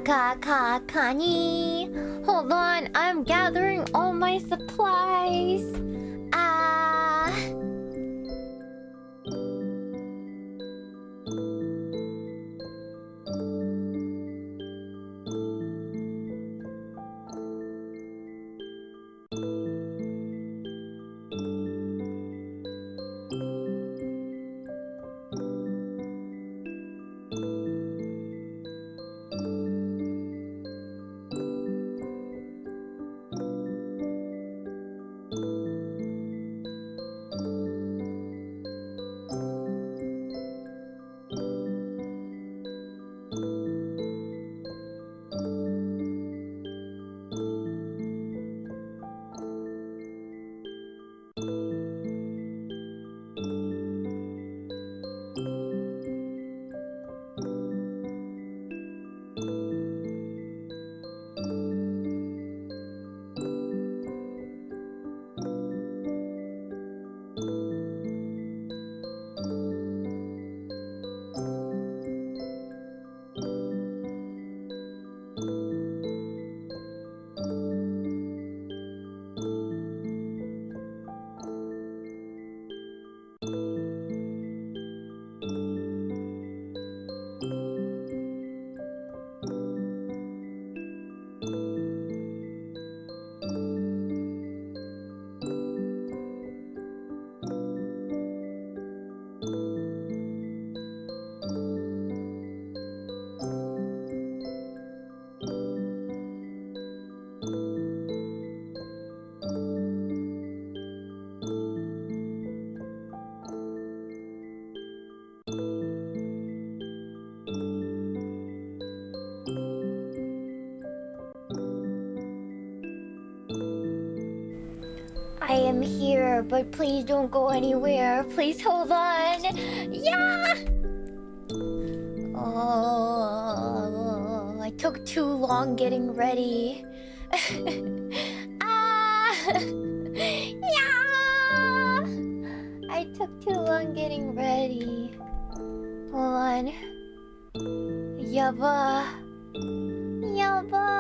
Kani. Hold on, I'm gathering all my supplies. Ah. I am here, but please don't go anywhere. Please hold on. Yeah! Oh, I took too long getting ready. Ah! Yeah! I took too long getting ready. Hold on. Yabba. Yabba.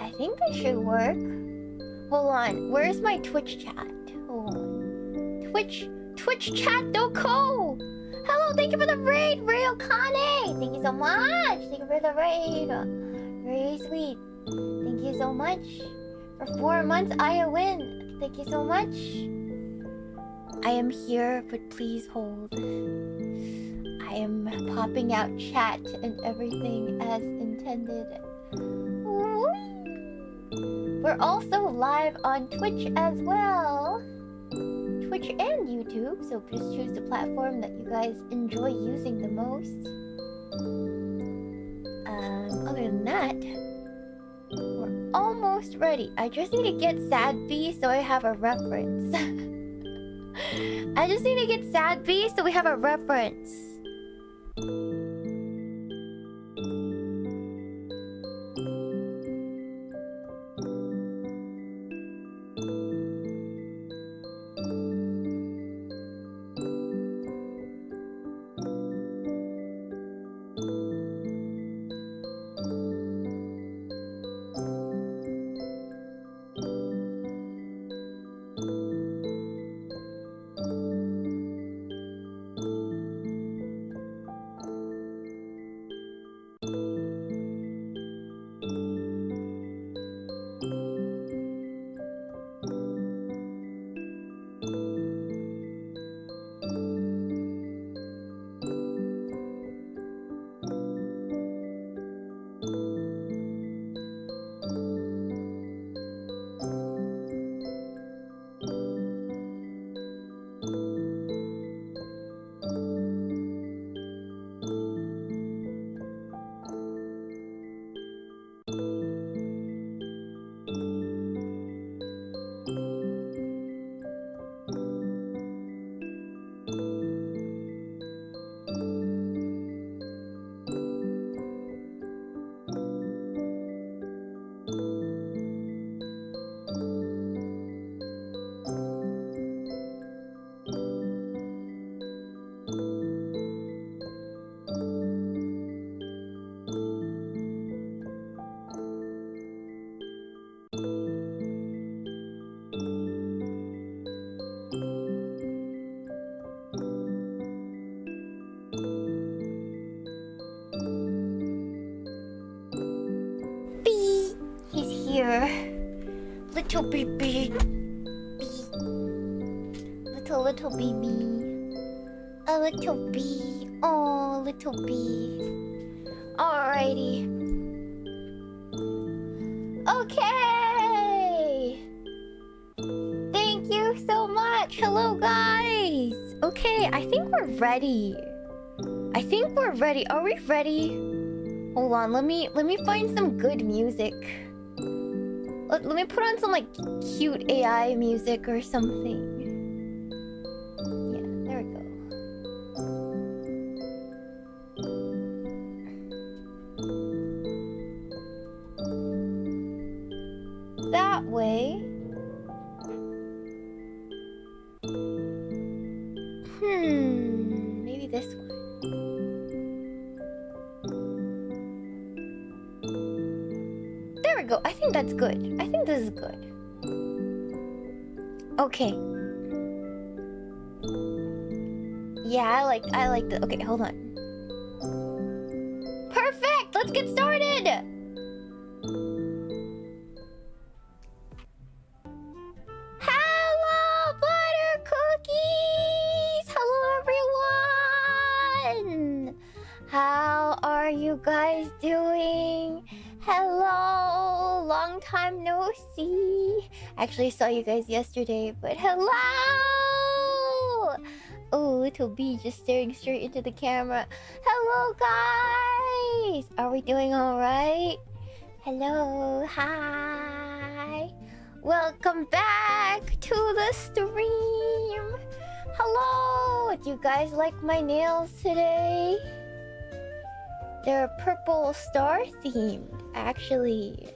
I think this should work. Hold on, where's my Twitch chat? Hold on. Twitch chat.co! Hello, thank you for the raid, Real Kane! Thank you so much! Thank you for the raid. Very sweet. Thank you so much. For 4 months, I win. Thank you so much. I am here, but please hold. I am popping out chat and everything as intended. We're also live on Twitch as well. Twitch and YouTube, so just choose the platform that you guys enjoy using the most. Other than that, we're almost ready. I just need to get Sad B so I have a reference. I just need to get Sad B so we have a reference. here. Little baby. Little baby. A little bee. Oh, little bee. Alrighty. Okay. Thank you so much. Hello, guys. Okay, I think we're ready. Are we ready? Hold on, let me find some good music. Let me put on some like cute AI music or something. Yeah, there we go. That way. Maybe this one. There we go. I think that's good. I think this is good. Okay. Yeah, I like the. Okay, hold on. Perfect. Let's get started. Hello, butter cookies. Hello, everyone. How are you guys doing? Hello, long time no see. Actually, I saw you guys yesterday, but hello. Oh, little bee just staring straight into the camera. Hello, guys. Are we doing all right? Hello, hi. Welcome back to the stream. Hello. Do you guys like my nails today? They're purple star themed, actually.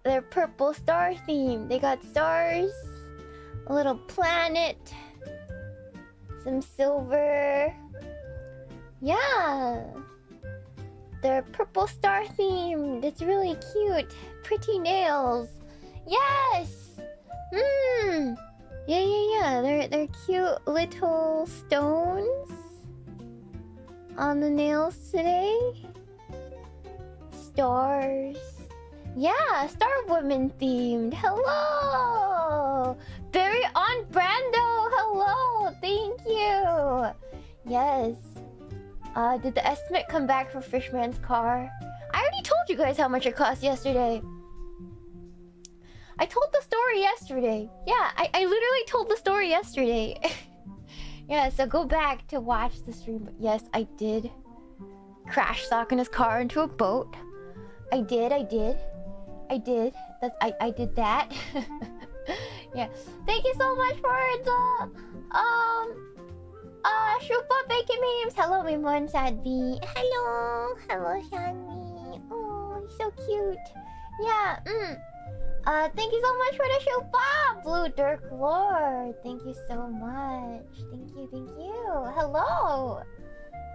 They're purple star themed. They got stars, a little planet, some silver. Yeah. They're purple star themed. It's really cute. Pretty nails. Yes. Yeah. They're cute little stones on the nails today. Stars. Yeah, Star Woman themed. Hello. Very on brando. Hello. Thank you. Yes. Did the estimate come back for Fishman's car? I already told you guys how much it cost yesterday. I told the story yesterday. Yeah, I literally told the story yesterday. Yeah, so go back to watch the stream. Yes, I did crash Sakana's car into a boat. I did. I did that. Yeah. Thank you so much for the Shupa Bacon Memes. Hello, Meemaw and Sadby. Hello, Shani. Oh, he's so cute. Yeah. Thank you so much for the Shupa, Blue Dirk Lord. Thank you so much. Thank you. Hello,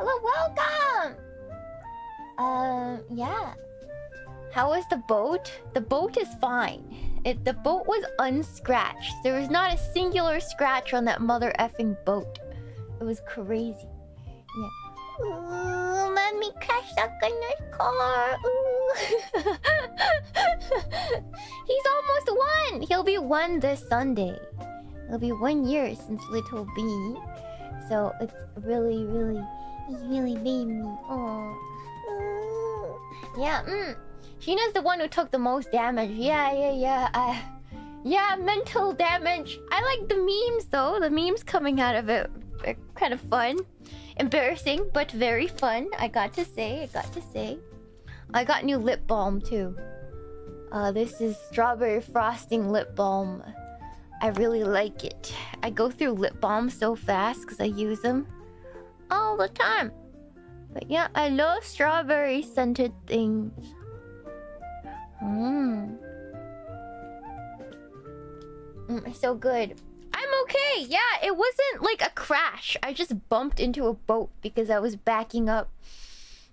welcome. Yeah. How was the boat? The boat is fine. The boat was unscratched. There was not a singular scratch on that mother effing boat. It was crazy. Yeah. Ooh, let me crash Sakana's car. Ooh. He's almost 1. He'll be 1 this Sunday. It'll be 1 year since Little B. So it's really, he really made me. Oh. Yeah. Sheena's the one who took the most damage. Yeah, mental damage. I like the memes though. The memes coming out of it are kind of fun. Embarrassing, but very fun. I got to say. I got new lip balm too. This is strawberry frosting lip balm. I really like it. I go through lip balm so fast because I use them all the time. But yeah, I love strawberry scented things. So good. I'm okay. Yeah, it wasn't like a crash. I just bumped into a boat because I was backing up.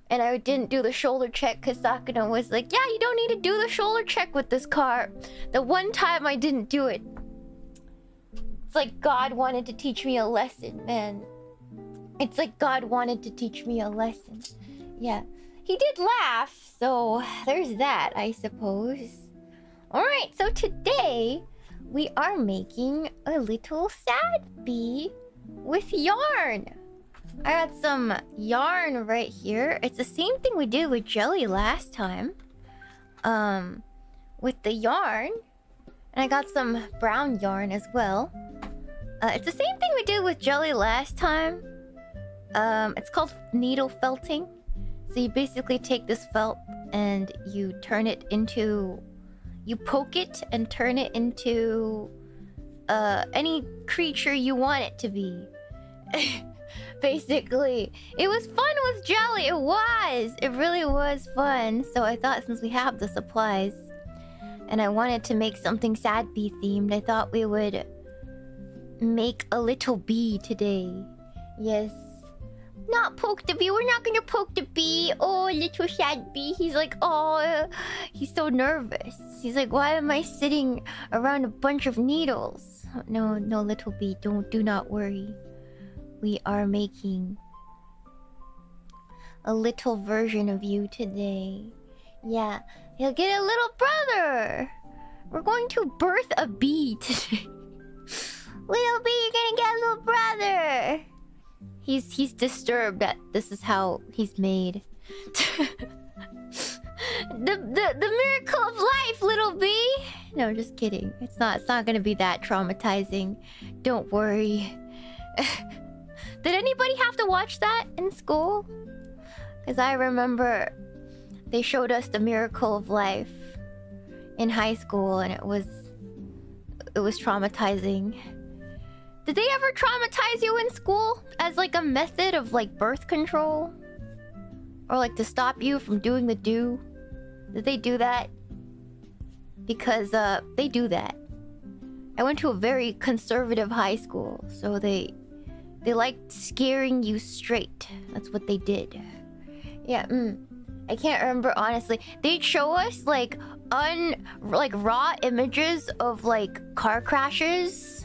And I didn't do the shoulder check because Sakana was like, yeah, you don't need to do the shoulder check with this car. The one time I didn't do it. It's like God wanted to teach me a lesson, man. It's like God wanted to teach me a lesson. Yeah. he did laugh, so there's that, I suppose. Alright, so today we are making a little sad bee with yarn. I got some yarn right here. It's the same thing we did with jelly last time. With the yarn. And I got some brown yarn as well. It's the same thing we did with jelly last time. It's called needle felting. So you basically take this felt and you turn it into... You poke it and turn it into... any creature you want it to be. Basically. It was fun with jelly. It was. It really was fun. So I thought since we have the supplies... And I wanted to make something sad bee themed, I thought we would... make a little bee today. Yes. Not poke the bee. We're not gonna poke the bee. Oh, little sad bee. He's like, oh, he's so nervous. He's like, why am I sitting around a bunch of needles? No, no, little bee. Do not worry. We are making a little version of you today. Yeah, he'll get a little brother. We're going to birth a bee today. Little bee, you're gonna get a little brother. He's disturbed that this is how he's made. the miracle of life, little bee. No, just kidding. It's not gonna be that traumatizing. Don't worry. Did anybody have to watch that in school? Because I remember they showed us the miracle of life in high school, and it was traumatizing. Did they ever traumatize you in school as like a method of like birth control? Or like to stop you from doing the do? Did they do that? Because they do that. I went to a very conservative high school, so they liked scaring you straight. That's what they did. Yeah, I can't remember honestly. They'd show us like raw images of like car crashes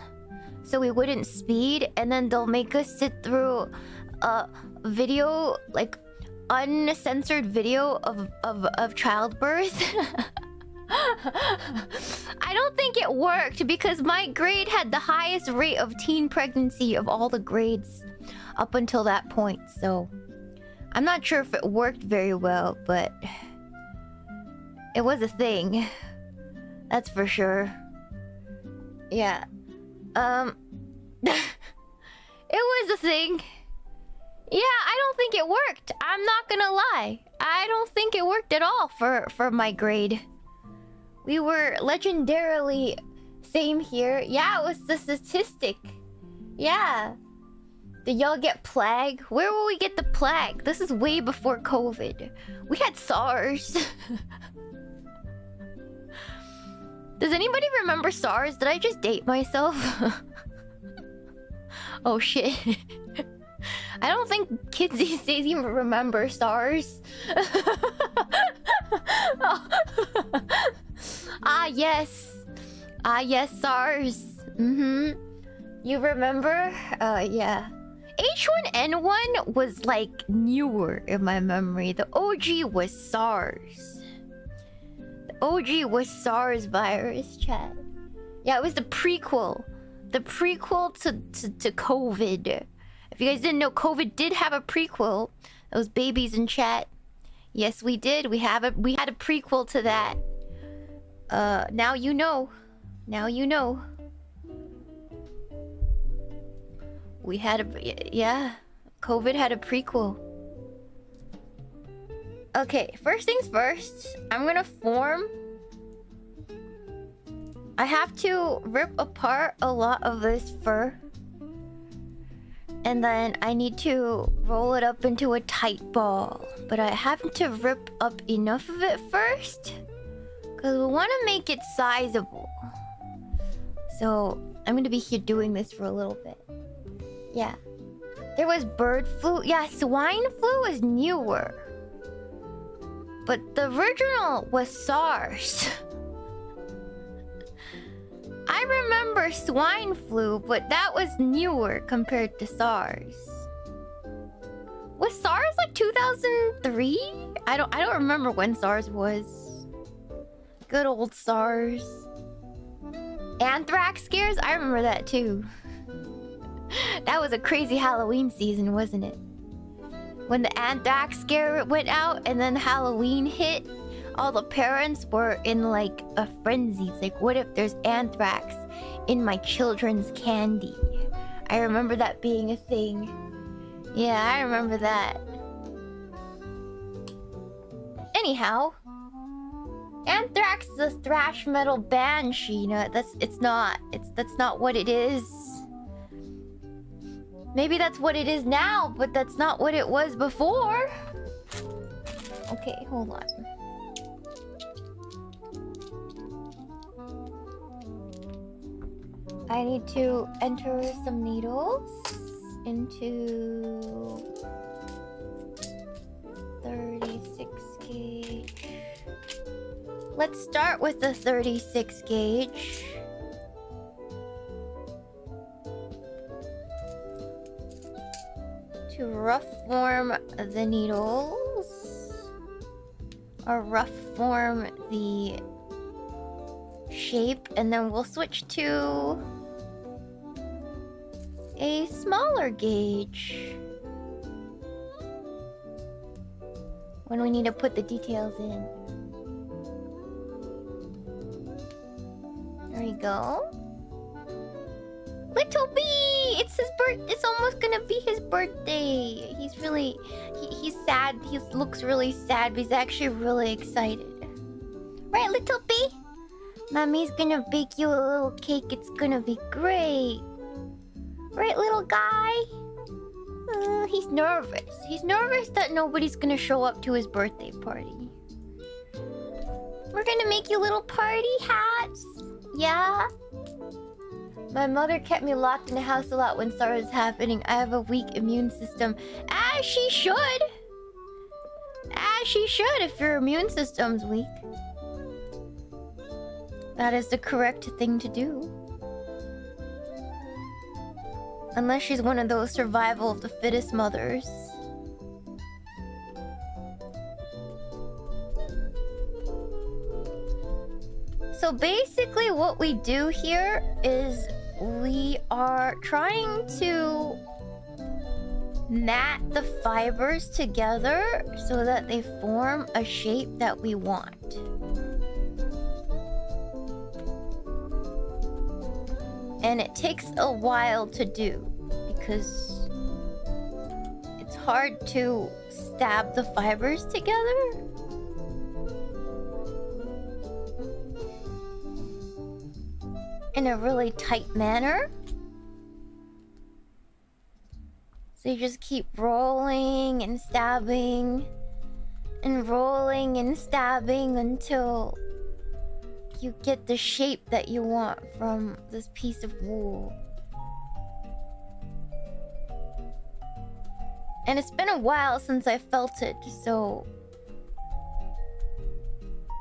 so we wouldn't speed, and then they'll make us sit through a video, like uncensored video of childbirth. I don't think it worked because my grade had the highest rate of teen pregnancy of all the grades up until that point, so I'm not sure if it worked very well, but it was a thing. That's for sure. Yeah. It was a thing. Yeah, I don't think it worked. I'm not gonna lie. I don't think it worked at all for my grade. We were legendarily same here. Yeah, it was the statistic. Yeah. Did y'all get plague? Where will we get the plague? This is way before COVID. We had SARS. Does anybody remember SARS? Did I just date myself? Oh shit. I don't think kids these days even remember SARS. Oh. Ah yes. Ah yes, SARS. You remember? Yeah. H1N1 was like newer in my memory. The OG was SARS. The OG was SARS virus, chat. Yeah, it was the prequel. The prequel to COVID. If you guys didn't know, COVID did have a prequel. Those babies in chat. Yes, we did. We had a prequel to that. Now you know. Now you know. We had a... Yeah. COVID had a prequel. Okay, first things first. I'm gonna form... I have to rip apart a lot of this fur. And then I need to roll it up into a tight ball. But I have to rip up enough of it first. Because we want to make it sizable. So I'm going to be here doing this for a little bit. Yeah. There was bird flu. Yeah, swine flu was newer. But the original was SARS. I remember swine flu, but that was newer compared to SARS. Was SARS like 2003? I don't remember when SARS was. Good old SARS. Anthrax scares? I remember that too. That was a crazy Halloween season, wasn't it? When the anthrax scare went out and then Halloween hit, all the parents were in like a frenzy. It's like, what if there's anthrax in my children's candy? I remember that being a thing. Yeah, I remember that. Anyhow, Anthrax is a thrash metal band, Shiina. That's not what it is. Maybe that's what it is now, but that's not what it was before. Okay, hold on. I need to enter some needles into 36 gauge. Let's start with the 36 gauge. To rough form the needles, or rough form the shape, and then we'll switch to a smaller gauge when we need to put the details in. There we go. Little B! It's his birth. It's almost gonna be his birthday. He's really... He's sad. He looks really sad, but he's actually really excited. Right, little B? Mommy's gonna bake you a little cake. It's gonna be great. Right, little guy? He's nervous. He's nervous that nobody's gonna show up to his birthday party. We're gonna make you little party hats. Yeah? My mother kept me locked in the house a lot when SARS was happening. I have a weak immune system. As she should! As she should if your immune system's weak. That is the correct thing to do. Unless she's one of those survival of the fittest mothers. So basically what we do here is we are trying to mat the fibers together so that they form a shape that we want. And it takes a while to do because it's hard to stab the fibers together. In a really tight manner. So you just keep rolling and stabbing and rolling and stabbing until you get the shape that you want from this piece of wool. And it's been a while since I felt it, so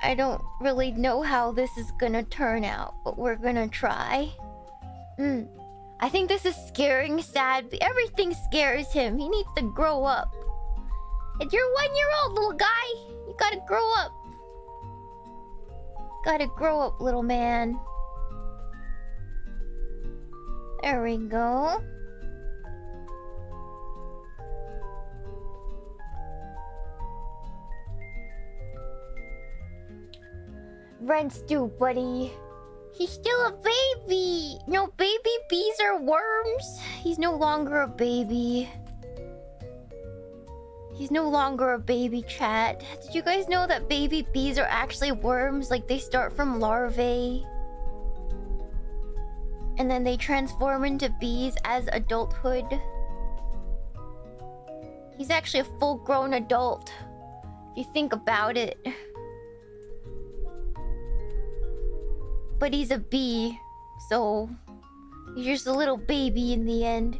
I don't really know how this is gonna turn out, but we're gonna try. I think this is scaring Sad. Everything scares him. He needs to grow up. If you're 1 year old, little guy, you gotta grow up. Gotta grow up, little man. There we go. Rent stew, buddy. He's still a baby. No, baby bees are worms. He's no longer a baby. He's no longer a baby, chat. Did you guys know that baby bees are actually worms? Like, they start from larvae. And then they transform into bees as adulthood. He's actually a full-grown adult. If you think about it. But he's a bee, so he's just a little baby in the end.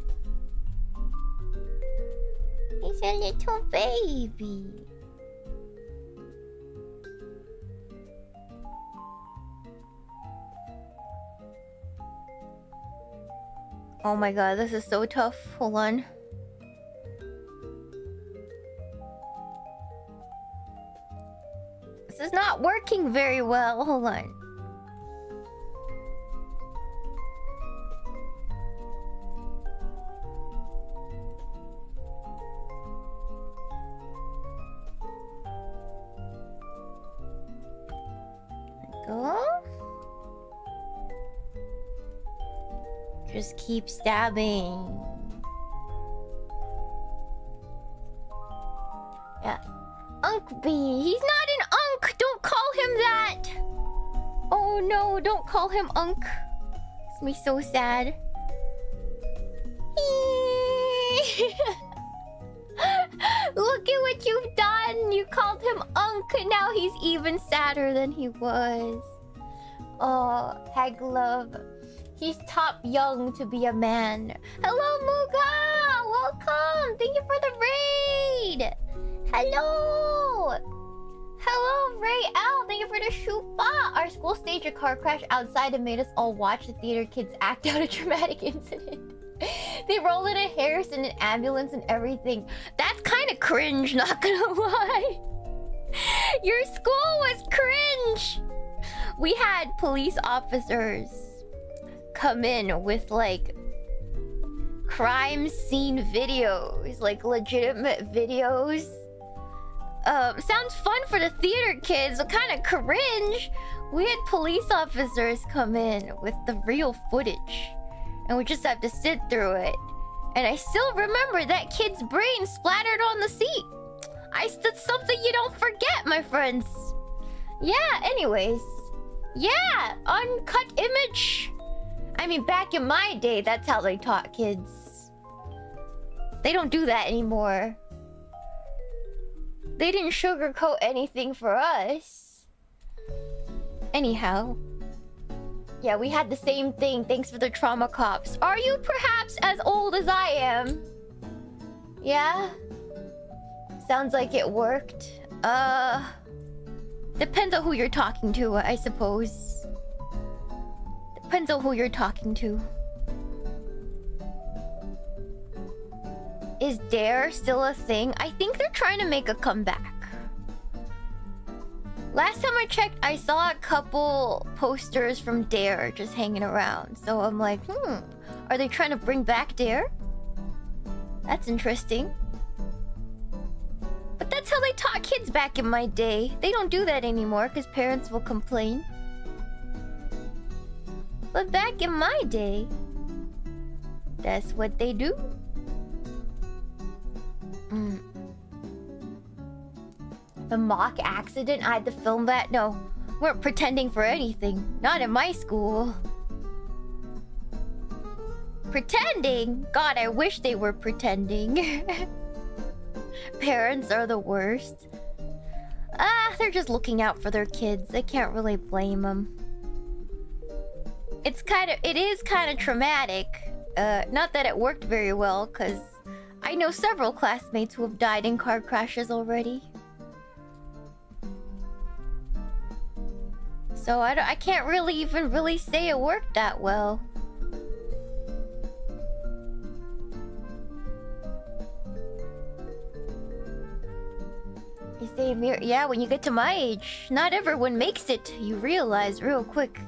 He's a little baby. Oh my god, this is so tough. Hold on. This is not working very well. Hold on. Go. Just keep stabbing. Yeah. Unk B. He's not an Unk. Don't call him that. Oh no, don't call him Unk. Makes me so sad. Look at what you've done. You called him Unk, and now he's even sadder than he was. Oh, Hag Love. He's top young to be a man. Hello, Muga! Welcome! Thank you for the raid! Hello! Hello, Ray L! Thank you for the shupa! Our school staged a car crash outside and made us all watch the theater kids act out a traumatic incident. They rolled in a hearse and an ambulance and everything. That's kind of cringe, not gonna lie. Your school was cringe! We had police officers come in with like crime scene videos, like legitimate videos. Sounds fun for the theater kids, but kind of cringe. We had police officers come in with the real footage, and we just have to sit through it. And I still remember that kid's brain splattered on the seat. That's something you don't forget, my friends. Yeah, anyways. Yeah, uncut image. I mean, back in my day, that's how they taught kids. They don't do that anymore. They didn't sugarcoat anything for us. Anyhow. Yeah, we had the same thing. Thanks for the trauma cops. Are you perhaps as old as I am? Yeah? Sounds like it worked. Depends on who you're talking to, I suppose. Depends on who you're talking to. Is Dare still a thing? I think they're trying to make a comeback. Last time I checked, I saw a couple posters from Dare just hanging around. So I'm like, are they trying to bring back Dare? That's interesting. But that's how they taught kids back in my day. They don't do that anymore because parents will complain. But back in my day, that's what they do. The mock accident, I had to film that? No, weren't pretending for anything. Not in my school. Pretending? God, I wish they were pretending. Parents are the worst. They're just looking out for their kids. I can't really blame them. It is kind of traumatic. Not that it worked very well, because I know several classmates who have died in car crashes already. So I can't really even say it worked that well. You say, yeah, when you get to my age, not everyone makes it. You realize real quick.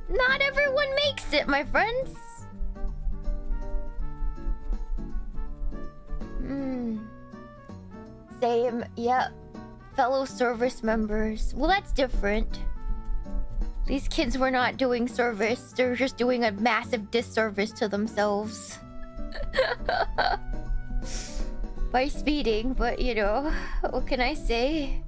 Not everyone makes it, my friends. Same, yeah. Fellow service members. Well, that's different. These kids were not doing service. They're just doing a massive disservice to themselves. By speeding, but you know, what can I say?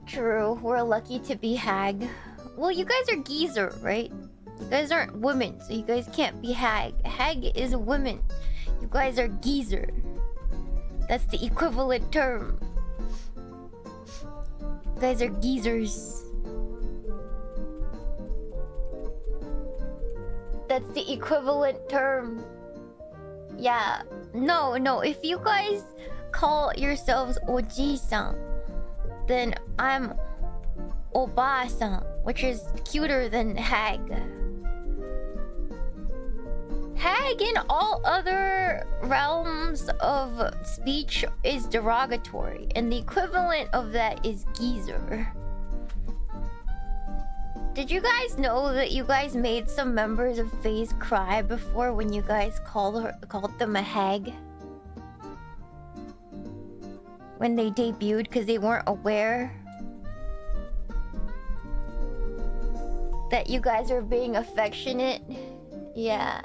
True, we're lucky to be hag. Well, you guys are geezer, right? You guys aren't women, so you guys can't be hag. Hag is a woman. You guys are geezer. That's the equivalent term. You guys are geezers. That's the equivalent term. Yeah. No, if you guys call yourselves Oji-san, then I'm Oba-san, which is cuter than hag. Hag in all other other realms of speech is derogatory, and the equivalent of that is geezer. Did you guys know that you guys made some members of FaZe cry before when you guys called them a hag? When they debuted because they weren't aware that you guys are being affectionate? Yeah.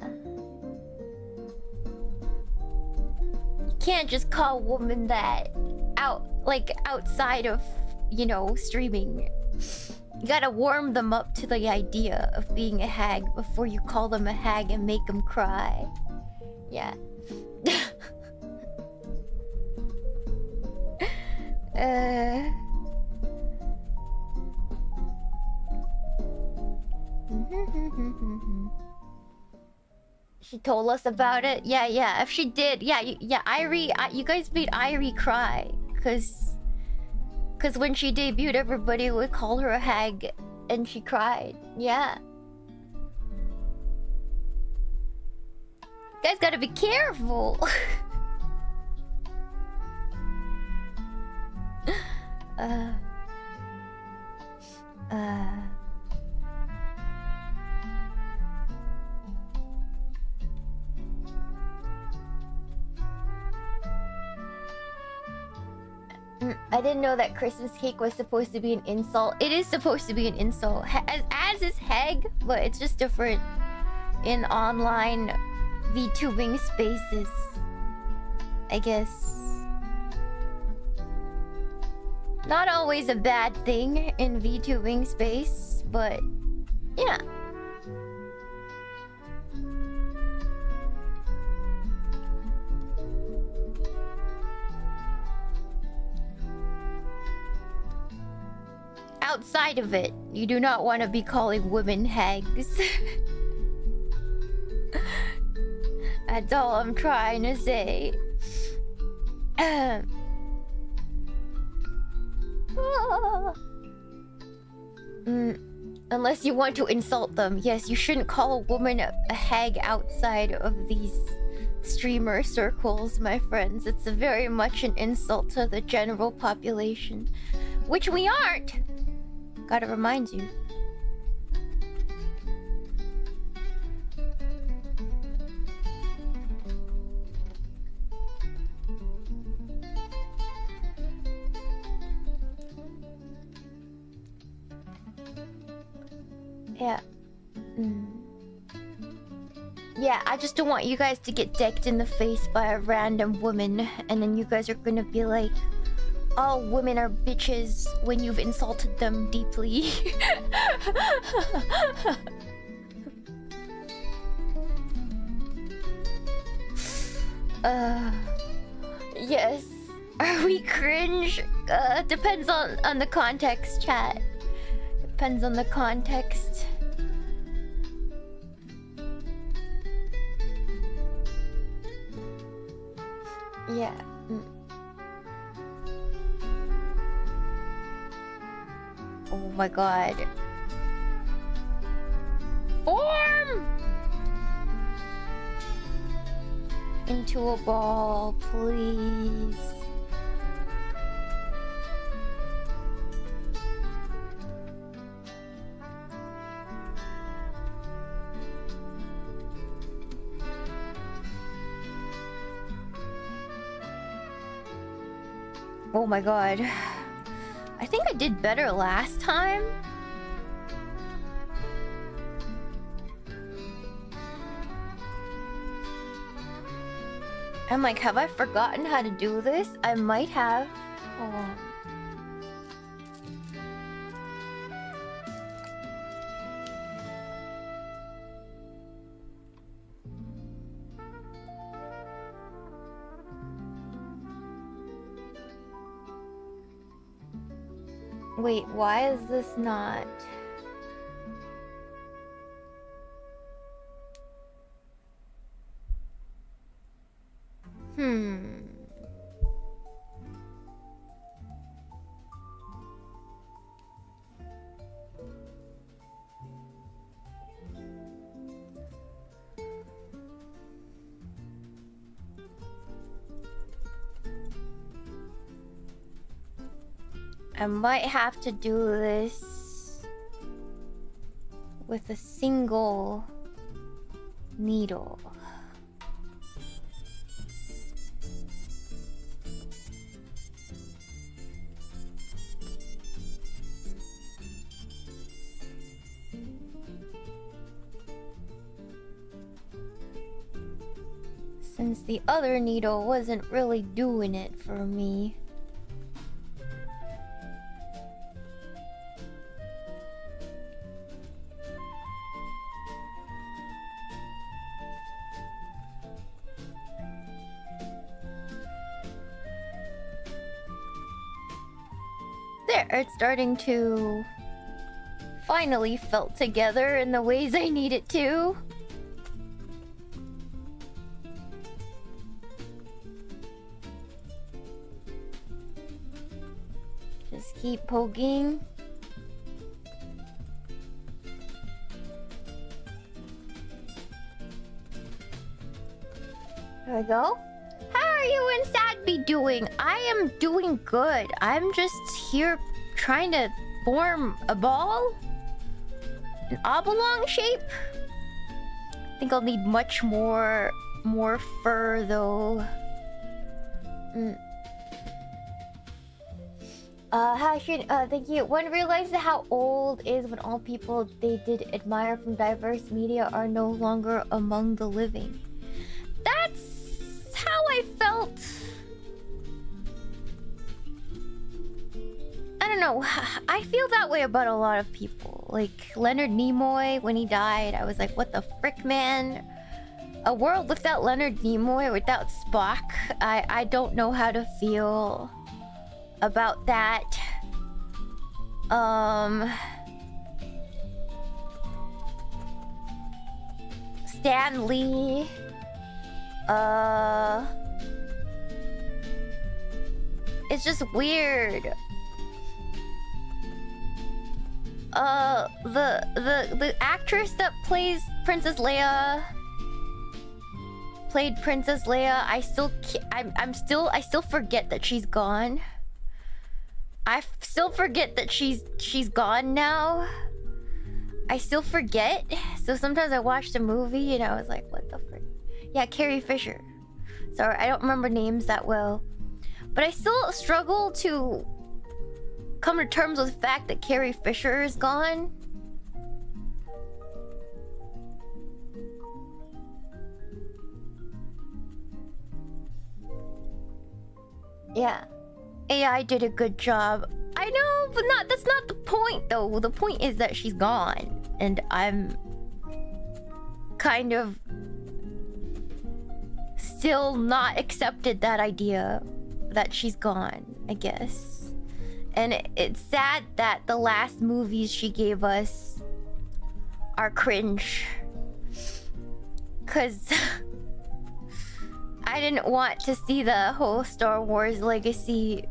You can't just call a woman that outside of, you know, streaming. You gotta warm them up to the idea of being a hag before you call them a hag and make them cry. Yeah. She told us about it. Yeah. If she did, yeah. You guys made Irie cry, cause when she debuted, everybody would call her a hag, and she cried. Yeah. You guys gotta be careful. I didn't know that Christmas cake was supposed to be an insult. It is supposed to be an insult, as is hag, but it's just different in online VTubing spaces, I guess. Not always a bad thing in VTubing space, but yeah. Outside of it, you do not want to be calling women hags. That's all I'm trying to say. Unless you want to insult them. Yes, you shouldn't call a woman a hag outside of these streamer circles, my friends. It's very much an insult to the general population, which we aren't. Gotta remind you. Yeah. Yeah, I just don't want you guys to get decked in the face by a random woman, and then you guys are gonna be like, all women are bitches when you've insulted them deeply. Yes. Are we cringe? Depends on the context, chat. Depends on the context. Yeah. Oh my god. Form! Into a ball, please. Oh my god. I think I did better last time. I'm like, have I forgotten how to do this? I might have. Hold on. Wait, why is this not? I might have to do this with a single needle. Since the other needle wasn't really doing it for me. There, it's starting to finally felt together in the ways I need it to. Just keep poking. There we go. How are you and Sadby doing? I am doing good. I'm just here trying to form a ball. An oblong shape. I think I'll need much more fur though. Thank you. One realizes how old is when all people they did admire from diverse media are no longer among the living. That's how I felt. I don't know. I feel that way about a lot of people. Like Leonard Nimoy, when he died, I was like, what the frick, man? A world without Leonard Nimoy, without Spock, I don't know how to feel about that. Stan Lee. It's just weird. The actress that plays Princess Leia played Princess Leia. I still forget that she's gone. I still forget that she's gone now. I still forget. So sometimes I watch the movie and I was like, what the frick? Yeah, Carrie Fisher. Sorry, I don't remember names that well. But I still struggle to come to terms with the fact that Carrie Fisher is gone. Yeah. AI did a good job. I know, but that's not the point though. The point is that she's gone. And I'm kind of still not accepted that idea that she's gone, I guess. And it's sad that the last movies she gave us are cringe. 'Cause I didn't want to see the whole Star Wars legacy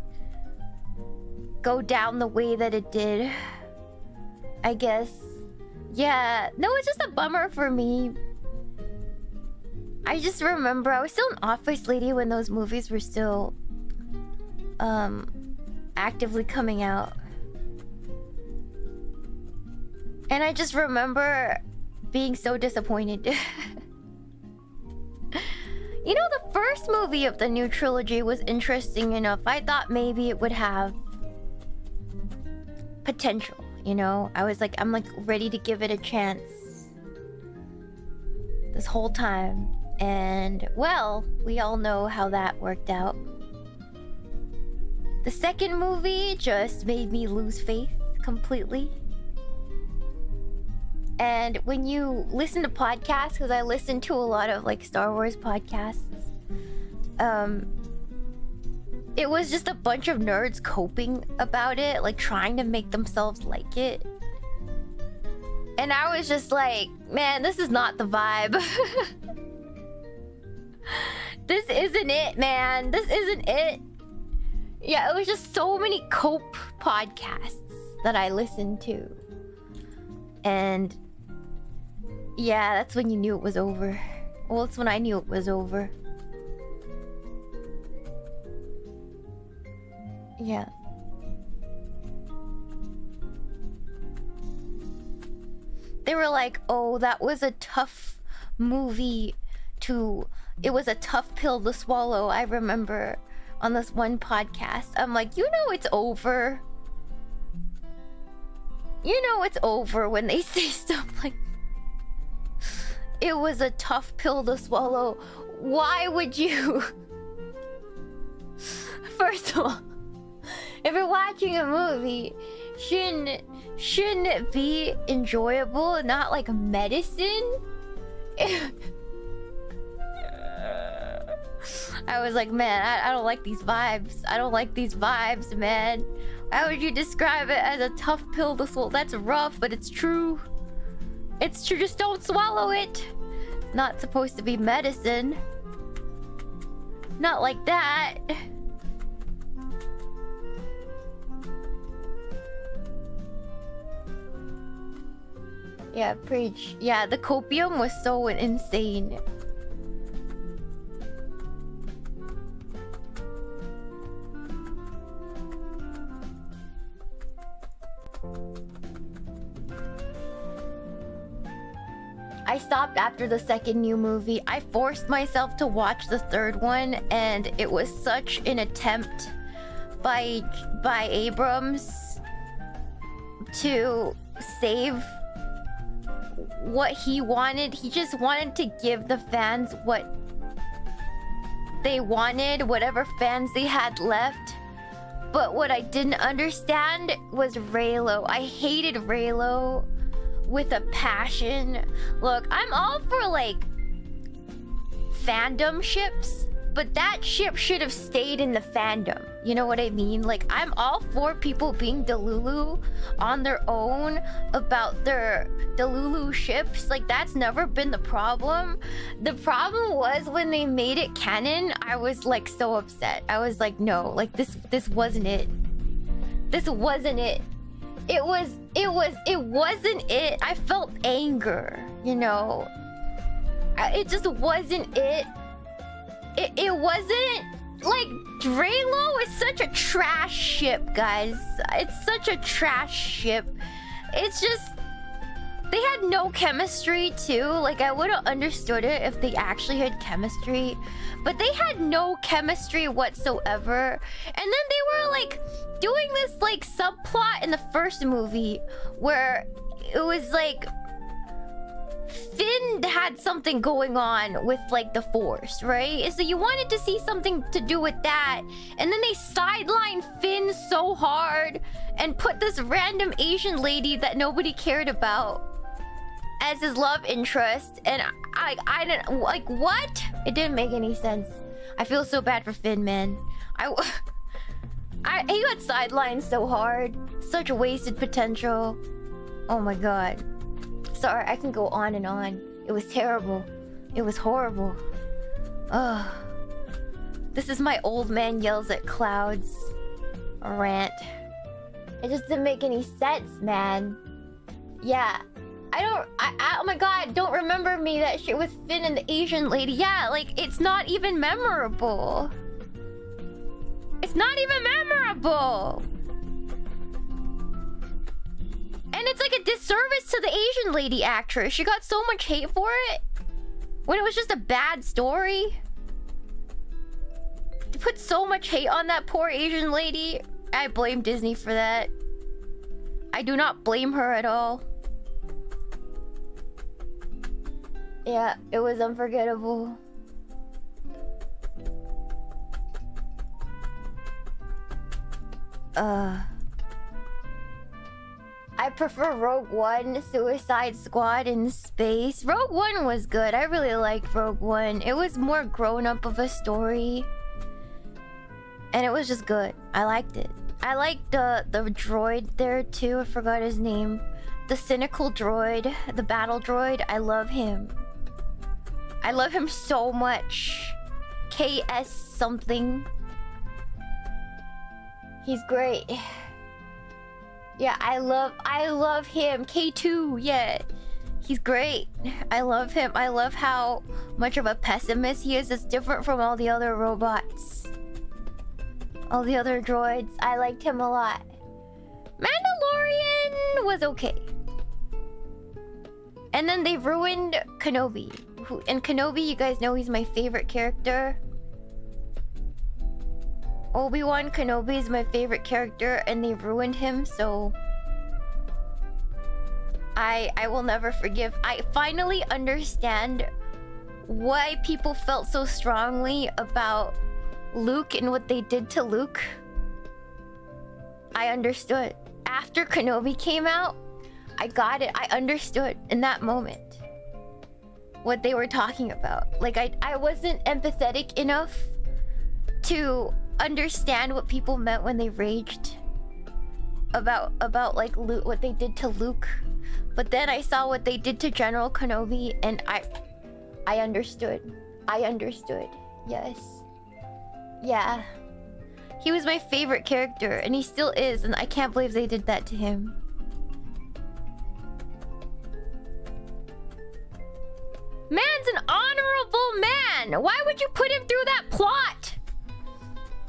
go down the way that it did, I guess. Yeah, no, it's just a bummer for me. I just remember I was still an office lady when those movies were still actively coming out. And I just remember being so disappointed. You know, the first movie of the new trilogy was interesting enough. I thought maybe it would have potential, you know? I'm like ready to give it a chance this whole time. And, well, we all know how that worked out. The second movie just made me lose faith completely. And when you listen to podcasts, because I listen to a lot of like Star Wars podcasts, it was just a bunch of nerds coping about it, like trying to make themselves like it. And I was just like, man, this is not the vibe. This isn't it, man. This isn't it. Yeah, it was just so many cope podcasts that I listened to. And yeah, that's when you knew it was over. Well, that's when I knew it was over. Yeah. They were like, oh, that was a tough movie to... It was a tough pill to swallow, I remember, on this one podcast. I'm like, you know it's over. You know it's over when they say stuff like... It was a tough pill to swallow. Why would you... First of all, if you're watching a movie, shouldn't it be enjoyable and not like medicine? I was like, man, I don't like these vibes. I don't like these vibes, man. Why would you describe it as a tough pill to swallow? That's rough, but it's true. It's true, just don't swallow it. It's not supposed to be medicine. Not like that. Yeah, preach. Yeah, the copium was so insane. I stopped after the second new movie. I forced myself to watch the third one, and it was such an attempt by Abrams to save what he wanted. He just wanted to give the fans what they wanted, whatever fans they had left. But what I didn't understand was Reylo. I hated Reylo with a passion. Look, I'm all for like fandom ships, but that ship should have stayed in the fandom. You know what I mean? Like, I'm all for people being Delulu on their own about their Delulu ships. Like, that's never been the problem. The problem was when they made it canon, I was like so upset. I was like, no, like this wasn't it. This wasn't it. It wasn't it. I felt anger, you know. It just wasn't it. It wasn't. Like, Reylo is such a trash ship, guys. It's such a trash ship. It's just... They had no chemistry, too. Like, I would have understood it if they actually had chemistry. But they had no chemistry whatsoever. And then they were, like, doing this, like, subplot in the first movie where it was, like... Finn had something going on with like the Force, right? So you wanted to see something to do with that, and then they sidelined Finn so hard and put this random Asian lady that nobody cared about as his love interest, and I didn't like what? It didn't make any sense. I feel so bad for Finn, man. He got sidelined so hard, such a wasted potential. Oh my god. Sorry, I can go on and on. It was terrible. It was horrible. Ugh. This is my old man yells at clouds rant. It just didn't make any sense, man. Yeah. Oh my god, don't remember me that shit with Finn and the Asian lady. Yeah, like, it's not even memorable. It's not even memorable. And it's like a disservice to the Asian lady actress. She got so much hate for it when it was just a bad story. To put so much hate on that poor Asian lady, I blame Disney for that. I do not blame her at all. Yeah, it was unforgettable. I prefer Rogue One, Suicide Squad in space. Rogue One was good. I really liked Rogue One. It was more grown up of a story. And it was just good. I liked it. I liked the droid there too. I forgot his name. The cynical droid. The battle droid. I love him. I love him so much. KS something. He's great. Yeah, I love him. K2, yeah. He's great. I love him. I love how much of a pessimist he is. It's different from all the other robots. All the other droids. I liked him a lot. Mandalorian was okay. And then they ruined Kenobi. And Kenobi, you guys know he's my favorite character. Obi-Wan Kenobi is my favorite character, and they ruined him, so... I will never forgive. I finally understand why people felt so strongly about Luke and what they did to Luke. I understood. After Kenobi came out, I got it. I understood in that moment what they were talking about. Like, I wasn't empathetic enough to understand what people meant when they raged about like Luke, what they did to Luke. But then I saw what they did to General Kenobi, and I understood. I understood. Yes. Yeah. He was my favorite character, and he still is, and I can't believe they did that to him. Man's an honorable man! Why would you put him through that plot?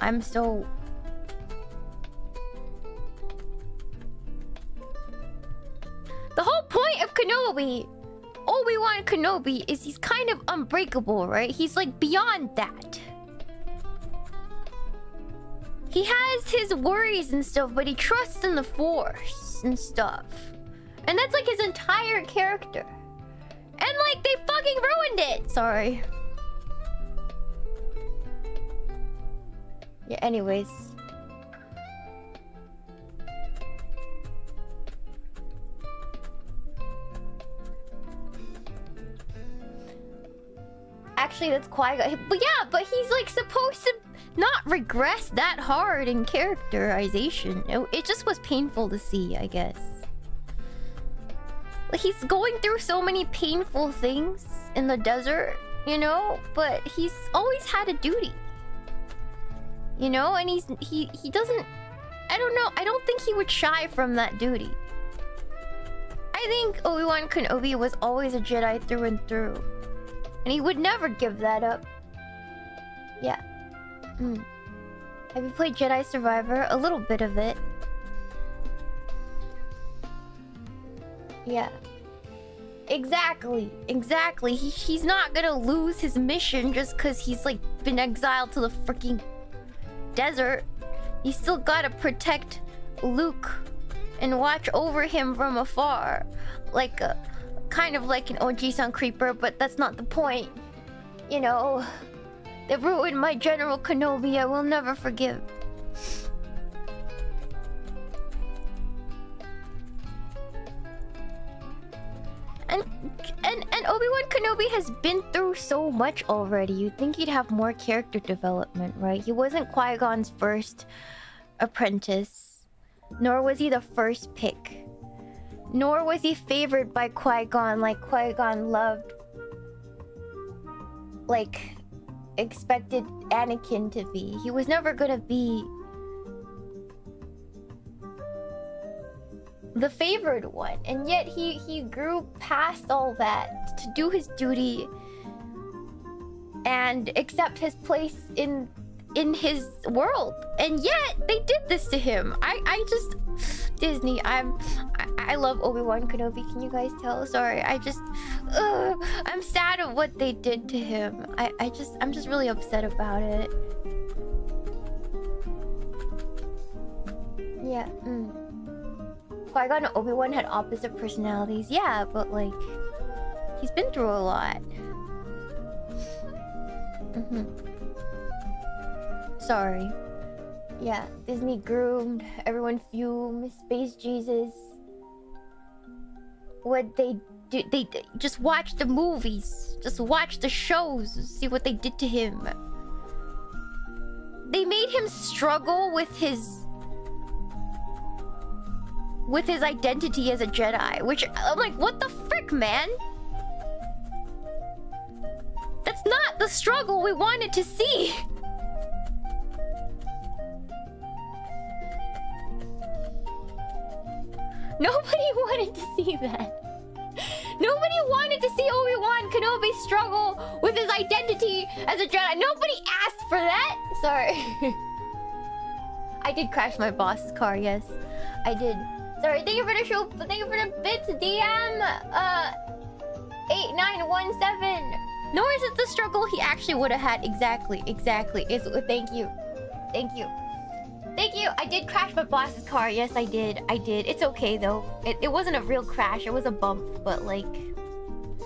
I'm so... The whole point of Kenobi, Obi-Wan Kenobi, is he's kind of unbreakable, right? He's like beyond that. He has his worries and stuff, but he trusts in the Force and stuff. And that's like his entire character. And like, they fucking ruined it! Sorry. Yeah, anyways. Actually, that's Qui-Gon. But yeah, but he's like supposed to not regress that hard in characterization. It just was painful to see, I guess. Like, he's going through so many painful things in the desert, you know? But he's always had a duty. You know? And he doesn't... I don't know. I don't think he would shy from that duty. I think Obi-Wan Kenobi was always a Jedi through and through. And he would never give that up. Yeah. Have you played Jedi Survivor? A little bit of it. Yeah. Exactly. Exactly. He's not gonna lose his mission just because he's like been exiled to the freaking desert. He's still gotta protect Luke and watch over him from afar. Like a... kind of like an OG-san creeper, but that's not the point. You know, they ruined my General Kenobi. I will never forgive. And Obi-Wan Kenobi has been through so much already. You'd think he'd have more character development, right? He wasn't Qui-Gon's first apprentice, nor was he the first pick. Nor was he favored by Qui-Gon like Qui-Gon loved... like... expected Anakin to be. He was never gonna be... the favored one. And yet he grew past all that to do his duty and accept his place in his world. And yet they did this to him. I just... Disney, I love Obi-Wan Kenobi. Can you guys tell? Sorry, I'm sad at what they did to him. I'm just really upset about it. Yeah. Qui-Gon and Obi-Wan had opposite personalities. Yeah, but like, he's been through a lot. Sorry. Yeah, Disney groomed, everyone fumed, Space Jesus. What they do, they just watch the movies, just watch the shows, see what they did to him. They made him struggle with his identity as a Jedi, which I'm like, what the frick, man? That's not the struggle we wanted to see. Nobody wanted to see that. Nobody wanted to see Obi-Wan Kenobi struggle with his identity as a Jedi. Nobody asked for that. Sorry. I did crash my boss's car, yes. I did. Sorry, thank you for the show. Thank you for the bits, DM. 8917. Nor is it the struggle he actually would have had. Exactly. It's, thank you. I did crash my boss's car. Yes, I did. It's okay though. It wasn't a real crash. It was a bump. But like,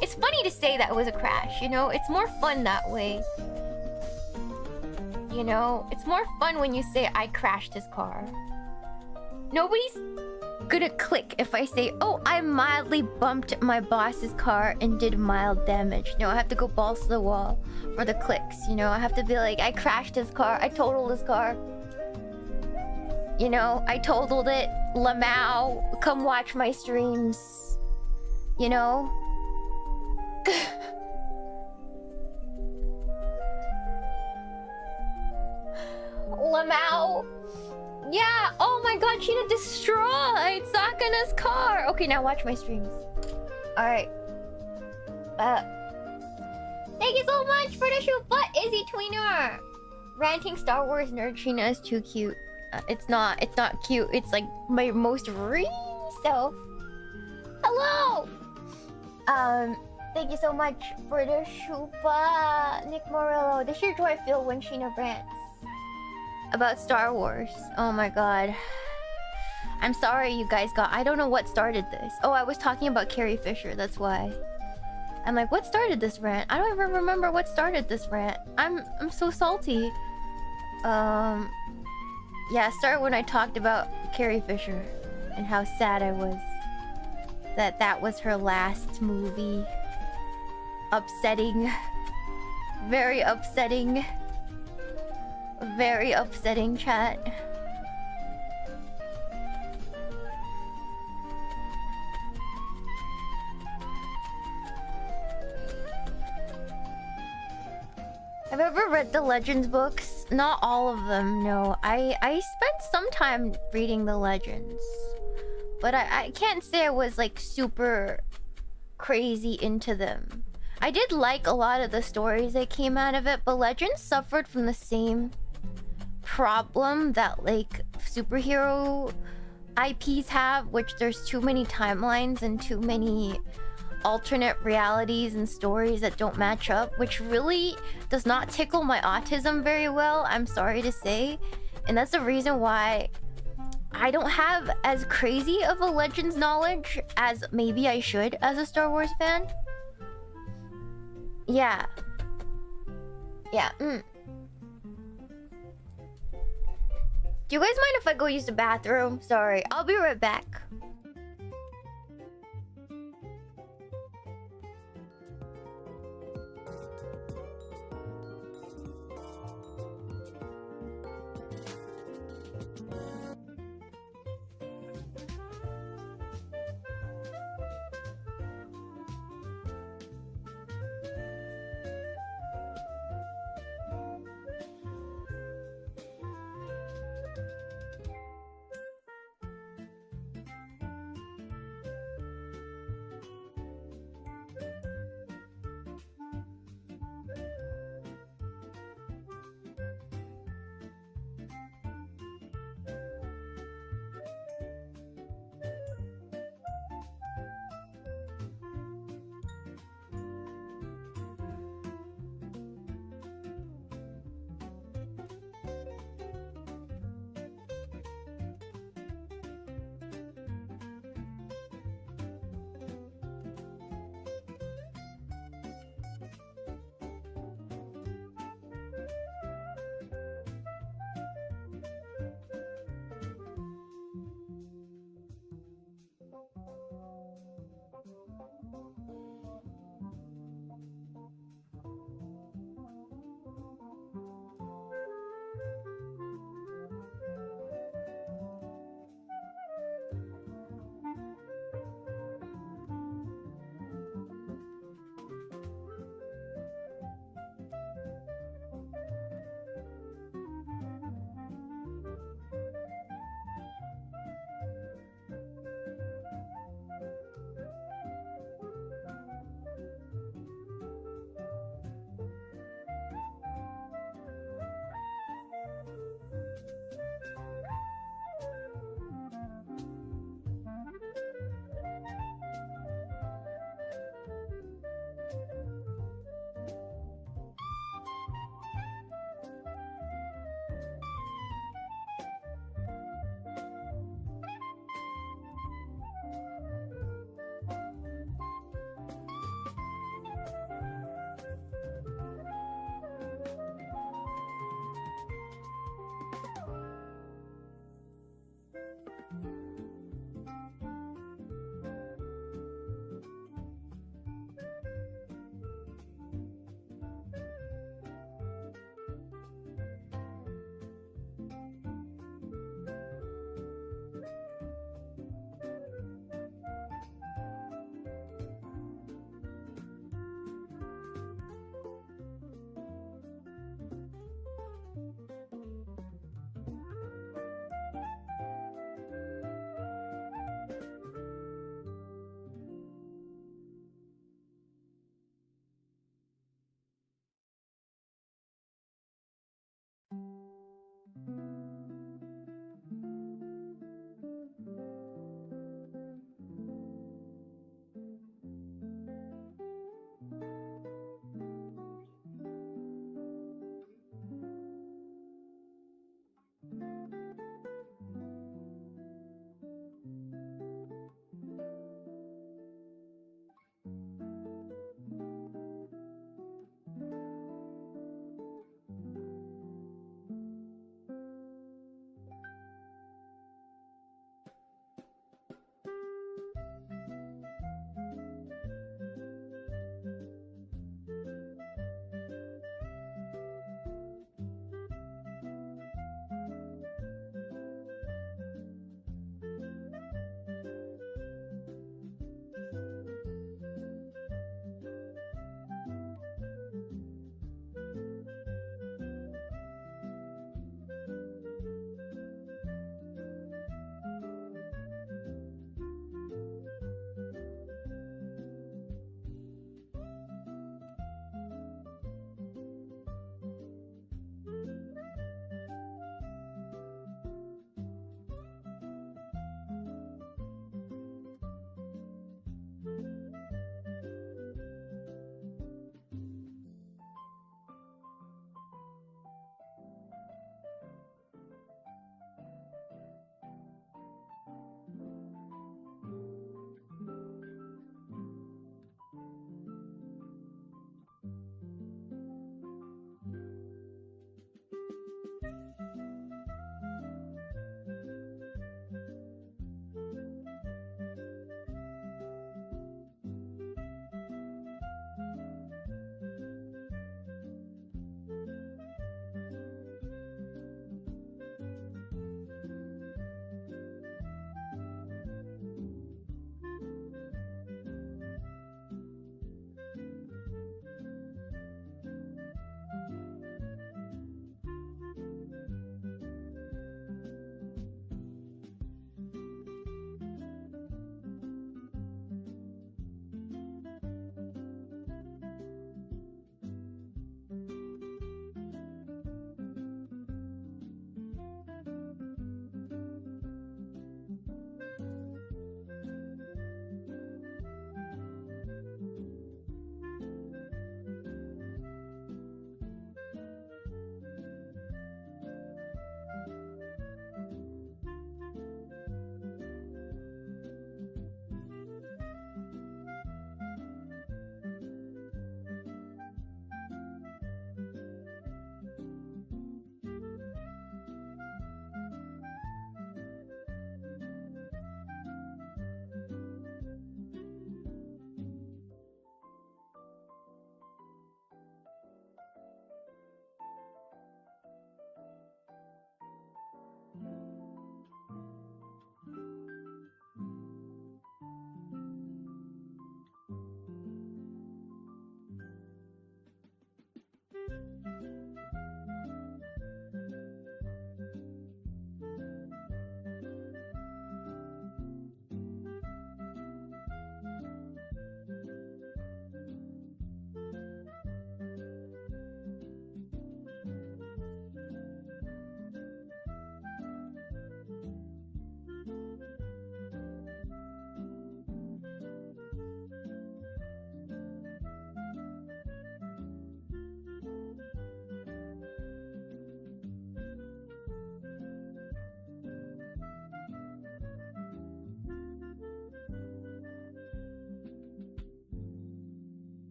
it's funny to say that it was a crash. You know, it's more fun that way. You know, it's more fun when you say I crashed his car. Nobody's gonna click if I say, oh, I mildly bumped my boss's car and did mild damage. No, I have to go balls to the wall for the clicks. You know, I have to be like, I crashed his car. I totaled his car. You know, I totaled it. Meemaw, come watch my streams. You know? Meemaw. Yeah, oh my god, Shiina destroyed Sakana's car. Okay, now watch my streams. Alright. Thank you so much for the shoot butt, Izzy Tweener. Ranting Star Wars nerd Shiina is too cute. It's not cute. It's like my most real self. Hello! Thank you so much for the shoot butt, Nick Morello. This is how I feel when Shiina rants about Star Wars. Oh my god. I'm sorry you guys got... I don't know what started this. Oh, I was talking about Carrie Fisher, that's why. I'm like, what started this rant? I don't even remember what started this rant. I'm so salty. Yeah, it started when I talked about Carrie Fisher and how sad I was that was her last movie. Upsetting. Very upsetting. Very upsetting, chat. Have you ever read the Legends books? Not all of them, no. I spent some time reading the Legends. But I can't say I was like super crazy into them. I did like a lot of the stories that came out of it, but Legends suffered from the same problem that like superhero IPs have, which there's too many timelines and too many alternate realities and stories that don't match up, which really does not tickle my autism very well, I'm sorry to say. And that's the reason why I don't have as crazy of a Legends knowledge as maybe I should as a Star Wars fan. Yeah. Do you guys mind if I go use the bathroom? Sorry, I'll be right back.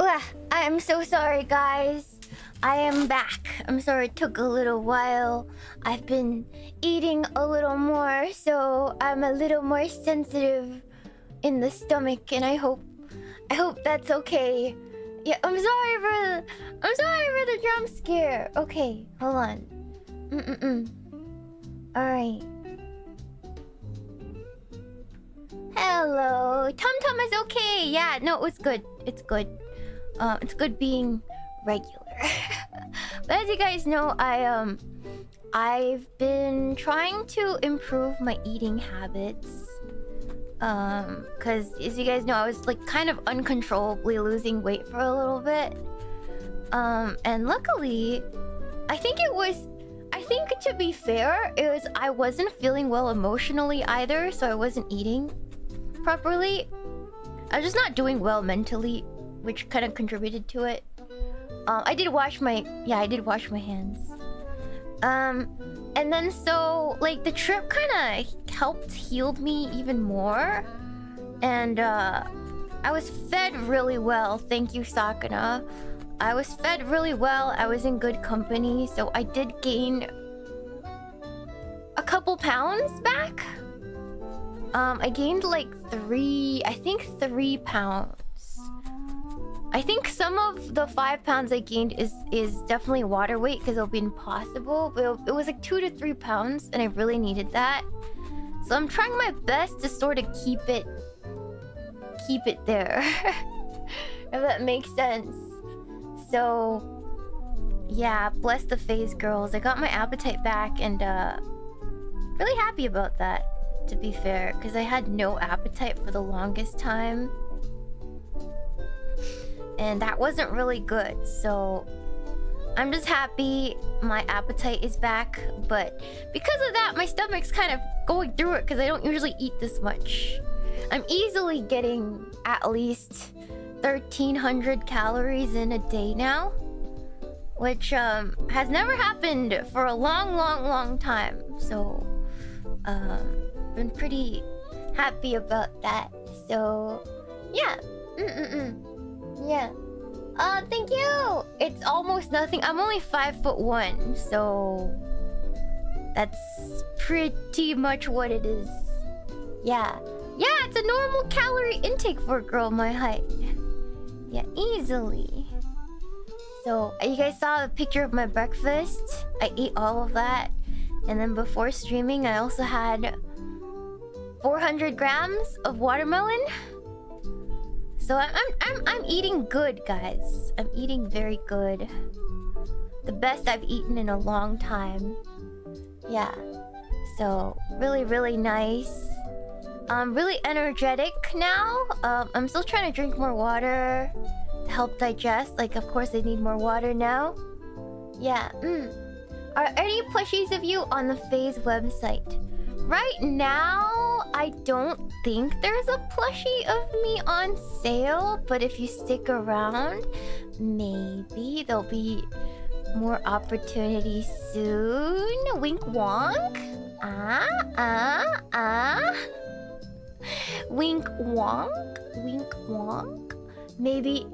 Ugh, I'm so sorry, guys. I am back. I'm sorry it took a little while. I've been eating a little more, so I'm a little more sensitive in the stomach, and I hope that's okay. Yeah, I'm sorry for the jump scare. Okay, hold on. All right. Hello. Tum Tum is okay. Yeah, no, it's good. It's good. It's good being regular. But as you guys know, I've been trying to improve my eating habits. Cause as you guys know, I was like kind of uncontrollably losing weight for a little bit. And luckily, I think to be fair, I wasn't feeling well emotionally either, so I wasn't eating properly. I was just not doing well mentally, which kind of contributed to it. I did wash my hands. And then so like the trip kind of helped heal me even more, and I was fed really well. Thank you, Sakana. I was fed really well. I was in good company, so I did gain a couple pounds back. I gained like 3 pounds. I think some of the 5 pounds I gained is definitely water weight because it'll be impossible. But it was like 2 to 3 pounds, and I really needed that. So I'm trying my best to sort of keep it there, if that makes sense. So yeah, bless the phase, girls. I got my appetite back, and really happy about that. To be fair, because I had no appetite for the longest time. And that wasn't really good, so I'm just happy my appetite is back. But because of that, my stomach's kind of going through it because I don't usually eat this much. I'm easily getting at least 1,300 calories in a day now, which has never happened for a long time. So been pretty happy about that. So yeah. Yeah. Thank you! It's almost nothing. I'm only 5'1", so that's pretty much what it is. Yeah. Yeah, it's a normal calorie intake for a girl my height. Yeah, easily. So, you guys saw the picture of my breakfast? I ate all of that. And then before streaming, I also had 400 grams of watermelon. So I'm eating good, guys. I'm eating very good. The best I've eaten in a long time. Yeah. So really nice. I'm really energetic now. I'm still trying to drink more water to help digest. Like, of course I need more water now. Yeah. Are any plushies of you on the FaZe website? Right now, I don't think there's a plushie of me on sale, but if you stick around, maybe there'll be more opportunities soon. Wink wonk. Wink wonk. Wink wonk. Maybe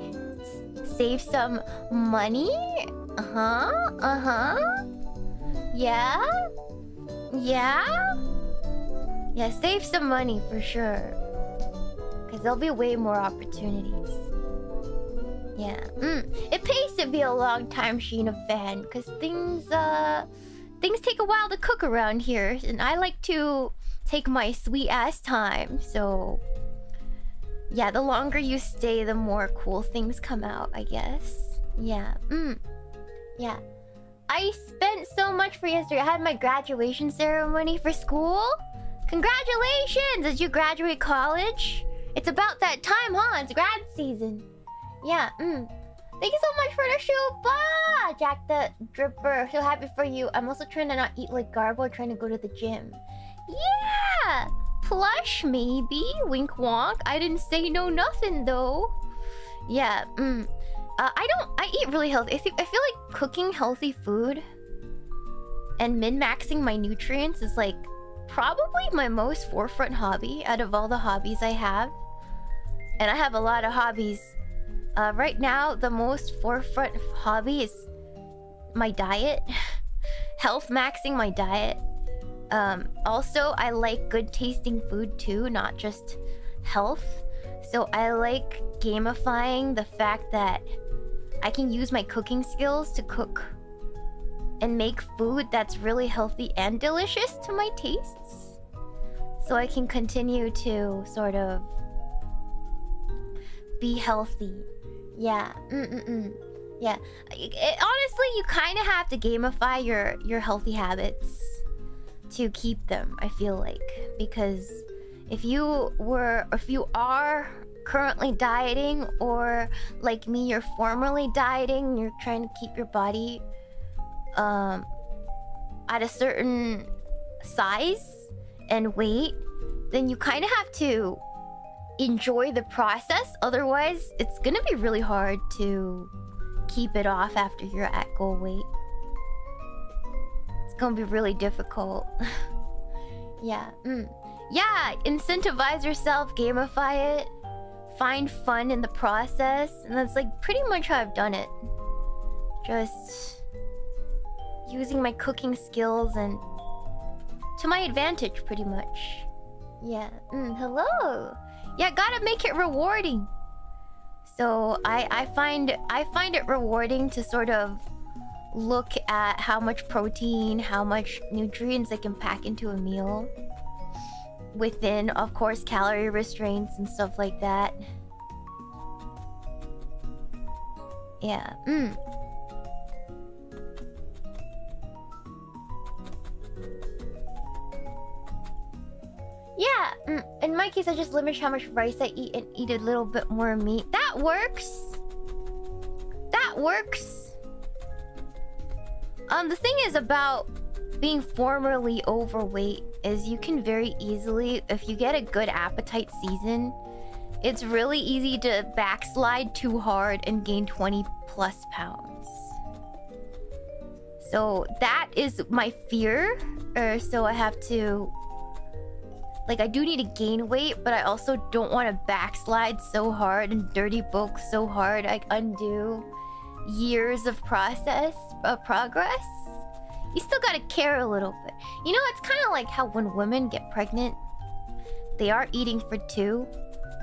save some money? Yeah? Yeah, save some money for sure. Because there'll be way more opportunities. Yeah. It pays to be a long-time Shiina fan. Because things take a while to cook around here. And I like to take my sweet-ass time. So yeah, the longer you stay, the more cool things come out, I guess. Yeah. Yeah. I spent so much for yesterday. I had my graduation ceremony for school. Congratulations! Did you graduate college? It's about that time, huh? It's grad season. Yeah, Thank you so much for the shuba! Jack the Dripper. So happy for you. I'm also trying to not eat like Garbo, trying to go to the gym. Yeah! Plush, maybe. Wink wonk. I didn't say no nothing, though. Yeah, I eat really healthy. I feel like cooking healthy food and min-maxing my nutrients is like probably my most forefront hobby out of all the hobbies I have. And I have a lot of hobbies Right now, the most forefront hobby is my diet. Health maxing my diet. Also, I like good tasting food too, not just health. So I like gamifying the fact that I can use my cooking skills to cook and make food that's really healthy and delicious to my tastes. So I can continue to sort of be healthy. Yeah. Yeah. Honestly, you kind of have to gamify your healthy habits to keep them, I feel like. Because if you are currently dieting, or like me, you're formerly dieting, you're trying to keep your body at a certain size and weight, then you kind of have to enjoy the process. Otherwise, it's gonna be really hard to keep it off after you're at goal weight. It's gonna be really difficult. Yeah. Yeah, incentivize yourself, gamify it, find fun in the process, and that's like pretty much how I've done it. Just using my cooking skills and to my advantage, pretty much. Yeah. Hello. Yeah, gotta make it rewarding. So I find it rewarding to sort of look at how much protein, how much nutrients I can pack into a meal, within, of course, calorie restraints and stuff like that. Yeah. Yeah. In my case, I just limit how much rice I eat and eat a little bit more meat. That works. That works. The thing is about being formerly overweight is you can very easily, if you get a good appetite season, it's really easy to backslide too hard and gain 20+ pounds. So that is my fear. So I have to, like, I do need to gain weight, but I also don't want to backslide so hard and dirty bulk so hard I undo years of progress. You still gotta care a little bit. You know, it's kind of like how when women get pregnant, they are eating for two,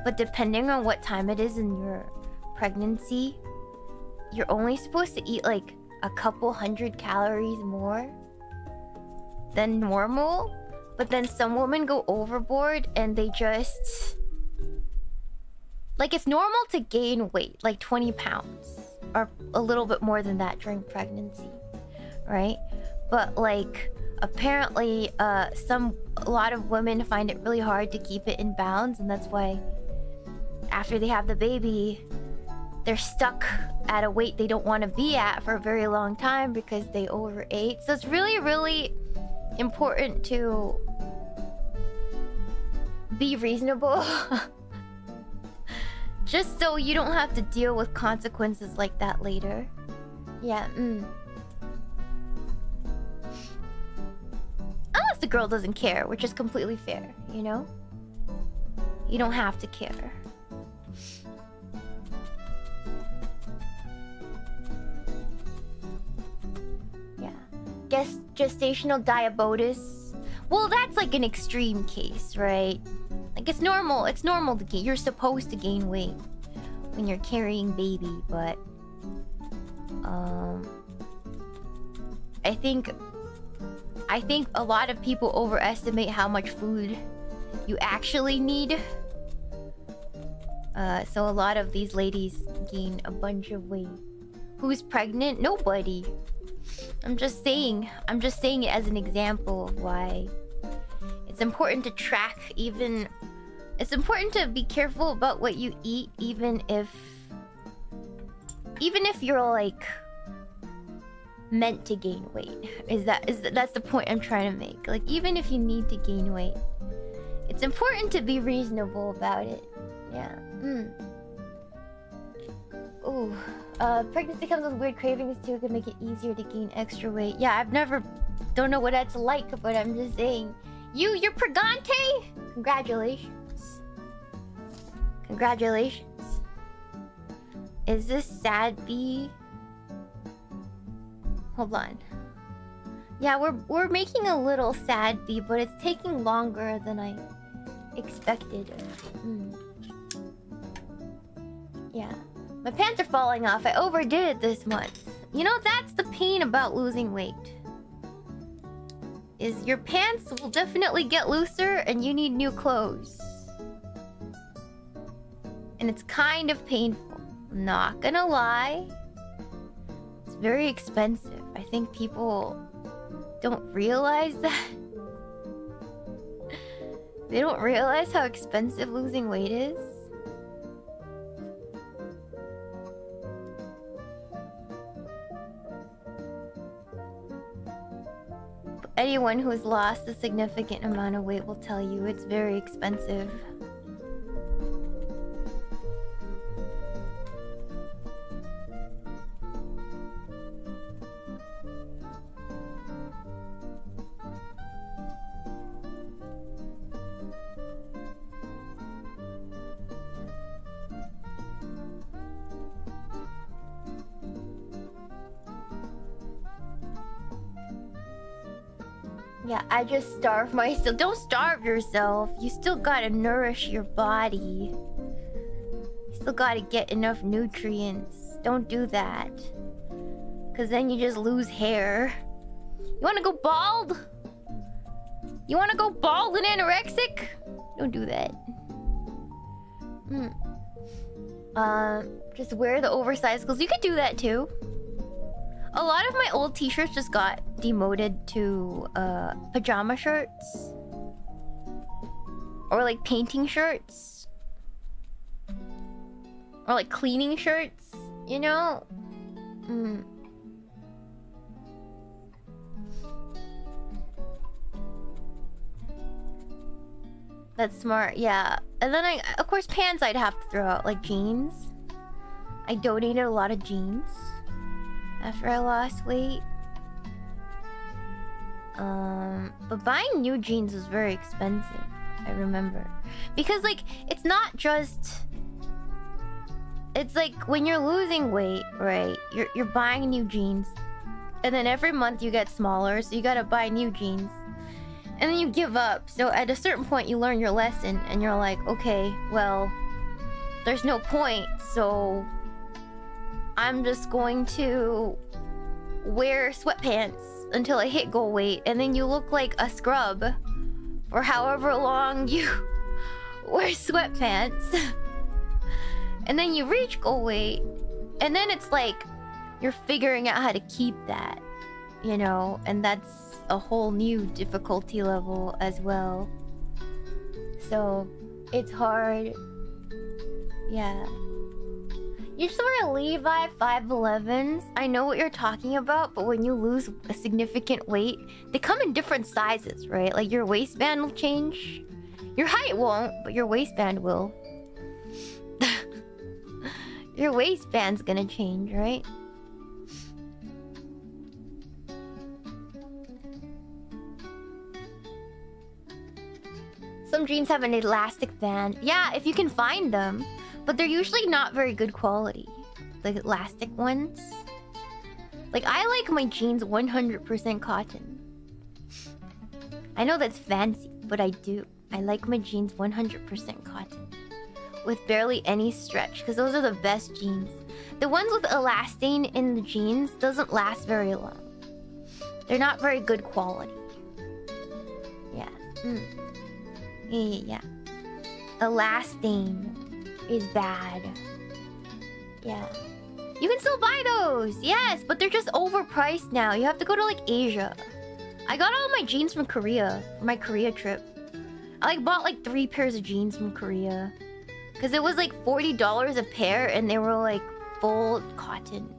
but depending on what time it is in your pregnancy, you're only supposed to eat like a couple hundred calories more than normal. But then some women go overboard and they just... Like, it's normal to gain weight, like 20 pounds. Or a little bit more than that during pregnancy, right? But like, apparently, a lot of women find it really hard to keep it in bounds, and that's why after they have the baby, they're stuck at a weight they don't want to be at for a very long time because they overate. So it's really, really important to be reasonable. Just so you don't have to deal with consequences like that later. Yeah, Unless the girl doesn't care, which is completely fair, you know? You don't have to care. Yeah. Guess gestational diabetes. Well, that's like an extreme case, right? Like, it's normal to gain. You're supposed to gain weight when you're carrying baby, but I think a lot of people overestimate how much food you actually need. So a lot of these ladies gain a bunch of weight. Who's pregnant? Nobody. I'm just saying it as an example of why it's important to track. It's important to be careful about what you eat, even if you're like meant to gain weight. That's the point I'm trying to make. Like, even if you need to gain weight, it's important to be reasonable about it. Yeah. Ooh. Pregnancy comes with weird cravings too. It can make it easier to gain extra weight. Yeah, don't know what that's like, but I'm just saying. You're pregante? Congratulations. Congratulations. Is this sad bee? Hold on. Yeah, we're making a little sad bee, but it's taking longer than I expected. Yeah. My pants are falling off. I overdid it this month. You know, that's the pain about losing weight. Is your pants will definitely get looser and you need new clothes. And it's kind of painful. I'm not gonna lie. It's very expensive. I think people don't realize that. They don't realize how expensive losing weight is. Anyone who's lost a significant amount of weight will tell you it's very expensive. Yeah, I just starve myself. Don't starve yourself. You still gotta nourish your body. You still gotta get enough nutrients. Don't do that. Cause then you just lose hair. You wanna go bald? You wanna go bald and anorexic? Don't do that. Just wear the oversized clothes. You could do that too. A lot of my old t-shirts just got demoted to pajama shirts. Or like painting shirts. Or like cleaning shirts, you know? That's smart, yeah. And then of course pants I'd have to throw out, like jeans. I donated a lot of jeans after I lost weight. But buying new jeans was very expensive, I remember. Because like, it's not just... It's like, when you're losing weight, right? You're buying new jeans. And then every month you get smaller, so you gotta buy new jeans. And then you give up. So at a certain point you learn your lesson, and you're like, okay, well, there's no point, so... I'm just going to wear sweatpants until I hit goal weight, and then you look like a scrub for however long you wear sweatpants. And then you reach goal weight, and then it's like you're figuring out how to keep that, you know, and that's a whole new difficulty level as well. So it's hard. Yeah. You just wear Levi 511s. I know what you're talking about, but when you lose a significant weight, they come in different sizes, right? Like your waistband will change. Your height won't, but your waistband will. Your waistband's gonna change, right? Some jeans have an elastic band. Yeah, if you can find them. But they're usually not very good quality. The elastic ones. Like, I like my jeans 100% cotton. I know that's fancy, but I do. I like my jeans 100% cotton. With barely any stretch, because those are the best jeans. The ones with elastane in the jeans doesn't last very long. They're not very good quality. Yeah. Yeah. Elastane is bad. Yeah. You can still buy those! Yes, but they're just overpriced now. You have to go to like Asia. I got all my jeans from Korea for my Korea trip. I like bought like 3 pairs of jeans from Korea. Cause it was like $40 a pair and they were like full cotton.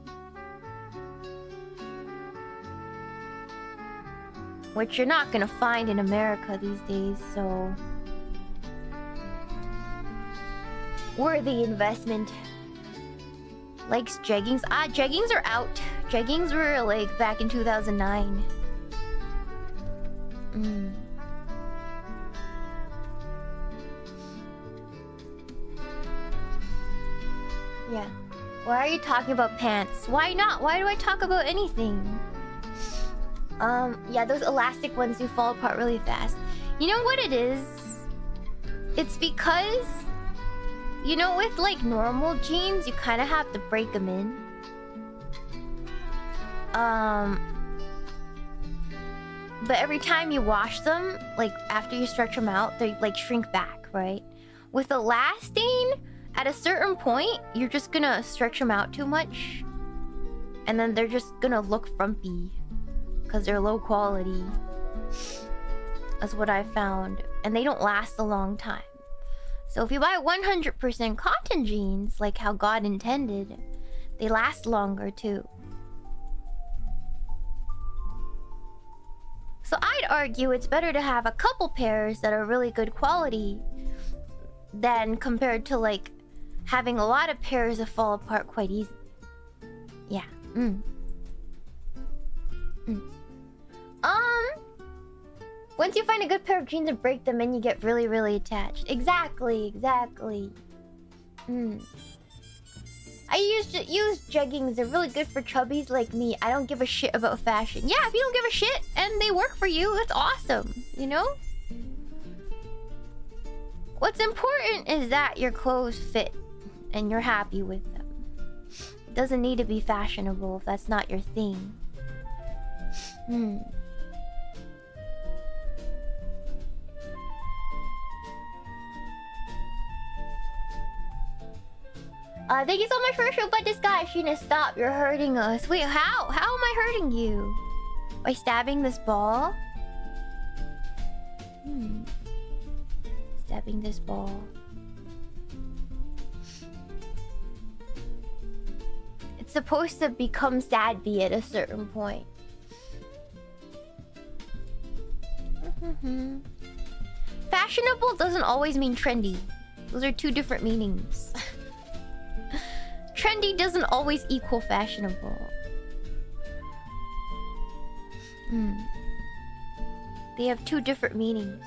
Which you're not gonna find in America these days, so... worthy investment. Likes jeggings. Ah, jeggings are out. Jeggings were like back in 2009. Yeah. Why are you talking about pants? Why not? Why do I talk about anything? Yeah, those elastic ones do fall apart really fast. You know what it is? It's because, you know, with like normal jeans, you kind of have to break them in. But every time you wash them, like after you stretch them out, they like shrink back, right? With elasting, at a certain point, you're just gonna stretch them out too much. And then they're just gonna look frumpy. Because they're low quality. That's what I found. And they don't last a long time. So if you buy 100% cotton jeans, like how God intended, they last longer too. So I'd argue it's better to have a couple pairs that are really good quality than compared to like having a lot of pairs that fall apart quite easily. Yeah. Once you find a good pair of jeans and break them in, you get really, really attached. Exactly. I use jeggings. They're really good for chubbies like me. I don't give a shit about fashion. Yeah, if you don't give a shit and they work for you, that's awesome. You know? What's important is that your clothes fit and you're happy with them. It doesn't need to be fashionable if that's not your thing. Thank you so much for your show, but this guy, Shiina, stop. You're hurting us. Wait, how? How am I hurting you? By stabbing this ball? Stabbing this ball. It's supposed to become sadby at a certain point. Fashionable doesn't always mean trendy. Those are two different meanings. Trendy doesn't always equal fashionable. They have two different meanings.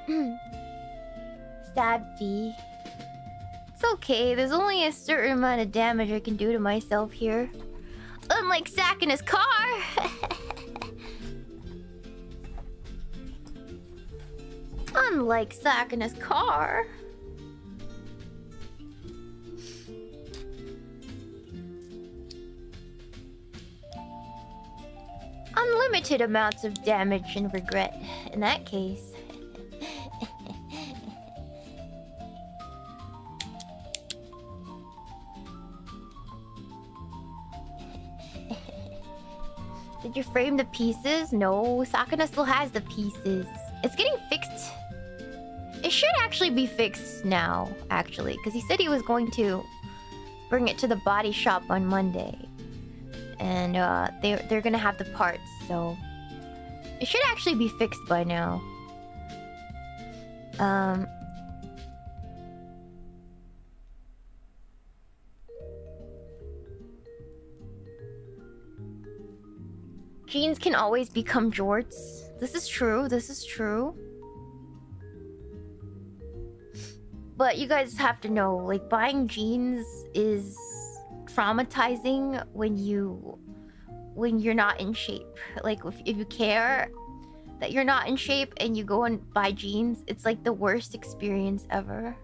Yeah. Sadby. It's okay, there's only a certain amount of damage I can do to myself here. Unlike Sakana's car! Unlike Sakana's car. Unlimited amounts of damage and regret in that case. Did you frame the pieces? No, Sakana still has the pieces. It's getting fixed. It should actually be fixed now, actually, because he said he was going to bring it to the body shop on Monday. And they're gonna have the parts, so it should actually be fixed by now. Jeans can always become jorts. This is true. This is true. But you guys have to know, like, buying jeans is traumatizing when you're not in shape. Like, if you care that you're not in shape and you go and buy jeans, it's like the worst experience ever.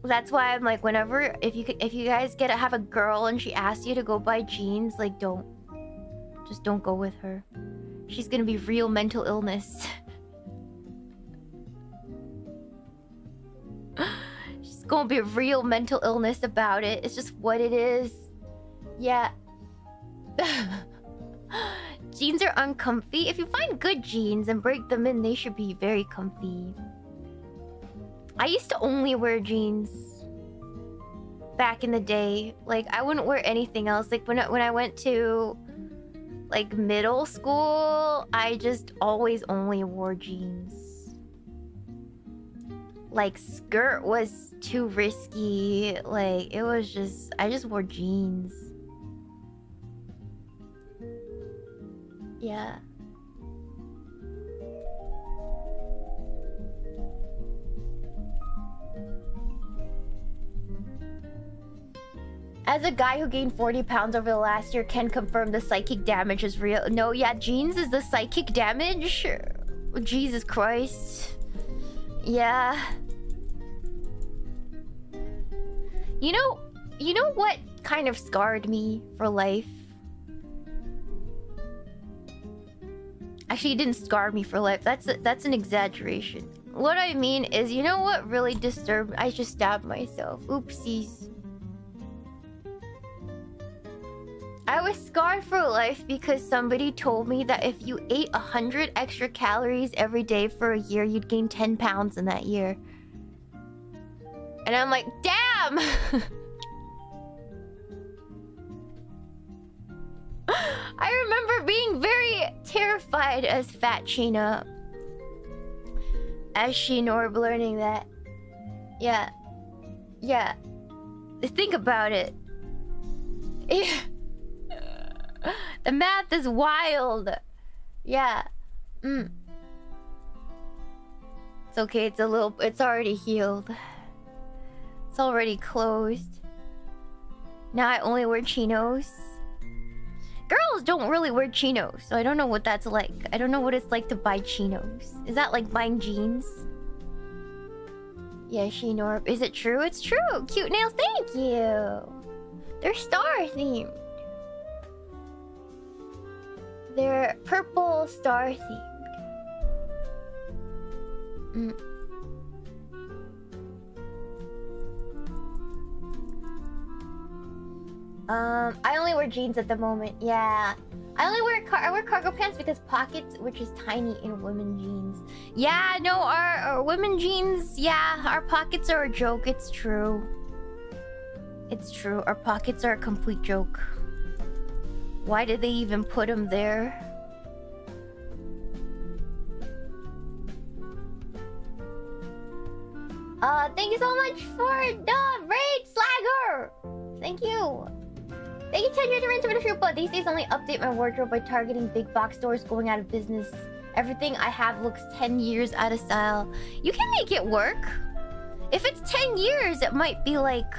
That's why I'm like, whenever if you guys have a girl and she asks you to go buy jeans, like, don't go with her. She's gonna be real mental illness. She's gonna be real mental illness about it. It's just what it is. Yeah. Jeans are uncomfy. If you find good jeans and break them in, they should be very comfy. I used to only wear jeans back in the day. Like, I wouldn't wear anything else. Like, when I went to, like, middle school, I just always only wore jeans. Like, skirt was too risky. Like, it was just... I just wore jeans. Yeah. As a guy who gained 40 pounds over the last year, can confirm the psychic damage is real. No, yeah, jeans is the psychic damage? Jesus Christ. Yeah. You know what kind of scarred me for life? Actually, it didn't scar me for life. That's an exaggeration. What I mean is, you know what really disturbed me? I just stabbed myself. Oopsies. I was scarred for life because somebody told me that if you ate 100 extra calories every day for a year, you'd gain 10 pounds in that year. And I'm like, damn! I remember being very terrified as Fat Shiina. As Shinorb learning that. Yeah. Yeah. Think about it. Yeah. The math is wild. Yeah. It's okay, it's already healed. It's already closed. Now I only wear chinos. Girls don't really wear chinos, so I don't know what that's like. I don't know what it's like to buy chinos. Is that like buying jeans? Yeah, Shinorb. Is it true? It's true. Cute nails, thank you. They're star themed. They're purple star themed. I only wear jeans at the moment. Yeah, I wear cargo pants because pockets, which is tiny in women jeans. Yeah, no, our women jeans. Yeah, our pockets are a joke. It's true. It's true. Our pockets are a complete joke. Why did they even put them there? Thank you so much for the raid, Slagger. Thank you. Thank you, 10 years to rent to the Sherpa. These days, only update my wardrobe by targeting big box stores going out of business. Everything I have looks 10 years out of style. You can make it work. If it's 10 years, it might be like...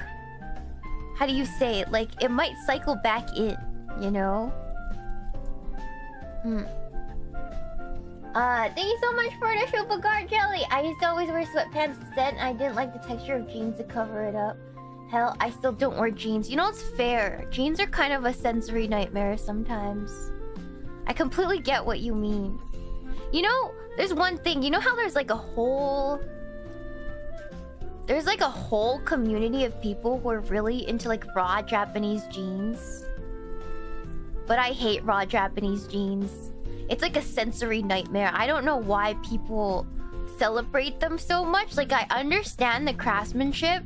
How do you say it? Like, it might cycle back in, you know? Thank you so much for the Sherpa guard jelly. I used to always wear sweatpants instead, and I didn't like the texture of jeans to cover it up. Hell, I still don't wear jeans. You know, it's fair. Jeans are kind of a sensory nightmare sometimes. I completely get what you mean. You know, there's one thing. You know how there's like a whole... There's like a whole community of people who are really into like raw Japanese jeans. But I hate raw Japanese jeans. It's like a sensory nightmare. I don't know why people celebrate them so much. Like, I understand the craftsmanship,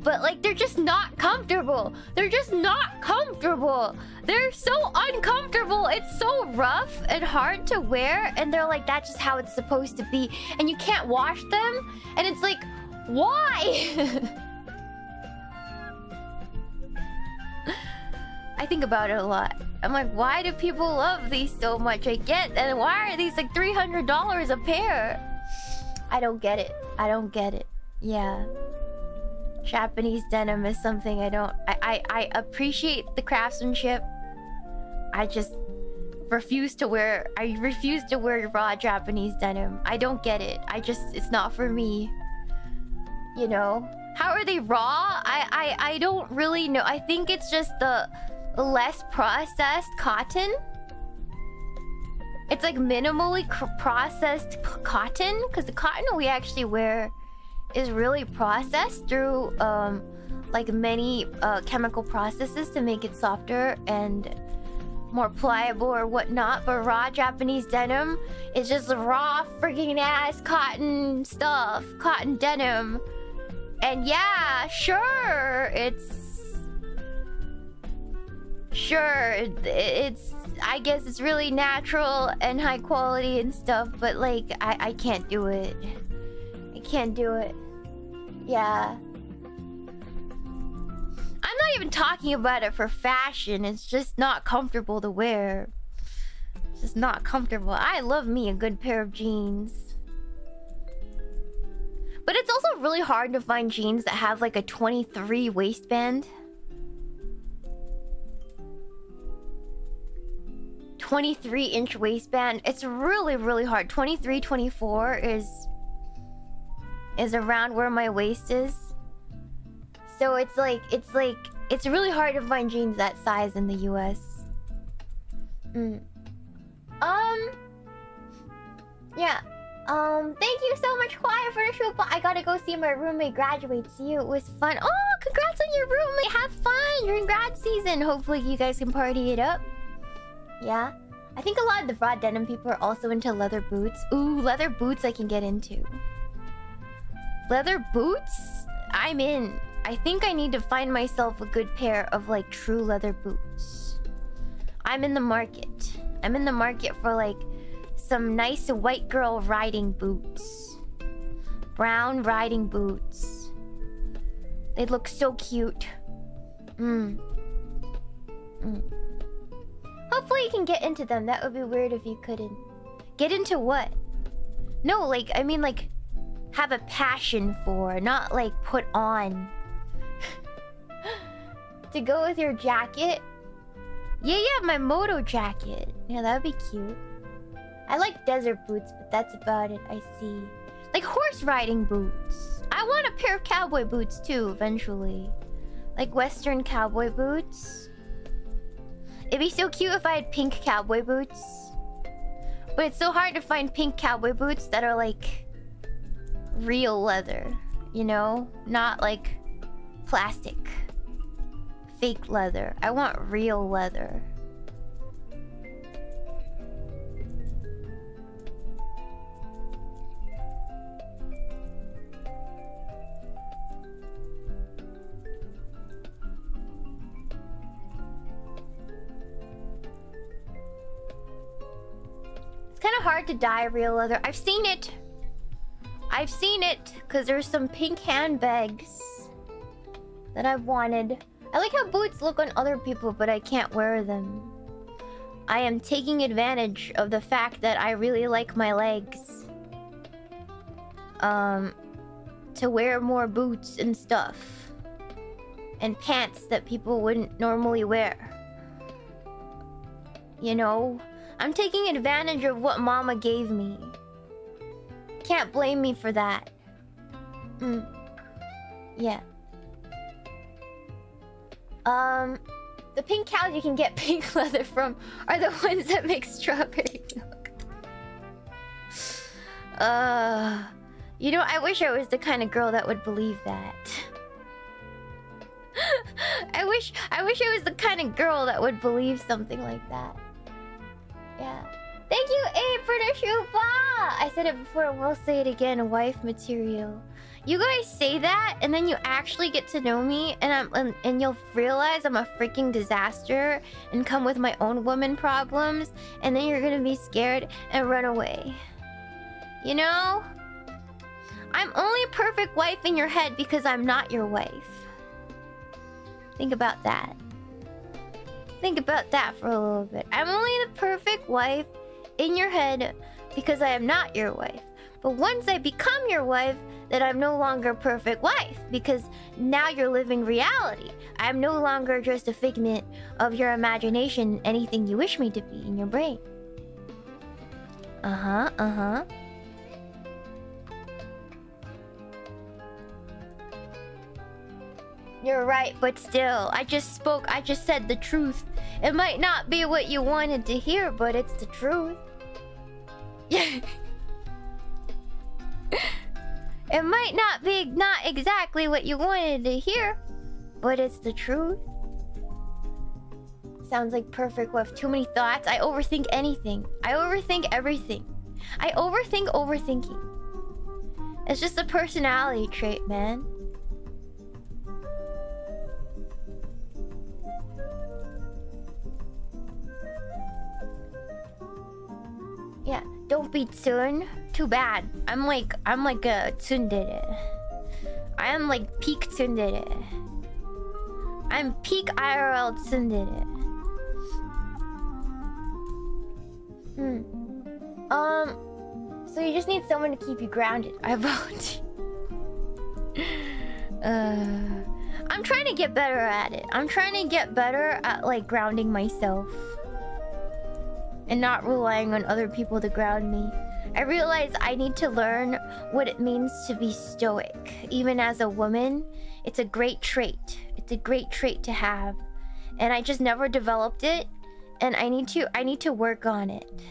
but like, they're just not comfortable. They're just not comfortable. They're so uncomfortable. It's so rough and hard to wear. And they're like, that's just how it's supposed to be. And you can't wash them. And it's like, why? I think about it a lot. I'm like, why do people love these so much? I get, and why are these like $300 a pair? I don't get it. I don't get it. Yeah. Japanese denim is something I don't... I appreciate the craftsmanship. I just refuse to wear... I refuse to wear raw Japanese denim. I don't get it. It's not for me. You know? How are they raw? I don't really know. I think it's just the less processed cotton. It's like minimally processed cotton, because the cotton we actually wear is really processed through like many chemical processes to make it softer and more pliable or whatnot. But raw Japanese denim is just raw freaking ass cotton stuff, cotton denim. And yeah, sure, it's I guess it's really natural and high quality and stuff, but like I can't do it. I can't do it. Yeah. I'm not even talking about it for fashion. It's just not comfortable to wear. It's just not comfortable. I love me a good pair of jeans. But it's also really hard to find jeans that have like a 23 waistband. 23-inch waistband. It's really, really hard. 23, 24 is around where my waist is. So it's really hard to find jeans that size in the US. Yeah. Thank you so much, Quiet, for the show. But I gotta go see my roommate graduate. See you. It was fun. Oh, congrats on your roommate. Have fun. You're in grad season. Hopefully you guys can party it up. Yeah. I think a lot of the raw denim people are also into leather boots. Ooh, leather boots I can get into. Leather boots? I'm in. I think I need to find myself a good pair of like true leather boots. I'm in the market. I'm in the market for like some nice white girl riding boots. Brown riding boots. They look so cute. Hopefully you can get into them. That would be weird if you couldn't. Get into what? No, like, I mean like have a passion for, not like put on. To go with your jacket? Yeah, my moto jacket. Yeah, that would be cute. I like desert boots, but that's about it. I see. Like horse riding boots. I want a pair of cowboy boots too, eventually. Like Western cowboy boots. It'd be so cute if I had pink cowboy boots. But it's so hard to find pink cowboy boots that are like real leather. You know? Not like plastic. Fake leather. I want real leather. It's kind of hard to dye real leather. I've seen it. I've seen it because there's some pink handbags that I've wanted. I like how boots look on other people, but I can't wear them. I am taking advantage of the fact that I really like my legs. To wear more boots and stuff. And pants that people wouldn't normally wear. You know? I'm taking advantage of what Mama gave me. Can't blame me for that. Yeah. The pink cows you can get pink leather from are the ones that make strawberry milk. You know, I wish I was the kind of girl that would believe that. I wish I was the kind of girl that would believe something like that. Yeah. Thank you, Abe, for the shuba! I said it before, we'll say it again. Wife material. You guys say that, and then you actually get to know me, and you'll realize I'm a freaking disaster, and come with my own woman problems, and then you're gonna be scared and run away. You know? I'm only a perfect wife in your head because I'm not your wife. Think about that. Think about that for a little bit. I'm only the perfect wife in your head because I am not your wife. But once I become your wife, then I'm no longer a perfect wife because now you're living reality. I'm no longer just a figment of your imagination, anything you wish me to be in your brain. You're right, but still, I just said the truth. It might not be what you wanted to hear, but it's the truth. It might not be exactly what you wanted to hear, but it's the truth. Sounds like perfect wife. Too many thoughts. I overthink anything. I overthink everything. I overthink overthinking. It's just a personality trait, man. Yeah, don't be tsune. Too bad. I'm like a tsundere. I am like peak tsundere. I'm peak IRL tsundere. So you just need someone to keep you grounded. I volunteer. I'm trying to get better at it. I'm trying to get better at like grounding myself. and not relying on other people to ground me. I realize I need to learn what it means to be stoic. Even as a woman, it's a great trait. It's a great trait to have. And I just never developed it, and I need to work on it.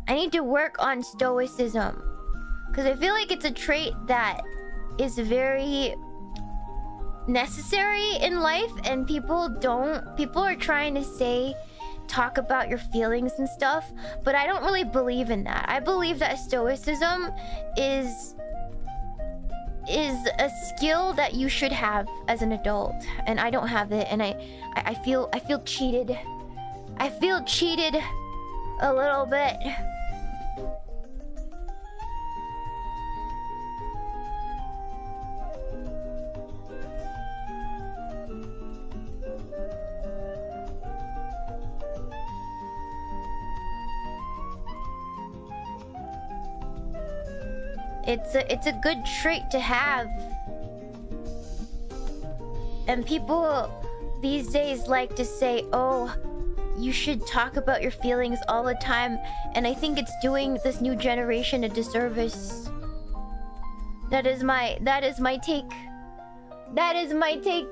I need to work on stoicism, because I feel like it's a trait that is very necessary in life, and people are trying to say talk about your feelings and stuff, but I don't really believe in that. I believe that stoicism is a skill that you should have as an adult, and I don't have it, and I feel cheated. I feel cheated a little bit. It's a good trait to have. And people these days like to say, oh, you should talk about your feelings all the time. And I think it's doing this new generation a disservice. That is my take. That is my take.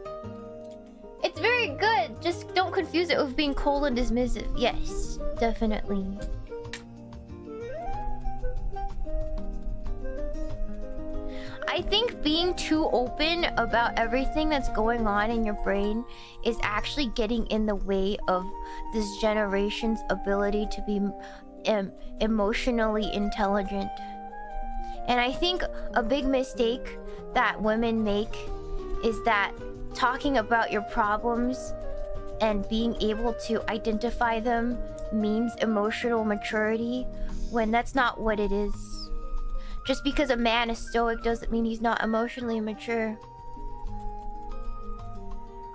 It's very good. Just don't confuse it with being cold and dismissive. Yes, definitely. I think being too open about everything that's going on in your brain is actually getting in the way of this generation's ability to be emotionally intelligent. And I think a big mistake that women make is that talking about your problems and being able to identify them means emotional maturity, when that's not what it is. Just because a man is stoic doesn't mean he's not emotionally mature.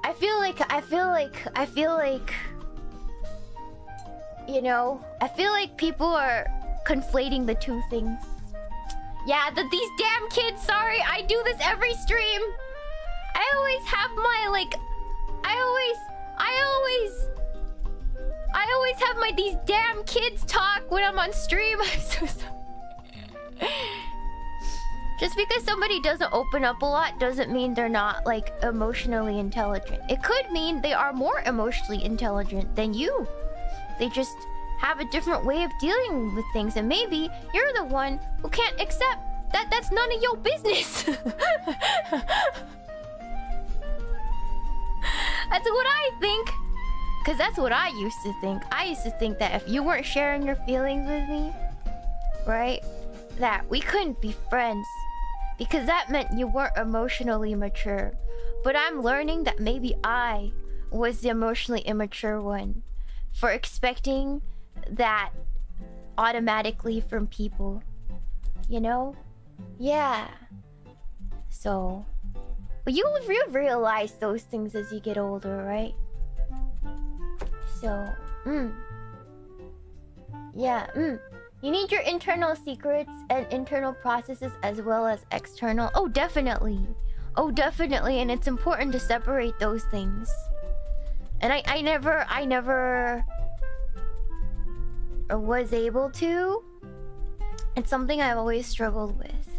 I feel like, you know, I feel like people are conflating the two things. Yeah, these damn kids, sorry, I do this every stream. I always have my, like, I always have these damn kids talk when I'm on stream. I'm so sorry. Just because somebody doesn't open up a lot doesn't mean they're not, like, emotionally intelligent. It could mean they are more emotionally intelligent than you. They just have a different way of dealing with things, and maybe you're the one who can't accept that that's none of your business. That's what I think. Because that's what I used to think. I used to think that if you weren't sharing your feelings with me, right, that we couldn't be friends, because that meant you weren't emotionally mature. But I'm learning that maybe I was the emotionally immature one for expecting that automatically from people, you know? Yeah. So, but you realize those things as you get older, right? So, yeah, You need your internal secrets and internal processes as well as external. Oh, definitely. Oh, definitely. And it's important to separate those things. And I never was able to. It's something I've always struggled with.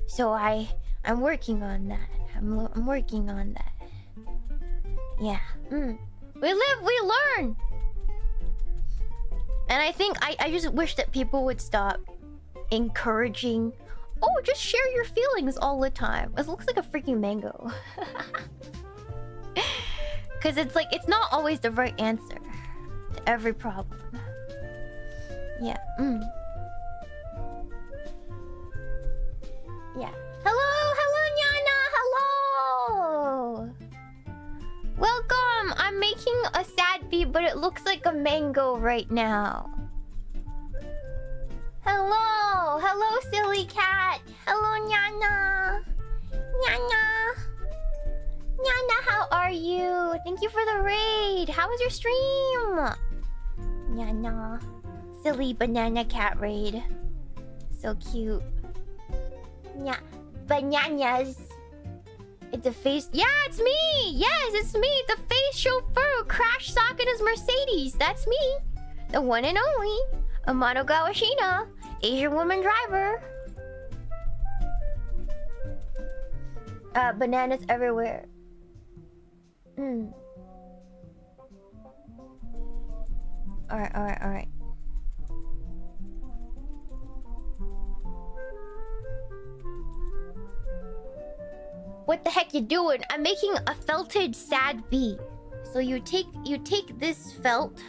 So I'm working on that. I'm working on that. Yeah. We live, we learn. And I think I just wish that people would stop encouraging, oh, just share your feelings all the time. It looks like a freaking mango. Because it's like, it's not always the right answer to every problem. Yeah. Yeah. Hello, Nyana. Hello. Welcome. I'm making a sad bee, but it looks like a mango right now. Hello, silly cat. Hello, Nyana. Nyana, how are you? Thank you for the raid. How was your stream? Nyana. Silly banana cat raid. So cute. Yeah. Bananas. It's a face. Yeah, it's me. Yes, it's me. The face chauffeur who crashed Sakana's Mercedes. That's me. The one and only Amanogawa Shiina, Asian woman driver. Bananas everywhere. Alright. What the heck you doing? I'm making a felted sad bee. So you take this felt,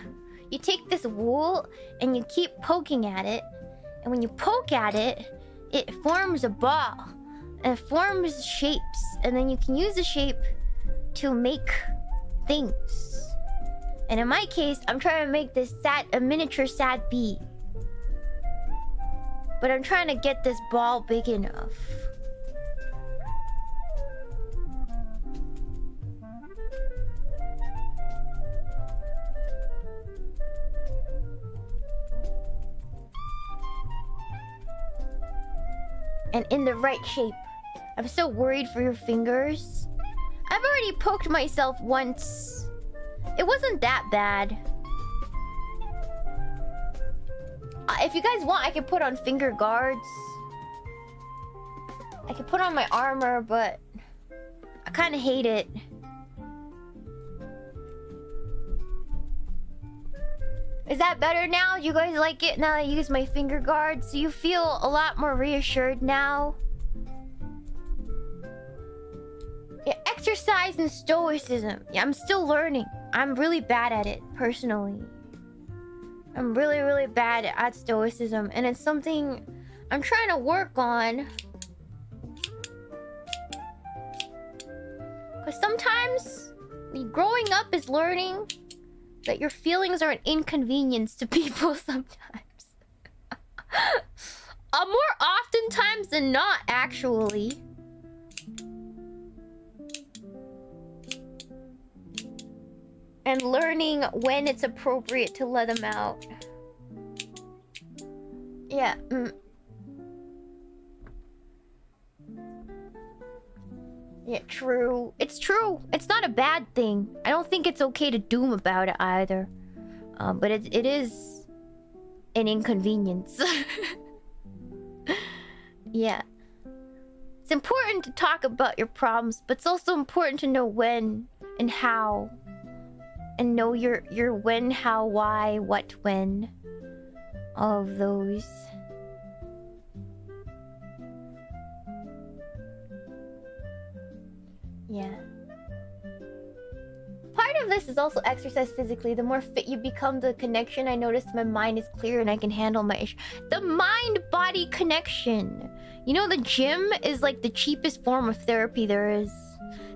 you take this wool, and you keep poking at it. And when you poke at it, it forms a ball. And it forms shapes. And then you can use the shape to make things. And in my case, I'm trying to make this a miniature sad bee. But I'm trying to get this ball big enough. And in the right shape. I'm so worried for your fingers. I've already poked myself once. It wasn't that bad. If you guys want, I can put on finger guards. I can put on my armor, but I kind of hate it. Is that better now? You guys like it now that I use my finger guards? Do you feel a lot more reassured now? Yeah, exercise and stoicism. Yeah, I'm still learning. I'm really bad at it, personally. I'm really, really bad at stoicism. And it's something I'm trying to work on. Because sometimes growing up is learning that your feelings are an inconvenience to people sometimes. More oftentimes than not, actually. And learning when it's appropriate to let them out. Yeah. Yeah, true. It's true. It's not a bad thing. I don't think it's okay to doom about it either. But it is an inconvenience. Yeah. It's important to talk about your problems, but it's also important to know when and how. And know your when, how, why, what, when. All of those. Yeah. Part of this is also exercise physically. The more fit you become, the connection, I notice my mind is clear and I can handle my issue. The mind-body connection. You know, the gym is like the cheapest form of therapy there is.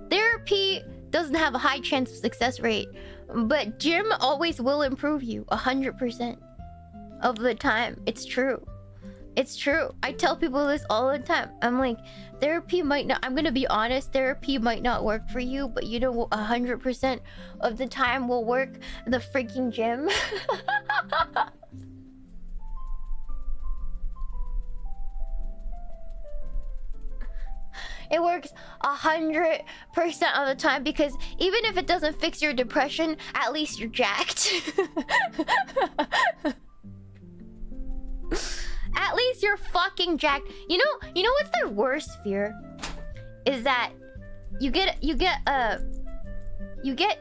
Therapy doesn't have a high chance of success rate, but gym always will improve you 100% of the time. It's true. It's true. I tell people this all the time. I'm like, therapy might not... I'm gonna be honest. Therapy might not work for you, but you know, 100% of the time will work the freaking gym. It works 100% of the time because even if it doesn't fix your depression, at least you're jacked. At least you're fucking jacked. You know what's their worst fear? Is that you get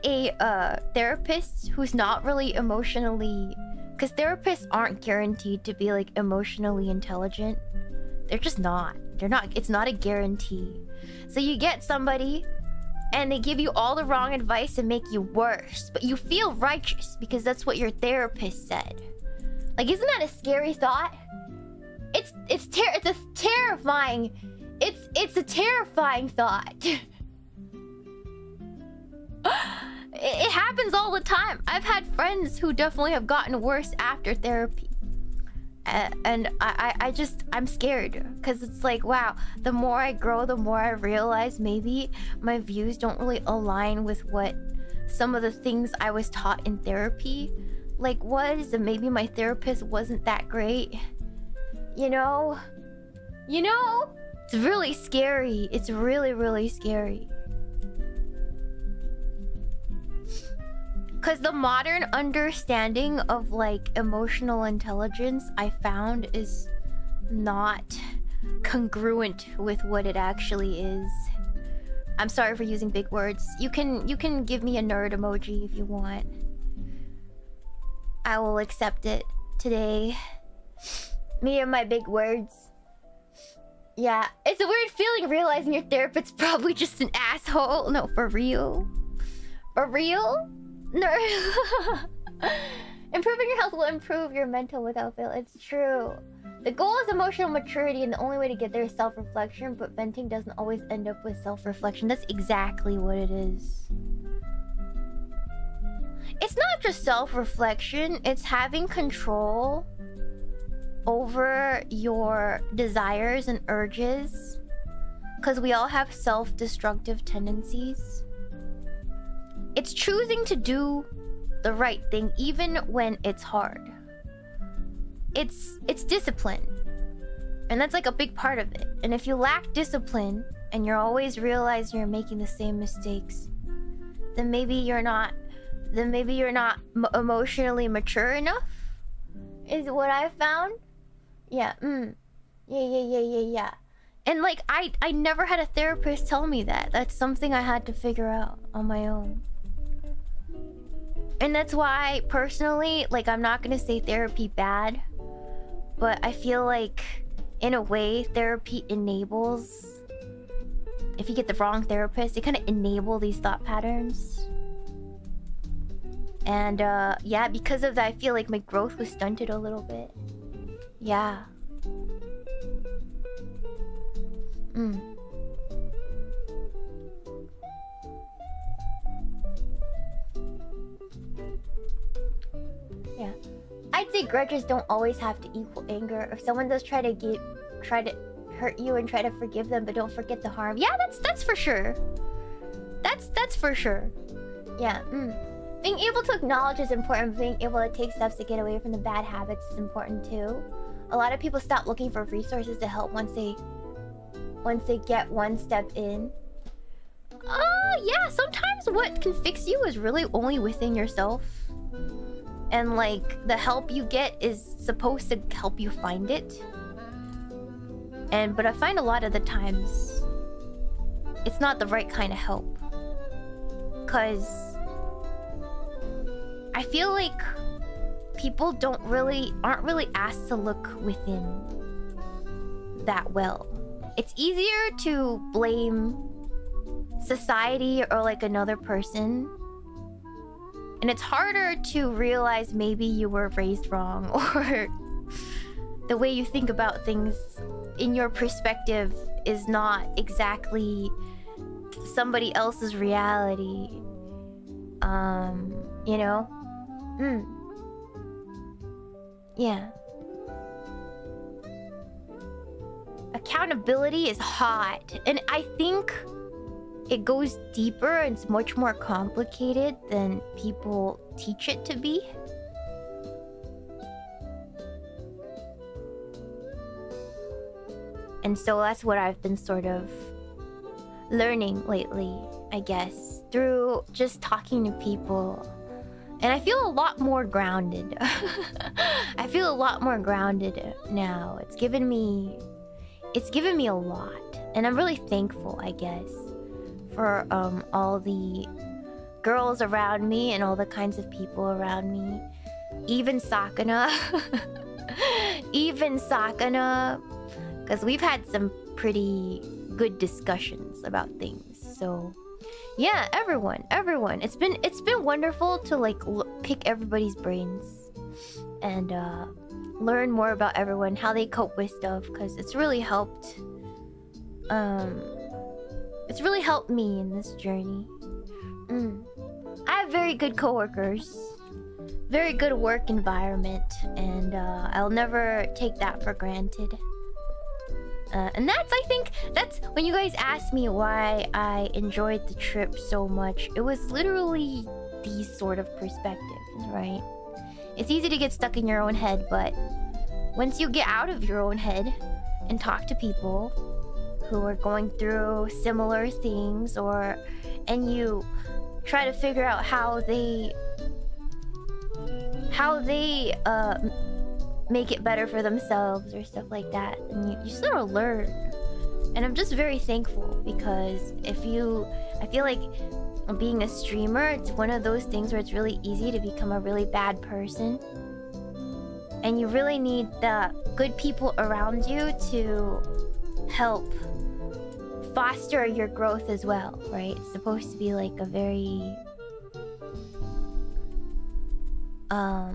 a therapist who's not really emotionally, because therapists aren't guaranteed to be like emotionally intelligent. They're just not. They're not. It's not a guarantee. So you get somebody and they give you all the wrong advice and make you worse, but you feel righteous because that's what your therapist said. Like, isn't that a scary thought? It's a terrifying. It's a terrifying thought. It happens all the time. I've had friends who definitely have gotten worse after therapy. And I'm scared because it's like, wow, the more I grow, the more I realize maybe my views don't really align with what some of the things I was taught in therapy like was, and maybe my therapist wasn't that great. You know, it's really scary. It's really, really scary. Because the modern understanding of like emotional intelligence I found is not congruent with what it actually is. I'm sorry for using big words. You can give me a nerd emoji if you want. I will accept it today. Me and my big words. Yeah, it's a weird feeling realizing your therapist's probably just an asshole. No, for real. For real? No. Improving your health will improve your mental without fail. It's true. The goal is emotional maturity, and the only way to get there is self-reflection, but venting doesn't always end up with self-reflection. That's exactly what it is. It's not just self-reflection, it's having control over your desires and urges. Because we all have self-destructive tendencies. It's choosing to do the right thing even when it's hard. It's discipline. And that's like a big part of it. And if you lack discipline and you're always realizing you're making the same mistakes, then maybe you're not emotionally mature enough. Is what I found. Yeah. Yeah. And like I never had a therapist tell me that. That's something I had to figure out on my own. And that's why personally, like, I'm not gonna say therapy bad, but I feel like in a way therapy enables, if you get the wrong therapist, they kind of enable these thought patterns. And yeah, because of that I feel like my growth was stunted a little bit. Yeah. Yeah. I'd say grudges don't always have to equal anger. If someone does try to hurt you and try to forgive them, but don't forget the harm. Yeah, that's for sure. That's for sure. Yeah. Being able to acknowledge is important. Being able to take steps to get away from the bad habits is important too. A lot of people stop looking for resources to help once they get one step in. Yeah, sometimes what can fix you is really only within yourself. And like the help you get is supposed to help you find it. But I find a lot of the times it's not the right kind of help. 'Cause I feel like people aren't really asked to look within that well. It's easier to blame society or like another person. And it's harder to realize maybe you were raised wrong, or the way you think about things in your perspective is not exactly somebody else's reality. You know? Yeah. Accountability is hot, and I think it goes deeper and it's much more complicated than people teach it to be. And so that's what I've been sort of learning lately, I guess, through just talking to people. And I feel a lot more grounded. I feel a lot more grounded now. It's given me a lot. And I'm really thankful, I guess, for all the girls around me and all the kinds of people around me. Even Sakana. Even Sakana. Because we've had some pretty good discussions about things. So yeah, everyone. It's been wonderful to like pick everybody's brains and learn more about everyone, how they cope with stuff, because it's really helped. It's really helped me in this journey. I have very good coworkers, very good work environment, and I'll never take that for granted. And I think that's when you guys asked me why I enjoyed the trip so much. It was literally these sort of perspectives, right? It's easy to get stuck in your own head, but once you get out of your own head and talk to people who are going through similar things, and you try to figure out how they make it better for themselves or stuff like that, and you sort of learn. And I'm just very thankful because I feel like being a streamer, it's one of those things where it's really easy to become a really bad person, and you really need the good people around you to help foster your growth as well, right? It's supposed to be like a very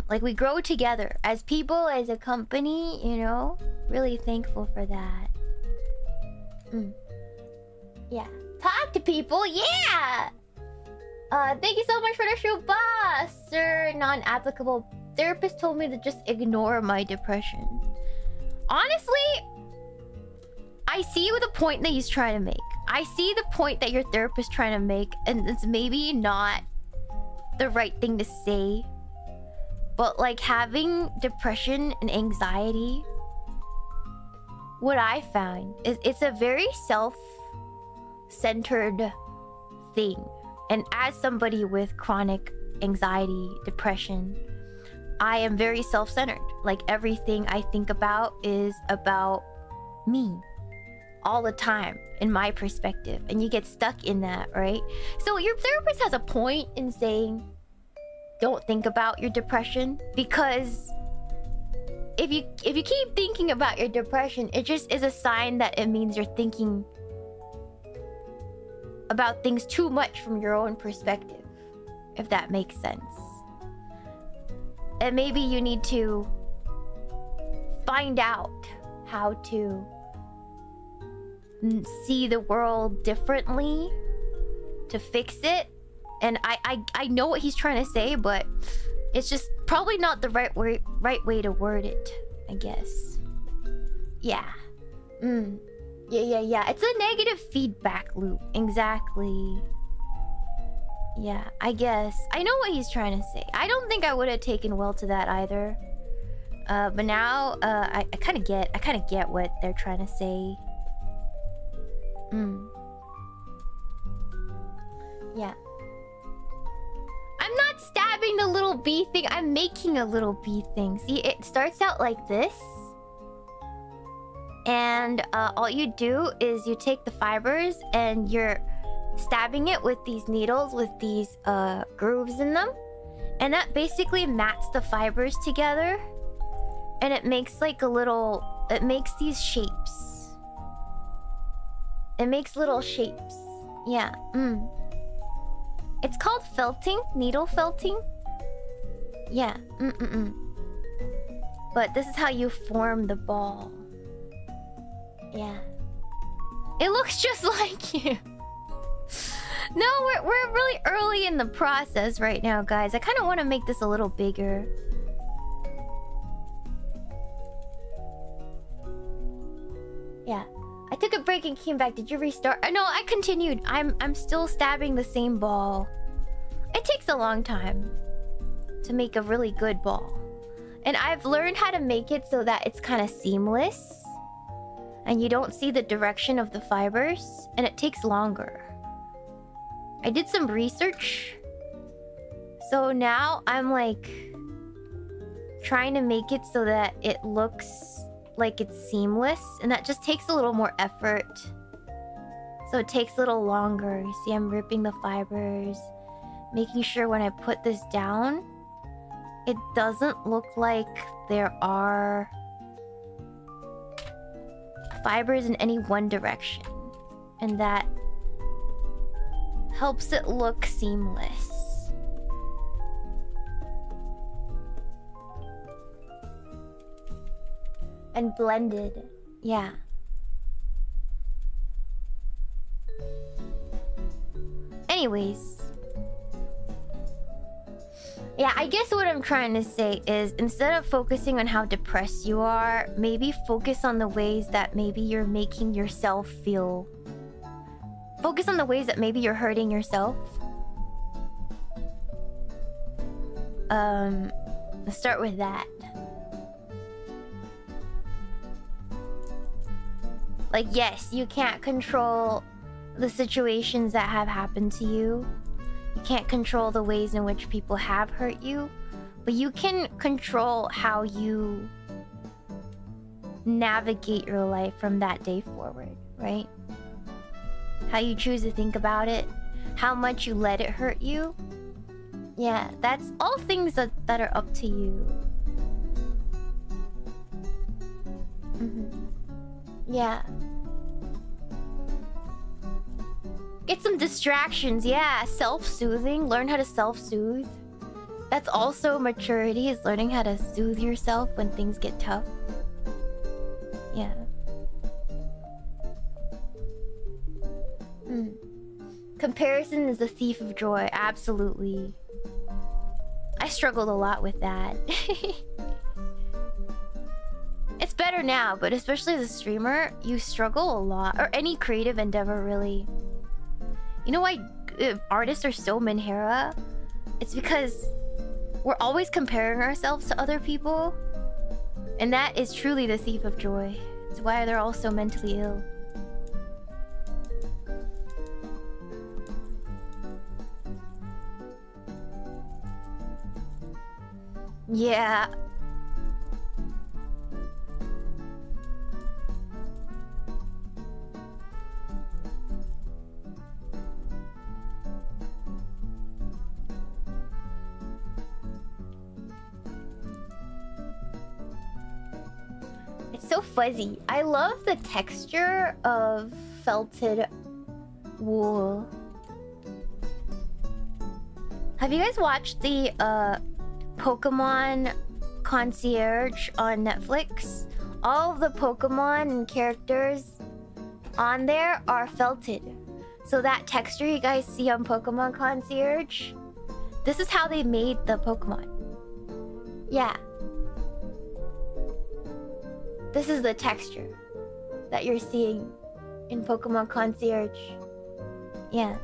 like we grow together as people, as a company, you know. Really thankful for that. Yeah, talk to people. Yeah. Thank you so much for the shoe boss, sir. Non-applicable. Therapist told me to just ignore my depression. Honestly, I see the point that he's trying to make. I see the point that your therapist trying to make, and it's maybe not the right thing to say. But like having depression and anxiety, what I found is it's a very self-centered thing. And as somebody with chronic anxiety, depression, I am very self-centered. Like everything I think about is about me all the time in my perspective. And you get stuck in that, right? So your therapist has a point in saying, don't think about your depression, because if you keep thinking about your depression, it just is a sign that it means you're thinking about things too much from your own perspective, if that makes sense. And maybe you need to find out how to see the world differently to fix it. And I know what he's trying to say, but it's just probably not the right way to word it, I guess. Yeah. Yeah. It's a negative feedback loop. Exactly. Yeah, I guess. I know what he's trying to say. I don't think I would have taken well to that either. But now, I kind of get what they're trying to say. Yeah. I'm not stabbing the little bee thing. I'm making a little bee thing. See, it starts out like this. And all you do is you take the fibers and you're stabbing it with these needles with these grooves in them. And that basically mats the fibers together. And it makes like a little... It makes these shapes. It makes little shapes. Yeah. It's called felting, needle felting. Yeah. But this is how you form the ball. Yeah. It looks just like you. No, we're really early in the process right now, guys. I kind of want to make this a little bigger. Yeah. I took a break and came back. Did you restart? No, I continued. I'm still stabbing the same ball. It takes a long time to make a really good ball. And I've learned how to make it so that it's kind of seamless. And you don't see the direction of the fibers. And it takes longer. I did some research. So now I'm like trying to make it so that it looks like it's seamless, and that just takes a little more effort. So it takes a little longer. You see, I'm ripping the fibers, making sure when I put this down, it doesn't look like there are fibers in any one direction, and that helps it look seamless. And blended. Yeah. Anyways. Yeah, I guess what I'm trying to say is instead of focusing on how depressed you are, maybe focus on the ways that maybe you're making yourself feel. Focus on the ways that maybe you're hurting yourself. Let's start with that. Like, yes, you can't control the situations that have happened to you. You can't control the ways in which people have hurt you, but you can control how you navigate your life from that day forward, right? How you choose to think about it, how much you let it hurt you. Yeah, that's all things that are up to you. Yeah. Get some distractions, yeah. Self-soothing, learn how to self-soothe. That's also maturity, is learning how to soothe yourself when things get tough. Yeah. Comparison is the thief of joy, absolutely. I struggled a lot with that. It's better now, but especially as a streamer, you struggle a lot. Or any creative endeavor, really. You know why artists are so Menhera? It's because we're always comparing ourselves to other people. And that is truly the thief of joy. It's why they're all so mentally ill. Yeah. It's so fuzzy. I love the texture of felted wool. Have you guys watched the Pokemon Concierge on Netflix? All of the Pokemon and characters on there are felted. So that texture you guys see on Pokemon Concierge, this is how they made the Pokemon. Yeah. This is the texture that you're seeing in Pokemon Concierge. Yeah.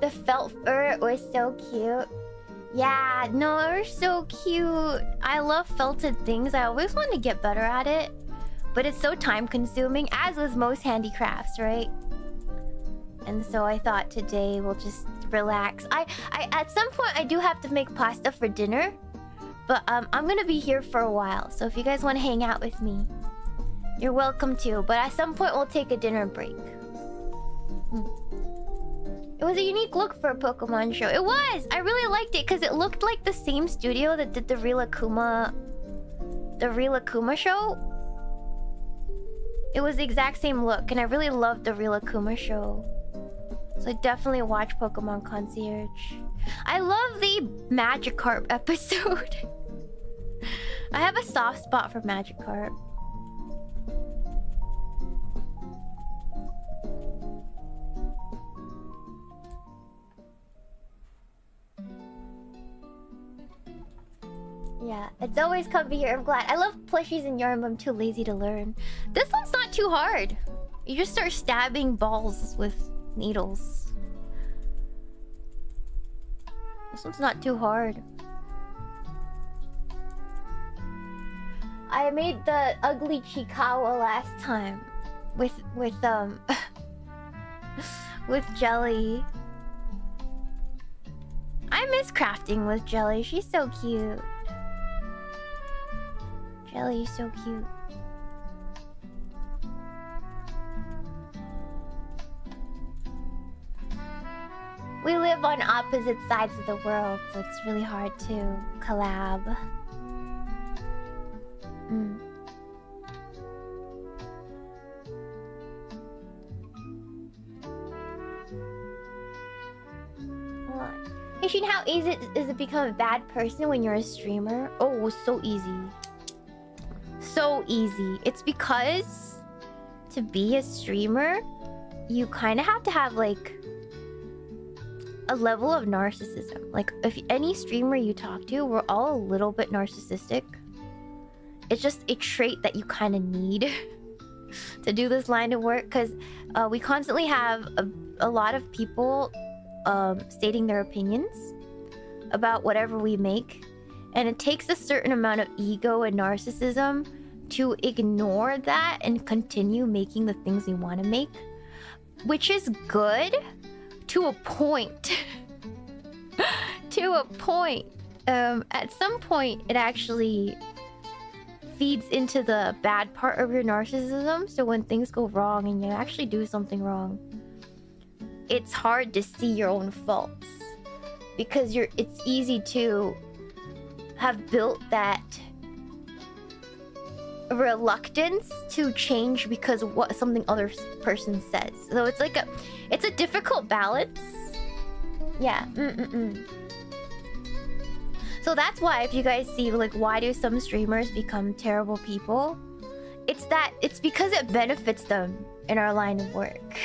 The felt fur was so cute. Yeah, no, it was so cute. I love felted things. I always want to get better at it. But it's so time consuming, as with most handicrafts, right? And so I thought today we'll just relax. I at some point I do have to make pasta for dinner. But I'm gonna be here for a while. So if you guys want to hang out with me, you're welcome to. But at some point we'll take a dinner break. It was a unique look for a Pokemon show. It was! I really liked it because it looked like the same studio that did the Real Akuma show. It was the exact same look, and I really loved the Real Akuma show. So I definitely watch Pokemon Concierge. I love the Magikarp episode. I have a soft spot for Magikarp. Yeah, it's always comfy here. I'm glad. I love plushies and yarn, but I'm too lazy to learn. This one's not too hard. You just start stabbing balls with needles. This one's not too hard. I made the ugly Chikawa last time with with Jelly. I miss crafting with Jelly. She's so cute. Jelly is so cute. We live on opposite sides of the world, so it's really hard to collab. Hey Sheen, how easy is it to become a bad person when you're a streamer? Oh, so easy. So easy. It's because to be a streamer, you kind of have to have like a level of narcissism. Like if any streamer you talk to, we're all a little bit narcissistic. It's just a trait that you kind of need to do this line of work, because we constantly have a lot of people stating their opinions about whatever we make. And it takes a certain amount of ego and narcissism to ignore that and continue making the things we want to make. Which is good to a point. To a point. At some point, it actually feeds into the bad part of your narcissism. So when things go wrong and you actually do something wrong, it's hard to see your own faults. Because it's easy to have built that reluctance to change because of what something other person says. So it's like it's a difficult balance. Yeah. So that's why if you guys see like why do some streamers become terrible people, it's because it benefits them in our line of work.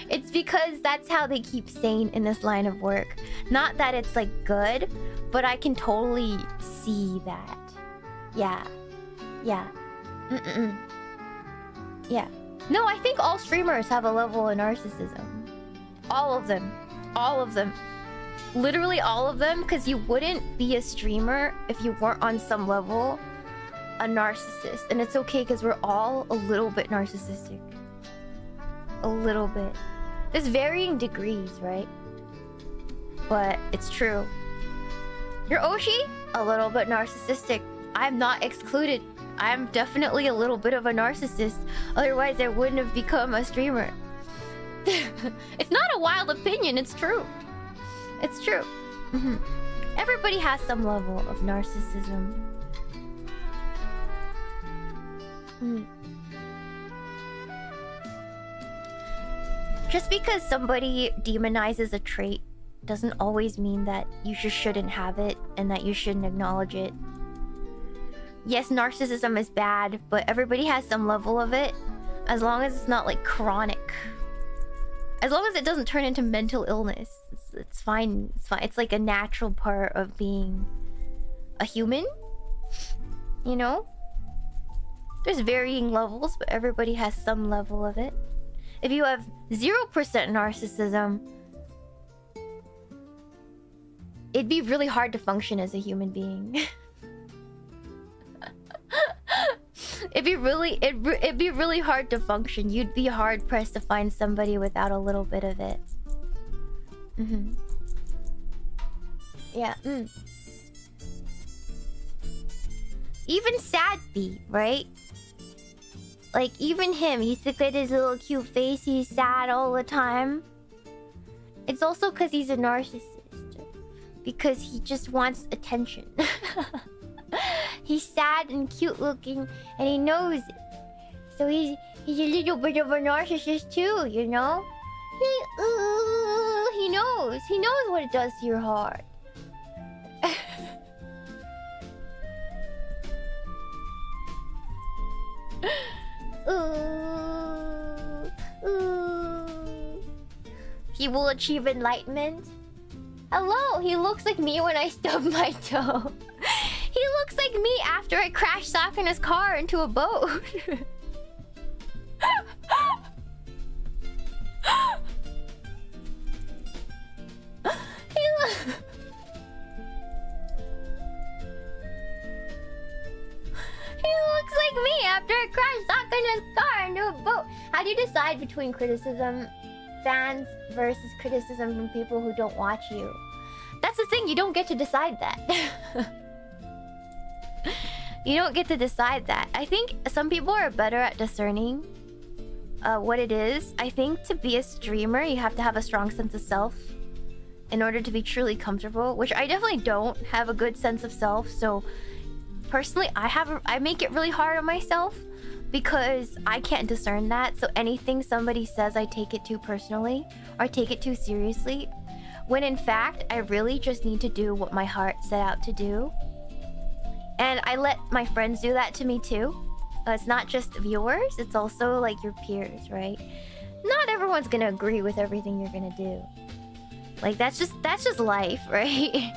It's because that's how they keep sane in this line of work. Not that it's like good, but I can totally see that. Yeah. Yeah. Yeah. No, I think all streamers have a level of narcissism. All of them. All of them. Literally all of them, because you wouldn't be a streamer if you weren't on some level a narcissist. And it's okay because we're all a little bit narcissistic. A little bit. There's varying degrees, right? But it's true. You're Oshi? A little bit narcissistic. I'm not excluded. I'm definitely a little bit of a narcissist. Otherwise, I wouldn't have become a streamer. It's not a wild opinion, it's true. It's true. Everybody has some level of narcissism. Just because somebody demonizes a trait doesn't always mean that you just shouldn't have it and that you shouldn't acknowledge it. Yes, narcissism is bad, but everybody has some level of it, as long as it's not like chronic. As long as it doesn't turn into mental illness, it's fine. It's fine. It's like a natural part of being a human. You know? There's varying levels, but everybody has some level of it. If you have 0% narcissism, it'd be really hard to function as a human being. It'd be really hard to function. You'd be hard pressed to find somebody without a little bit of it. Yeah. Even Sadby, right? Like, even him, he's got his little cute face, he's sad all the time. It's also because he's a narcissist. Because he just wants attention. He's sad and cute looking, and he knows it. So he's a little bit of a narcissist too, you know? He knows. He knows what it does to your heart. He will achieve enlightenment. Hello, he looks like me when I stub my toe. He looks like me after I crash Sakana's car into a boat. He looks like me after I crashed Sakana's car into a boat. How do you decide between criticism fans versus criticism from people who don't watch you? That's the thing, you don't get to decide that. You don't get to decide that. I think some people are better at discerning what it is. I think to be a streamer, you have to have a strong sense of self in order to be truly comfortable, which I definitely don't have a good sense of self. So personally, I make it really hard on myself because I can't discern that. So anything somebody says, I take it too personally or take it too seriously, when in fact, I really just need to do what my heart set out to do. And I let my friends do that to me too. It's not just viewers, it's also like your peers, right? Not everyone's gonna agree with everything you're gonna do. Like that's just life, right?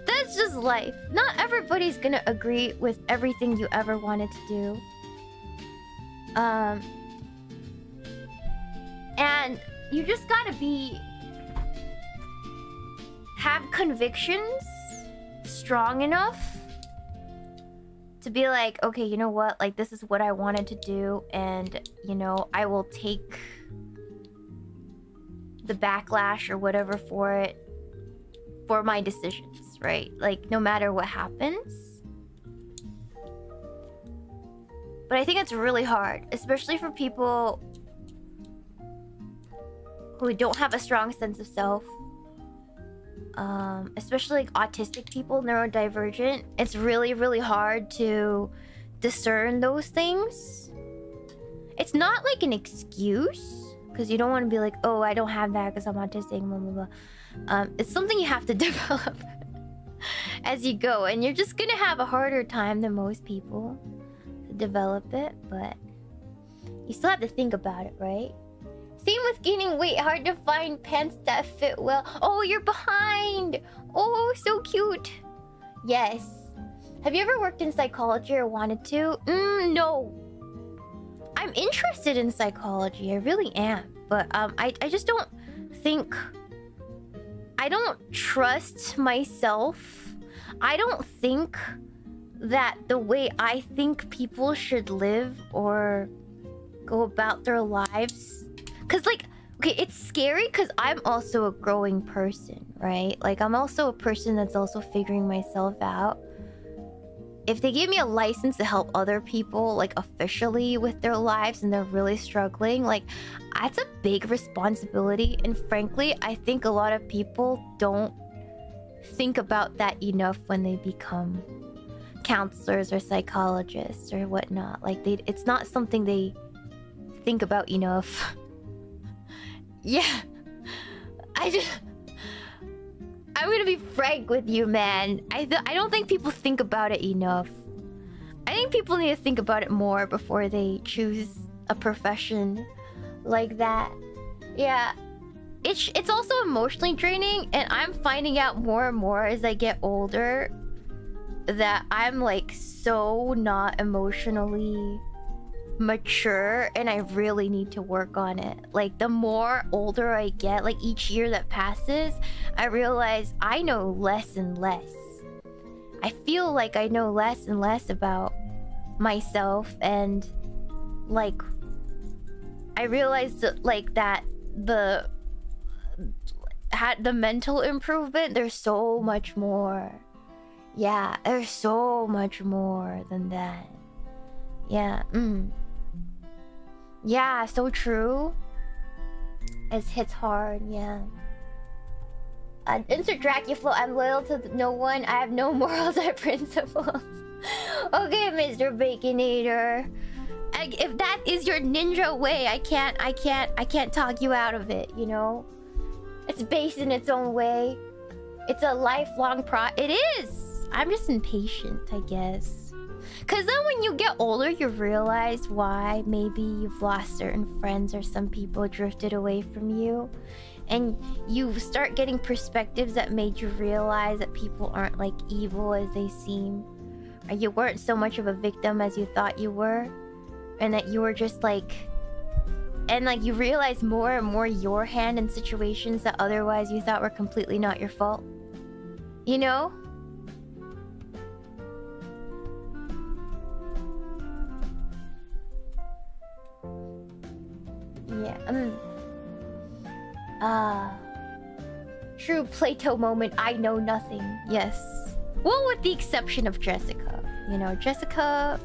That's just life. Not everybody's gonna agree with everything you ever wanted to do. And you just gotta have convictions strong enough to be like, okay, you know what? Like, this is what I wanted to do, and, you know, I will take the backlash or whatever for it, for my decisions, right? Like, no matter what happens. But I think it's really hard, especially for people who don't have a strong sense of self. Especially like autistic people, neurodivergent. It's really, really hard to discern those things. It's not like an excuse, because you don't want to be like, oh, I don't have that because I'm autistic, blah, blah, blah. It's something you have to develop as you go, and you're just gonna have a harder time than most people to develop it, but you still have to think about it, right? Same with gaining weight. Hard to find pants that fit well. Oh, you're behind. Oh, so cute. Yes. Have you ever worked in psychology or wanted to? No. I'm interested in psychology. I really am. But I just don't think... I don't trust myself. I don't think that the way I think people should live or go about their lives... Because, like, okay, it's scary because I'm also a growing person, right? Like, I'm also a person that's also figuring myself out. If they give me a license to help other people, like, officially with their lives and they're really struggling, like, that's a big responsibility. And frankly, I think a lot of people don't think about that enough when they become counselors or psychologists or whatnot. Like, it's not something they think about enough. Yeah, I'm gonna be frank with you, man. I don't think people think about it enough. I think people need to think about it more before they choose a profession like that. Yeah, it's also emotionally draining, and I'm finding out more and more as I get older that I'm like so not emotionally mature, and I really need to work on it. Like, the more older I get, like each year that passes, I realize I know less and less. I feel like I know less and less about myself, and like I realized that, like, that the mental improvement, there's so much more. Yeah, there's so much more than that. Yeah, yeah, so true. It hits hard, yeah. Insert Dracuflow, I'm loyal to no one. I have no morals or principles. Okay, Mr. Baconator. If that is your ninja way, I can't talk you out of it, you know? It's based in its own way. It's a lifelong It is! I'm just impatient, I guess. Because then when you get older, you realize why maybe you've lost certain friends or some people drifted away from you. And you start getting perspectives that made you realize that people aren't like evil as they seem. Or you weren't so much of a victim as you thought you were. And that you were just like... And like you realize more and more your hand in situations that otherwise you thought were completely not your fault. You know? Yeah, true Plato moment, I know nothing. Yes. Well, with the exception of Jessica. You know, Jessica...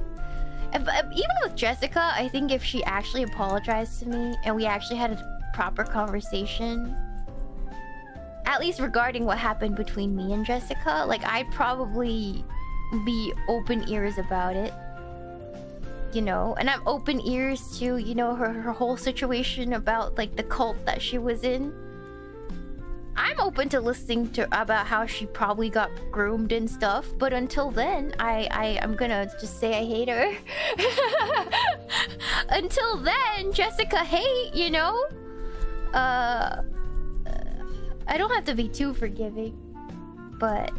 even with Jessica, I think if she actually apologized to me and we actually had a proper conversation, at least regarding what happened between me and Jessica, like, I'd probably be open ears about it. You know, and I'm open ears to, you know, her whole situation about, like, the cult that she was in. I'm open to listening to about how she probably got groomed and stuff, but until then, I'm gonna just say I hate her. Until then, Jessica hate, you know? I don't have to be too forgiving, but...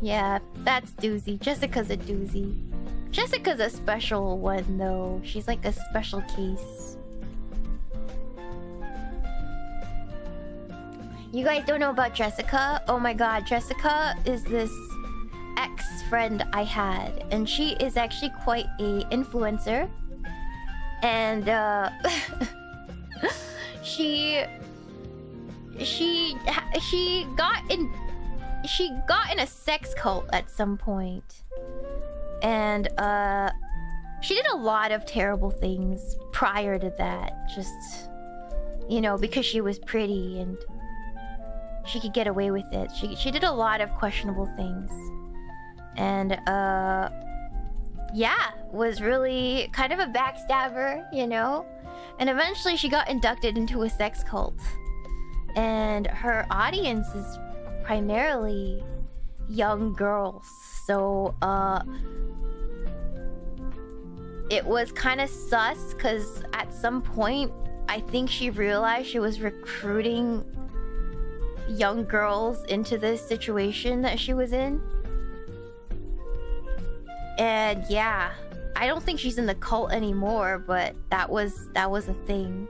yeah, that's doozy. Jessica's a doozy. Jessica's a special one, though. She's like a special case. You guys don't know about Jessica? Oh my god, Jessica is this ex-friend I had, and she is actually quite a influencer. And she got in a sex cult at some point. And she did a lot of terrible things prior to that, just, you know, because she was pretty and she could get away with it. She did a lot of questionable things. And yeah, was really kind of a backstabber, you know? And eventually she got inducted into a sex cult. And her audience is primarily young girls. So it was kind of sus, because at some point I think she realized she was recruiting young girls into this situation that she was in. And yeah, I don't think she's in the cult anymore, but that was a thing.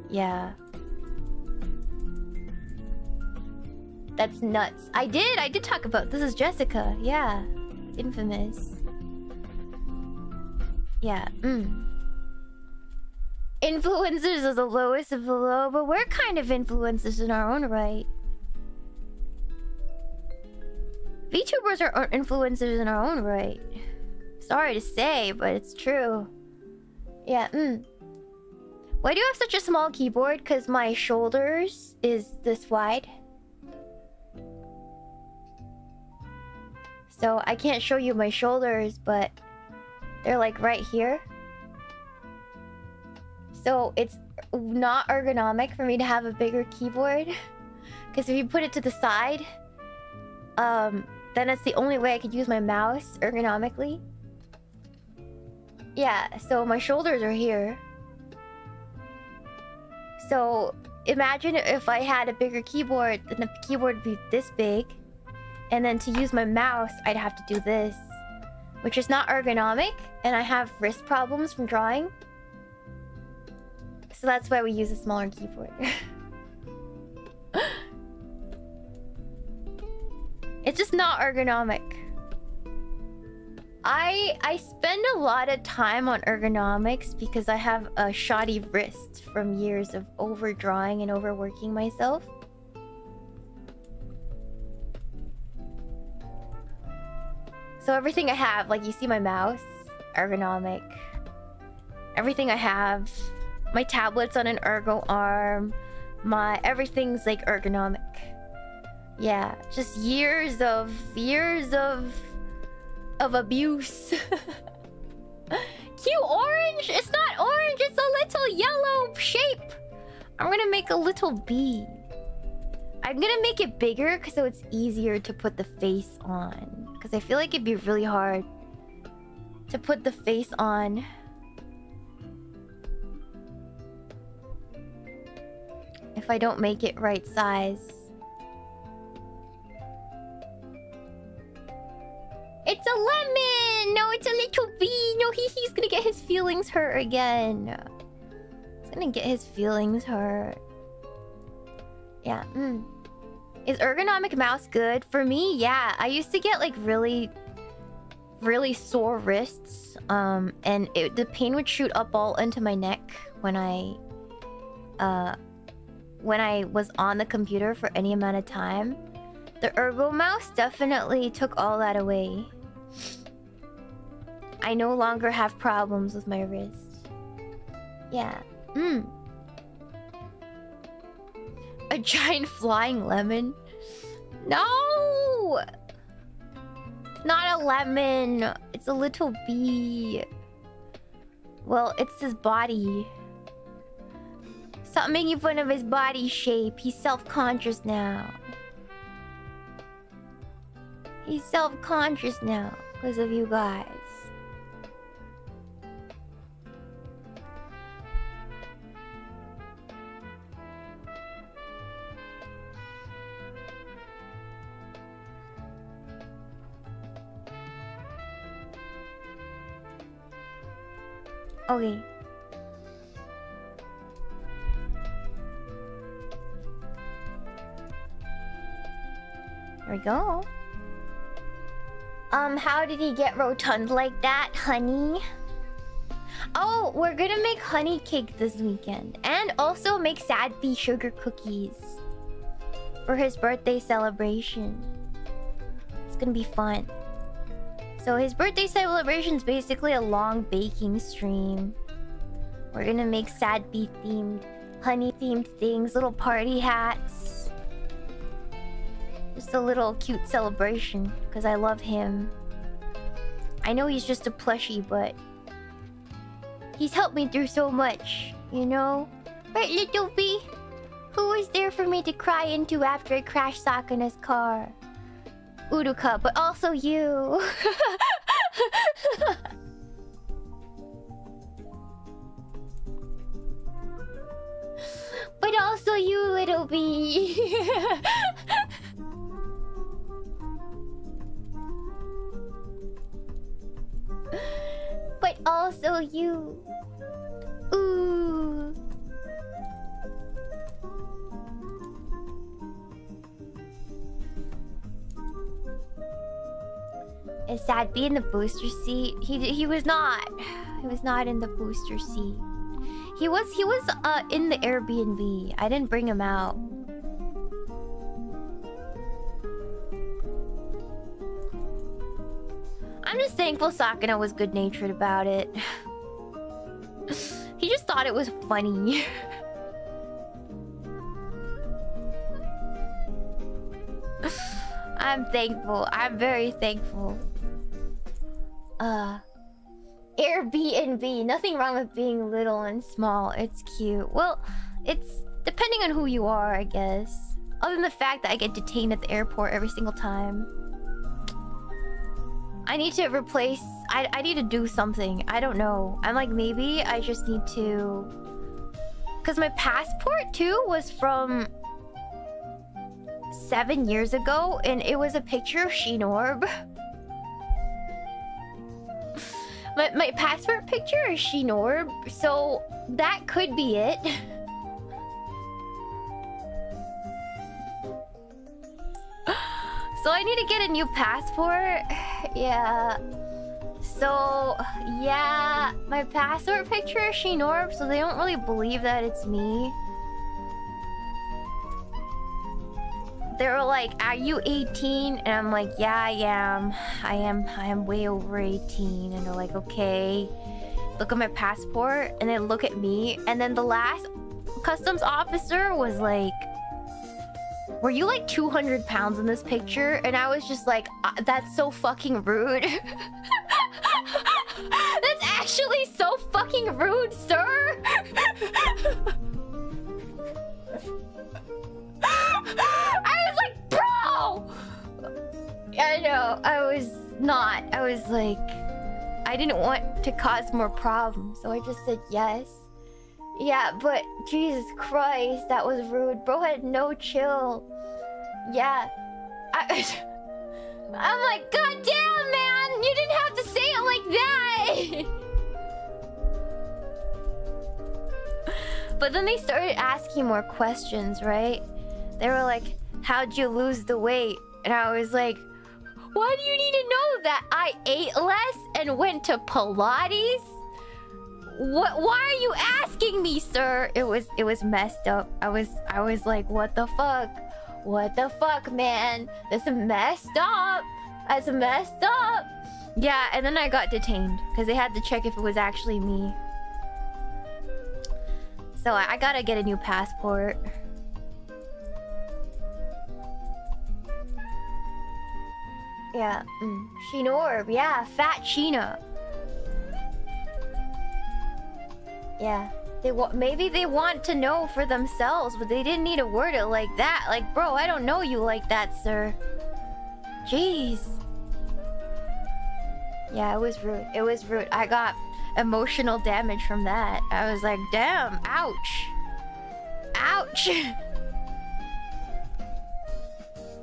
Yeah. That's nuts. I did talk about this. Is Jessica. Yeah. Infamous. Yeah. Influencers are the lowest of the low, but we're kind of influencers in our own right. VTubers are influencers in our own right. Sorry to say, but it's true. Yeah, Why do you have such a small keyboard? Because my shoulders is this wide. So I can't show you my shoulders, but they're like right here. So it's not ergonomic for me to have a bigger keyboard. Because if you put it to the side, then it's the only way I could use my mouse ergonomically. Yeah, so my shoulders are here. So imagine if I had a bigger keyboard, then the keyboard would be this big. And then to use my mouse, I'd have to do this. Which is not ergonomic, and I have wrist problems from drawing. So that's why we use a smaller keyboard. It's just not ergonomic. I spend a lot of time on ergonomics because I have a shoddy wrist from years of overdrawing and overworking myself. So everything I have, like you see my mouse, ergonomic. Everything I have, my tablet's on an ergo arm, everything's like ergonomic. Yeah, just years of abuse. Cute orange? It's not orange, it's a little yellow shape. I'm gonna make a little bee. I'm gonna make it bigger so it's easier to put the face on. Because I feel like it'd be really hard to put the face on. If I don't make it right size. It's a lemon! No, it's a little bee! No, he's gonna get his feelings hurt again. He's gonna get his feelings hurt. Yeah, Is ergonomic mouse good? For me, yeah. I used to get like really sore wrists. And the pain would shoot up all into my neck when I was on the computer for any amount of time. The ergo mouse definitely took all that away. I no longer have problems with my wrist. Yeah. A giant flying lemon? No! It's not a lemon. It's a little bee. Well, it's his body. Stop making fun of his body shape. He's self-conscious now. He's self-conscious now because of you guys. Okay. There we go. How did he get rotund like that, honey? Oh, we're gonna make honey cake this weekend. And also make sad bee sugar cookies. For his birthday celebration. It's gonna be fun. So his birthday celebration is basically a long baking stream. We're gonna make sad bee themed, honey themed things, little party hats. Just a little cute celebration, because I love him. I know he's just a plushie, but he's helped me through so much, you know? Right, little bee? Who was there for me to cry into after I crashed Sakana's car? Uruka, but also you. But also you, little bee. But also you. Ooh. Is Sad Bee in the booster seat? He was not. He was not in the booster seat. He was in the Airbnb. I didn't bring him out. I'm just thankful Sakana was good-natured about it. He just thought it was funny. I'm thankful. I'm very thankful. Airbnb. Nothing wrong with being little and small. It's cute. Well, it's depending on who you are, I guess. Other than the fact that I get detained at the airport every single time. I need to replace... I need to do something. I don't know. I'm like, maybe I just need to... Because my passport, too, was from 7 years ago. And it was a picture of Shinorb. My passport picture is Shinorb. So, that could be it. So I need to get a new passport. Yeah. So, yeah. My passport picture is Shinorb, so they don't really believe that it's me. They were like, are you 18? And I'm like, yeah, I am. I am way over 18. And they're like, okay. Look at my passport. And then look at me. And then the last customs officer was like, were you like 200 pounds in this picture? And I was just like, that's so fucking rude. That's actually so fucking rude, sir. I was like, bro! I know, I was not. I was like, I didn't want to cause more problems, so I just said yes. Yeah, but Jesus Christ, that was rude. Bro had no chill. Yeah. I'm like, God damn, man! You didn't have to say it like that! But then they started asking more questions, right? They were like, how'd you lose the weight? And I was like, why do you need to know that? I ate less and went to Pilates? What? Why are you asking me, sir? It was messed up. I was like, what the fuck? What the fuck, man? That's messed up. That's messed up. Yeah, and then I got detained because they had to check if it was actually me. So I gotta get a new passport. Yeah, Shinorb, yeah, Fat Shiina. Yeah, maybe they want to know for themselves, but they didn't need to word it like that. Like, bro, I don't know you like that, sir. Jeez. Yeah, it was rude. It was rude. I got emotional damage from that. I was like, damn, ouch. Ouch.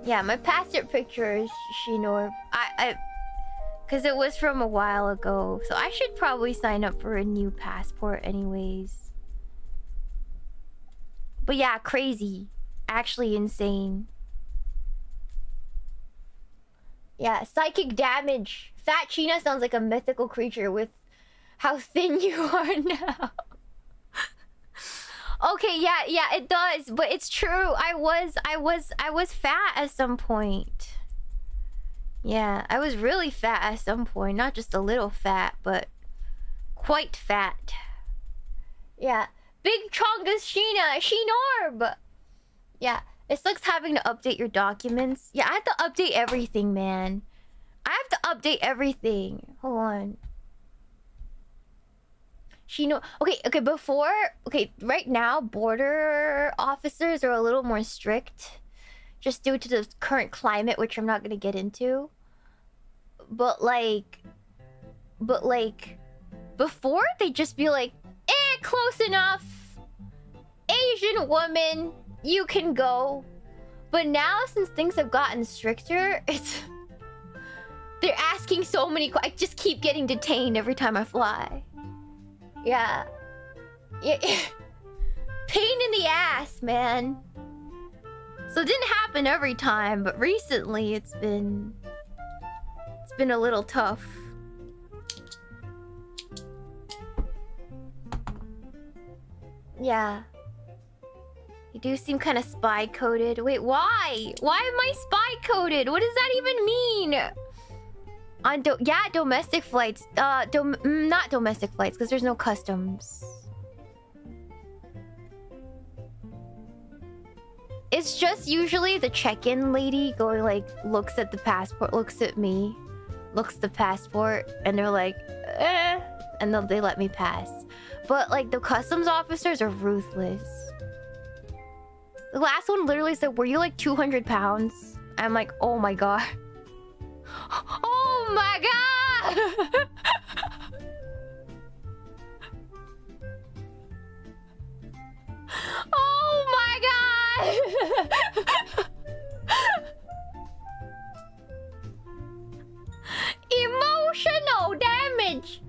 Yeah, my passport picture is Shinorb. Because it was from a while ago. So I should probably sign up for a new passport anyways. But yeah, crazy. Actually insane. Yeah, psychic damage. Fat Shiina sounds like a mythical creature with how thin you are now. Okay, yeah, it does, but it's true. I was fat at some point. Yeah, I was really fat at some point. Not just a little fat, but quite fat. Yeah. Big Chongus Shiina, Shinorb! Yeah, it sucks having to update your documents. Yeah, I have to update everything, man. I have to update everything. Hold on. Okay, before... Okay, right now, border officers are a little more strict. Just due to the current climate, which I'm not gonna get into. But like... Before, they'd just be like, close enough. Asian woman, you can go. But now, since things have gotten stricter, it's... They're asking so many... I just keep getting detained every time I fly. Yeah. Pain in the ass, man. So it didn't happen every time, but recently it's been a little tough. Yeah. You do seem kind of spy-coded. Wait, why? Why am I spy-coded? What does that even mean? On domestic flights. Not domestic flights, because there's no customs. It's just usually the check-in lady going like, looks at the passport, looks at me, looks at the passport, and they're like, and then they let me pass. But like the customs officers are ruthless. The last one literally said, "Were you like 200 pounds?" I'm like, oh my god. Oh my god! Oh my god! Emotional damage!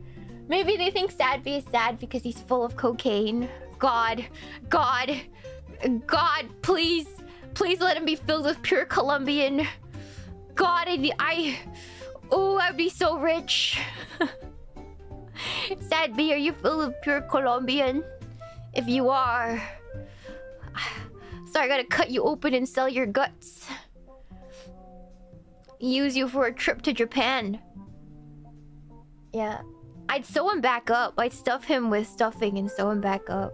Maybe they think Sadby is sad because he's full of cocaine. God, please let him be filled with pure Colombian. God, I'd be so rich. Sadby, are you filled with pure Colombian? If you are, sorry, I gotta cut you open and sell your guts. Use you for a trip to Japan. Yeah. I'd sew him back up. I'd stuff him with stuffing and sew him back up.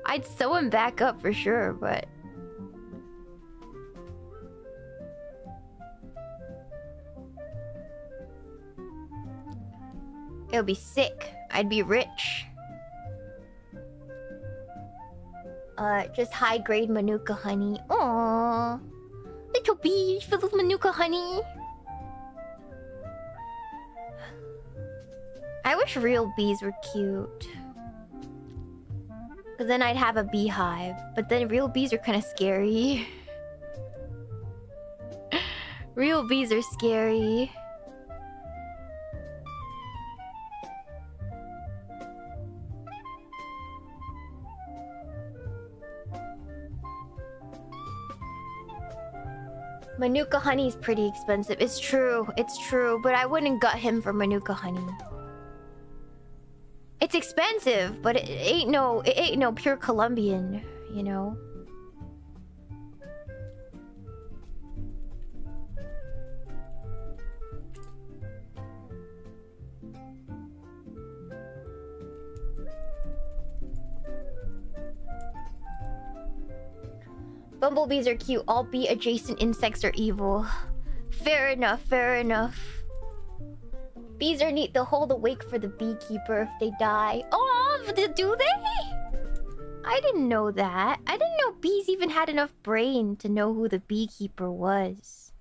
I'd sew him back up for sure, but... it would be sick. I'd be rich. Just high-grade Manuka honey. Aww. Little bees filled with Manuka honey. I wish real bees were cute. Cause then I'd have a beehive. But then real bees are kind of scary. Real bees are scary. Manuka honey is pretty expensive. It's true, but I wouldn't gut him for Manuka honey. It's expensive, but it ain't no pure Colombian, you know. Bumblebees are cute. All bee-adjacent insects are evil. Fair enough, fair enough. Bees are neat. They'll hold awake for the beekeeper if they die. Oh, do they? I didn't know that. I didn't know bees even had enough brain to know who the beekeeper was.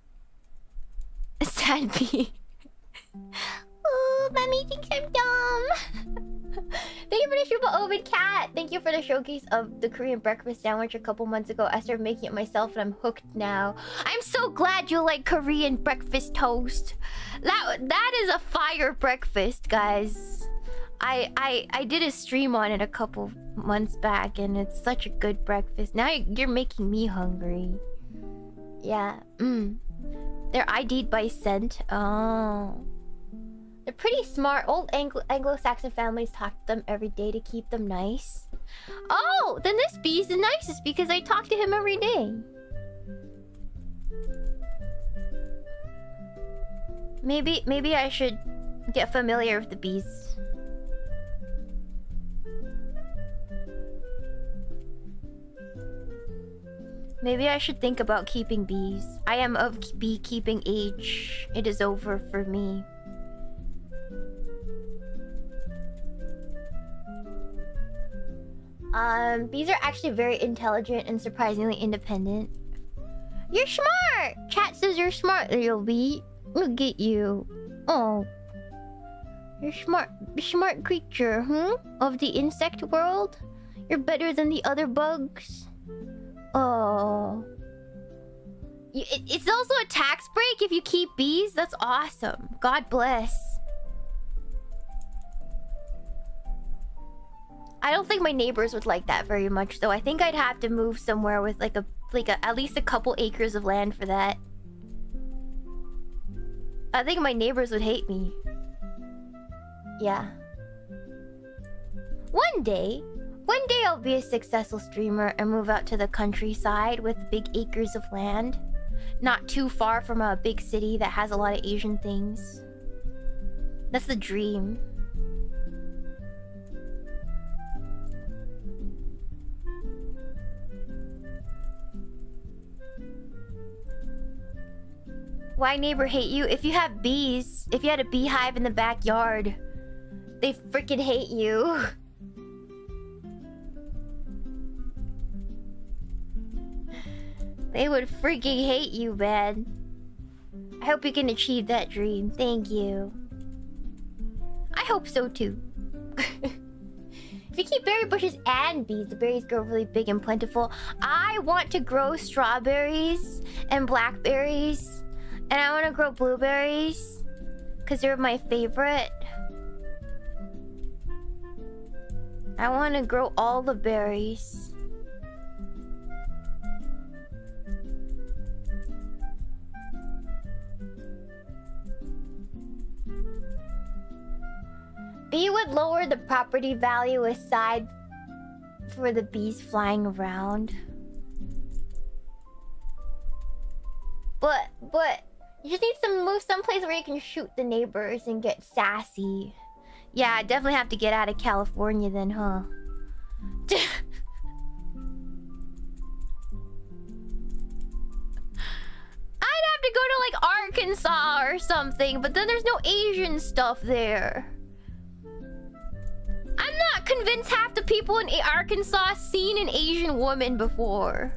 A sad bee. Oh, Mommy thinks I'm dumb. Thank you for the Shuba Ovid Cat. Thank you for the showcase of the Korean breakfast sandwich a couple months ago. I started making it myself and I'm hooked now. I'm so glad you like Korean breakfast toast. That is a fire breakfast, guys. I did a stream on it a couple months back, and it's such a good breakfast. Now you're making me hungry. Yeah. They're ID'd by scent. Oh. They're pretty smart. Old Anglo-Saxon families talk to them every day to keep them nice. Oh, then this bee is the nicest because I talk to him every day. Maybe I should get familiar with the bees. Maybe I should think about keeping bees. I am of beekeeping age. It is over for me. Bees are actually very intelligent and surprisingly independent. You're smart! Chat says you're smart, little bee. Look at you. Oh. You're smart creature, of the insect world? You're better than the other bugs? Oh. It's also a tax break if you keep bees? That's awesome. God bless. I don't think my neighbors would like that very much, though. I think I'd have to move somewhere with like a at least a couple acres of land for that. I think my neighbors would hate me. Yeah. One day I'll be a successful streamer and move out to the countryside with big acres of land. Not too far from a big city that has a lot of Asian things. That's the dream. Why neighbor hate you? If you have bees, if you had a beehive in the backyard, they freaking hate you. They would freaking hate you, man. I hope you can achieve that dream. Thank you. I hope so too. If you keep berry bushes and bees, the berries grow really big and plentiful. I want to grow strawberries and blackberries. And I want to grow blueberries because they're my favorite. I want to grow all the berries. Bee would lower the property value aside for the bees flying around. But you just need to move someplace where you can shoot the neighbors and get sassy. Yeah, I definitely have to get out of California then, huh? I'd have to go to like Arkansas or something, but then there's no Asian stuff there. I'm not convinced half the people in Arkansas seen an Asian woman before.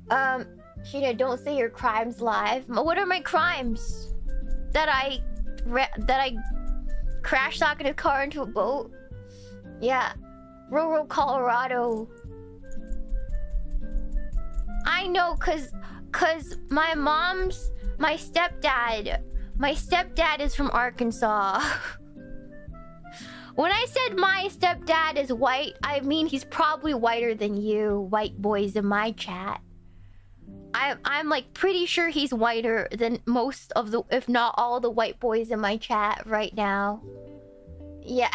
Shiina, don't say your crimes live. What are my crimes? That I crashed Sakana's car into a boat? Yeah. Rural Colorado. I know, cause my stepdad is from Arkansas. When I said my stepdad is white, I mean he's probably whiter than you, white boys in my chat. I'm like pretty sure he's whiter than most of the, if not all the white boys in my chat right now. Yeah.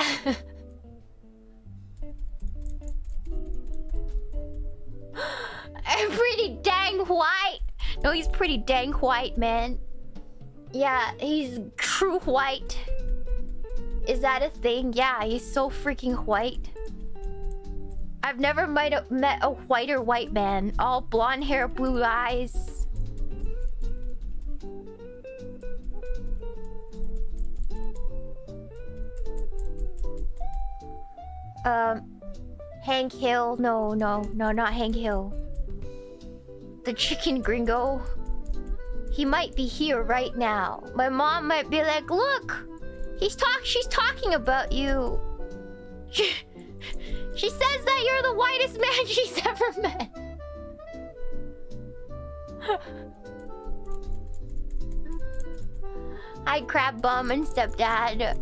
I'm pretty dang white. No, he's pretty dang white, man. Yeah, he's true white. Is that a thing? Yeah, he's so freaking white. I've never met a whiter white man. All blonde hair, blue eyes. Hank Hill. No, not Hank Hill. The chicken gringo. He might be here right now. My mom might be like, look! She's talking about you. She says that you're the whitest man she's ever met. Hi, crab bum and stepdad.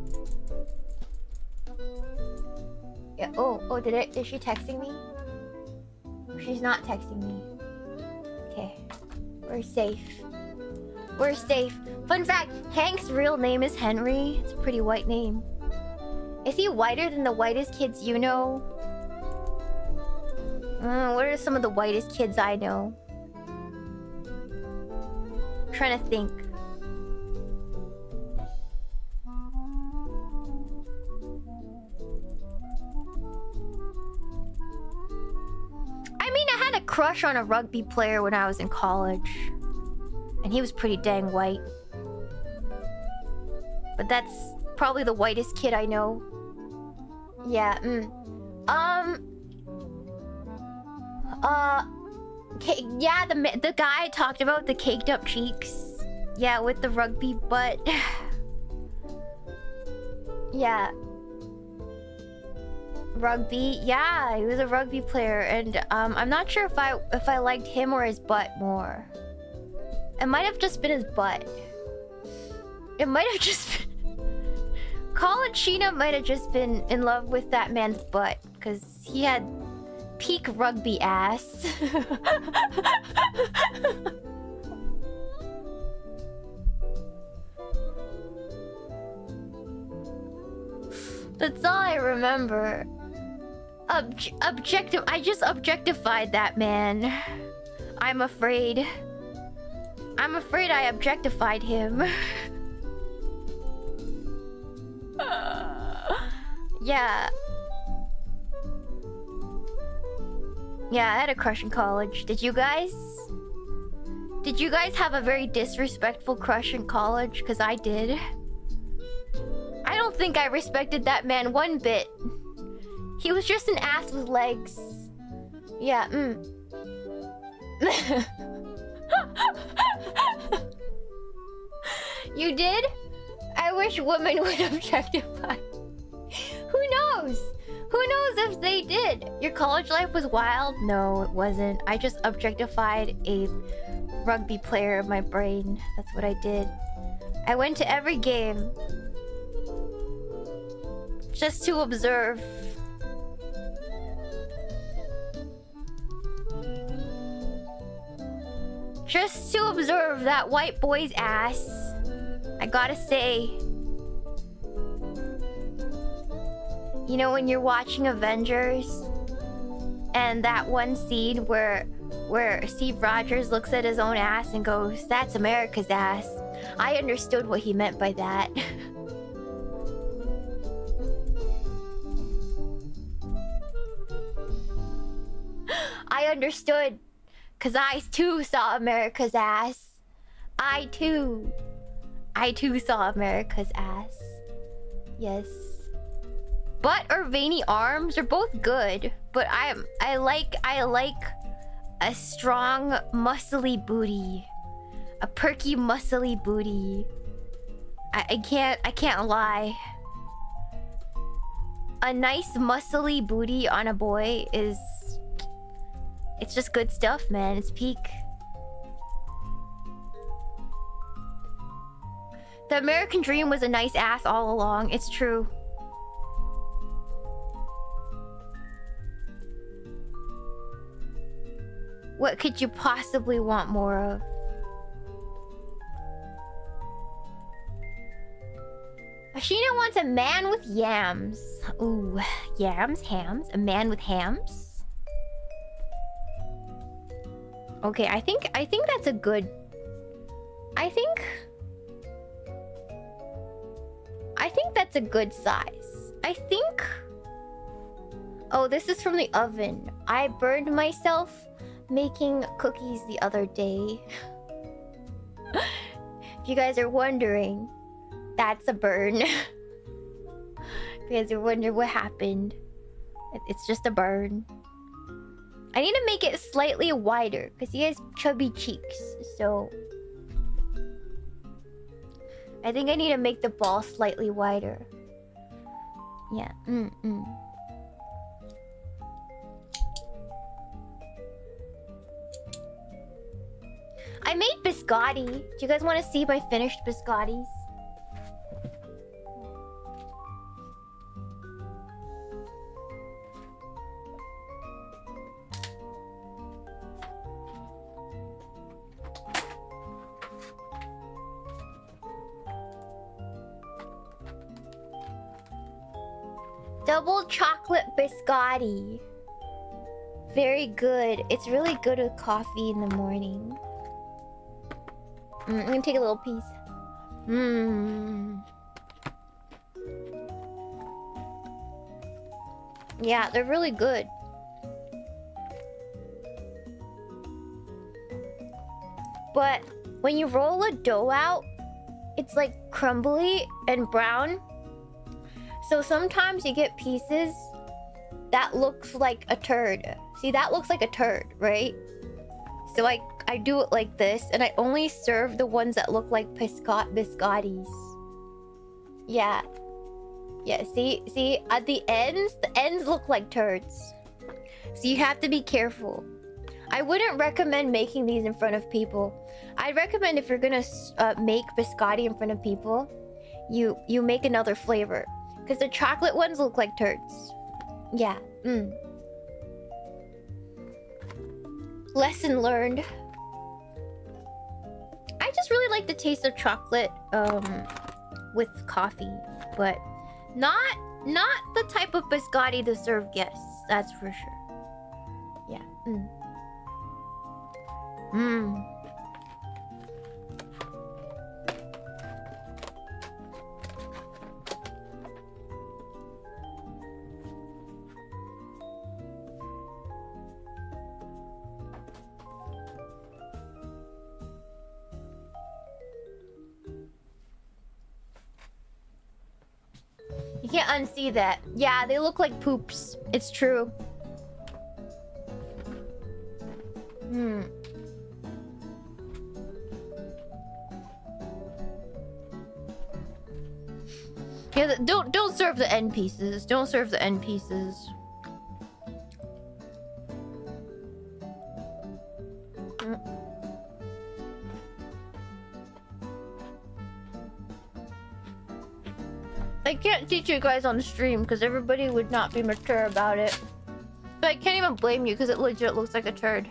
Yeah. Oh, is she texting me? She's not texting me. Okay. We're safe. We're safe. Fun fact, Hank's real name is Henry. It's a pretty white name. Is he whiter than the whitest kids you know? What are some of the whitest kids I know? I'm trying to think. I mean, I had a crush on a rugby player when I was in college. And he was pretty dang white. But that's probably the whitest kid I know. Yeah, yeah, the guy I talked about, the caked up cheeks. Yeah, with the rugby butt. Yeah. Rugby, yeah, he was a rugby player, and I'm not sure if I liked him or his butt more. It might have just been his butt. It might have just been... Colin Shiina might have just been in love with that man's butt, because he had peak rugby ass. That's all I remember. I just objectified that man. I'm afraid. I'm afraid I objectified him. Yeah. Yeah, I had a crush in college. Did you guys? Did you guys have a very disrespectful crush in college? Because I did. I don't think I respected that man one bit. He was just an ass with legs. Yeah, You did? I wish women would objectify. Who knows? Who knows if they did? Your college life was wild? No, it wasn't. I just objectified a rugby player in my brain. That's what I did. I went to every game. Just to observe. Just to observe that white boy's ass. I gotta say. You know when you're watching Avengers and that one scene where Steve Rogers looks at his own ass and goes, "That's America's ass." I understood what he meant by that. I understood, 'cause I too saw America's ass. I too saw America's ass. Yes. Butt or veiny arms are both good, but I like a strong, muscly booty, a perky, muscly booty. I can't lie. A nice, muscly booty on a boy it's just good stuff, man. It's peak. The American dream was a nice ass all along. It's true. What could you possibly want more of? Shiina wants a man with yams. Ooh, yams, hams. A man with hams. Okay, I think that's a good. I think that's a good size. I think. Oh, this is from the oven. I burned myself making cookies the other day. If you guys are wondering, that's a burn. If you guys are wondering what happened, it's just a burn. I need to make it slightly wider because he has chubby cheeks, so I think I need to make the ball slightly wider. Yeah. I made biscotti. Do you guys want to see my finished biscottis? Double chocolate biscotti. Very good. It's really good with coffee in the morning. I'm gonna take a little piece. Yeah, they're really good. But when you roll a dough out, it's like crumbly and brown. So sometimes you get pieces that looks like a turd. See, that looks like a turd, right? So I do it like this, and I only serve the ones that look like biscottis. Yeah. Yeah, see, at the ends look like turds. So you have to be careful. I wouldn't recommend making these in front of people. I'd recommend if you're gonna make biscotti in front of people, you make another flavor. Because the chocolate ones look like turds. Yeah. Lesson learned. I just really like the taste of chocolate with coffee, but not the type of biscotti to serve guests, that's for sure. Yeah. You can't unsee that. Yeah, they look like poops. It's true. Yeah, don't serve the end pieces. Don't serve the end pieces. I can't teach you guys on stream because everybody would not be mature about it. But I can't even blame you because it legit looks like a turd.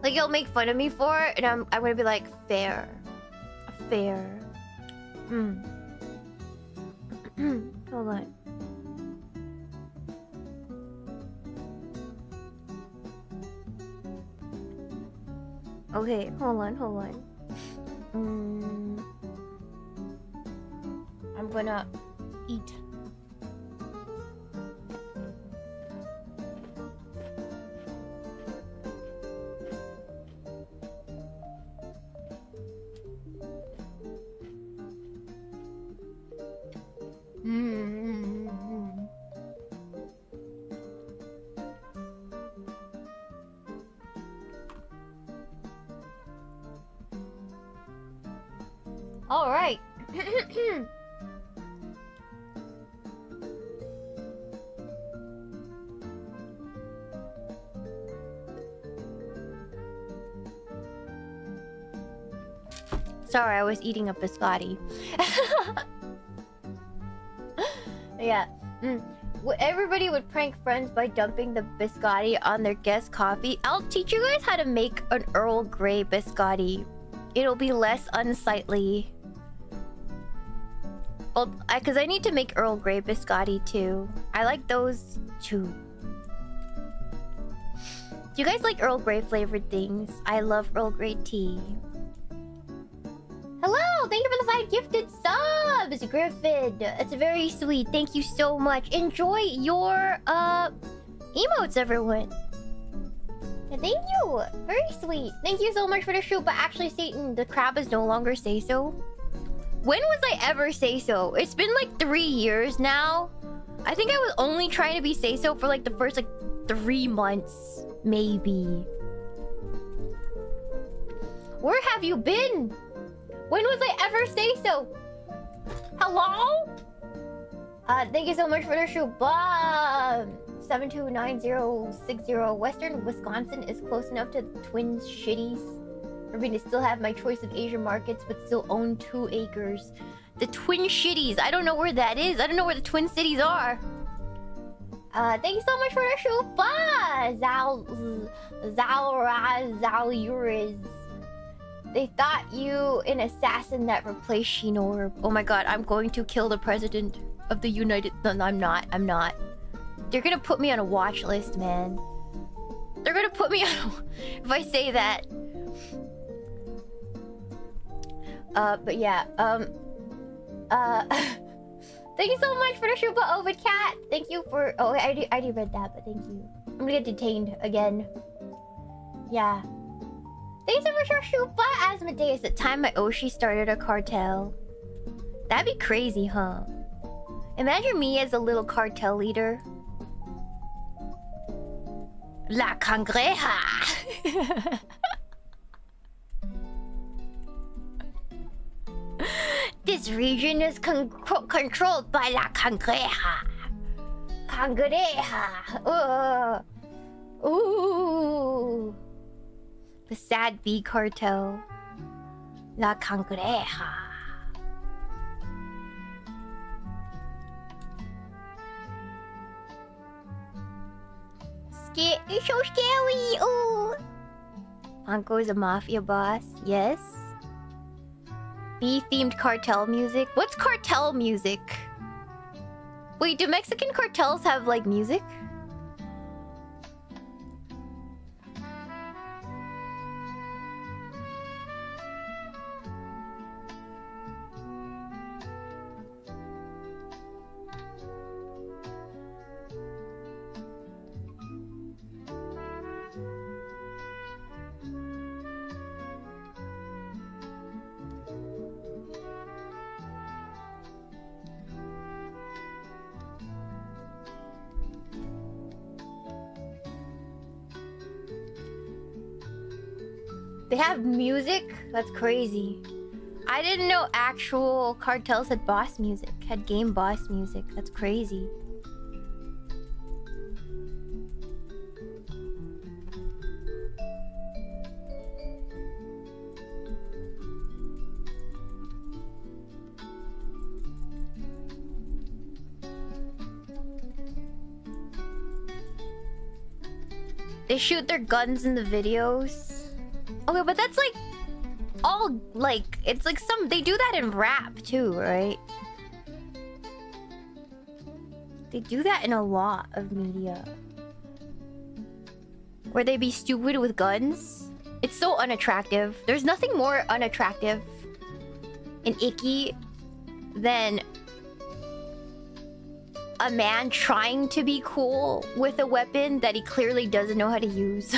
Like, you'll make fun of me for it, and I'm gonna be like, fair. Fair. Hold on. Okay, hold on. I'm gonna eat. All right. Sorry, I was eating a biscotti. Yeah. Everybody would prank friends by dumping the biscotti on their guest coffee. I'll teach you guys how to make an Earl Grey biscotti. It'll be less unsightly. Well, because I need to make Earl Grey biscotti too. I like those too. Do you guys like Earl Grey flavored things? I love Earl Grey tea. Hello! Thank you for the 5 gifted subs, Griffin. It's very sweet. Thank you so much. Enjoy your emotes, everyone. Thank you. Very sweet. Thank you so much for the shoot. But actually, Satan, the crab is no longer say so. When was I ever say so? It's been like 3 years now. I think I was only trying to be say so for like the first like 3 months, maybe. Where have you been? When was I ever say so? Hello? Thank you so much for the shoot. 729060. Western Wisconsin is close enough to the Twin Cities for me to still have my choice of Asian markets, but still own 2 acres. The Twin Cities. I don't know where that is. I don't know where the Twin Cities are. Thank you so much for the shoot. They thought you an assassin that replaced Shiina. Oh my god, I'm going to kill the president of the United... No, I'm not. I'm not. They're gonna put me on a watch list, man. They're gonna put me on... if I say that. But yeah, thank you so much for the Shupa Ovid Cat. Thank you for... Oh, I already read that, but thank you. I'm gonna get detained again. Yeah. Thanks so much for Shupa Asmodeus. The time my Oshi started a cartel. That'd be crazy, huh? Imagine me as a little cartel leader. La Cangreja! This region is controlled by La Cangreja. Cangreja. Ooh. The sad bee cartel. La Cangreja. It's so scary. Ooh. Hanko is a mafia boss. Yes. Bee-themed cartel music. What's cartel music? Wait, do Mexican cartels have, like, music? They have music? That's crazy. I didn't know actual cartels had boss music, had game boss music. That's crazy. They shoot their guns in the videos. Okay, but that's like all like it's like some they do that in rap too, right? They do that in a lot of media. Where they be stupid with guns. It's so unattractive. There's nothing more unattractive and icky than a man trying to be cool with a weapon that he clearly doesn't know how to use.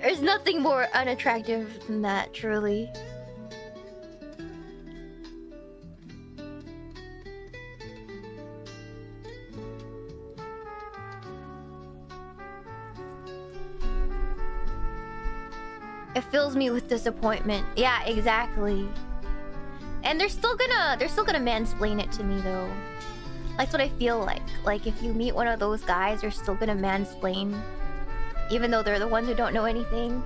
There's nothing more unattractive than that, truly. It fills me with disappointment. Yeah, exactly. And they're still gonna mansplain it to me though. That's what I feel like. Like if you meet one of those guys, they're still gonna mansplain. Even though they're the ones who don't know anything.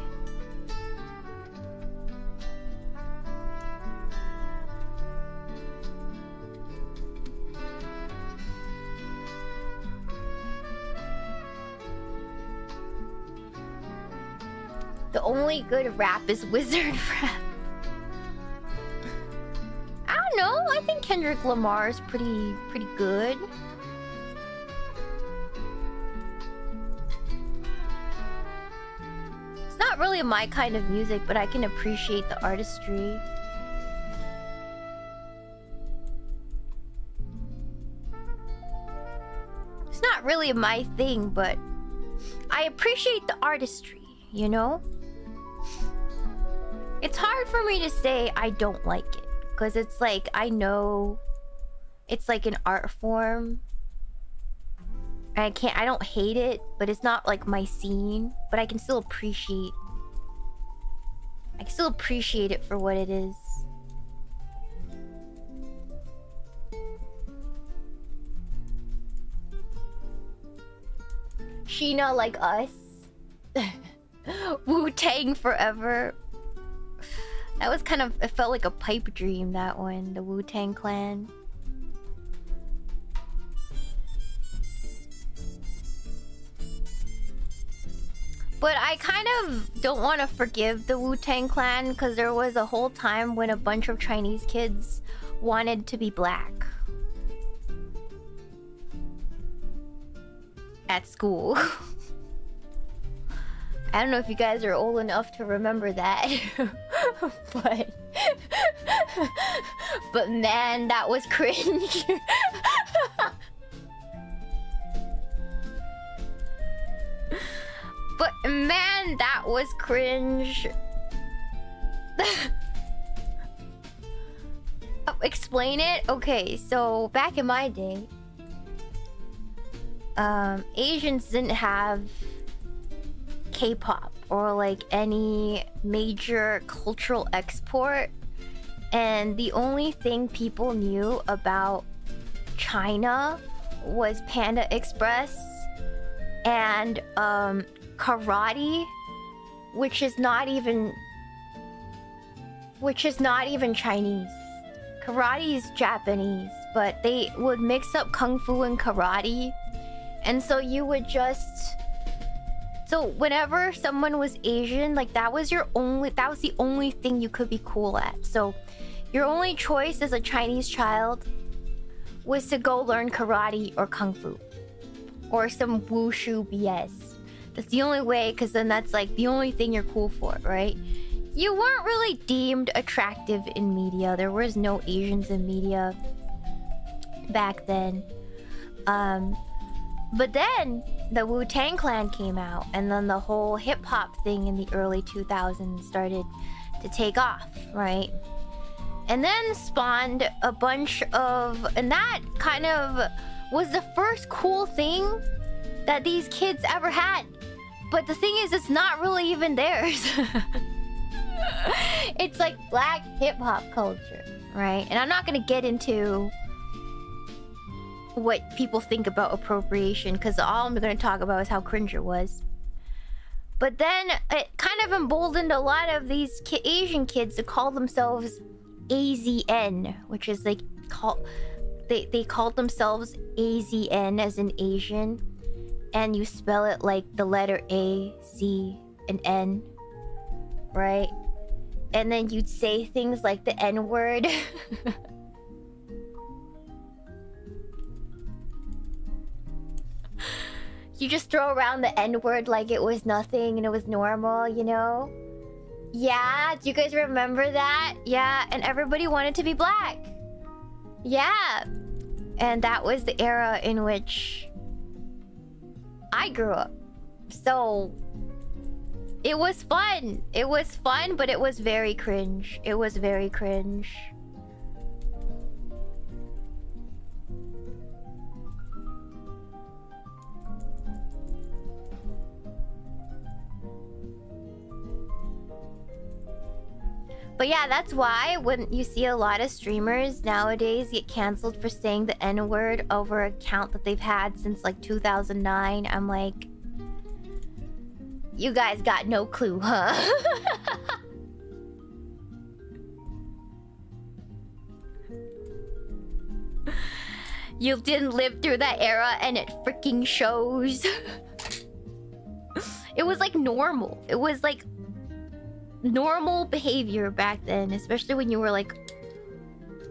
The only good rap is wizard rap. I don't know. I think Kendrick Lamar is pretty good. Not really my kind of music, but I can appreciate the artistry. It's not really my thing, but I appreciate the artistry, you know? It's hard for me to say I don't like it, because it's like, I know it's like an art form. I don't hate it, but it's not like my scene. But I can still appreciate it for what it is. Shiina like us. Wu-Tang forever. That was kind of, it felt like a pipe dream, that one. The Wu-Tang Clan. kind of don't want to forgive the Wu-Tang Clan because there was a whole time when a bunch of Chinese kids wanted to be black at school. I don't know if you guys are old enough to remember that, but man, that was cringe. But man, that was cringe. Explain it? Okay, so back in my day, Asians didn't have K-pop or like any major cultural export, and the only thing people knew about China was Panda Express and karate, which is not even Chinese. Karate is Japanese, but they would mix up kung fu and karate, and so you would just... So whenever someone was Asian, like that was the only thing you could be cool at. So your only choice as a Chinese child was to go learn karate or kung fu or some wushu BS. That's the only way, because then that's like the only thing you're cool for, right? You weren't really deemed attractive in media. There was no Asians in media back then. But then the Wu-Tang Clan came out, and then the whole hip-hop thing in the early 2000s started to take off, right? And then spawned a bunch of... And that kind of was the first cool thing that these kids ever had. But the thing is, it's not really even theirs. It's like black hip-hop culture, right? And I'm not gonna get into what people think about appropriation, because all I'm gonna talk about is how cringe it was. But then it kind of emboldened a lot of these Asian kids to call themselves AZN, which is like they called themselves AZN as in Asian, and you spell it like the letter A, Z, and N, right? And then you'd say things like the N-word. You just throw around the N-word like it was nothing and it was normal, you know? Yeah, do you guys remember that? Yeah, and everybody wanted to be black. Yeah. And that was the era in which I grew up. So it was fun. It was fun, but it was very cringe. It was very cringe. But yeah, that's why when you see a lot of streamers nowadays get canceled for saying the N-word over an account that they've had since like 2009, I'm like, you guys got no clue, huh? You didn't live through that era and it freaking shows. It was like normal. It was like normal behavior back then, especially when you were like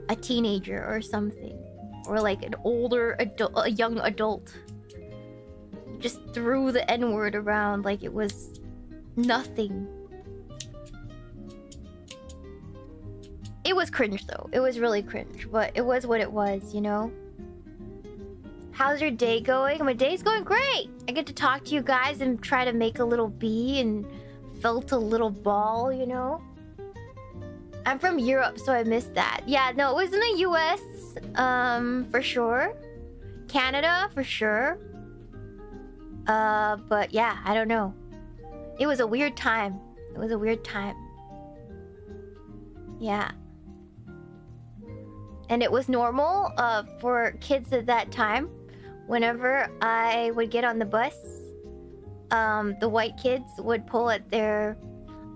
a teenager or something, or like an older adult, a young adult. You just threw the N-word around like it was nothing. It was cringe though. It was really cringe, but it was what it was, you know? How's your day going? My day's going great. I get to talk to you guys and try to make a little bee and felt a little ball, you know? I'm from Europe, so I missed that. Yeah, no, it was in the US, for sure. Canada, for sure. But yeah, I don't know. It was a weird time. It was a weird time. Yeah. And it was normal, for kids at that time. Whenever I would get on the bus, the white kids would pull at their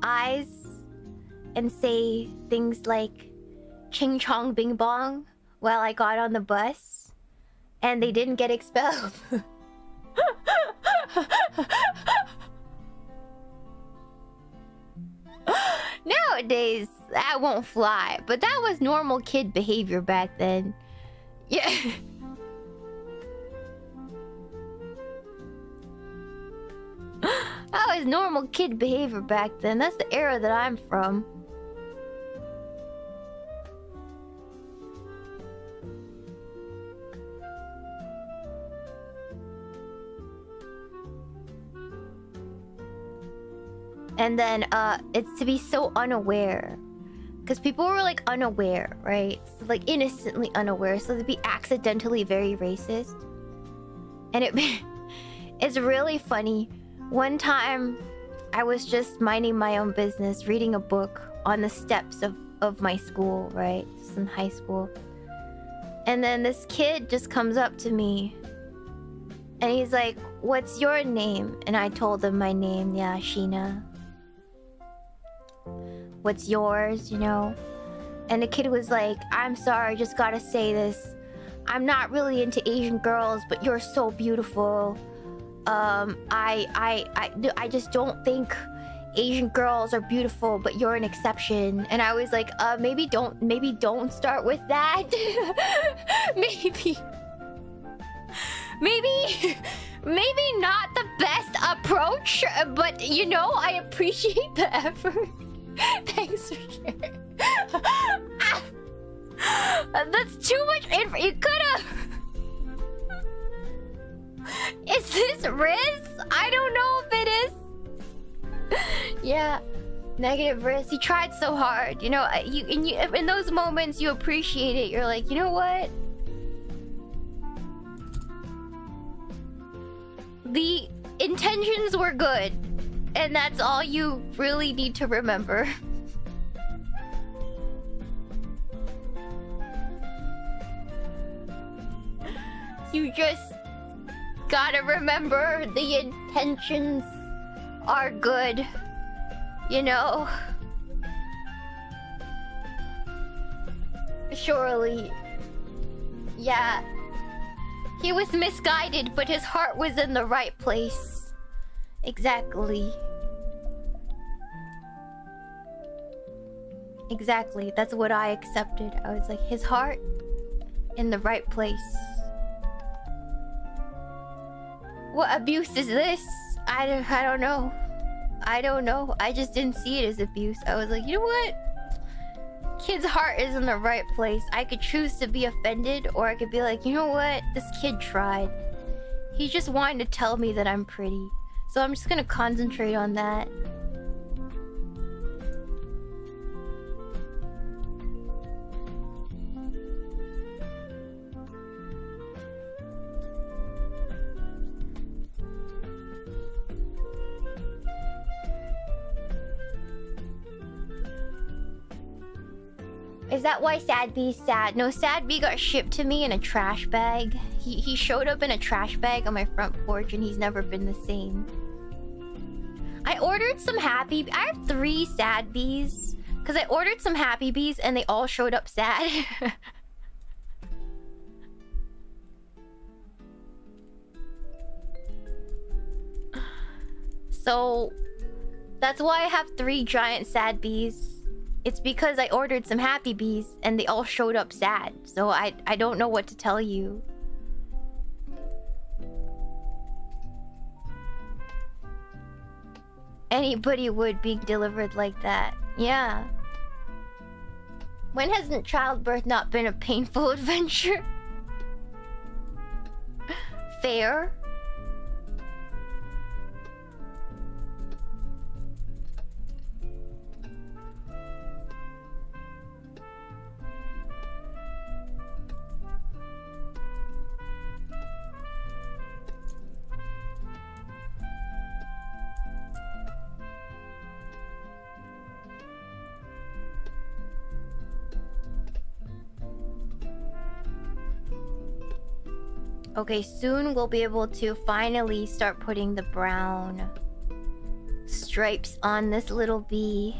eyes and say things like ching chong bing bong while I got on the bus, and they didn't get expelled. nowadays, that won't fly. But that was normal kid behavior back then. Yeah. That was normal kid behavior back then. That's the era that I'm from. And then, it's to be so unaware. Because people were, like, unaware, right? So, like, innocently unaware. So they'd be accidentally very racist. And it's really funny. One time, I was just minding my own business, reading a book on the steps of my school, right? Just in high school. And then this kid just comes up to me. And he's like, "What's your name?" And I told him my name, yeah, Shiina. "What's yours?" you know? And the kid was like, "I'm sorry, just gotta say this. I'm not really into Asian girls, but you're so beautiful. I just don't think Asian girls are beautiful, but you're an exception." And I was like, maybe don't start with that. maybe not the best approach, but you know, I appreciate the effort. Thanks for sharing. That's too much info. You could've. Is this Riz? I don't know if it is. Yeah, negative Riz. He tried so hard. You know, in those moments you appreciate it. You're like, you know what? The intentions were good, and that's all you really need to remember. You just gotta remember the intentions are good, you know? Surely. Yeah. He was misguided, but his heart was in the right place. Exactly. Exactly. That's what I accepted. I was like, his heart in the right place. What abuse is this? I don't know. I don't know. I just didn't see it as abuse. I was like, you know what? Kid's heart is in the right place. I could choose to be offended, or I could be like, you know what? This kid tried. He just wanted to tell me that I'm pretty. So I'm just gonna concentrate on that. Is that why Sad B's sad? No, Sad B got shipped to me in a trash bag. He showed up in a trash bag on my front porch, and he's never been the same. I ordered some Happy... I have 3 Sad B's. Because I ordered some Happy Bees, and they all showed up sad. So... that's why I have 3 giant Sad Bees. It's because I ordered some Happy Bees and they all showed up sad. So I don't know what to tell you. Anybody would be delivered like that. Yeah. When hasn't childbirth not been a painful adventure? Fair. Okay, soon we'll be able to finally start putting the brown stripes on this little bee.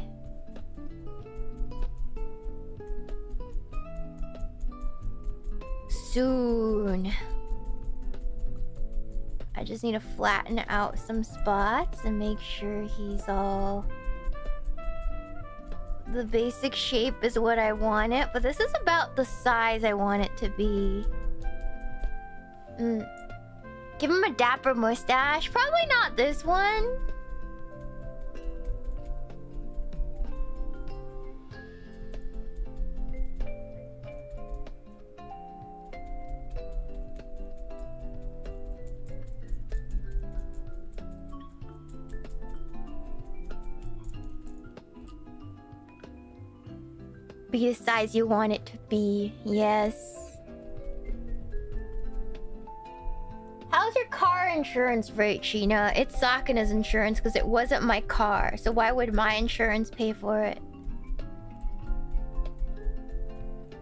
Soon. I just need to flatten out some spots and make sure he's all The basic shape is what I want it, but this is about the size I want it to be. Give him a dapper mustache. Probably not this one. Be the size you want it to be. Yes. How's your car insurance rate, Shiina? It's Sakana's insurance because it wasn't my car. So why would my insurance pay for it?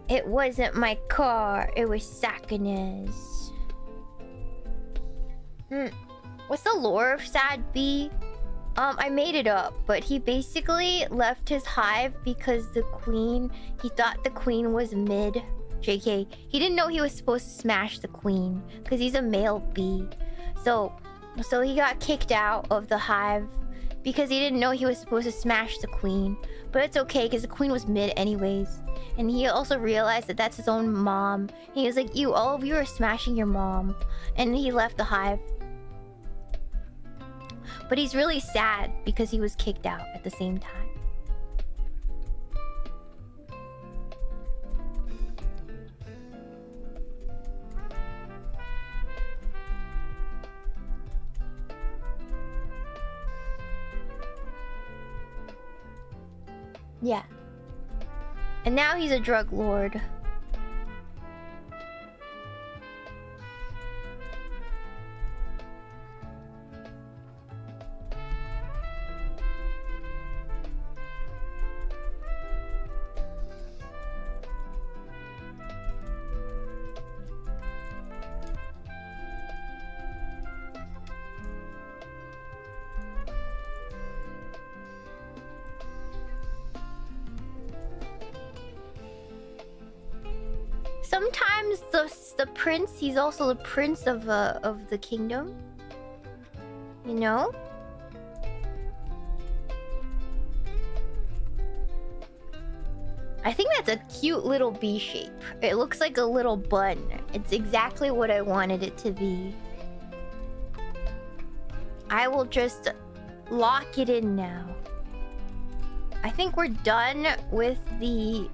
It wasn't my car. It was Sakana's. What's the lore of Sad Bee? I made it up, but he basically left his hive because the queen... He thought the queen was mid. JK. He didn't know he was supposed to smash the queen because he's a male bee. So he got kicked out of the hive because he didn't know he was supposed to smash the queen. But it's okay because the queen was mid anyways. And he also realized that that's his own mom. He was like, all of you are smashing your mom. And he left the hive. But he's really sad because he was kicked out at the same time. Yeah. And now he's a drug lord. Sometimes the prince, he's also the prince of the kingdom. You know? I think that's a cute little bee shape. It looks like a little bun. It's exactly what I wanted it to be. I will just lock it in now. I think we're done with the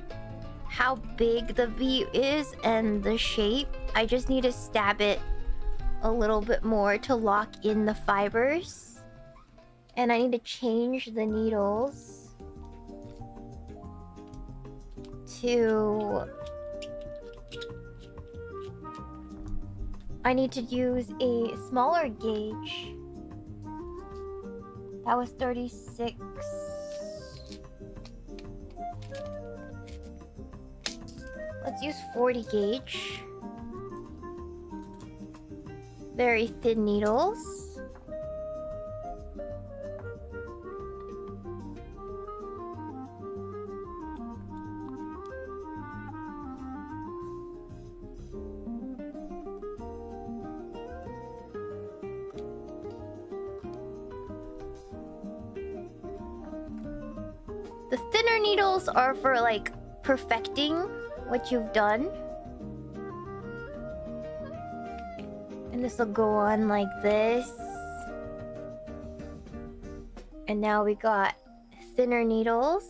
how big the bee is and the shape. I just need to stab it a little bit more to lock in the fibers. And I need to change the needles to... I need to use a smaller gauge. That was 36. Let's use 40 gauge. Very thin needles. The thinner needles are for like perfecting what you've done. And this will go on like this. And now we got thinner needles,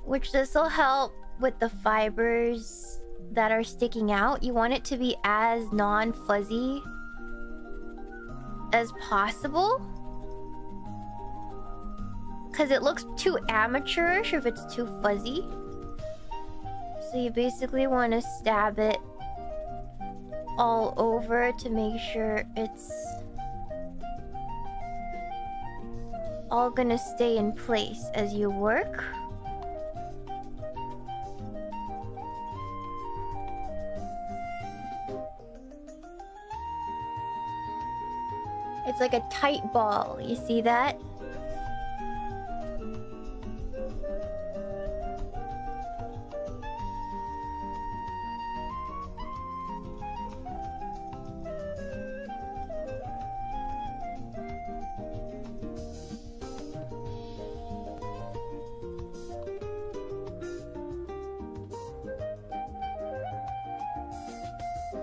which this will help with the fibers that are sticking out. You want it to be as non-fuzzy as possible, because it looks too amateurish if it's too fuzzy. So you basically want to stab it all over to make sure it's all gonna stay in place as you work. It's like a tight ball, you see that?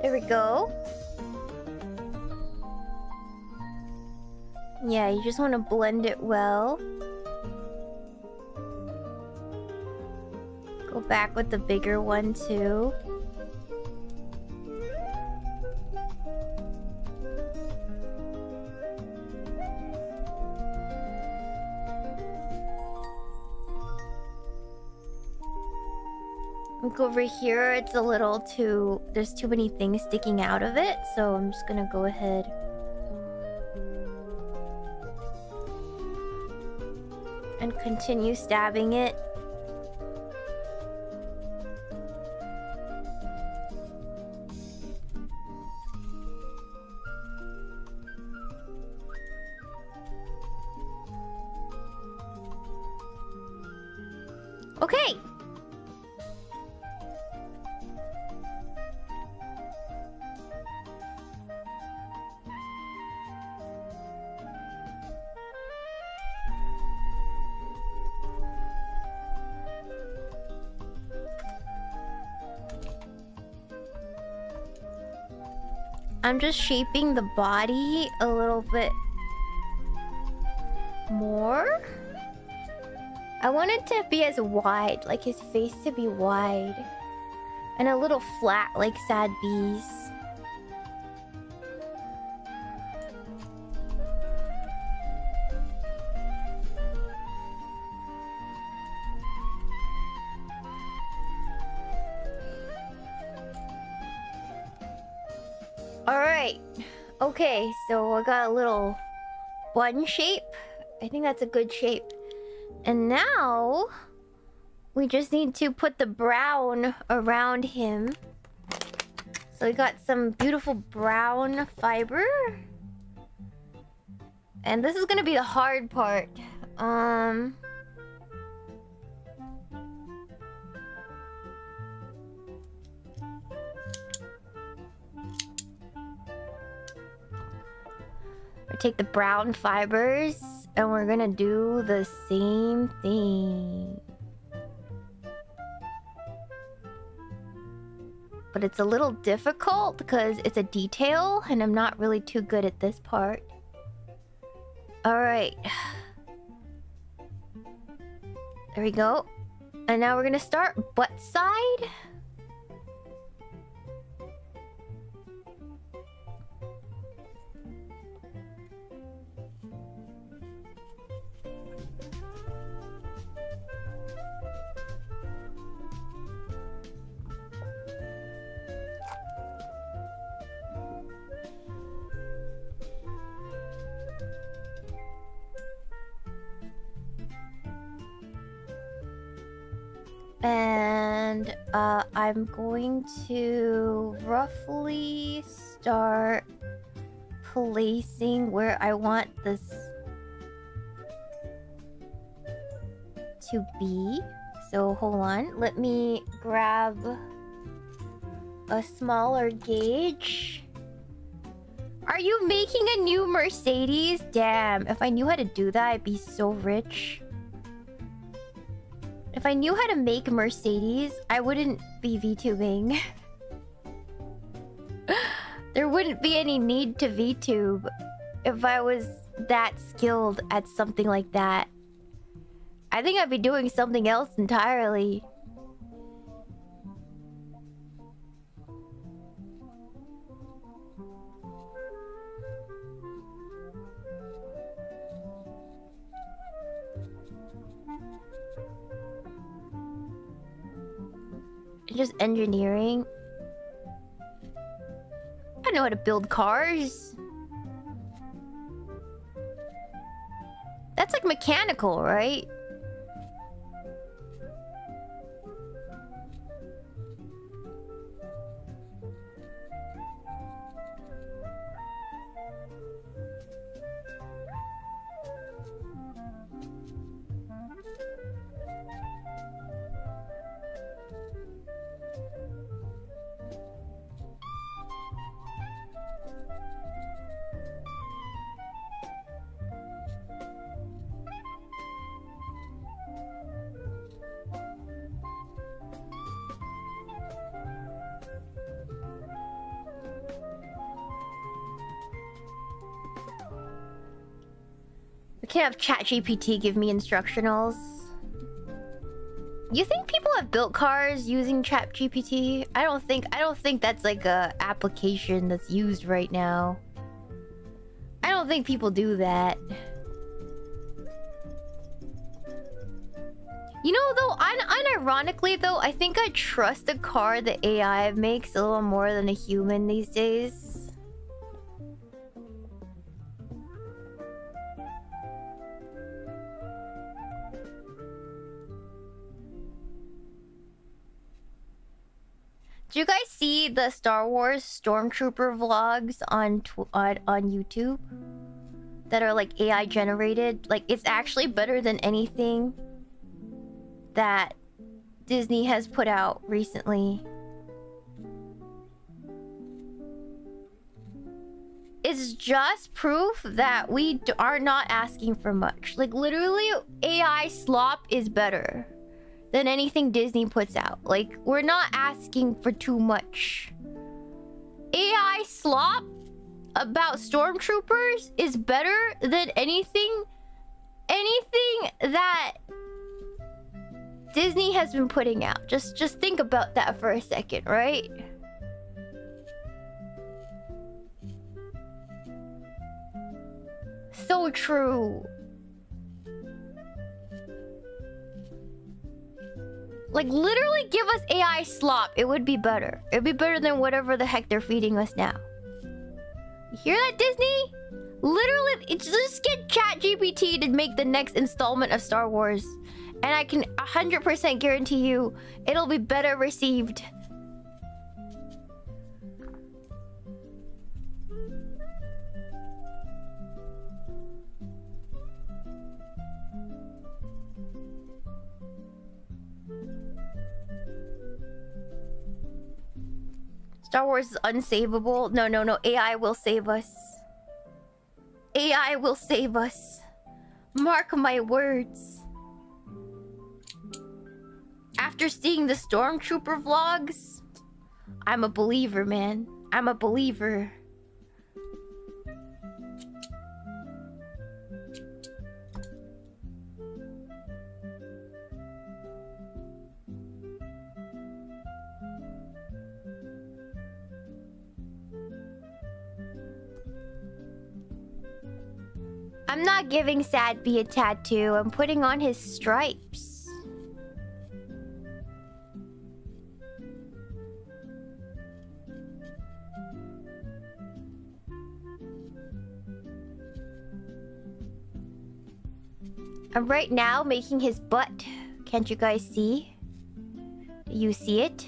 There we go. Yeah, you just want to blend it well. Go back with the bigger one too. Look over here, it's a little too... There's too many things sticking out of it, so I'm just gonna go ahead. And continue stabbing it. Okay! I'm just shaping the body a little bit more. I want it to be as wide, like his face to be wide. And a little flat, like Sad Bees. Alright. Okay, so I got a little bun shape. I think that's a good shape. And now we just need to put the brown around him. So we got some beautiful brown fiber. And this is gonna be the hard part. Take the brown fibers and we're gonna do the same thing. But it's a little difficult because it's a detail and I'm not really too good at this part. Alright. There we go. And now we're gonna start butt side. And I'm going to roughly start placing where I want this to be. So hold on, let me grab a smaller gauge. Are you making a new Mercedes? Damn, if I knew how to do that, I'd be so rich. If I knew how to make Mercedes, I wouldn't be VTubing. There wouldn't be any need to VTube if I was that skilled at something like that. I think I'd be doing something else entirely. Just engineering. I know how to build cars. That's like mechanical, right? I can't have ChatGPT give me instructionals. You think people have built cars using ChatGPT? I don't think that's like a application that's used right now. I don't think people do that. You know, though, unironically, though, I think I trust a car the AI makes a little more than a human these days. Do you guys see the Star Wars Stormtrooper vlogs on YouTube that are like AI generated? Like, it's actually better than anything that Disney has put out recently. It's just proof that we are not asking for much. Like, literally, AI slop is better than anything Disney puts out. Like, we're not asking for too much. AI slop about stormtroopers is better than anything that Disney has been putting out. Just think about that for a second, right? So true. Like, literally give us AI slop. It would be better. It would be better than whatever the heck they're feeding us now. You hear that, Disney? Literally, just get ChatGPT to make the next installment of Star Wars. And I can 100% guarantee you, it'll be better received. Star Wars is unsavable. No. AI will save us. AI will save us. Mark my words. After seeing the Stormtrooper vlogs, I'm a believer, man. I'm a believer. I'm not giving Sad B a tattoo. I'm putting on his stripes. I'm right now making his butt. Can't you guys see? Do you see it?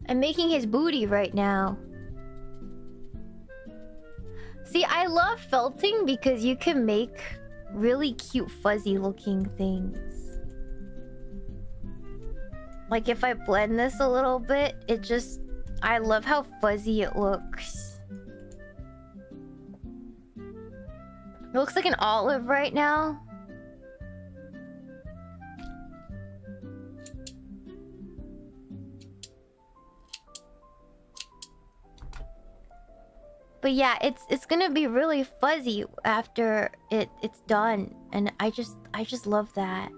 I'm making his booty right now. See, I love felting because you can make really cute fuzzy looking things. Like if I blend this a little bit, it just... I love how fuzzy it looks. It looks like an olive right now. But yeah, it's gonna be really fuzzy after it's done, and I just love that.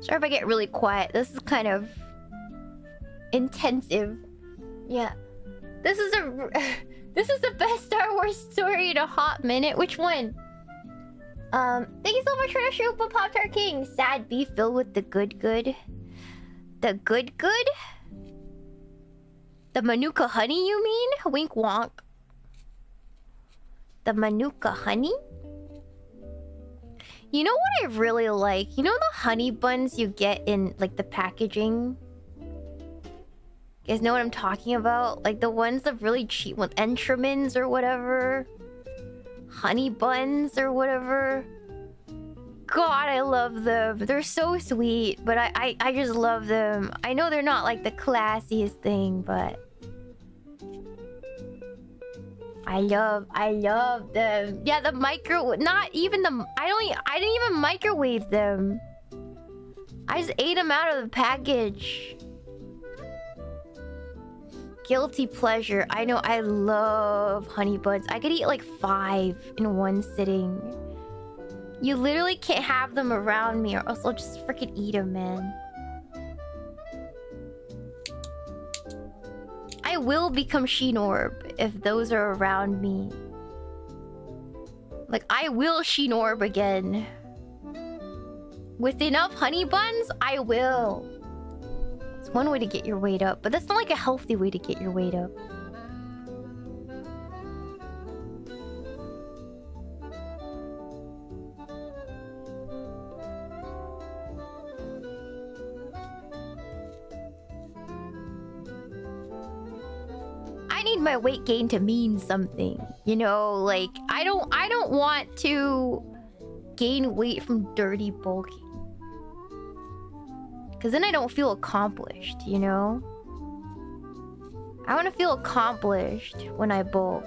Sorry if I get really quiet. This is kind of intensive. Yeah. This is the best Star Wars story in a hot minute. Which one? Thank you so much for the Shoopa Pop-Tart King. Sad beef filled with the good. The good? The Manuka honey, you mean? Wink wonk. The Manuka honey? You know what I really like? You know the honey buns you get in like the packaging? You guys know what I'm talking about? Like the ones that really cheap with Entramins or whatever. Honey buns or whatever. God, I love them. They're so sweet, but I just love them. I know they're not like the classiest thing, but I love them. Yeah, the not even the I didn't even microwave them. I just ate them out of the package. Guilty pleasure. I know, I love honey buns. I could eat like 5 in one sitting. You literally can't have them around me or else I'll just freaking eat them, man. I will become Sheenorb if those are around me. Like, I will Sheenorb again. With enough honey buns, I will. It's one way to get your weight up, but that's not like a healthy way to get your weight up. I need my weight gain to mean something, you know, like I don't want to gain weight from dirty bulking. Cause then I don't feel accomplished, you know? I want to feel accomplished when I bulk.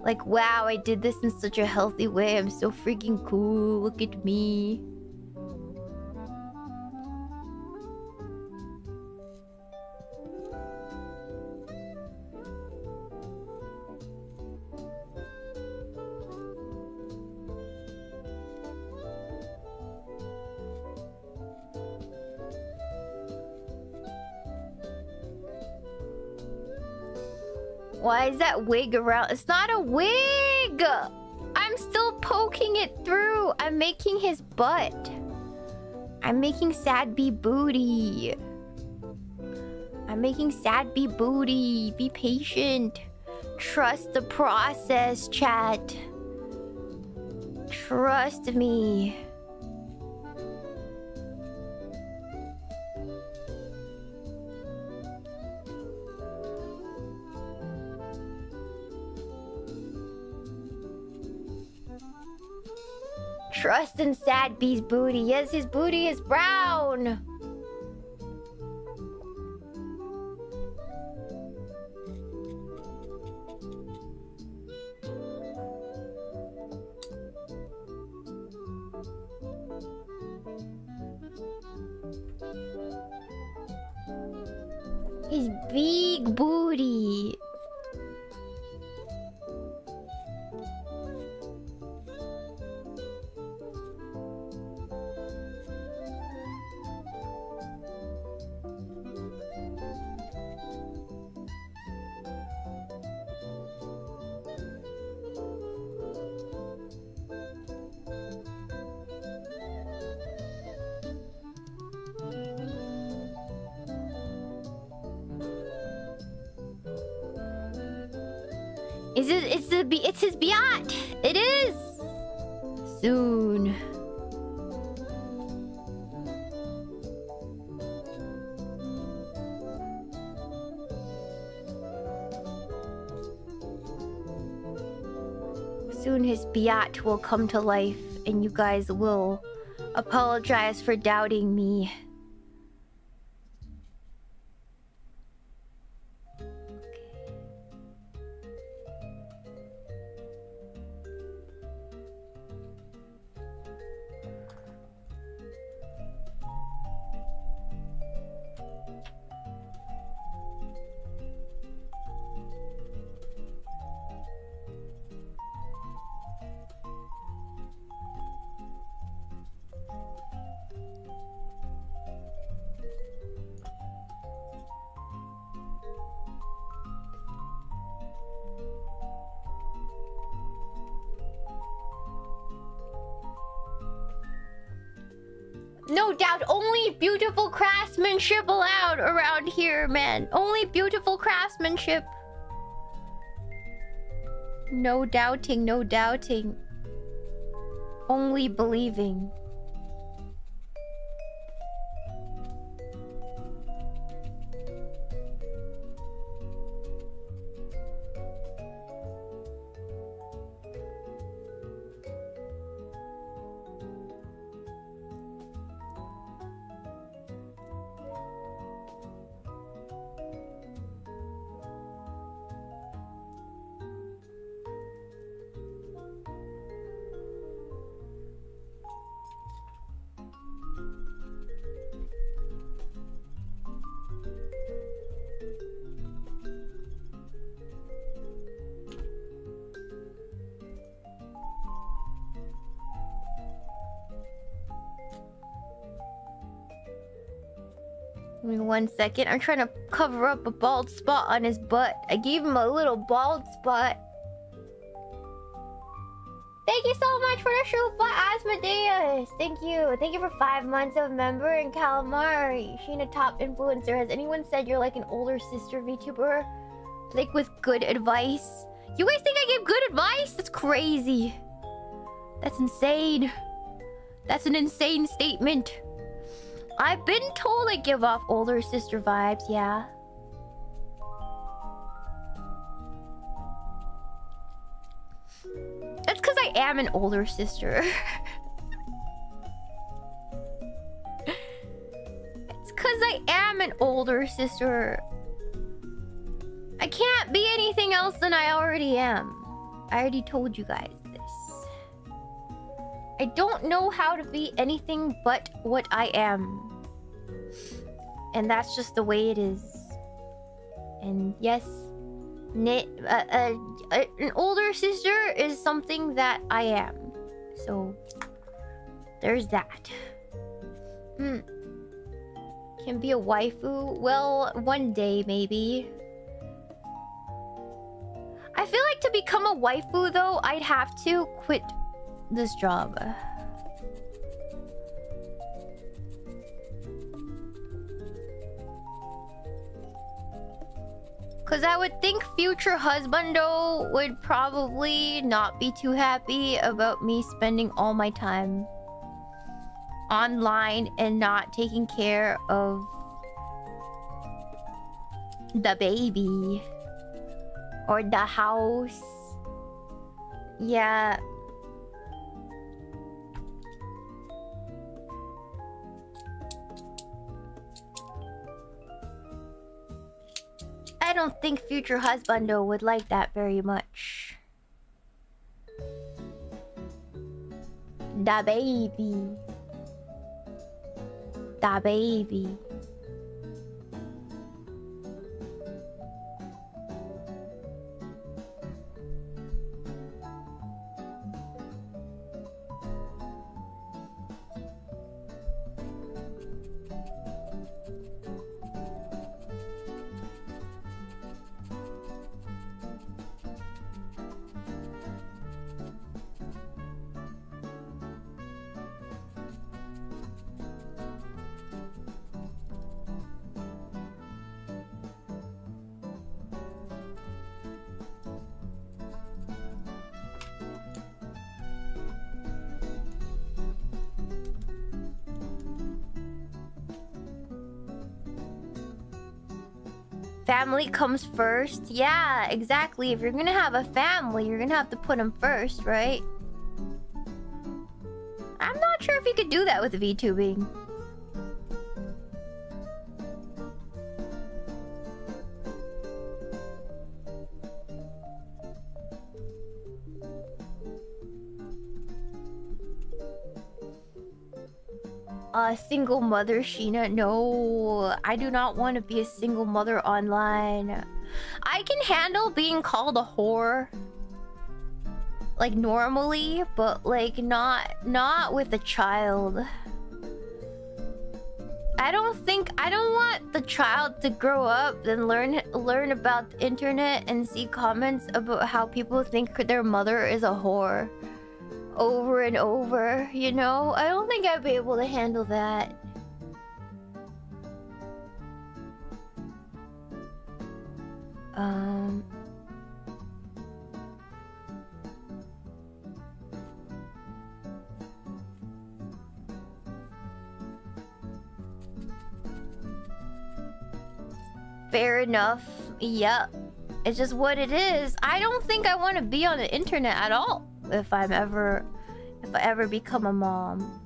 Like, wow, I did this in such a healthy way. I'm so freaking cool. Look at me. Why is that wig around? It's not a wig! I'm still poking it through. I'm making his butt. I'm making sad bee booty. I'm making sad bee booty. Be patient. Trust the process, chat. Trust me. Trust in Sad Bee's booty. Yes, his booty is brown. His big booty. It's his biat. It is. Soon. Soon his biat will come to life and you guys will apologize for doubting me. No doubt, only beautiful craftsmanship allowed around here, man. Only beautiful craftsmanship. No doubting, no doubting. Only believing. Give me 1 second. I'm trying to cover up a bald spot on his butt. I gave him a little bald spot. Thank you so much for the shoe by Asmodeus. Thank you. Thank you for 5 months of member and calamari. Shiina, top influencer. Has anyone said you're like an older sister VTuber? Like with good advice? You guys think I give good advice? That's crazy. That's insane. That's an insane statement. I've been told I give off older sister vibes, yeah. That's because I am an older sister. It's because I am an older sister. I can't be anything else than I already am. I already told you guys this. I don't know how to be anything but what I am. And that's just the way it is. And yes, an older sister is something that I am. So, there's that. Can be a waifu? Well, one day, maybe. I feel like to become a waifu, though, I'd have to quit this job. Because I would think future husbando would probably not be too happy about me spending all my time online and not taking care of the baby or the house. Yeah. I don't think future husbando would like that very much. The baby. The baby. Family comes first. Yeah, exactly. If you're gonna have a family, you're gonna have to put them first, right? I'm not sure if you could do that with VTubing. Single mother Shiina. No, I do not want to be a single mother online. I can handle being called a whore, like normally, but like not with a child. I don't want the child to grow up and learn about the internet and see comments about how people think their mother is a whore over and over, you know? I don't think I'd be able to handle that. Fair enough. Yep. It's just what it is. I don't think I want to be on the internet at all if I ever become a mom.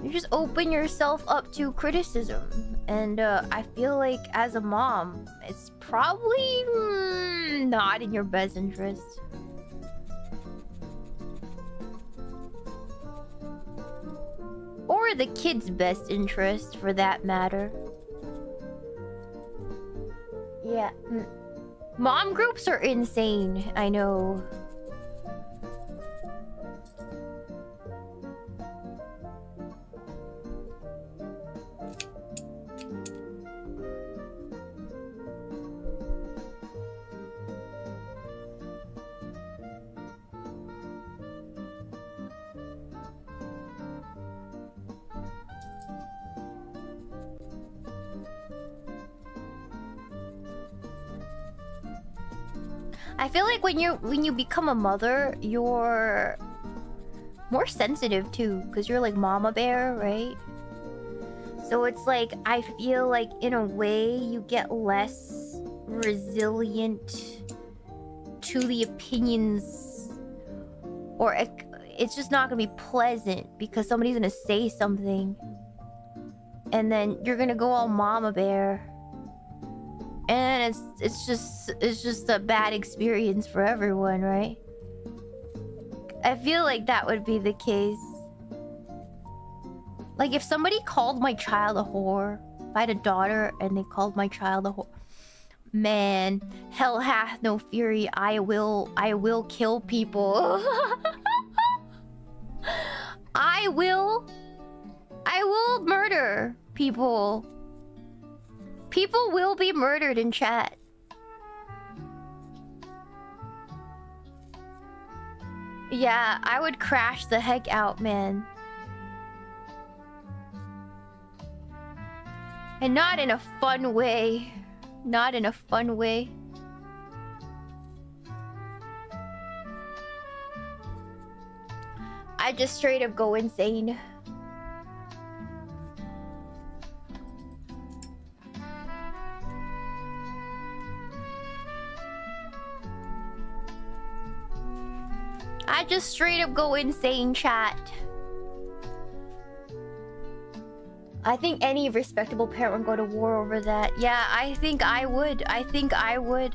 You just open yourself up to criticism, and I feel like as a mom, it's probably not in your best interest. Or the kid's best interest, for that matter. Yeah. Mom groups are insane, I know. I feel like when you become a mother, you're more sensitive too, because you're like mama bear, right? So it's like, I feel like in a way you get less resilient to the opinions, or it's just not gonna be pleasant because somebody's gonna say something and then you're gonna go all mama bear. And it's just a bad experience for everyone, right? I feel like that would be the case. Like if somebody called my child a whore, if I had a daughter and they called my child a whore, man, hell hath no fury. I will kill people. I will murder people. People will be murdered in chat. Yeah, I would crash the heck out, man. And not in a fun way. Not in a fun way. I just straight up go insane. I just straight up go insane, chat. I think any respectable parent would go to war over that. Yeah, I think I would. I think I would.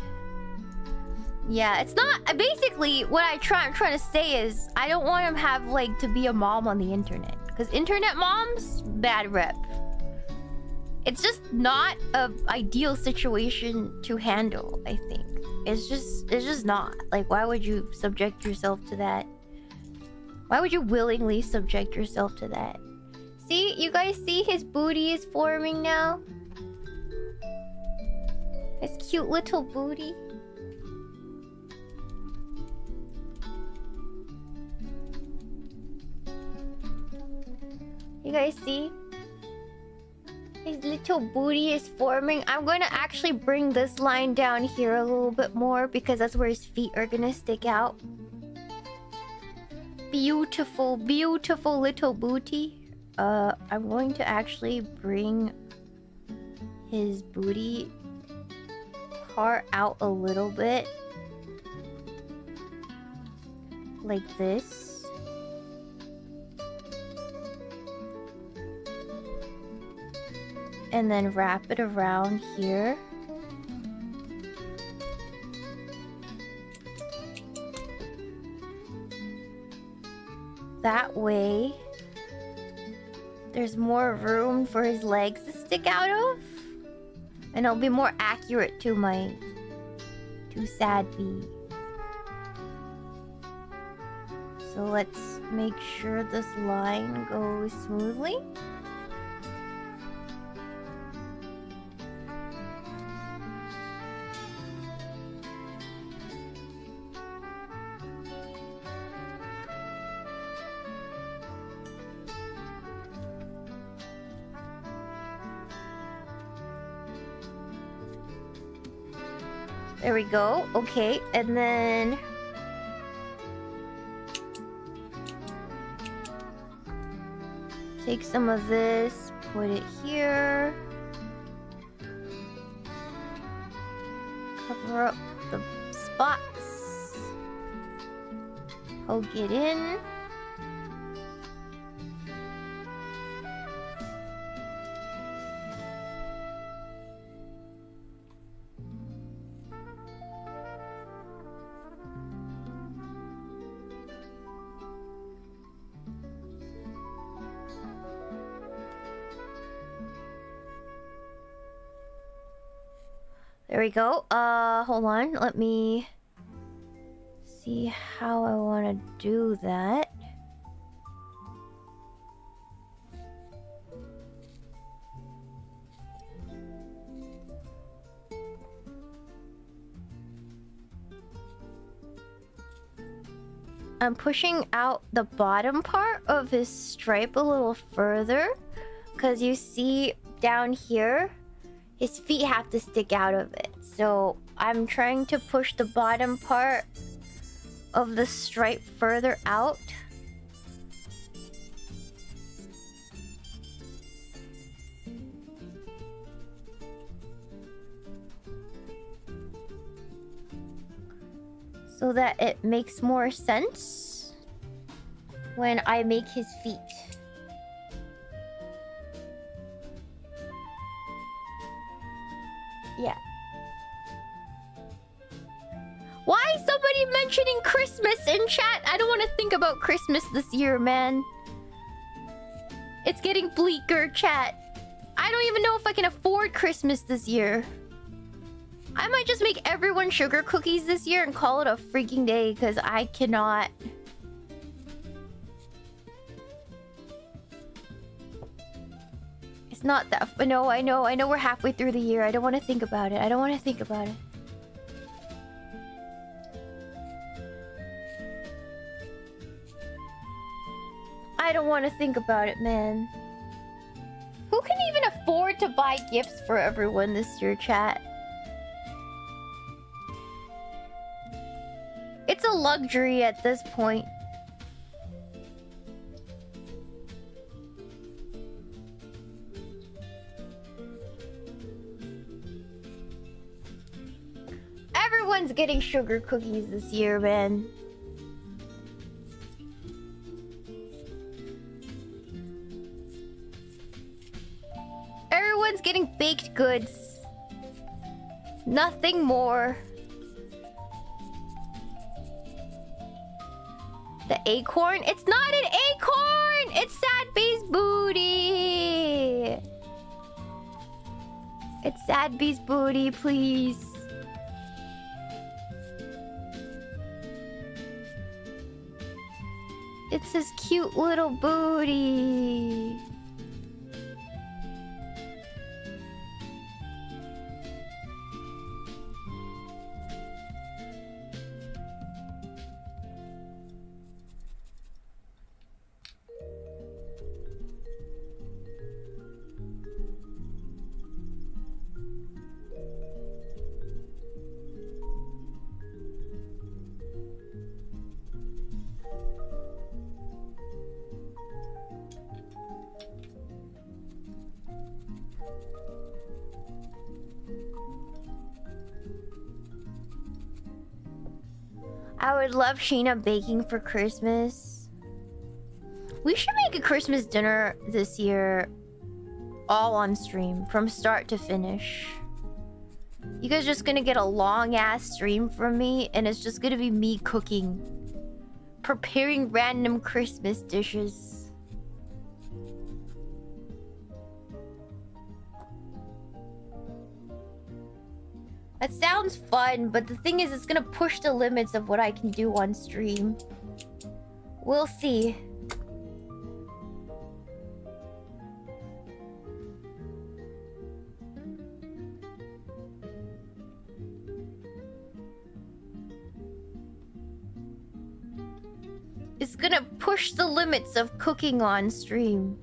Yeah, it's not... Basically, what I'm trying to say is, I don't want him have, like, to be a mom on the internet. Because internet moms, bad rep. It's just not an ideal situation to handle, I think. It's just not. Like, why would you subject yourself to that? Why would you willingly subject yourself to that? See? You guys see his booty is forming now? His cute little booty. You guys see? His little booty is forming. I'm going to actually bring this line down here a little bit more because that's where his feet are going to stick out. Beautiful, beautiful little booty. I'm going to actually bring his booty part out a little bit. Like this. And then wrap it around here. That way, there's more room for his legs to stick out of. And it'll be more accurate to my... to sad bee. So let's make sure this line goes smoothly. There we go. Okay, and then... take some of this, put it here. Cover up the spots. Poke it in. There we go. Hold on. Let me see how I want to do that. I'm pushing out the bottom part of his stripe a little further, because you see down here his feet have to stick out of it. So I'm trying to push the bottom part of the stripe further out. So that it makes more sense when I make his feet. Yeah. Why is somebody mentioning Christmas in chat? I don't want to think about Christmas this year, man. It's getting bleaker, chat. I don't even know if I can afford Christmas this year. I might just make everyone sugar cookies this year and call it a freaking day, because I cannot. It's not that. But no, I know we're halfway through the year. I don't want to think about it. I don't want to think about it. I don't want to think about it, man. Who can even afford to buy gifts for everyone this year, chat? It's a luxury at this point. Everyone's getting sugar cookies this year, man. Everyone's getting baked goods. Nothing more. The acorn? It's not an acorn! It's Sad Bee's booty! It's Sad Bee's booty, please. It's his cute little booty. I would love Shiina baking for Christmas. We should make a Christmas dinner this year, all on stream, from start to finish. You guys are just gonna get a long-ass stream from me, and it's just gonna be me cooking. Preparing random Christmas dishes. That sounds fun, but the thing is, it's gonna push the limits of what I can do on stream. We'll see. It's gonna push the limits of cooking on stream.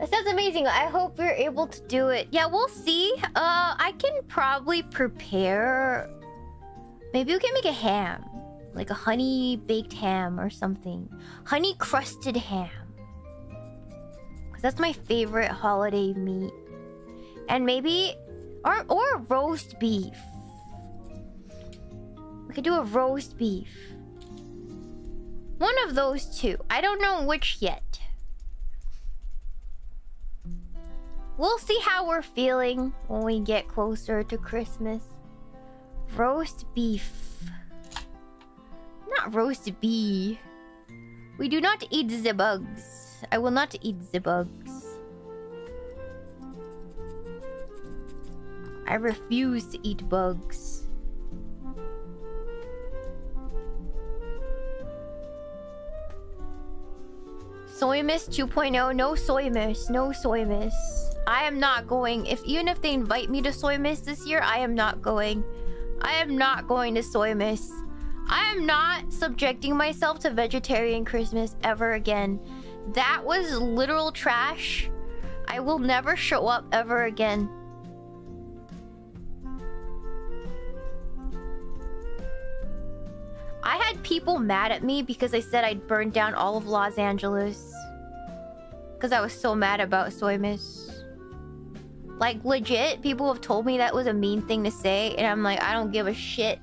That sounds amazing. I hope you're able to do it. Yeah, we'll see. I can probably prepare... Maybe we can make a ham. Like a honey baked ham or something. Honey crusted ham. Because that's my favorite holiday meat. And maybe... Or roast beef. We could do a roast beef. One of those two. I don't know which yet. We'll see how we're feeling when we get closer to Christmas. Roast beef. Not roast bee. We do not eat the bugs. I will not eat the bugs. I refuse to eat bugs. Soymas 2.0. No Soymas. No Soymas. I am not going. Even if they invite me to Soymas this year, I am not going. I am not going to Soymas. I am not subjecting myself to vegetarian Christmas ever again. That was literal trash. I will never show up ever again. I had people mad at me because I said I'd burned down all of Los Angeles. Because I was so mad about Soymas. Like, legit, people have told me that was a mean thing to say. And I'm like, I don't give a shit.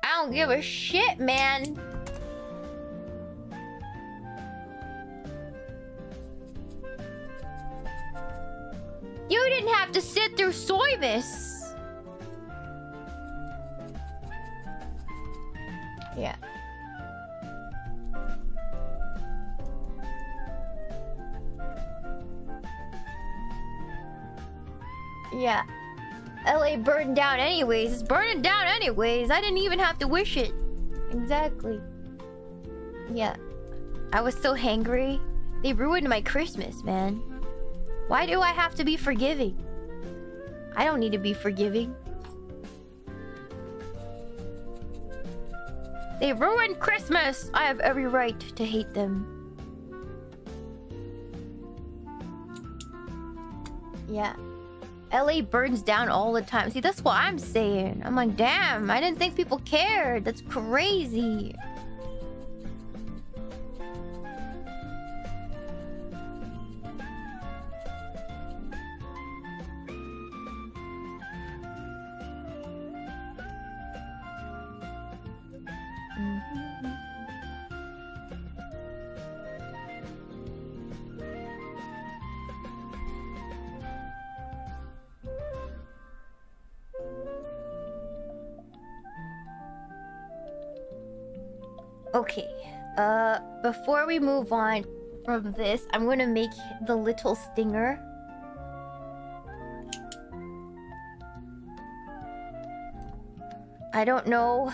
I don't give a shit, man. You didn't have to sit through Soymas. Yeah. Yeah. LA burned down anyways. It's burning down anyways. I didn't even have to wish it. Exactly. Yeah. I was so hangry. They ruined my Christmas, man. Why do I have to be forgiving? I don't need to be forgiving. They ruined Christmas! I have every right to hate them. Yeah. LA burns down all the time. See, that's what I'm saying. I'm like, damn, I didn't think people cared. That's crazy. Okay, before we move on from this, I'm gonna make the little stinger. I don't know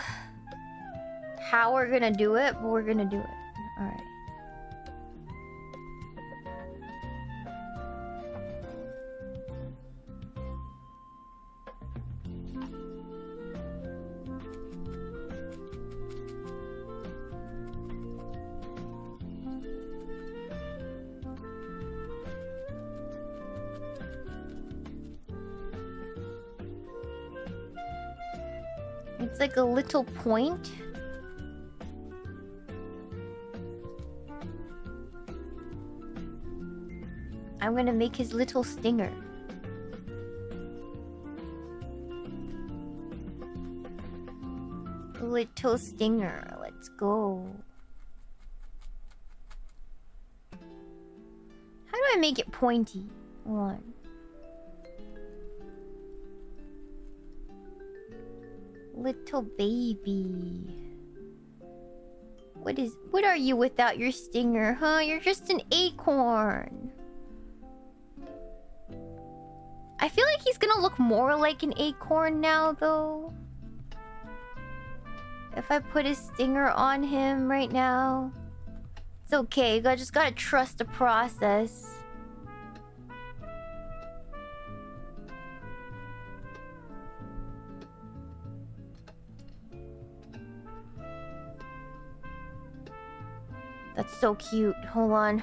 how we're gonna do it, but we're gonna do it. Alright. It's like a little point. I'm gonna make his little stinger. Little stinger, let's go. How do I make it pointy? Hold on. Little baby. What are you without your stinger, huh? You're just an acorn. I feel like he's gonna look more like an acorn now, though. If I put a stinger on him right now. It's okay, you just gotta trust the process. That's so cute. Hold on.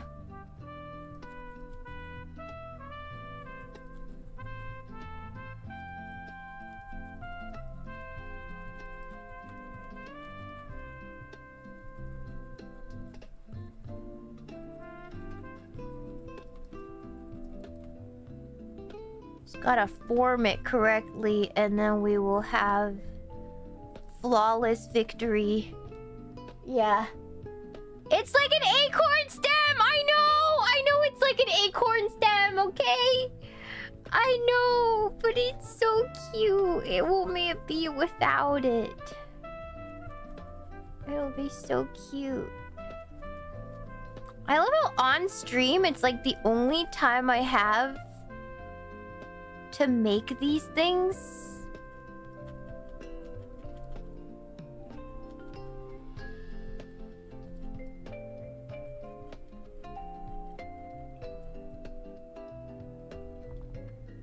Gotta form it correctly, and then we will have flawless victory. Yeah. It's like an acorn stem! I know it's like an acorn stem, okay? I know, but it's so cute. It won't be without it. It'll be so cute. I love how on stream, it's like the only time I have to make these things.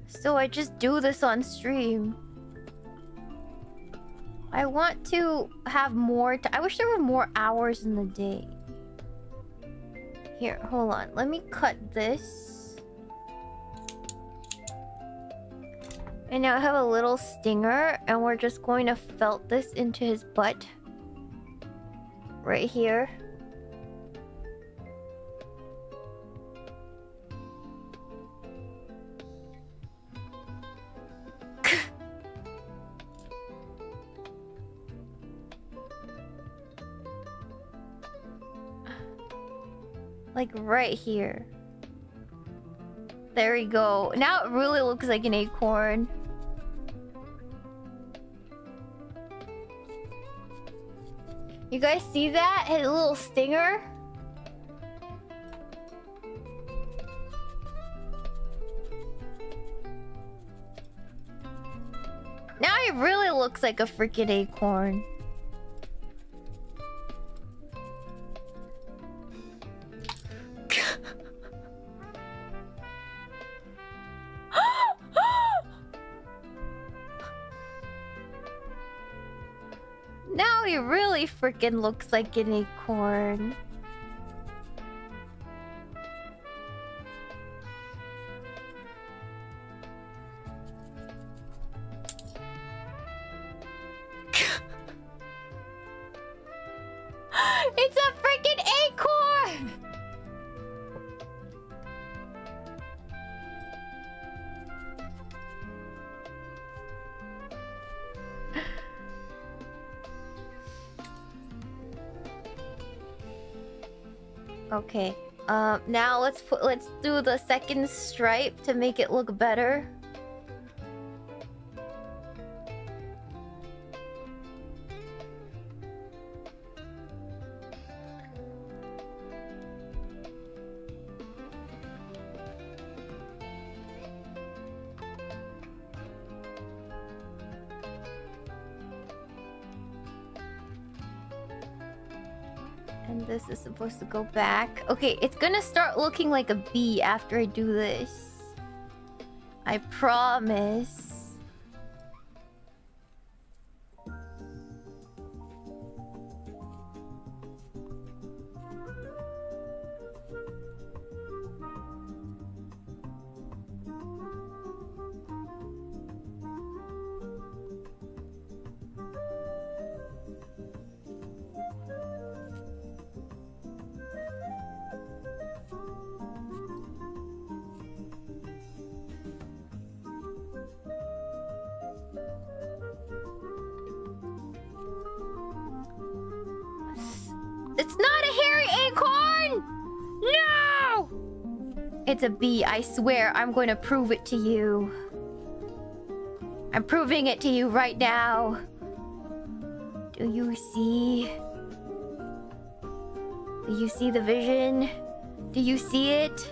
So I just do this on stream. I want to have more I wish there were more hours in the day. Here, hold on. Let me cut this. And now I have a little stinger, and we're just going to felt this into his butt. Right here. Like right here. There we go. Now it really looks like an acorn. You guys see that? His little stinger? Now it really looks like a freaking acorn. Now he really freaking looks like an acorn. It's a freaking acorn! Okay. Now let's do the second stripe to make it look better. And this is supposed to go back. Okay, it's gonna start looking like a bee after I do this. I promise. It's not a hairy acorn! No! It's a bee, I swear. I'm going to prove it to you. I'm proving it to you right now. Do you see? Do you see the vision? Do you see it?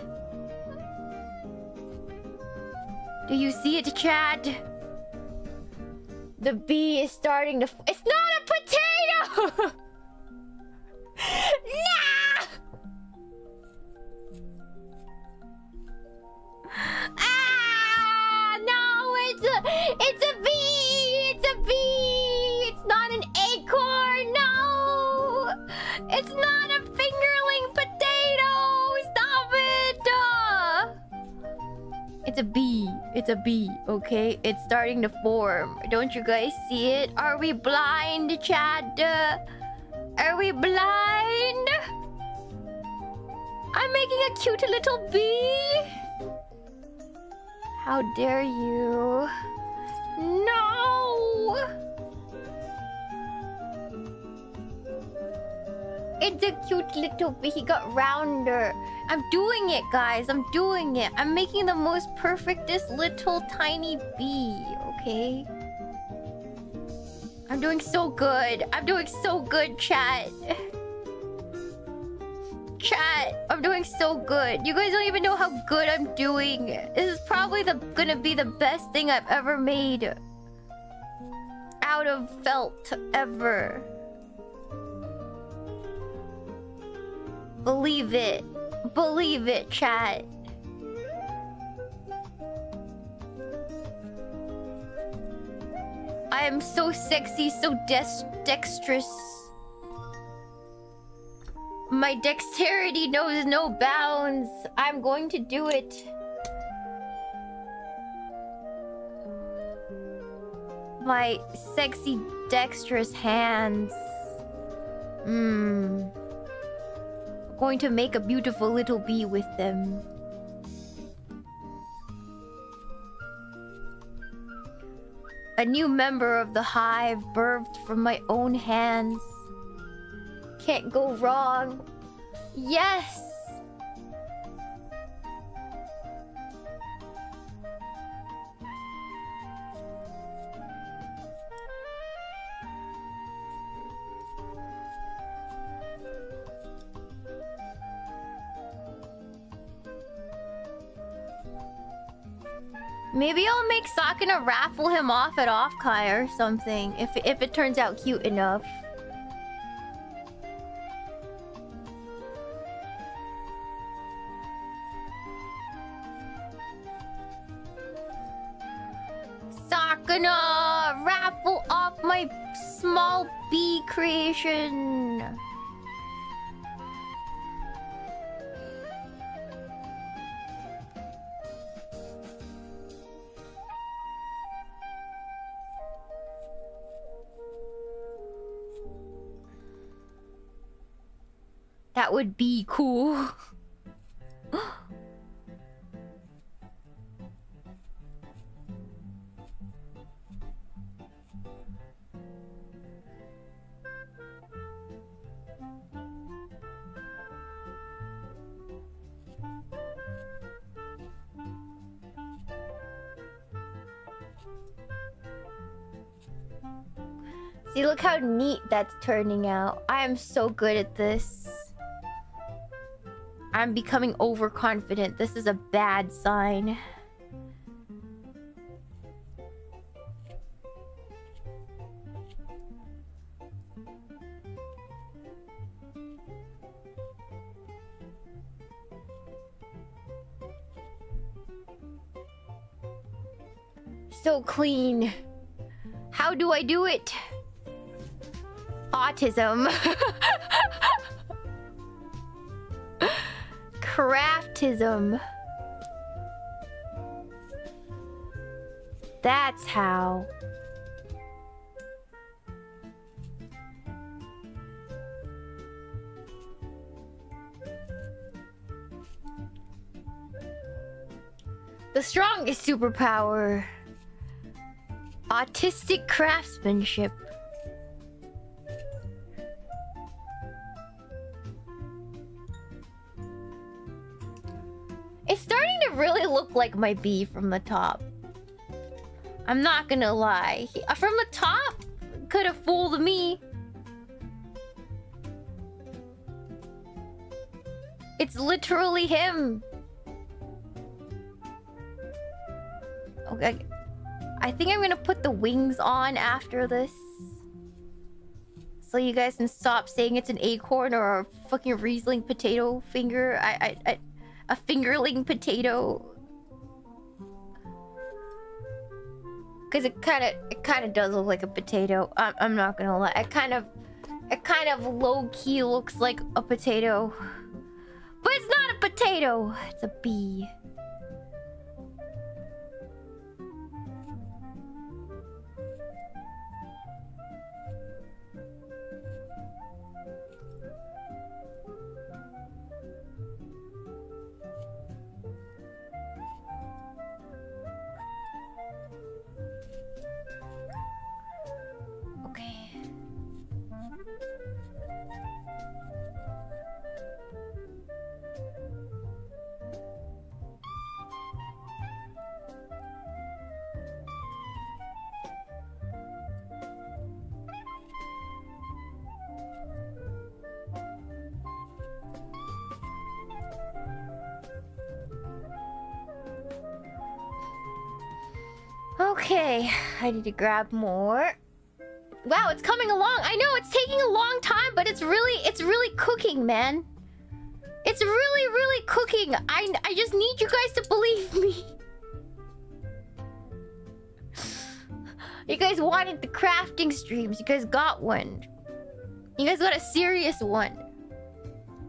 Do you see it, chat? The bee is starting to... It's not a potato! Nah! Ah! No, it's a bee! It's a bee! It's not an acorn! No! It's not a fingerling potato! Stop it! It's a bee. It's a bee, okay? It's starting to form. Don't you guys see it? Are we blind, chat? Are we blind? I'm making a cute little bee. How dare you? No! It's a cute little bee. He got rounder. I'm doing it, guys. I'm doing it. I'm making the most perfectest little tiny bee, okay? I'm doing so good. I'm doing so good, chat. Chat, I'm doing so good. You guys don't even know how good I'm doing. This is probably gonna be the best thing I've ever made. Out of felt, ever. Believe it. Believe it, chat. I am so sexy, so dexterous. My dexterity knows no bounds. I'm going to do it. My sexy, dexterous hands. I'm going to make a beautiful little bee with them. A new member of the hive birthed from my own hands. Can't go wrong. Yes! Maybe I'll make Sakana raffle him off at Offkai or something, if it turns out cute enough. Sakana, raffle off my small bee creation. That would be cool. See, look how neat that's turning out. I am so good at this. I'm becoming overconfident. This is a bad sign. So clean. How do I do it? Autism. Craftism. That's how. The strongest superpower. Autistic craftsmanship. It's starting to really look like my bee from the top. I'm not gonna lie. From the top, could have fooled me. It's literally him. Okay. I think I'm gonna put the wings on after this. So you guys can stop saying it's an acorn or a fucking Riesling potato finger. A fingerling potato. Cause it kind of does look like a potato. I'm not gonna lie. It kind of low key looks like a potato, but it's not a potato. It's a bee. Okay, I need to grab more. Wow, it's coming along. I know it's taking a long time, but it's really cooking, man. It's really cooking. I just need you guys to believe me. You guys wanted the crafting streams. You guys got one. You guys got a serious one.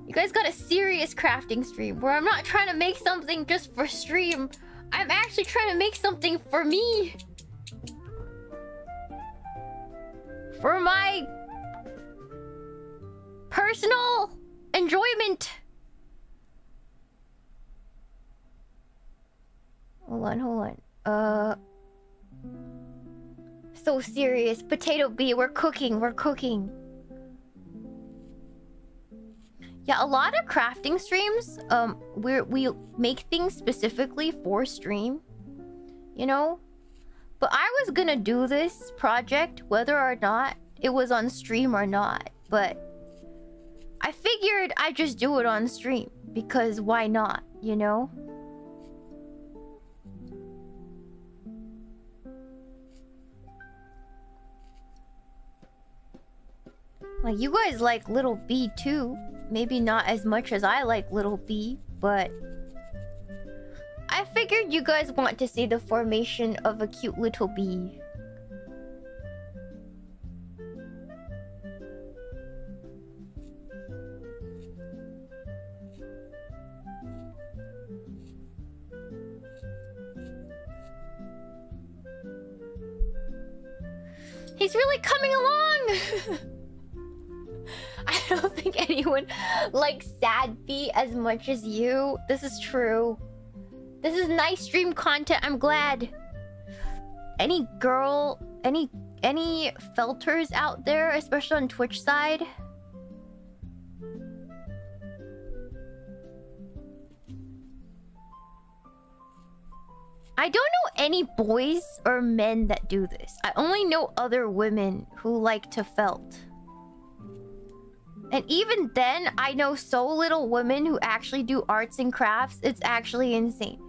You guys got a serious crafting stream where I'm not trying to make something just for stream. I'm actually trying to make something for me. For my personal enjoyment. Hold on. So serious. Potato bee, we're cooking. Yeah, a lot of crafting streams, we make things specifically for stream, you know? But I was gonna do this project whether or not it was on stream or not, but I figured I'd just do it on stream, because why not, you know? Like, you guys like Little B too. Maybe not as much as I like Little B, but I figured you guys want to see the formation of a cute little bee. He's really coming along! I don't think anyone likes sad bee as much as you. This is true. This is nice stream content. I'm glad. Any girl, any felters out there, especially on Twitch side? I don't know any boys or men that do this. I only know other women who like to felt. And even then, I know so little women who actually do arts and crafts. It's actually insane.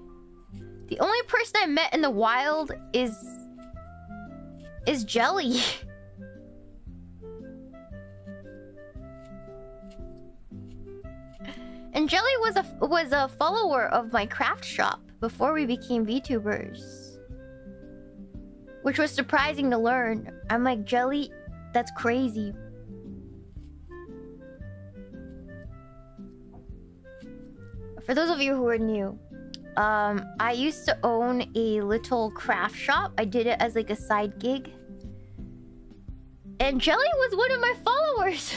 The only person I met in the wild is Jelly. And Jelly was a follower of my craft shop before we became VTubers, which was surprising to learn. I'm like, Jelly, that's crazy. For those of you who are new, I used to own a little craft shop. I did it as like a side gig. And Jelly was one of my followers.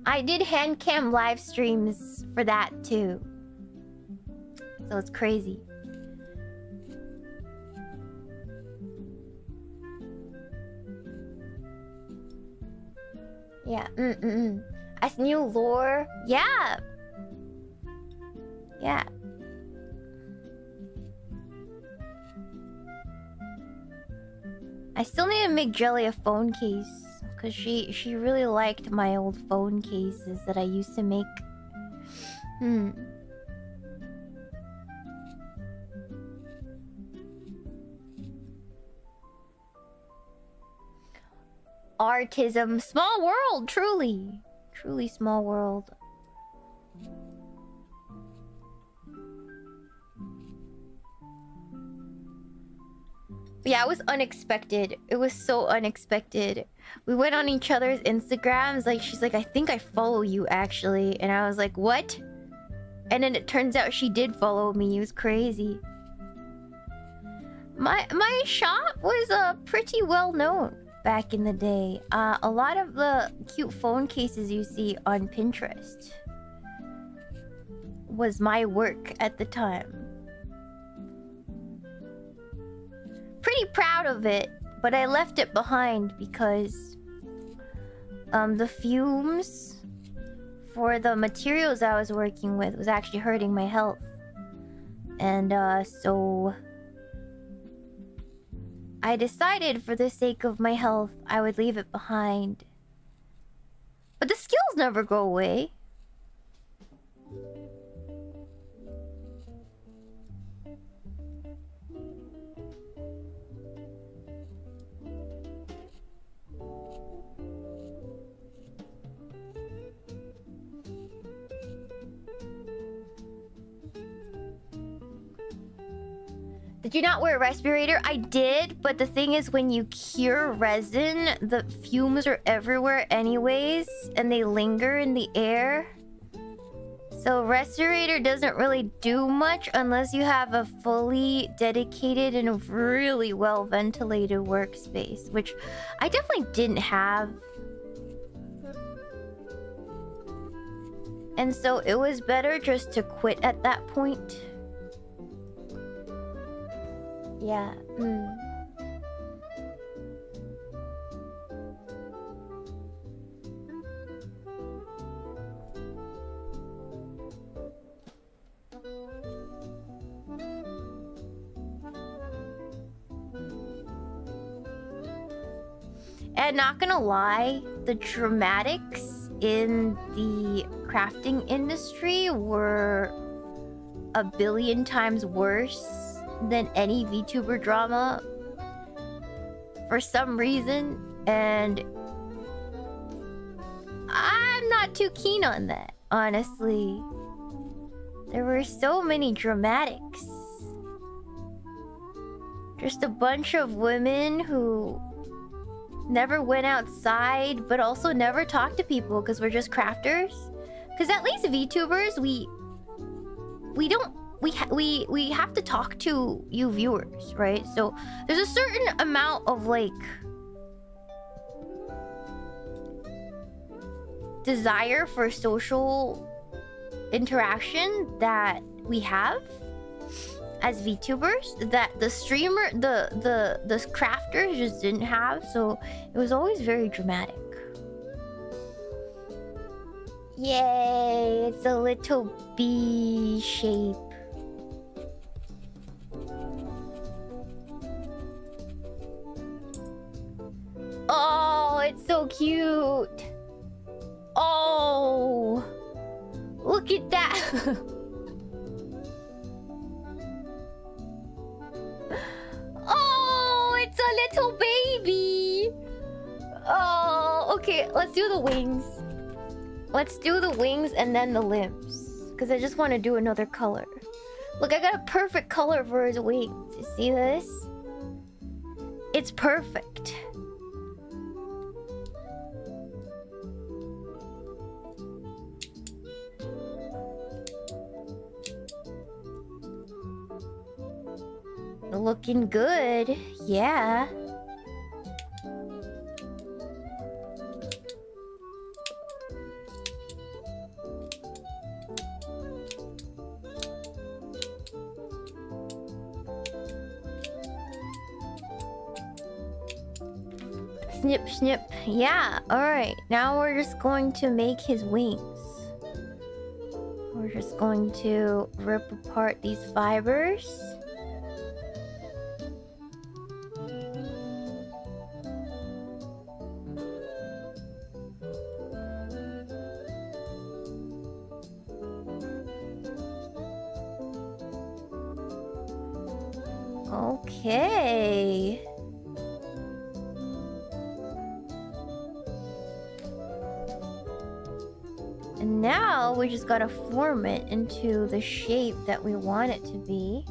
I did Handcam live streams for that too. So it's crazy. Yeah, As new lore, yeah. Yeah. I still need to make Jelly a phone case, because she really liked my old phone cases that I used to make. Artism. Small world, truly. Truly small world. But yeah, it was unexpected. It was so unexpected. We went on each other's Instagrams. Like, she's like, I think I follow you, actually. And I was like, what? And then it turns out she did follow me. It was crazy. My shop was pretty well known back in the day. A lot of the cute phone cases you see on Pinterest was my work at the time. Pretty proud of it, but I left it behind because the fumes for the materials I was working with was actually hurting my health. And so I decided, for the sake of my health, I would leave it behind. But the skills never go away. Did you not wear a respirator? I did, but the thing is, when you cure resin, the fumes are everywhere anyways, and they linger in the air. So respirator doesn't really do much unless you have a fully dedicated and really well ventilated workspace, which I definitely didn't have. And so it was better just to quit at that point. Yeah. And not gonna lie, the dramatics in the crafting industry were a billion times worse than any VTuber drama for some reason, and I'm not too keen on that, honestly. There were so many dramatics. Just a bunch of women who never went outside, but also never talked to people because we're just crafters. Because at least VTubers, we have to talk to you viewers, right? So there's a certain amount of like desire for social interaction that we have as VTubers that the crafters just didn't have, so it was always very dramatic. Yay, it's a little bee shape. Oh, it's so cute. Oh, look at that. Oh, it's a little baby. Oh, okay, let's do the wings. Let's do the wings and then the limbs, because I just want to do another color. Look, I got a perfect color for his wings. You see this? It's perfect. Looking good, yeah. Snip, snip. Yeah, alright. Now we're just going to make his wings. We're just going to rip apart these fibers. Okay. And now we just gotta form it into the shape that we want it to be.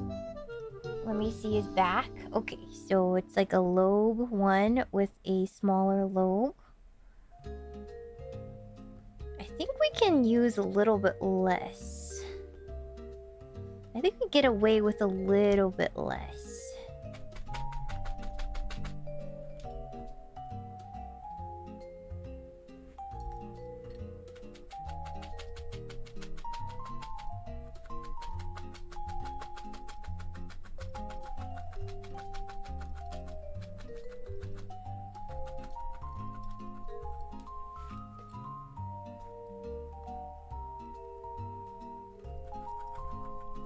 Let me see his back. Okay, so it's like a lobe one with a smaller lobe. I think we can use a little bit less. I think we get away with a little bit less.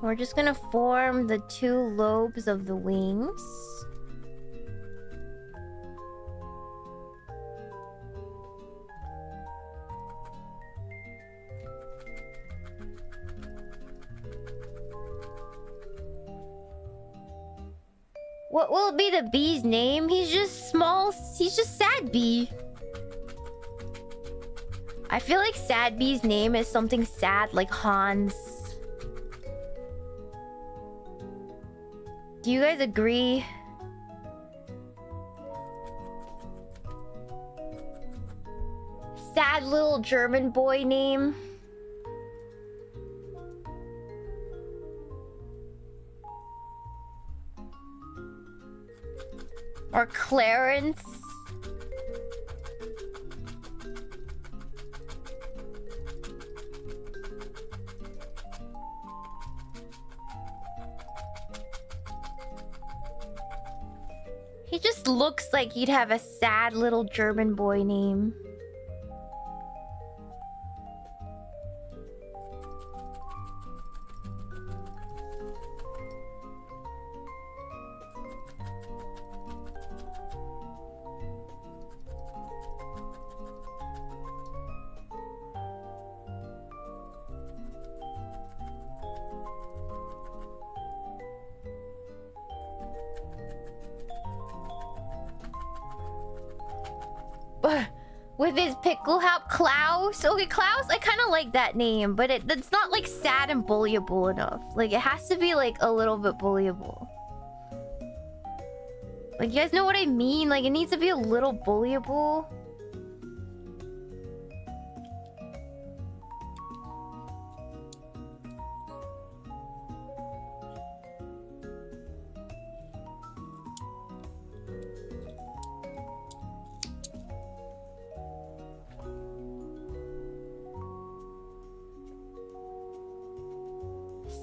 We're just gonna form the two lobes of the wings. What will be the bee's name? He's just small. He's just Sad Bee. I feel like Sad Bee's name is something sad, like Hans. Do you guys agree? Sad little German boy name. Or Clarence. He just looks like he'd have a sad little German boy name. With his pickle hop Klaus. Okay, Klaus, I kind of like that name, but it's not like sad and bullyable enough. Like, it has to be like a little bit bullyable. Like, you guys know what I mean? Like, it needs to be a little bullyable.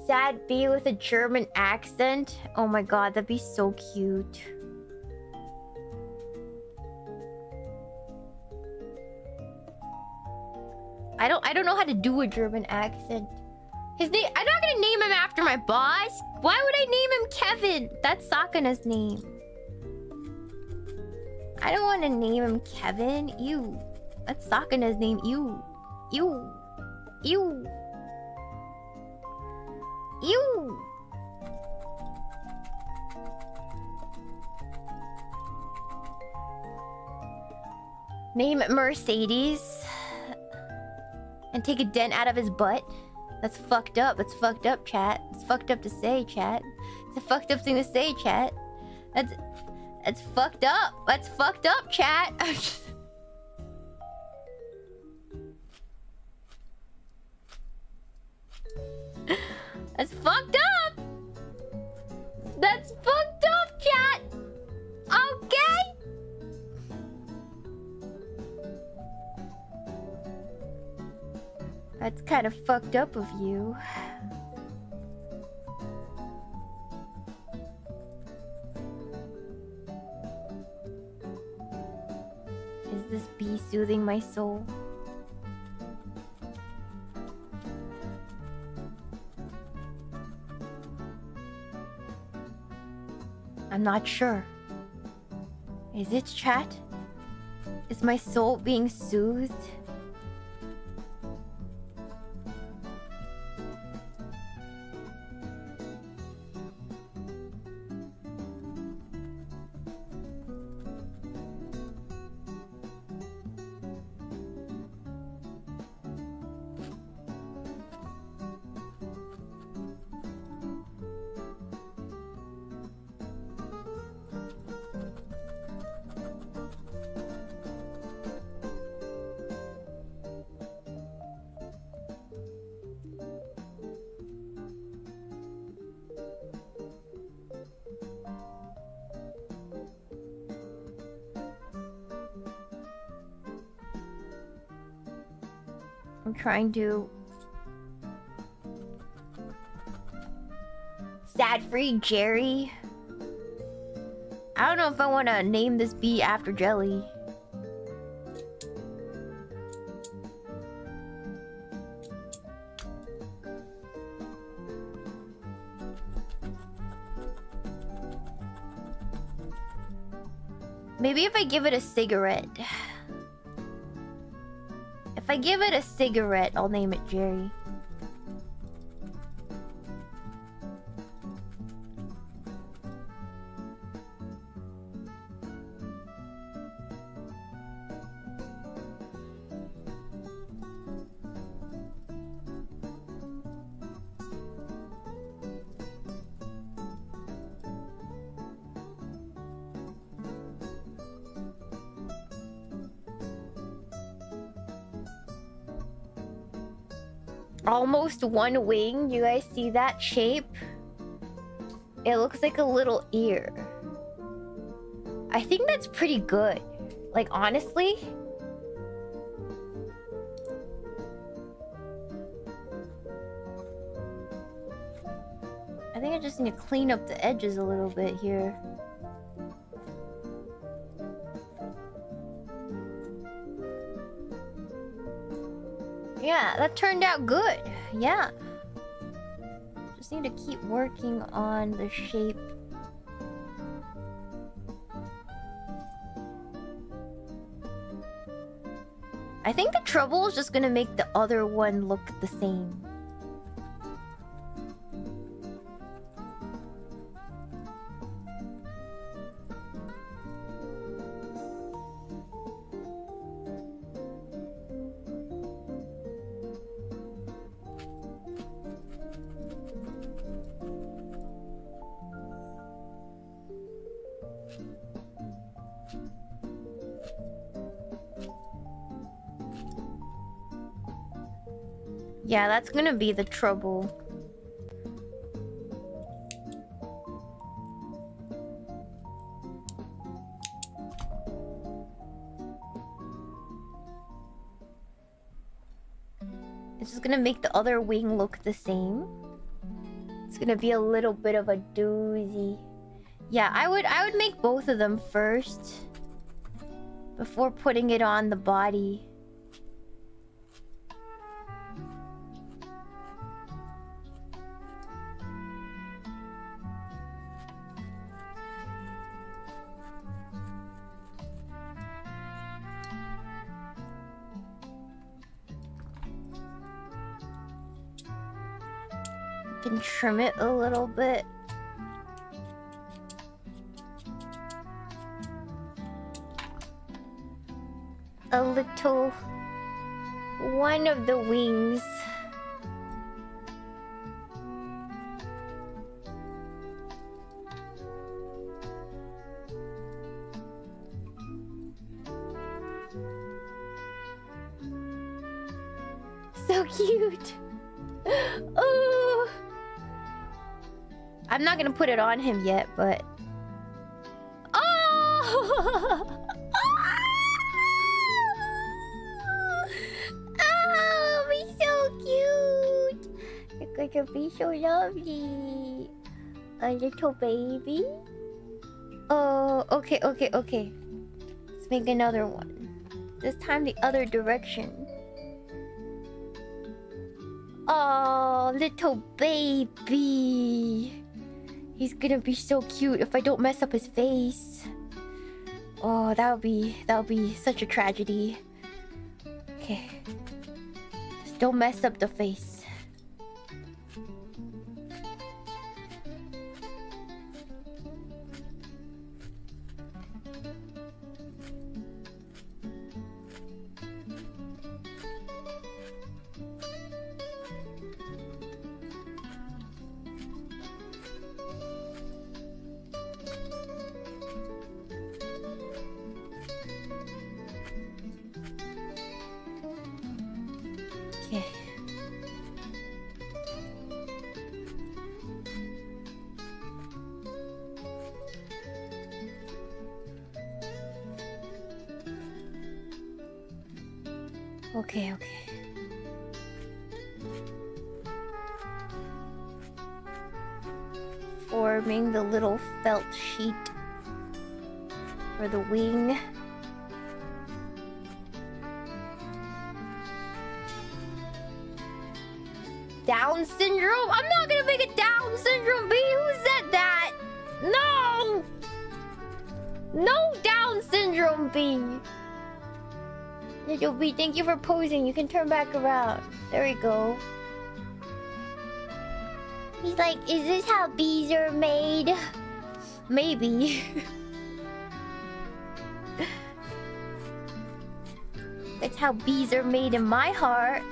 Sad bee with a German accent. Oh my god, that'd be so cute. I don't know how to do a German accent. His name, I'm not gonna name him after my boss. Why would I name him Kevin? That's Sakana's name. I don't want to name him Kevin. Ew. That's Sakana's name. Ew. Ew. Ew. Ew! Name it Mercedes. And take a dent out of his butt. That's fucked up. That's fucked up, chat. It's fucked up to say, chat. It's a fucked up thing to say, chat. That's fucked up. That's fucked up, chat. That's fucked up! That's fucked up, chat! Okay? That's kind of fucked up of you. Is this bee soothing my soul? I'm not sure. Is it, chat? Is my soul being soothed? I'm trying to... Sad-free Jerry? I don't know if I want to name this bee after Jelly. Maybe if I give it a cigarette. If I give it a cigarette, I'll name it Jerry. almost one wing. You guys see that shape? It looks like a little ear. I think that's pretty good. Like, honestly. I think I just need to clean up the edges a little bit here. Yeah, that turned out good. Yeah. Just need to keep working on the shape. I think the trouble is just gonna make the other one look the same. Yeah, that's gonna be the trouble. It's just gonna make the other wing look the same. It's gonna be a little bit of a doozy. Yeah, I would make both of them first before putting it on the body. Can trim it a little bit. A little one of the wings. So cute. Oh. I'm not gonna put it on him yet, but... Oh! Oh, he's so cute! You're gonna be so lovely. A little baby. Oh, okay. Let's make another one. This time the other direction. Oh, little baby. He's gonna be so cute if I don't mess up his face. Oh, that would be such a tragedy. Okay. Just don't mess up the face. Okay. Forming the little felt sheet for the wing. Down syndrome? I'm not gonna make a Down syndrome bee. Who said that? No! No Down syndrome bee. Little bee, thank you for posing. You can turn back around. There we go. He's like, is this how bees are made? Maybe. That's how bees are made in my heart.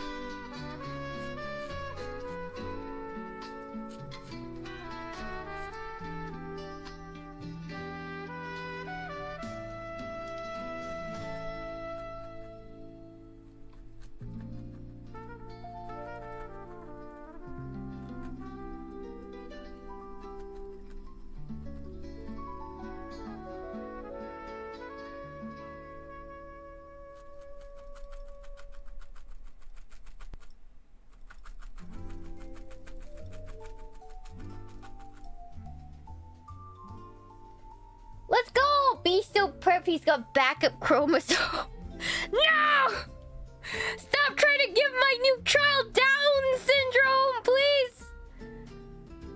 he's got backup chromosome. No! Stop trying to give my new child Down syndrome, please!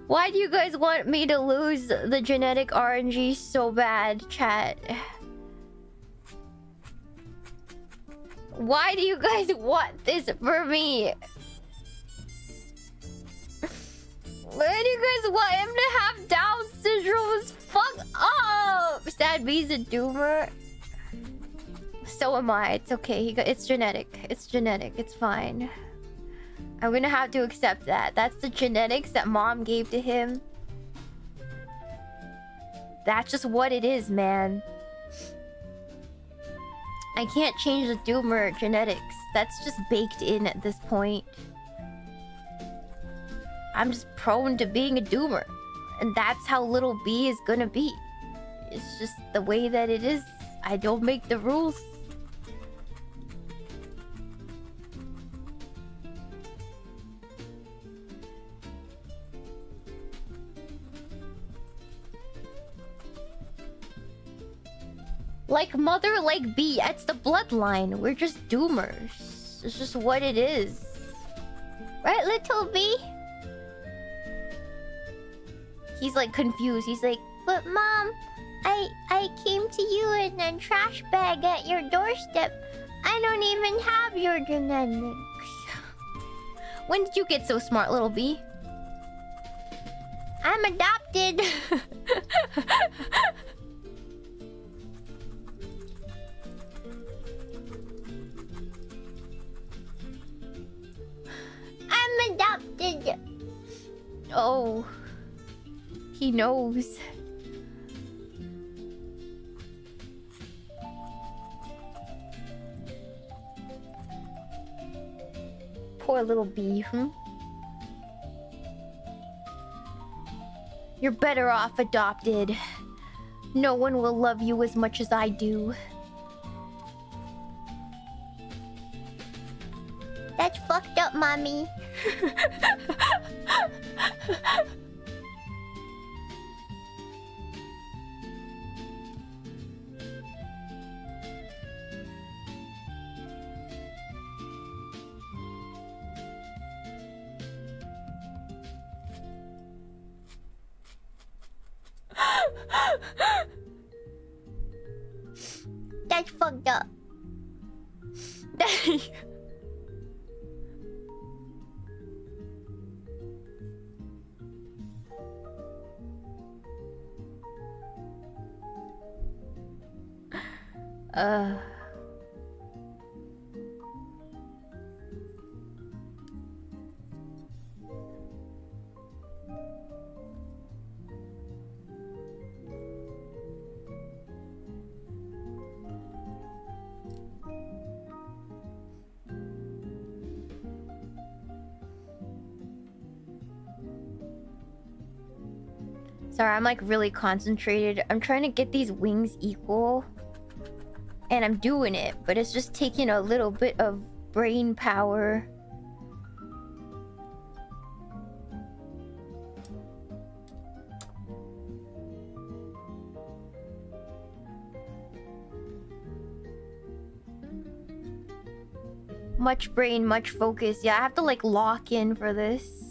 Why do you guys want me to lose the genetic RNG so bad, chat? Why do you guys want this for me? Why do you guys want him to have Down syndrome? Fuck up! Sad B's a doomer. So am I. It's okay. It's genetic. It's genetic. It's fine. I'm gonna have to accept that. That's the genetics that mom gave to him. That's just what it is, man. I can't change the doomer genetics. That's just baked in at this point. I'm just prone to being a doomer. And that's how little B is gonna be. It's just the way that it is. I don't make the rules. Like mother, like B. It's the bloodline. We're just doomers. It's just what it is. Right, little B? He's like confused. He's like, but mom, I came to you in a trash bag at your doorstep. I don't even have your genetics. When did you get so smart, little B? I'm adopted. I'm adopted. Oh. He knows. Poor little bee, You're better off adopted. No one will love you as much as I do. That's fucked up, mommy. That's fucked up. Sorry, I'm like really concentrated. I'm trying to get these wings equal. And I'm doing it, but it's just taking a little bit of brain power. Much brain, much focus. Yeah, I have to like lock in for this.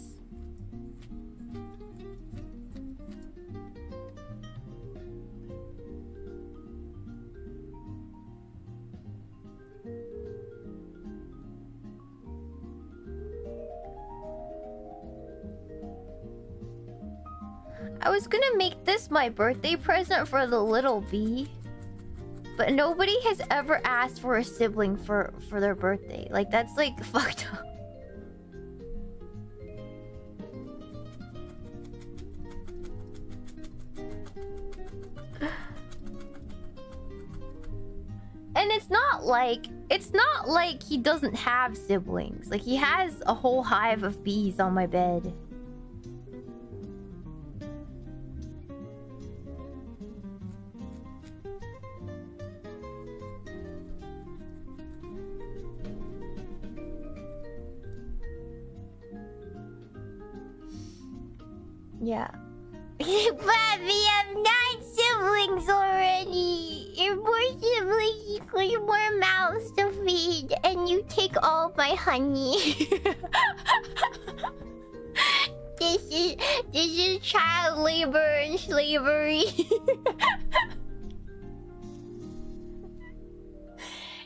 I was gonna make this my birthday present for the little bee, but nobody has ever asked for a sibling for their birthday. Like, that's like fucked up. And it's not like he doesn't have siblings. Like, he has a whole hive of bees on my bed. Yeah. But we have 9 siblings! siblings already. You're more siblings equals more mouths to feed, and you take all my honey. This is child labor and slavery.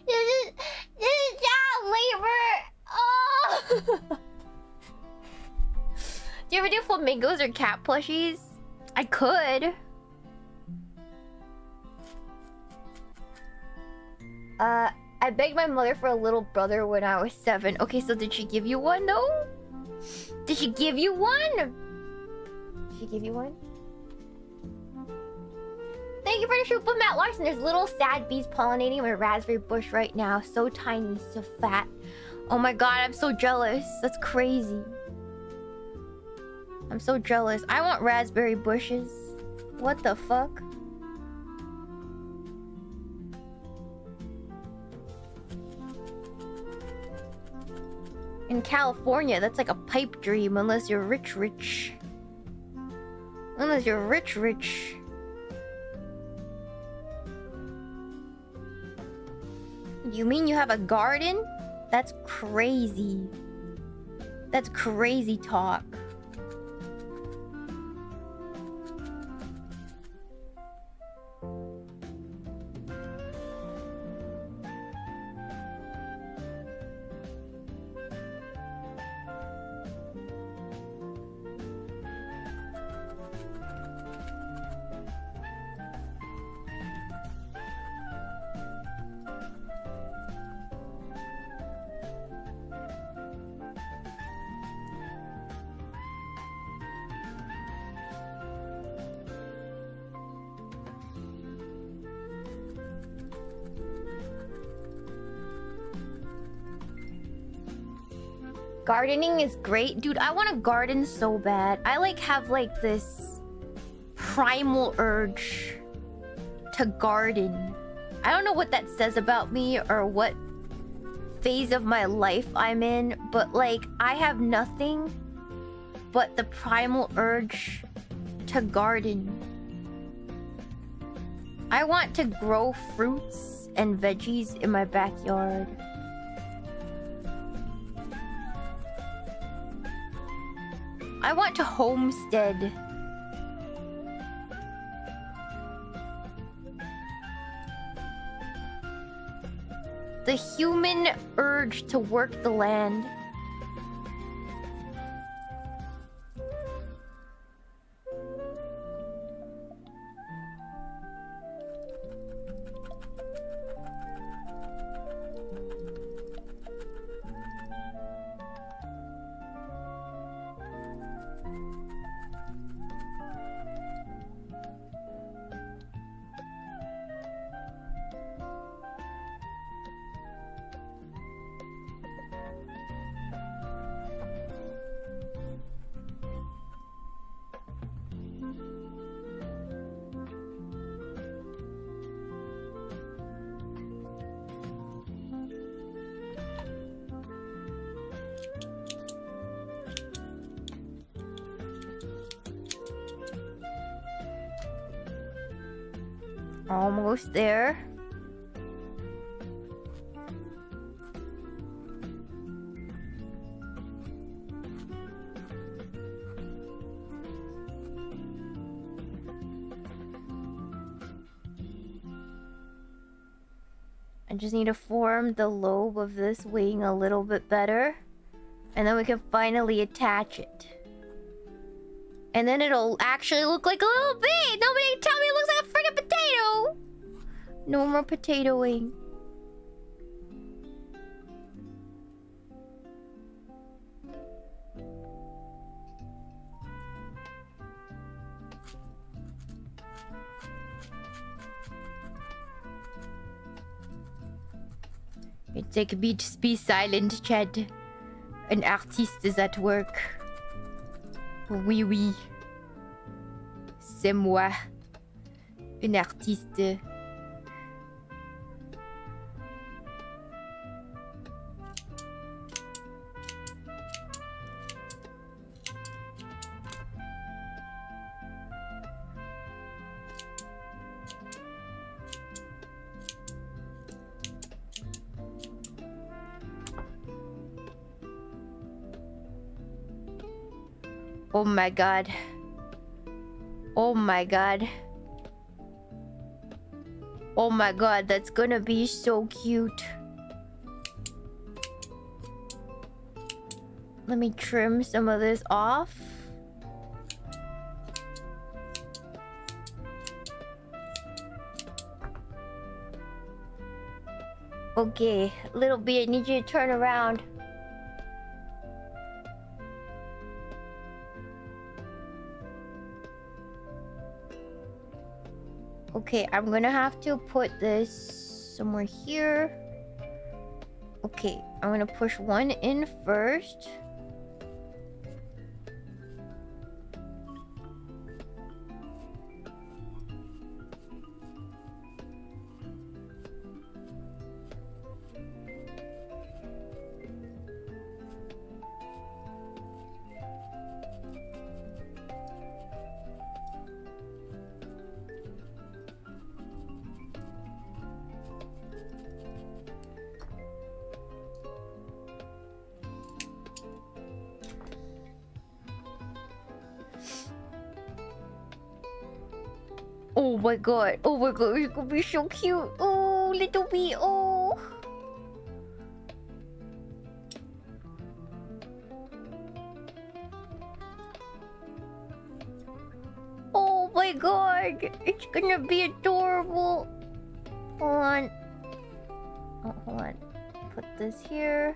This is child labor. Oh. Do you ever do flamingos or cat plushies? I could. I begged my mother for a little brother when I was 7. Okay, so did she give you one though? Did she give you one? Did she give you one? Thank you for the shoot from Matt Larson. There's little sad bees pollinating my raspberry bush right now. So tiny, so fat. Oh my god, I'm so jealous. That's crazy. I'm so jealous. I want raspberry bushes. What the fuck? In California, that's like a pipe dream unless you're rich. Unless you're rich. You mean you have a garden? That's crazy. That's crazy talk. Gardening is great. Dude, I want to garden so bad. I like have like this primal urge to garden. I don't know what that says about me or what phase of my life I'm in, but like I have nothing but the primal urge to garden. I want to grow fruits and veggies in my backyard. I want to homestead. The human urge to work the land. Almost there. I just need to form the lobe of this wing a little bit better. And then we can finally attach it. And then it'll actually look like a little bee! Nobody can tell me it looks like a friggin' potato! No more potatoing. Take a beat, be silent, Chad. An artiste is at work. Oui, oui. C'est moi. Une artiste. Oh my god. Oh my god. Oh my god, that's gonna be so cute. Let me trim some of this off. Okay, little bit, I need you to turn around. Okay, I'm gonna have to put this somewhere here. Okay, I'm gonna push one in first. Oh my god, it's gonna be so cute. Oh, little bee, oh. Oh my god, it's gonna be adorable. Hold on. Oh, hold on. Put this here.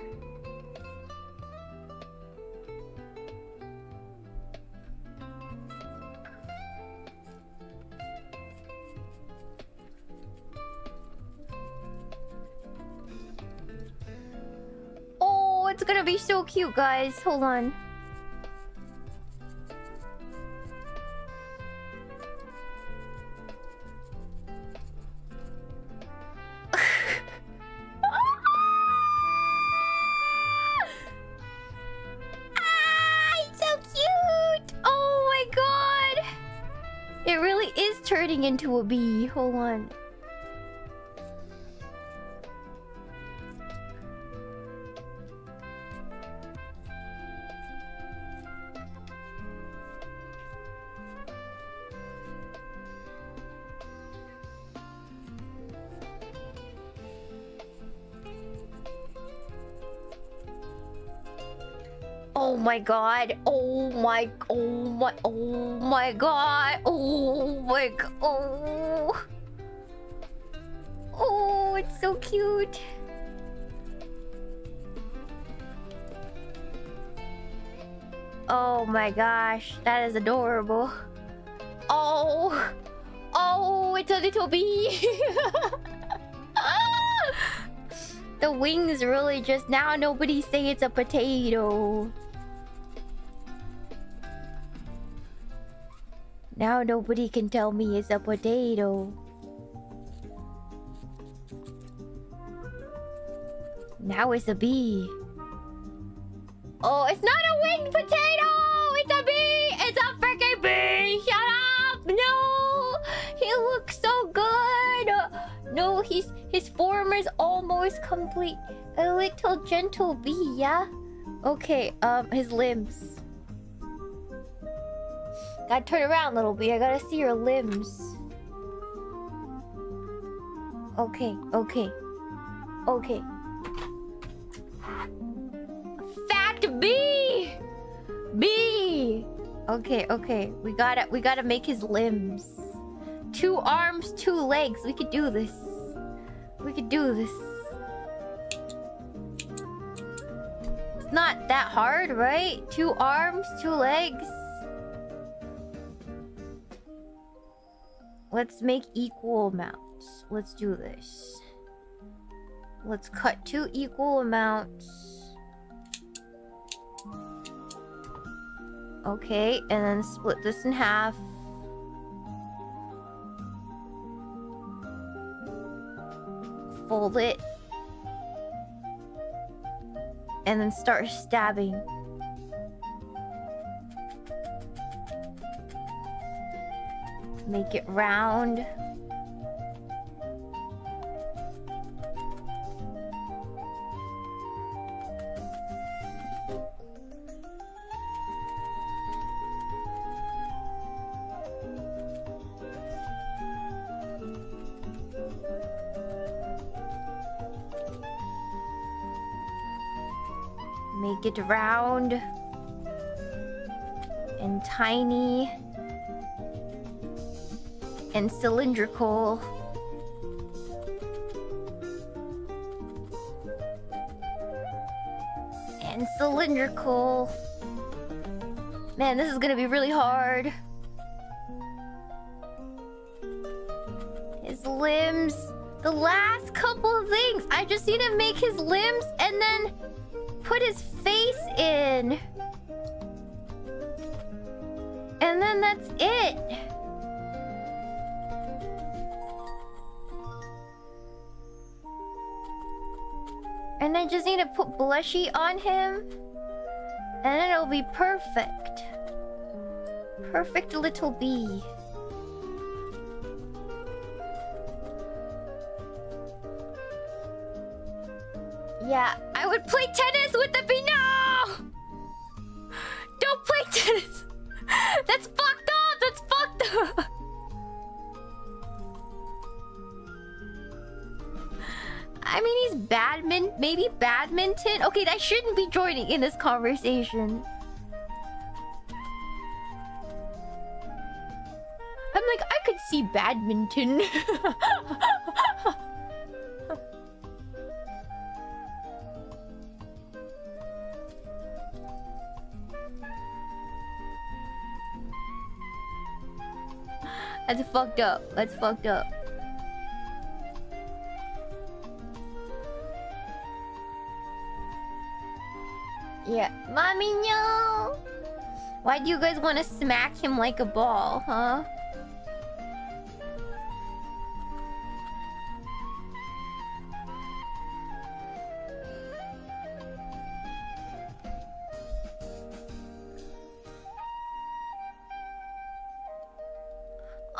Oh, it's gonna be so cute, guys. Hold on. It's so cute! Oh my god! It really is turning into a bee. Hold on. Oh my god. Oh my god. Oh. Oh, it's so cute. Oh my gosh, that is adorable. Oh. Oh, it's a little bee. The wings really just now nobody say it's a potato. Now nobody can tell me it's a potato. Now it's a bee. Oh, it's not a winged potato! It's a bee! It's a freaking bee! Shut up! No! He looks so good! No, his form is almost complete. A little gentle bee, yeah? Okay, his limbs. Gotta turn around, little bee. I gotta see your limbs. Okay. Fat bee! Bee! Okay. We gotta make his limbs. 2 arms, 2 legs. We could do this. It's not that hard, right? 2 arms, 2 legs. Let's make equal amounts. Let's do this. Let's cut 2 equal amounts. Okay, and then split this in half. Fold it. And then start stabbing. Make it round. Make it round and tiny and cylindrical. And cylindrical. Man, this is gonna be really hard. His limbs. The last couple of things. I just need to make his limbs and then put his face in. And then that's it. And I just need to put blushy on him. And then it'll be perfect. Perfect little bee. Yeah, I would play tennis with the bee. No! Don't play tennis! That's fucked up! That's fucked up! I mean, he's maybe badminton? Okay, I shouldn't be joining in this conversation. I'm like, I could see badminton. That's fucked up. That's fucked up. Yeah. Mommy, no! Why do you guys want to smack him like a ball, huh?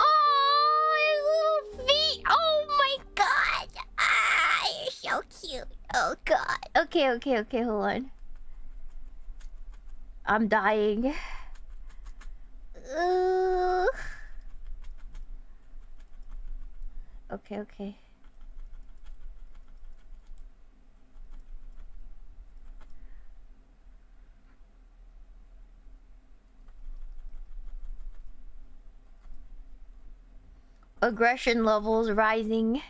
Oh, his little feet! Oh my god! Ah, you're so cute. Oh god. Okay, hold on. I'm dying. Okay. Aggression levels rising.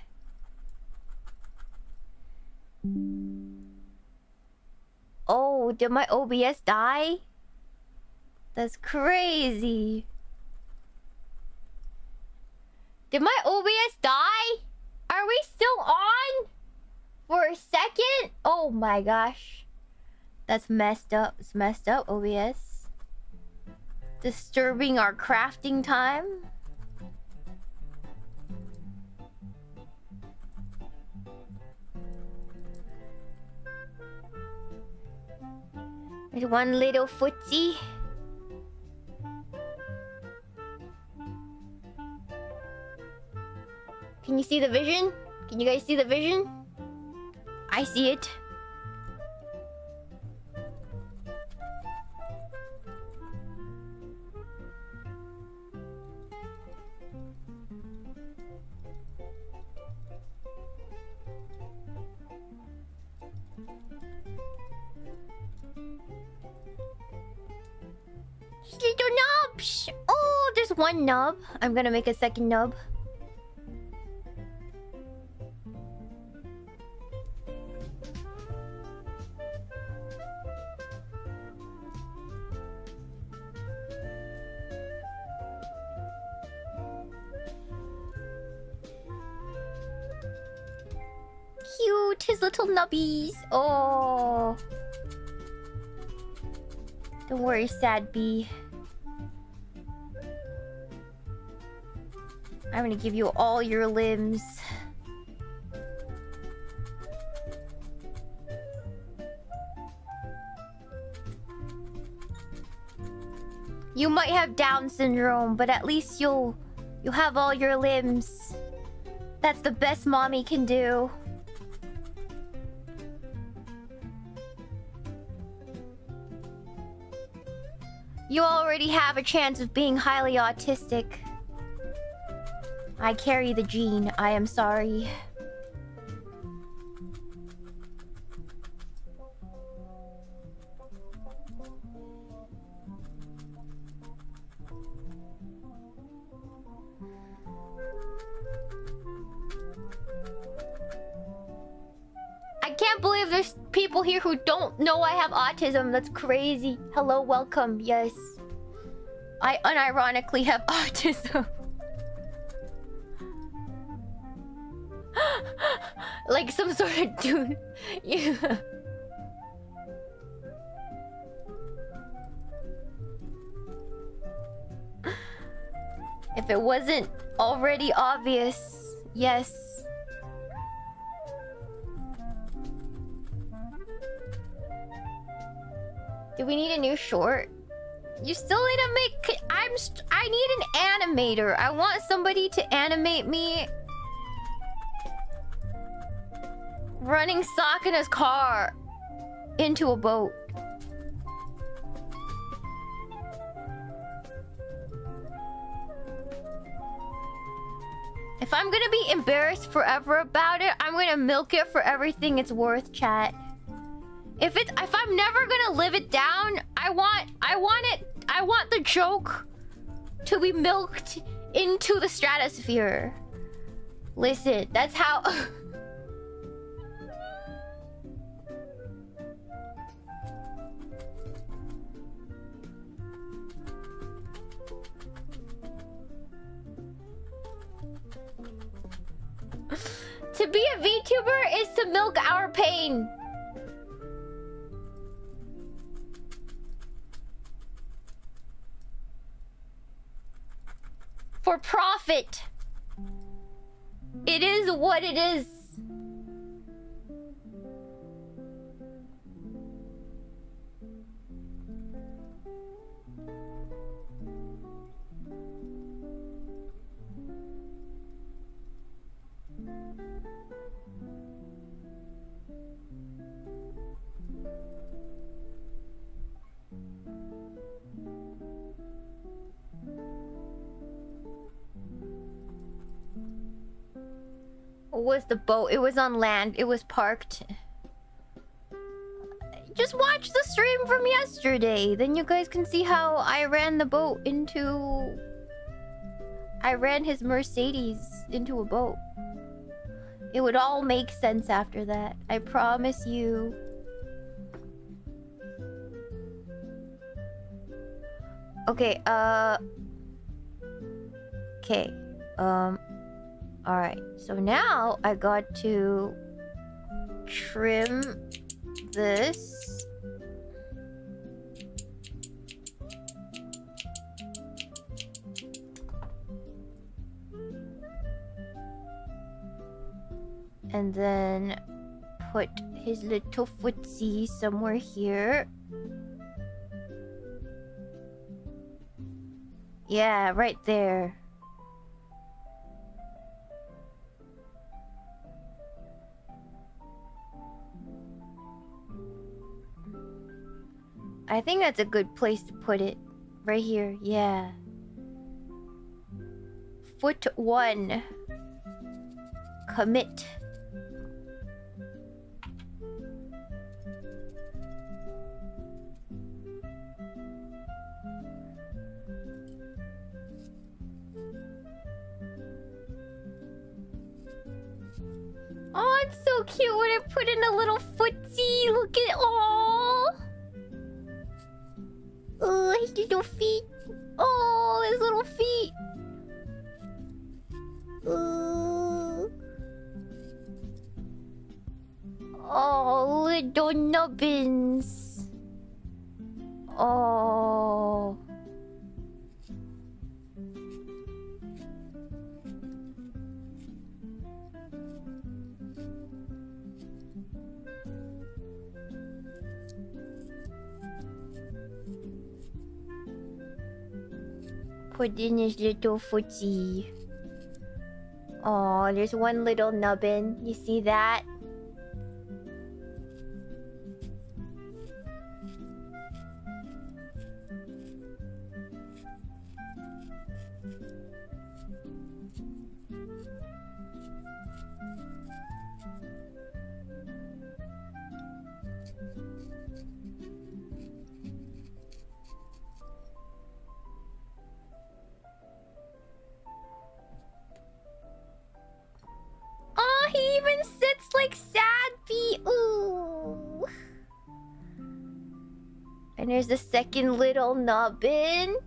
Oh, did my OBS die? That's crazy. Did my OBS die? Are we still on? For a second? Oh my gosh. That's messed up. It's messed up, OBS. Disturbing our crafting time. There's one little footsie. Can you see the vision? Can you guys see the vision? I see it. Just little nubs. Oh, there's one nub. I'm gonna make a second nub. Cute, his little nubbies. Oh. Don't worry, sad bee. I'm gonna give you all your limbs. You might have Down syndrome, but at least you'll have all your limbs. That's the best mommy can do. You already have a chance of being highly autistic. I carry the gene. I am sorry. can't believe there's people here who don't know I have autism. That's crazy. Hello, welcome. Yes. I unironically have autism. Like some sort of dude. Yeah. If it wasn't already obvious, yes. Do we need a new short? You still need to make... I need an animator. I want somebody to animate me running Sakana's car into a boat. If I'm gonna be embarrassed forever about it, I'm gonna milk it for everything it's worth, chat. If I'm never gonna live it down, I want the joke to be milked into the stratosphere. Listen, that's how. To be a VTuber is to milk our pain. For profit. It is what it is. Was the boat? It was on land. It was parked. Just watch the stream from yesterday. Then you guys can see how I ran the boat into... I ran his Mercedes into a boat. It would all make sense after that. I promise you. Okay, okay, alright, so now I got to trim this. And then put his little footsie somewhere here. Yeah, right there. I think that's a good place to put it. Right here, yeah. Foot 1. Commit. Oh, it's so cute when I put in a little footsie. Look at oh. Oh, his little feet. Oh, his little feet. Oh, little nubbins. Oh. Put in his little footsie. Oh, there's one little nubbin. You see that? Oh, he even sits like And there's the second little nubbin.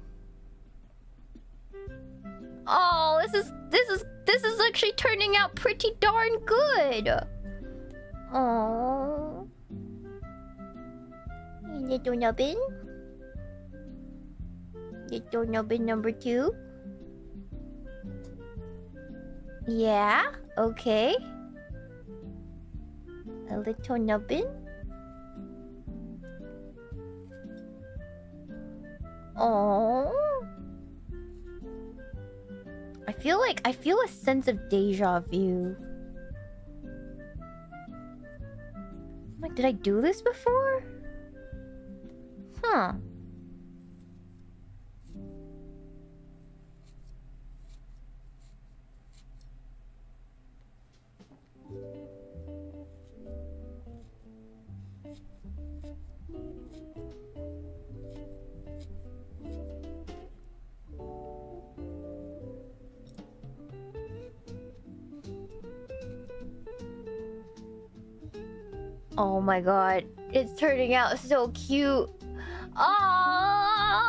Oh, this is actually turning out pretty darn good. Oh, little nubbin. Little nubbin number 2. Yeah, okay. A little nubbin. Oh. I feel a sense of deja vu. Like, did I do this before? Huh. Oh my god, it's turning out so cute. Oh.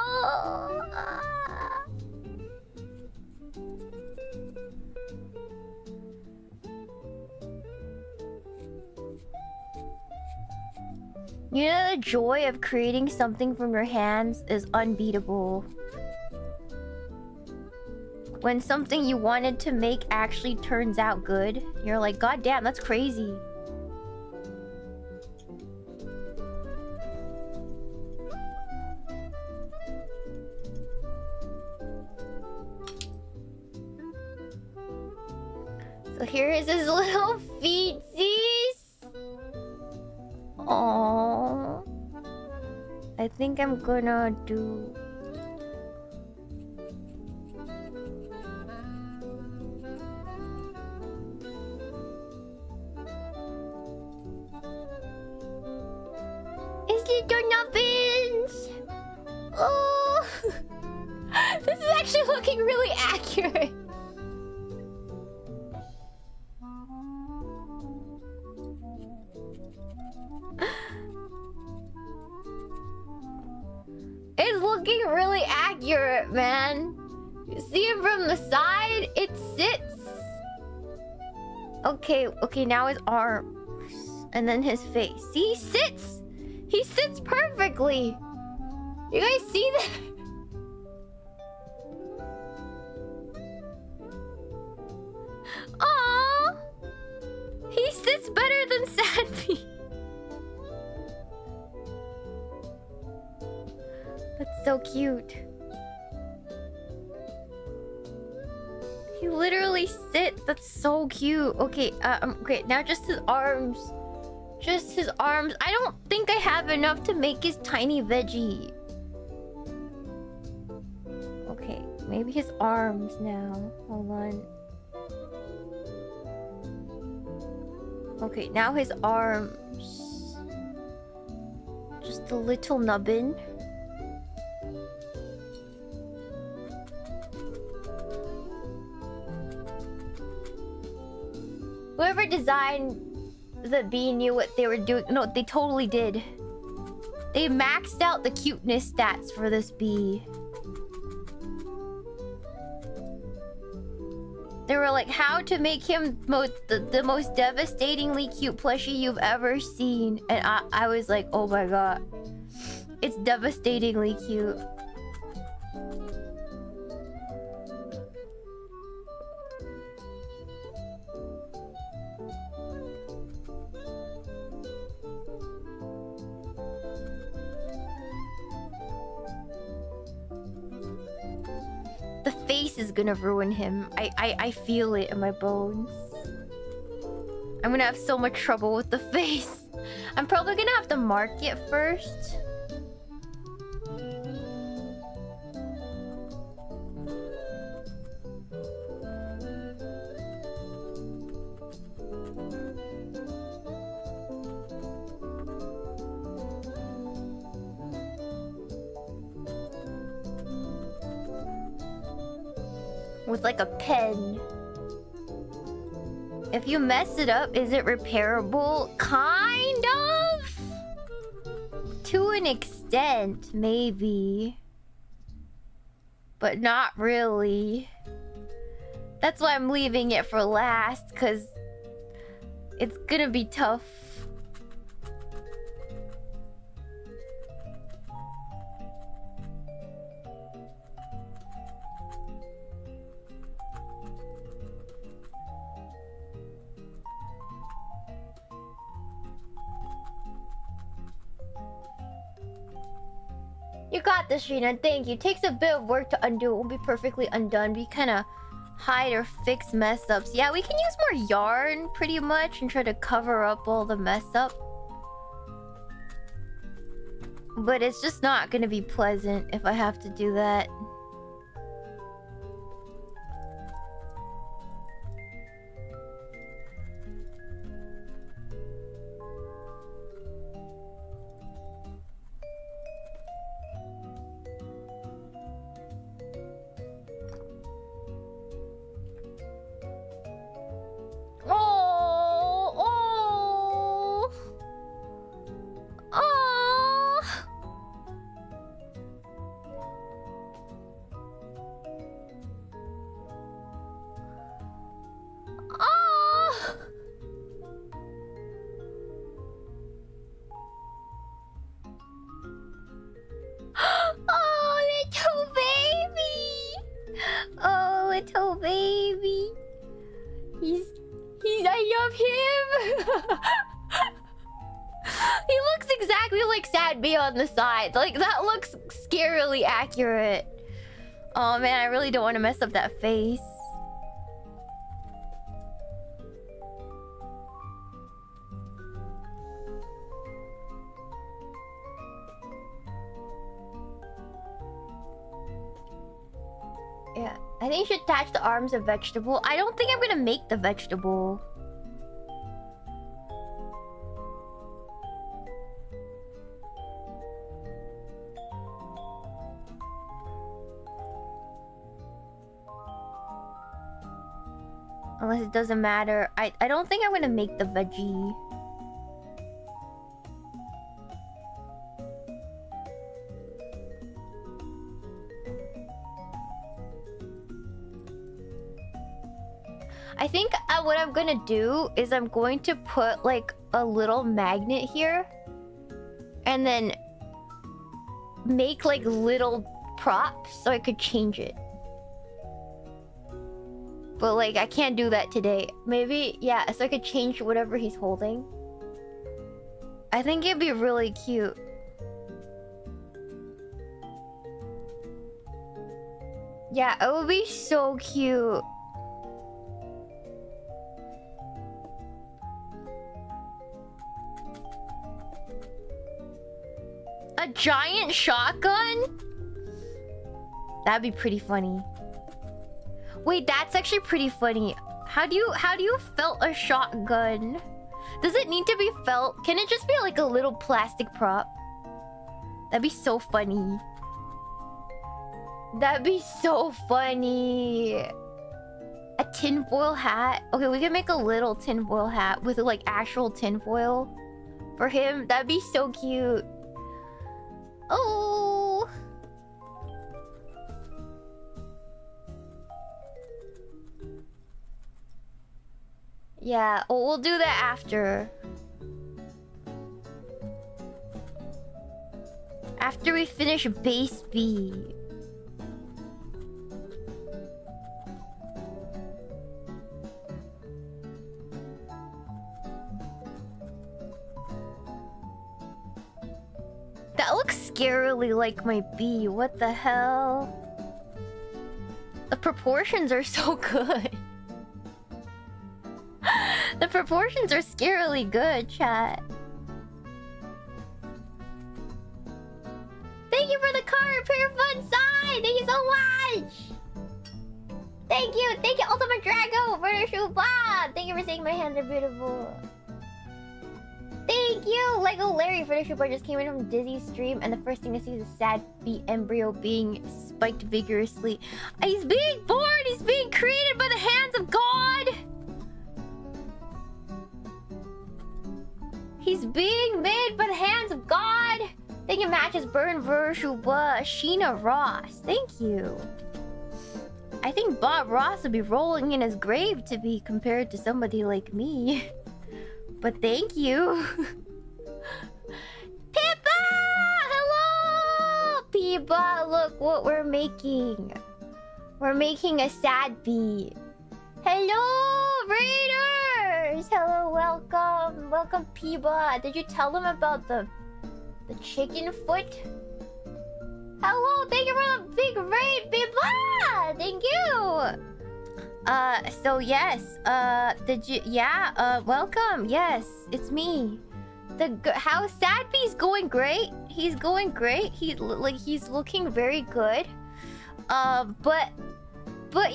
You know, the joy of creating something from your hands is unbeatable. When something you wanted to make actually turns out good, you're like, God damn, that's crazy. So here is his little feetsies. Aww. I think I'm gonna do... His little nubbins! Oh! This is actually looking really accurate. It's looking really accurate, man. You see it from the side? It sits. Okay, now his arms. And then his face. See, he sits! He sits perfectly! You guys see that? Aww! He sits better than Sadby. That's so cute. He literally sits. That's so cute. Okay, okay, now just his arms. Just his arms. I don't think I have enough to make his tiny veggie. Okay, maybe his arms now. Hold on. Okay, now his arms. Just a little nubbin. Whoever designed the bee knew what they were doing. No, they totally did. They maxed out the cuteness stats for this bee. They were like, how to make him the most devastatingly cute plushie you've ever seen. And I was like, oh my god. It's devastatingly cute. The face is gonna ruin him. I feel it in my bones. I'm gonna have so much trouble with the face. I'm probably gonna have to mark it first. With like a pen. If you mess it up, is it repairable? Kind of? To an extent, maybe. But not really. That's why I'm leaving it for last, because it's gonna be tough. You got this, Shiina. Thank you. Takes a bit of work to undo. It won't be perfectly undone. We kind of hide or fix mess ups. Yeah, we can use more yarn pretty much and try to cover up all the mess up. But it's just not gonna be pleasant if I have to do that. Little baby. I love him. He looks exactly like Sad B on the side. Like, that looks scarily accurate. Oh man, I really don't want to mess up that face. Yeah, I think you should attach the arms of vegetable. I don't think I'm gonna make the vegetable. Unless it doesn't matter. I don't think I'm gonna make the veggie. I think what I'm gonna do is I'm going to put like a little magnet here and then make like little props so I could change it. But like I can't do that today. Maybe, yeah, so I could change whatever he's holding. I think it'd be really cute. Yeah, it would be so cute. A giant shotgun? That'd be pretty funny. Wait, that's actually pretty funny. How do you felt a shotgun? Does it need to be felt? Can it just be like a little plastic prop? That'd be so funny. That'd be so funny. A tinfoil hat? Okay, we can make a little tinfoil hat with like actual tinfoil for him. That'd be so cute. Oh. Yeah, we'll do that after. After we finish base B. That looks scarily like my B. What the hell? The proportions are so good. The proportions are scarily good, chat. Thank you for the card, for your fun side! Thank you so much! Thank you, Ultimate Drago, for the shoe Bob! Thank you for saying my hands are beautiful. Thank you, Lego Larry, for the shoe bar. Just came in from Dizzy's stream, and the first thing I see is a sad bee embryo being spiked vigorously. He's being born! He's being created by the hands of God! He's being made by the hands of God! Versuba Shiina Ross. Thank you. I think Bob Ross would be rolling in his grave to be compared to somebody like me. But thank you. Pippa! Hello! Pippa, look what we're making. We're making a sad bee. Hello, Raiders! Hello, welcome. Welcome, Pippa. Did you tell them about the chicken foot? Hello, thank you for the big raid, Pippa! Thank you! So yes, did you, yeah, welcome, yes, it's me. How Sadbee's going great, he's going great, he's looking very good. But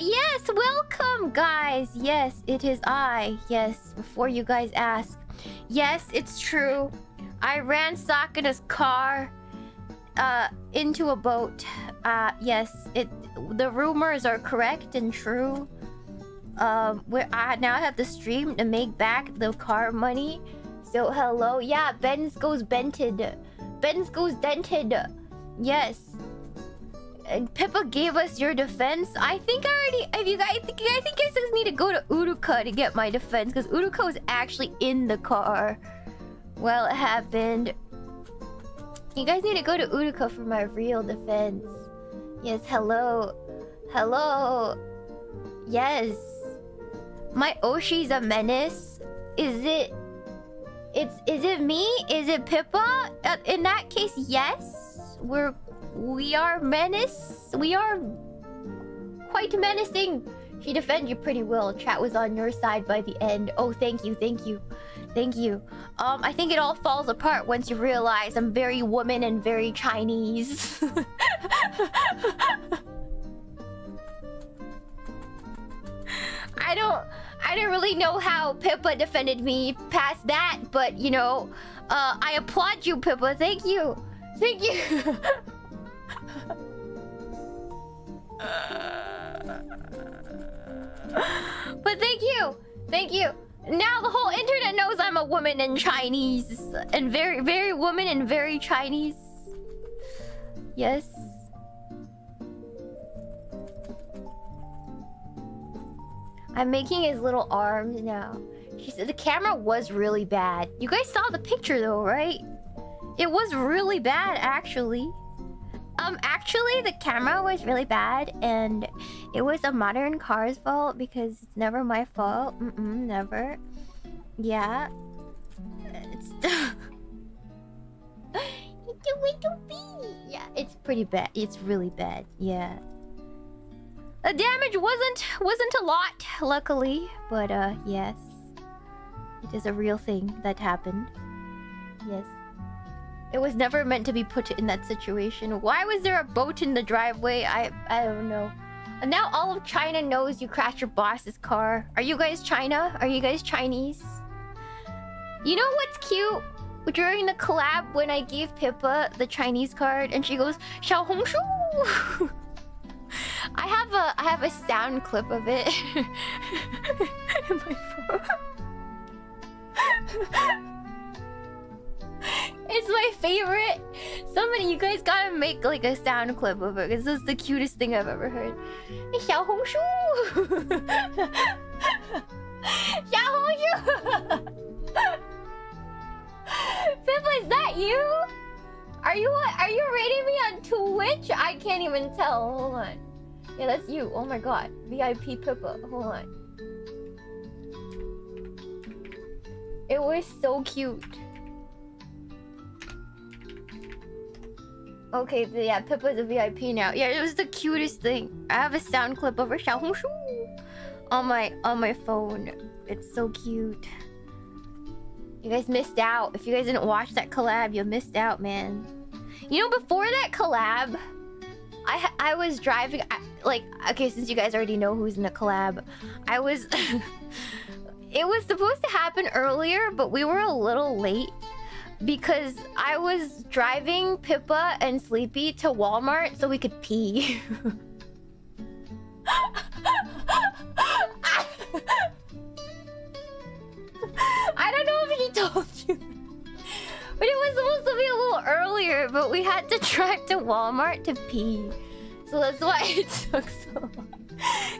yes, welcome guys, yes, it is I, yes, before you guys ask. Yes, it's true, I ran Sakana's car, into a boat. Yes, the rumors are correct and true. I now have to stream to make back the car money. So hello, yeah, Ben's goes dented. Yes. And Pippa gave us your defense. I think I already. I think you guys just need to go to Uruka to get my defense, because Uruka was actually in the car. Well, it happened. You guys need to go to Uruka for my real defense. Yes, hello. Hello. Yes. My Oshi's a menace. Is it me? Is it Pippa? In that case, yes. We are menace. We are quite menacing. She defended you pretty well. Chat was on your side by the end. Oh, thank you, thank you. Thank you. I think it all falls apart once you realize I'm very woman and very Chinese. I don't really know how Pippa defended me past that, but you know, I applaud you, Pippa. Thank you. Thank you. But thank you. Thank you. Now the whole internet knows I'm a woman in Chinese. And very, very woman and very Chinese. Yes. I'm making his little arms now. She said the camera was really bad. You guys saw the picture though, right? It was really bad, actually. Actually, the camera was really bad, and it was a modern car's fault because it's never my fault. Never. Yeah. It's it's a little bee. Yeah, it's pretty bad. It's really bad. Yeah. The damage wasn't a lot, luckily, but yes, it is a real thing that happened. Yes. It was never meant to be put in that situation. Why was there a boat in the driveway? I don't know. And now all of China knows you crashed your boss's car. Are you guys China? Are you guys Chinese? You know what's cute? During the collab when I gave Pippa the Chinese card and she goes, Xiaohongshu! I have a sound clip of it in my phone. It's my favorite. Somebody, you guys gotta make like a sound clip of it, because this is the cutest thing I've ever heard. Xiaohongshu! Xiaohongshu! Pippa, is that you? Are you rating me on Twitch? I can't even tell. Hold on. Yeah, that's you. Oh my god. VIP Pippa. Hold on. It was so cute. Okay, yeah, Pippa's a VIP now. Yeah, it was the cutest thing. I have a sound clip of her Xiaohongshu on my phone. It's so cute. You guys missed out. If you guys didn't watch that collab, you missed out, man. You know, before that collab, I was driving. Like, okay, since you guys already know who's in the collab, I was. It was supposed to happen earlier, but we were a little late. Because I was driving Pippa and Sleepy to Walmart so we could pee. I don't know if he told you. But it was supposed to be a little earlier. here, but we had to drive to Walmart to pee. So that's why it took so long.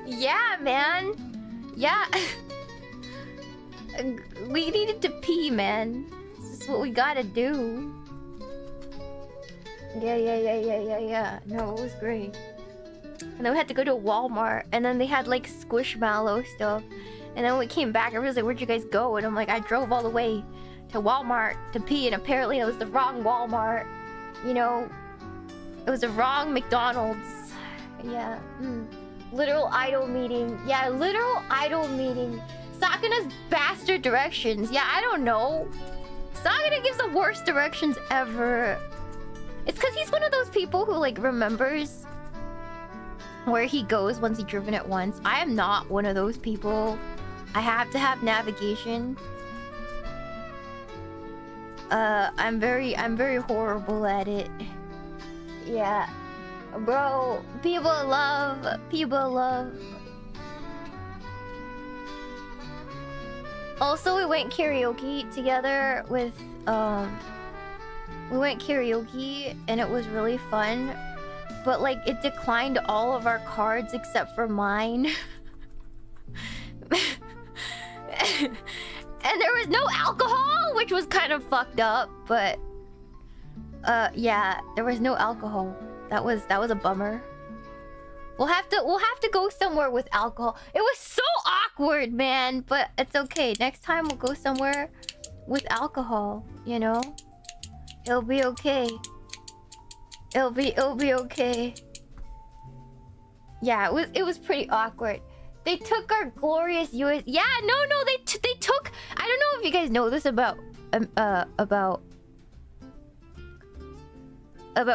Yeah, man. Yeah. We needed to pee, man. This is what we gotta do. Yeah. No, it was great. And then we had to go to Walmart, and then they had like Squishmallow stuff. And then when we came back, everybody was like, "Where'd you guys go?" And I'm like, "I drove all the way to Walmart to pee," and apparently it was the wrong Walmart. You know, it was the wrong McDonald's. Yeah. Literal idol meeting. Yeah, literal idol meeting. Sakana's bastard directions. Yeah, I don't know. Sakana gives the worst directions ever. It's because he's one of those people who like remembers where he goes once he's driven it once. I am not one of those people. I have to have navigation. I'm very horrible at it. Yeah. Bro, people love. Also, we went karaoke together with we went karaoke and it was really fun. But like it declined all of our cards except for mine. And there was no alcohol, which was kind of fucked up, but yeah, there was no alcohol. That was a bummer. We'll have to go somewhere with alcohol. It was so awkward, man, but it's okay. Next time we'll go somewhere with alcohol, you know? It'll be okay. It'll be okay. Yeah, it was pretty awkward. They took our glorious US. Yeah, no, they took. I don't know if you guys know this about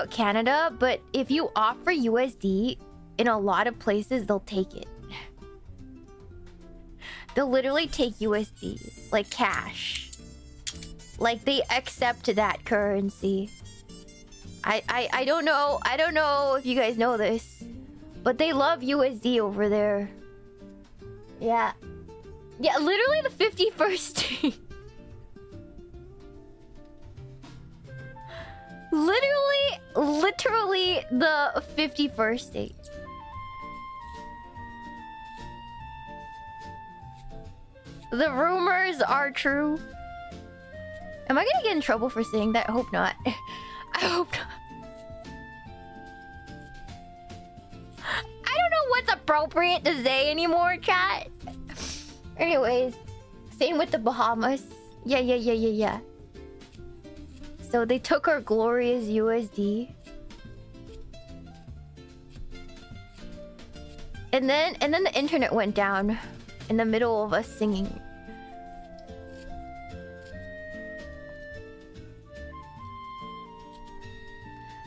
Canada, but if you offer USD in a lot of places, they'll take it. They'll literally take USD, like cash. Like they accept that currency. I don't know if you guys know this, but they love USD over there. Yeah. Yeah, literally the 51st state. Literally the 51st state. The rumors are true. Am I gonna get in trouble for saying that? I hope not. I hope not. I don't know what's appropriate to say anymore, chat. Anyways, same with the Bahamas. Yeah. So they took our glorious USD. And then the internet went down in the middle of us singing.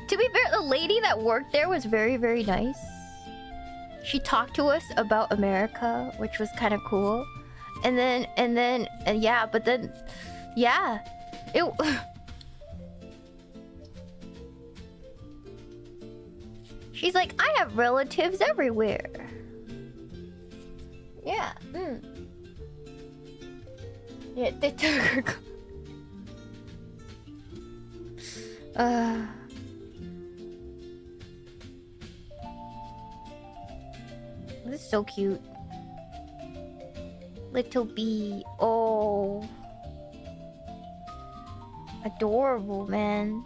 To be fair, the lady that worked there was very, very nice. She talked to us about America, which was kind of cool. And then, yeah, but then, yeah, it. She's like, I have relatives everywhere. Yeah. Yeah, they took her. This is so cute. Little bee. Oh. Adorable, man.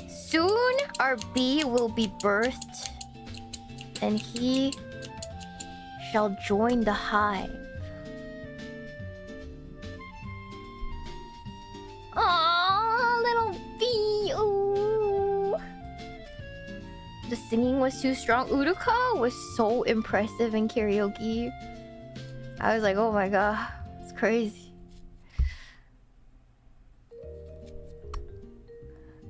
Soon our bee will be birthed, and he shall join the hive. Aww, little bee. Ooh. The singing was too strong. Uruka was so impressive in karaoke. I was like, oh my god, it's crazy.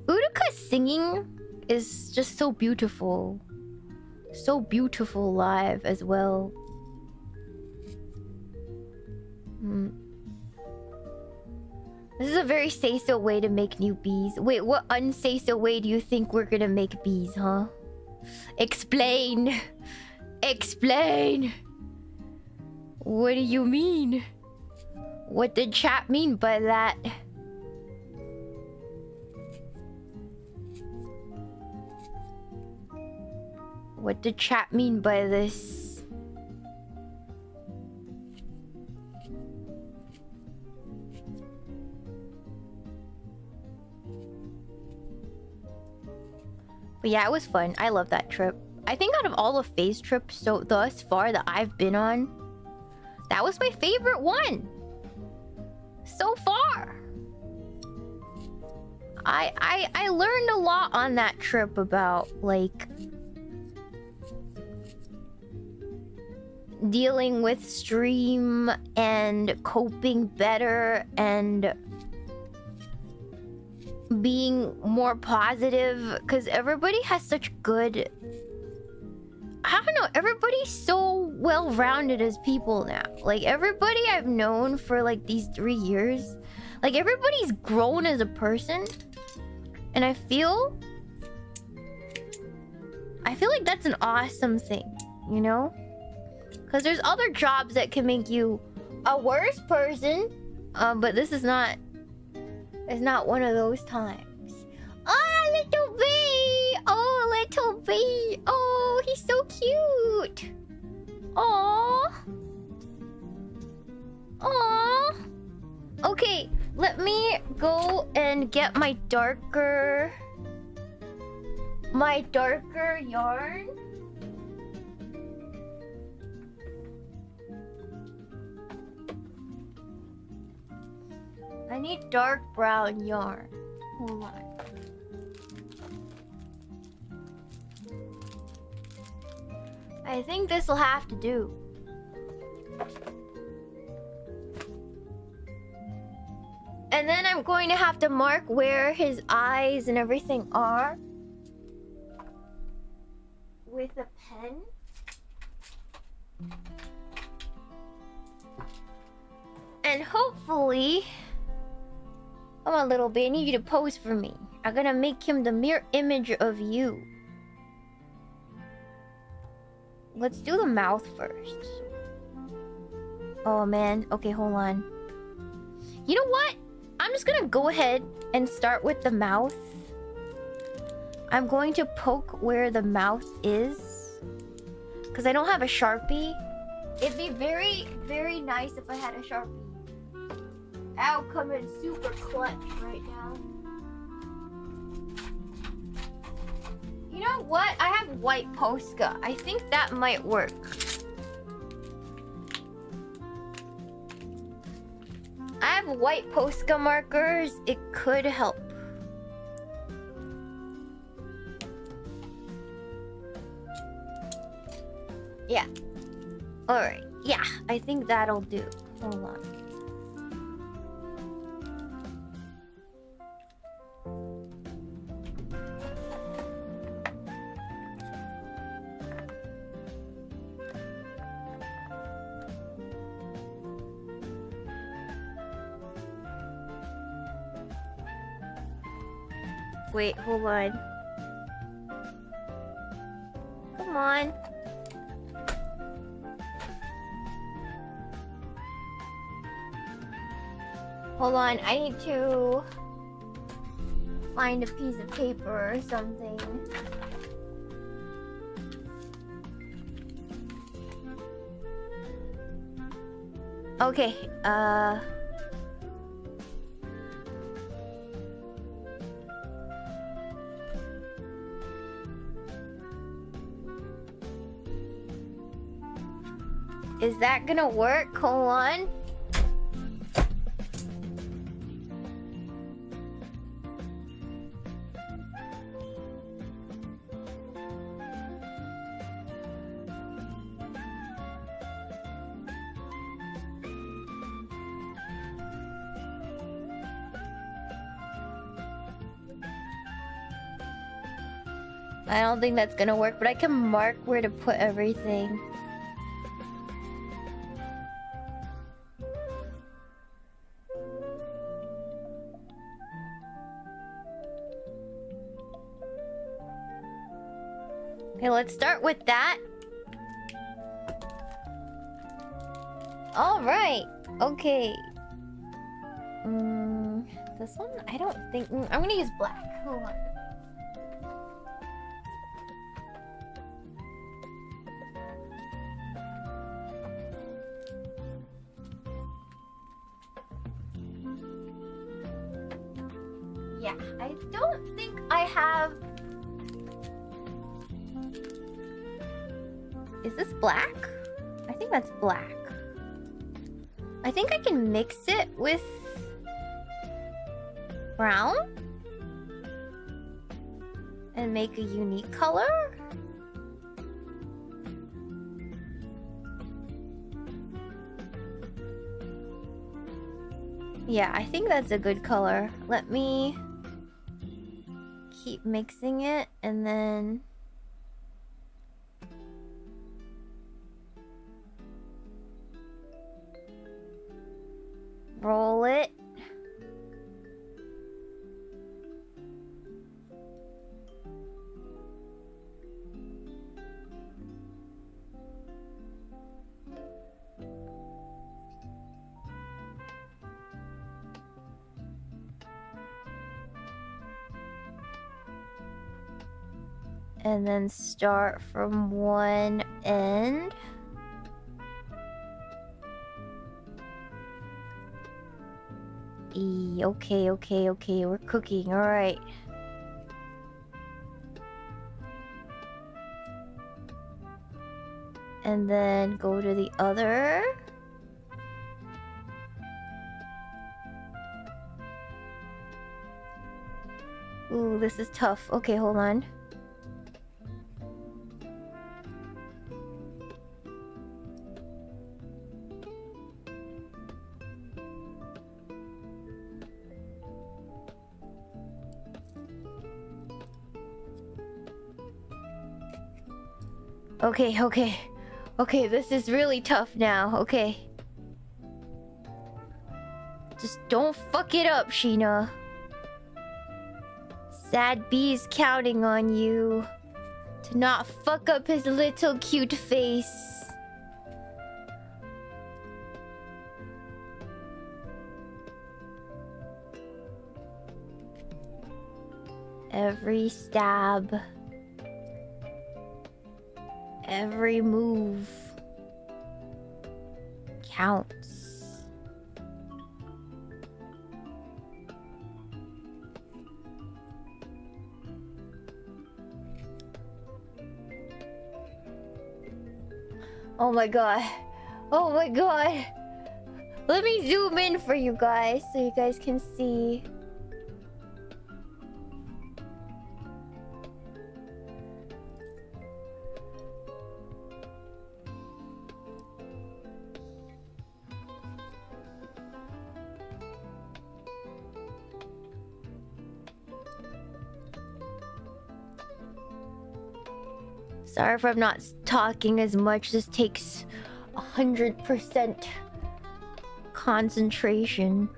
Uruka's singing is just so beautiful. So beautiful live as well. This is a very say-so way to make new bees. Wait, what unsay-so way do you think we're gonna make bees, huh? Explain! Explain! What do you mean? What did chat mean by that? what the chat mean by this. But yeah, it was fun. I love that trip. I think out of all the phase trips thus far that I've been on, that was my favorite one so far. I learned a lot on that trip about like dealing with stream and coping better and being more positive, because everybody has such good, I don't know, everybody's so well-rounded as people now. Like everybody I've known for like these 3 years, like everybody's grown as a person, and I feel like that's an awesome thing, you know? Because there's other jobs that can make you a worse person, but this is not. It's not one of those times. Oh, little bee! Oh, little bee! Oh, he's so cute! Aww! Aww! Okay, let me go and get my darker yarn. I need dark brown yarn. Hold on. I think this will have to do. And then I'm going to have to mark where his eyes and everything are with a pen. And hopefully... Come on, little bit. I need you to pose for me. I'm gonna make him the mirror image of you. Let's do the mouth first. Oh, man. Okay, hold on. You know what? I'm just gonna go ahead and start with the mouth. I'm going to poke where the mouth is, because I don't have a Sharpie. It'd be very, very nice if I had a Sharpie. I'll come in super clutch right now. You know what? I have white Posca. I think that might work. I have white Posca markers. It could help. Yeah. Alright. Yeah, I think that'll do. Hold on. Wait, hold on. Come on. Hold on, I need to find a piece of paper or something. Okay, is that gonna work? Hold on. I don't think that's gonna work, but I can mark where to put everything. Okay, let's start with that. All right. Okay. This one, I don't think... I'm gonna use black. Hold on. Yeah, I don't think I have... Is this black? I think that's black. I think I can mix it with brown and make a unique color. Yeah, I think that's a good color. Let me keep mixing it and then roll it. And then start from one end. Okay, we're cooking, alright. And then go to the other. Ooh, this is tough. Okay, hold on. Okay, this is really tough now. Okay. Just don't fuck it up, Shiina. Sad B's counting on you to not fuck up his little cute face. Every stab, every move counts. Oh my god. Oh my god. Let me zoom in for you guys so you guys can see. Sorry if I'm not talking as much. This takes 100% concentration.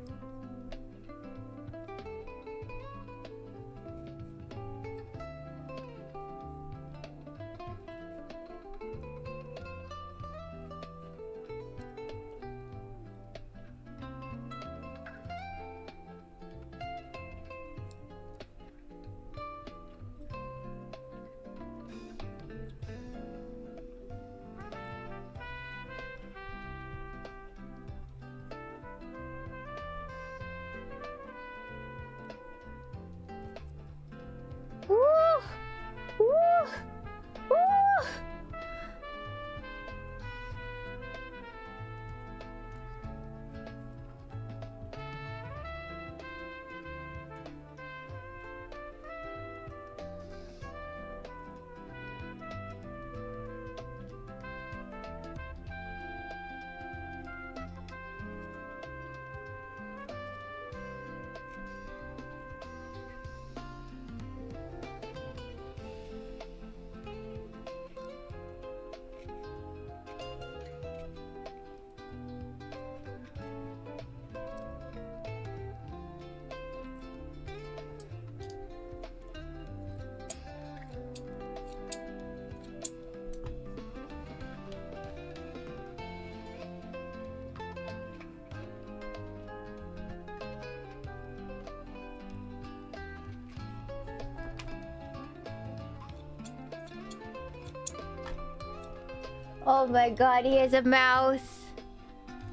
Oh my god, he has a mouth.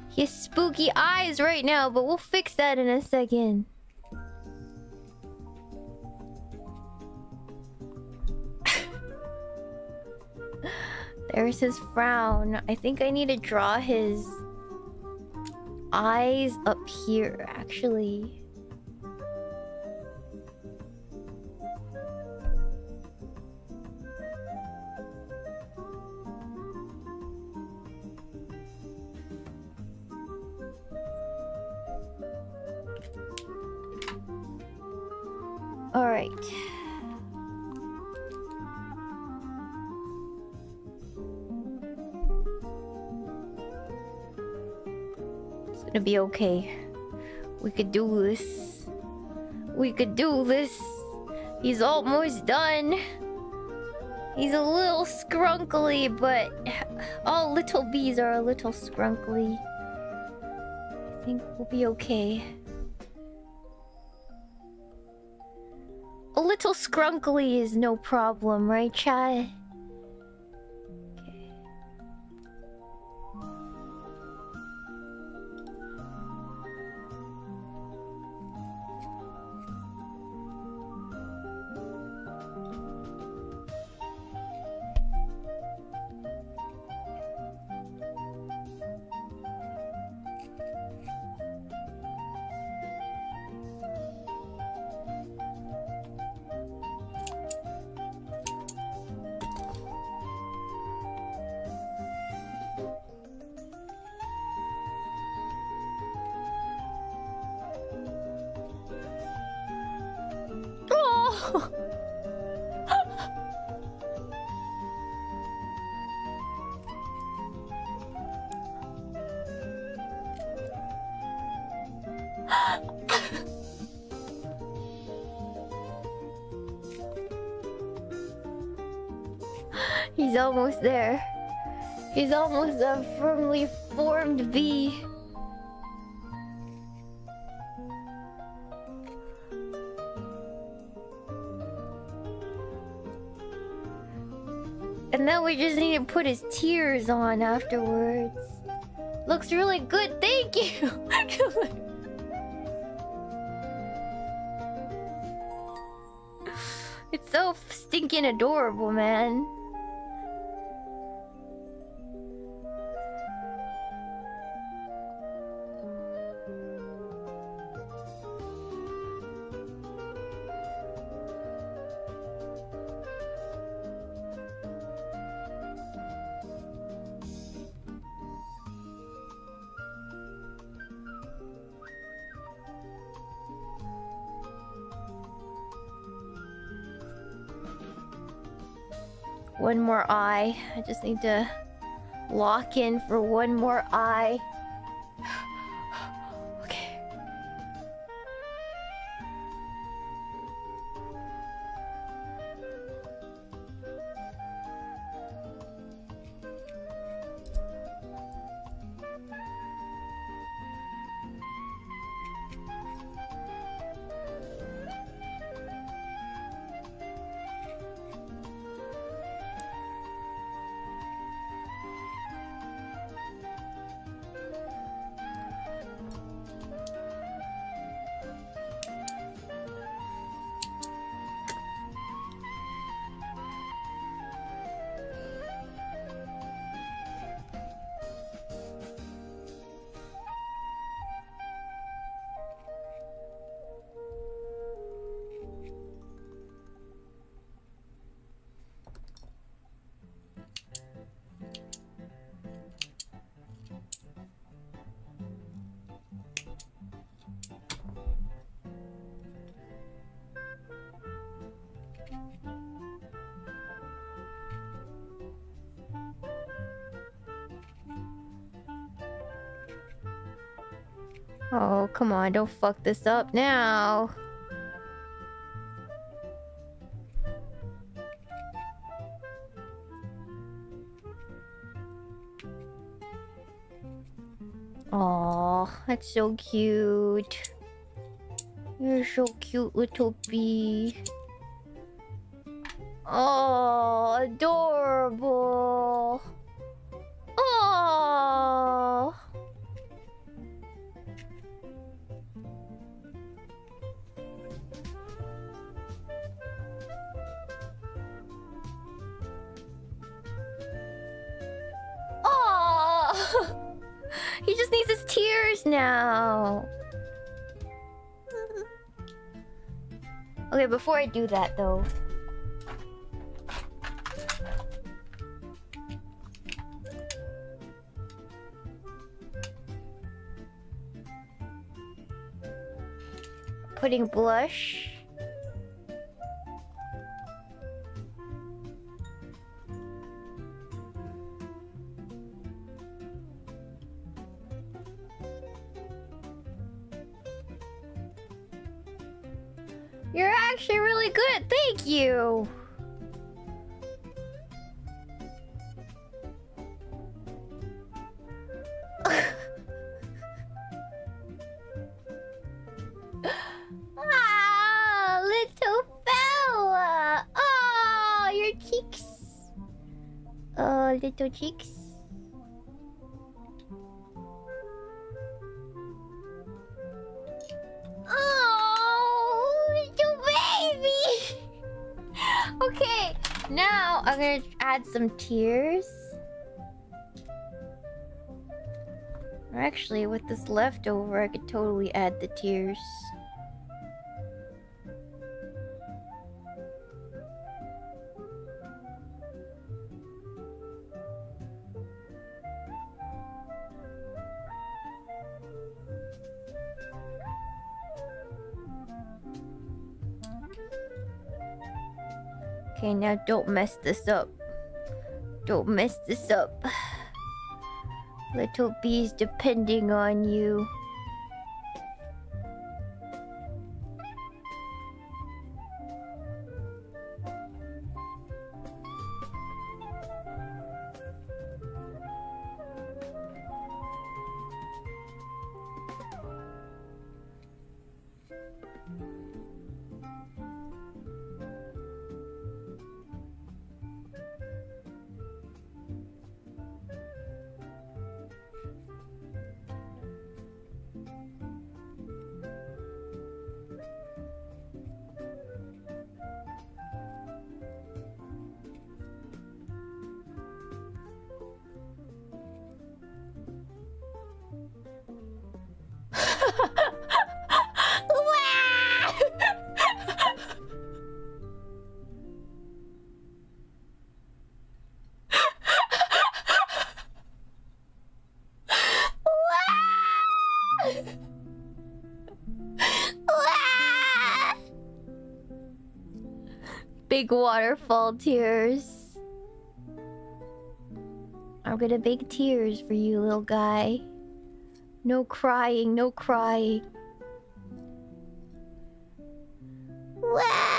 He has spooky eyes right now, but we'll fix that in a second. There's his frown. I think I need to draw his eyes up here, actually. All right. It's gonna be okay. We could do this. We could do this. He's almost done. He's a little scrunkly, but all little bees are a little scrunkly. I think we'll be okay. A little scrunkly is no problem, right, Chad? Okay. Oh! He's almost there. He's almost a firmly formed bee. And then we just need to put his tears on afterwards. Looks really good, thank you! It's so stinking adorable, man. One more eye. I just need to lock in for one more eye. Okay. Oh, come on, don't fuck this up now. Oh, that's so cute. You're so cute, little bee. Oh, adorable. Oh. his tears now. Okay, before I do that though. Putting blush. You're actually really good. Thank you. Ah, little fella. Oh, your cheeks. Oh, little cheeks. Oh, little baby. Okay, now I'm gonna add some tears. Actually, with this leftover, I could totally add the tears. Okay, now don't mess this up. Don't mess this up. Little bee's depending on you. Big waterfall tears. I'm gonna big tears for you, little guy. No crying, no crying. Wah!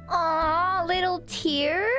Aw, little tear.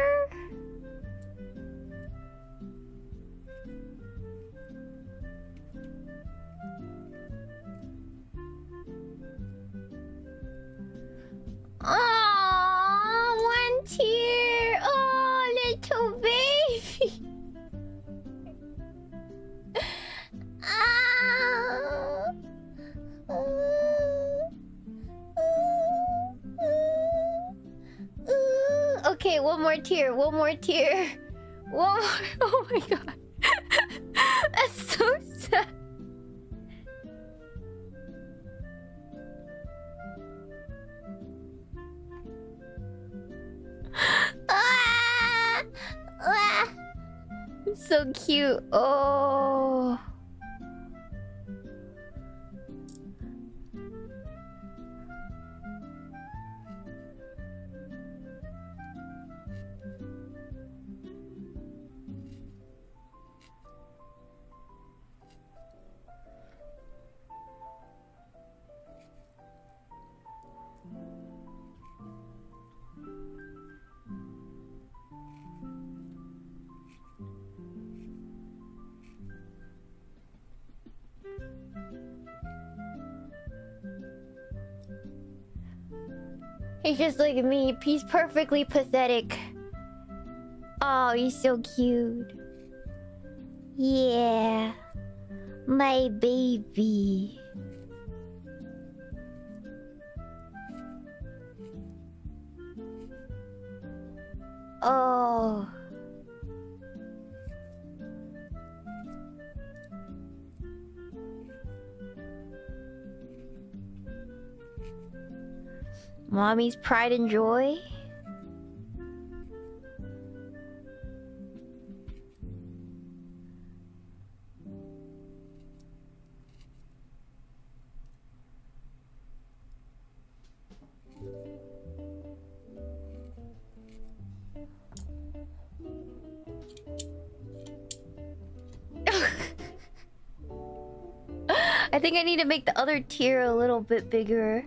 one more tear. One more tear. One more. Oh my god. That's so sad. Ah! Ah! So cute. Oh. He's just like me. He's perfectly pathetic. Oh, he's so cute. Yeah. My baby. Oh. Mommy's pride and joy. I think I need to make the other tear a little bit bigger.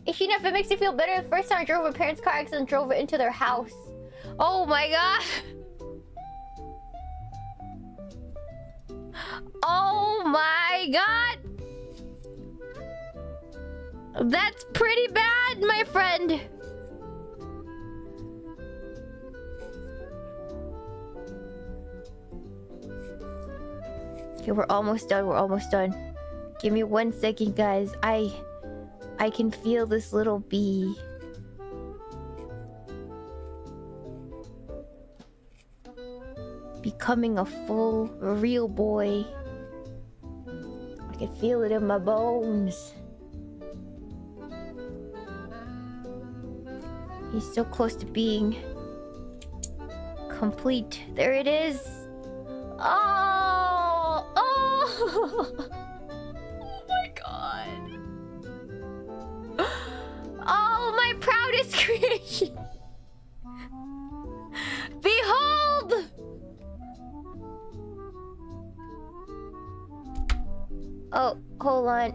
Ishina, if it makes you feel better, the first time I drove my parents' car accident, drove it into their house. Oh my god. Oh my god. That's pretty bad, my friend. Okay, we're almost done. We're almost done. Give me 1 second, guys. I can feel this little bee. Becoming a full, real boy. I can feel it in my bones. He's so close to being complete. There it is. Oh! Oh! Oh my god. Oh, my proudest creation. Behold! Oh, hold on.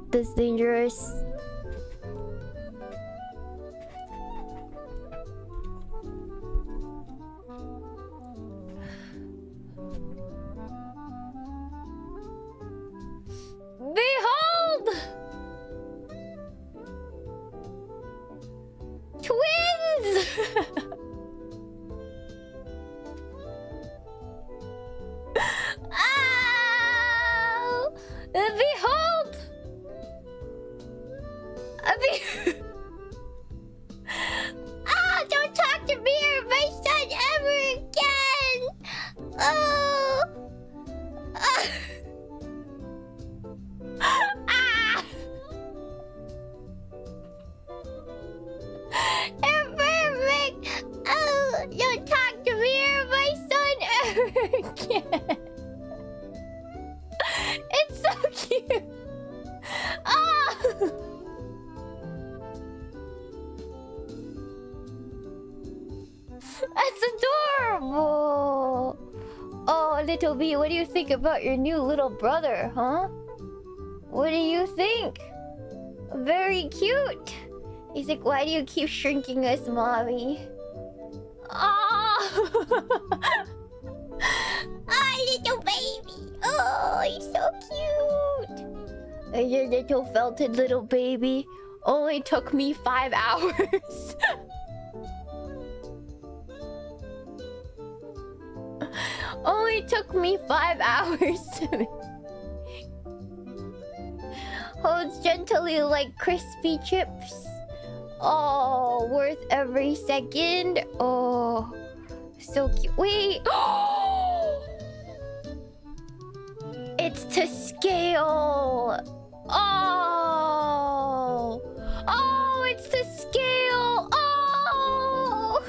That's dangerous. Behold! Twins! Oh! Behold! Oh, don't talk to me or my son ever again! Oh! Ah! They're perfect! Oh, don't talk to me or my son ever again! It's so cute! Oh! That's adorable! Oh, little bee, what do you think about your new little brother, huh? What do you think? Very cute! He's like, why do you keep shrinking us, mommy? Oh! Oh, little baby! Oh, he's so cute! And your little felted little baby only took me 5 hours. Only took me 5 hours to make. Holds gently like crispy chips. Oh, worth every second. Oh, so cute. Wait. It's to scale. Oh. Oh, it's to scale. Oh.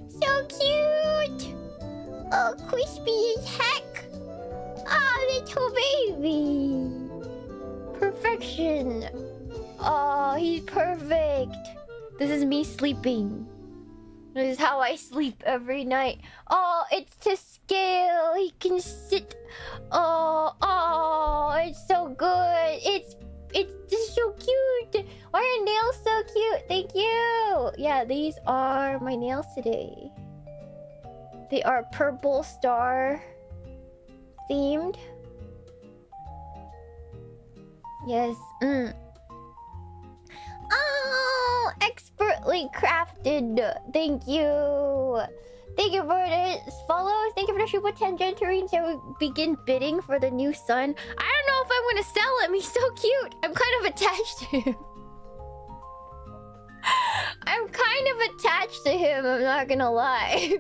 So cute. Oh, crispy as heck. Oh, little baby. Perfection. Oh, he's perfect. This is me sleeping. This is how I sleep every night. Oh, it's to scale. He can sit. Oh, it's so good. It's just so cute. Why are your nails so cute? Thank you. Yeah, these are my nails today. They are purple star themed. Yes. Oh, expertly crafted. Thank you. Thank you for the follows. Thank you for the super tangerine. So we begin bidding for the new son. I don't know if I want to sell him. He's so cute. I'm kind of attached to him. I'm kind of attached to him. I'm not gonna lie.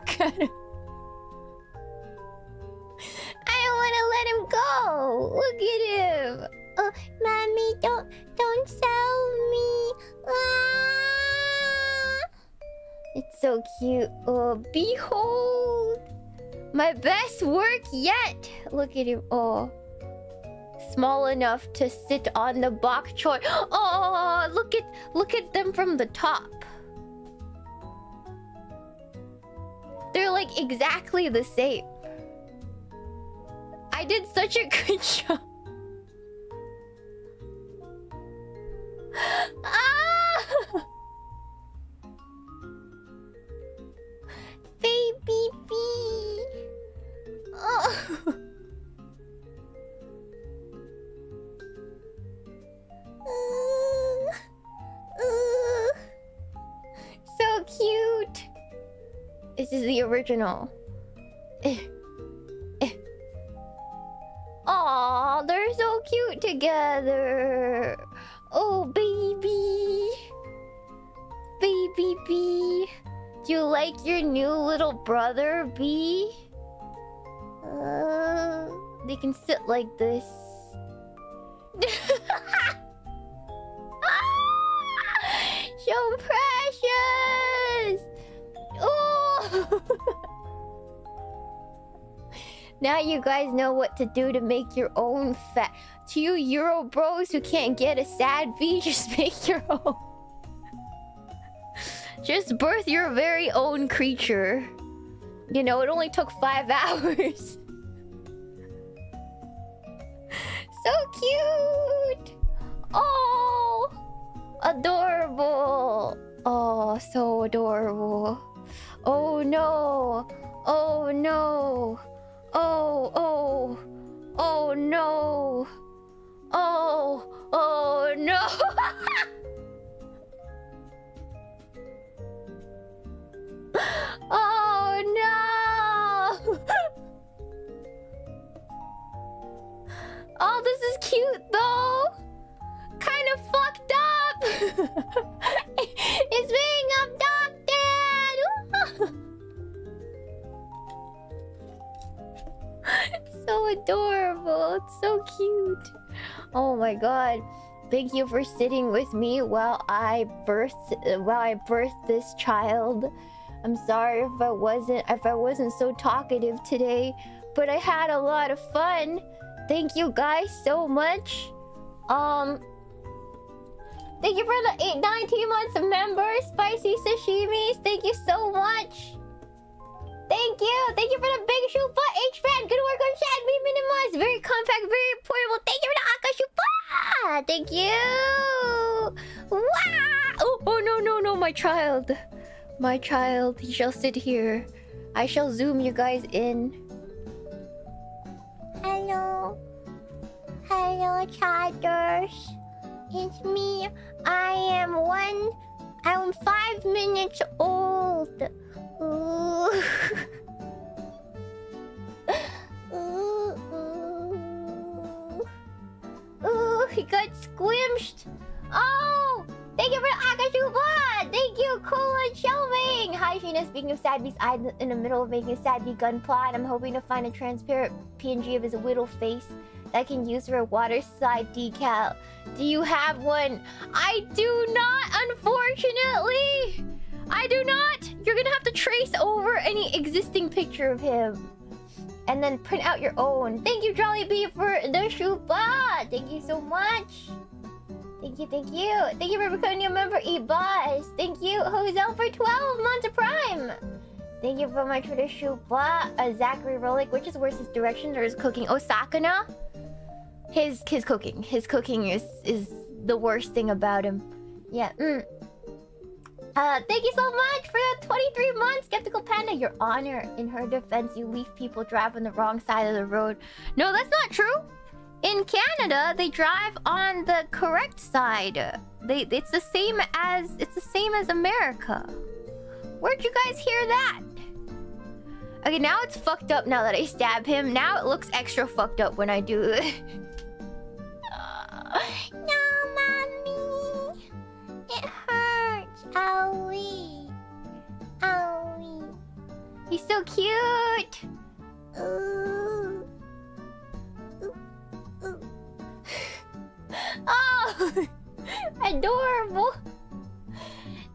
I don't want to let him go. Look at him. Oh, mommy, don't sell me. Ah! It's so cute. Oh, behold, my best work yet. Look at him. Oh, small enough to sit on the bok choy. Oh, look at them from the top. They're like exactly the same. I did such a good job. Ah! Baby bee. Oh. So cute. This is the original. Aw, they're so cute together. Oh, baby. Baby bee. Do you like your new little brother, bee? They can sit like this. So precious. Oh. Now you guys know what to do to make your own fat. To you Euro bros who can't get a sad bee, just make your own. Just birth your very own creature. You know, it only took 5 hours. So cute. Oh, adorable. Oh, so adorable. Oh no. Oh no. Oh no. Oh no. Oh no. Oh, this is cute though. Kind of fucked up. It's being abducted. So adorable. It's so cute. Oh my god. Thank you for sitting with me while I birthed this child. I'm sorry if I wasn't so talkative today, but I had a lot of fun. Thank you guys so much. Thank you for the 19 months members, Spicy Sashimis. Thank you so much. Thank you. Thank you for the big shoe butt H-fan. Good work on chat. Be minimized. Very compact, very portable. Thank you for the Aka shoe butt. Thank you. Wow. Oh no, my child. My child. He shall sit here. I shall zoom you guys in. Hello. Hello, chatters. It's me. I am I'm 5 minutes old. Ooh. Ooh, he got squished. Oh, thank you for the Akashuba. Thank you, cool and shelving. Hi, Shiina. Speaking of Sad Beast, I'm in the middle of making a Sad Bee gun plot. I'm hoping to find a transparent PNG of his whittle face that I can use for a water slide decal. Do you have one? I do not, unfortunately. I do not. You're gonna have to trace over any existing picture of him and then print out your own. Thank you, Jollibee, for the shuba. Thank you so much. Thank you, thank you. Thank you for becoming a member, E-Boss. Thank you, Hozel, for 12 months of Prime. Thank you so much for the shuba. Zachary Rolick, which is worse, his directions or his cooking? Oh, Sakana? His cooking. His cooking is the worst thing about him. Yeah. Thank you so much for the 23 months, Skeptical Panda. Your honor. In her defense, you leave people drive on the wrong side of the road. No, that's not true. In Canada, they drive on the correct side. It's the same as America. Where'd you guys hear that? Okay, now it's fucked up now that I stab him. Now it looks extra fucked up when I do it. No, mommy. It hurts. Owie. Owie. He's so cute. Ooh. Ooh. Ooh. Oh, adorable.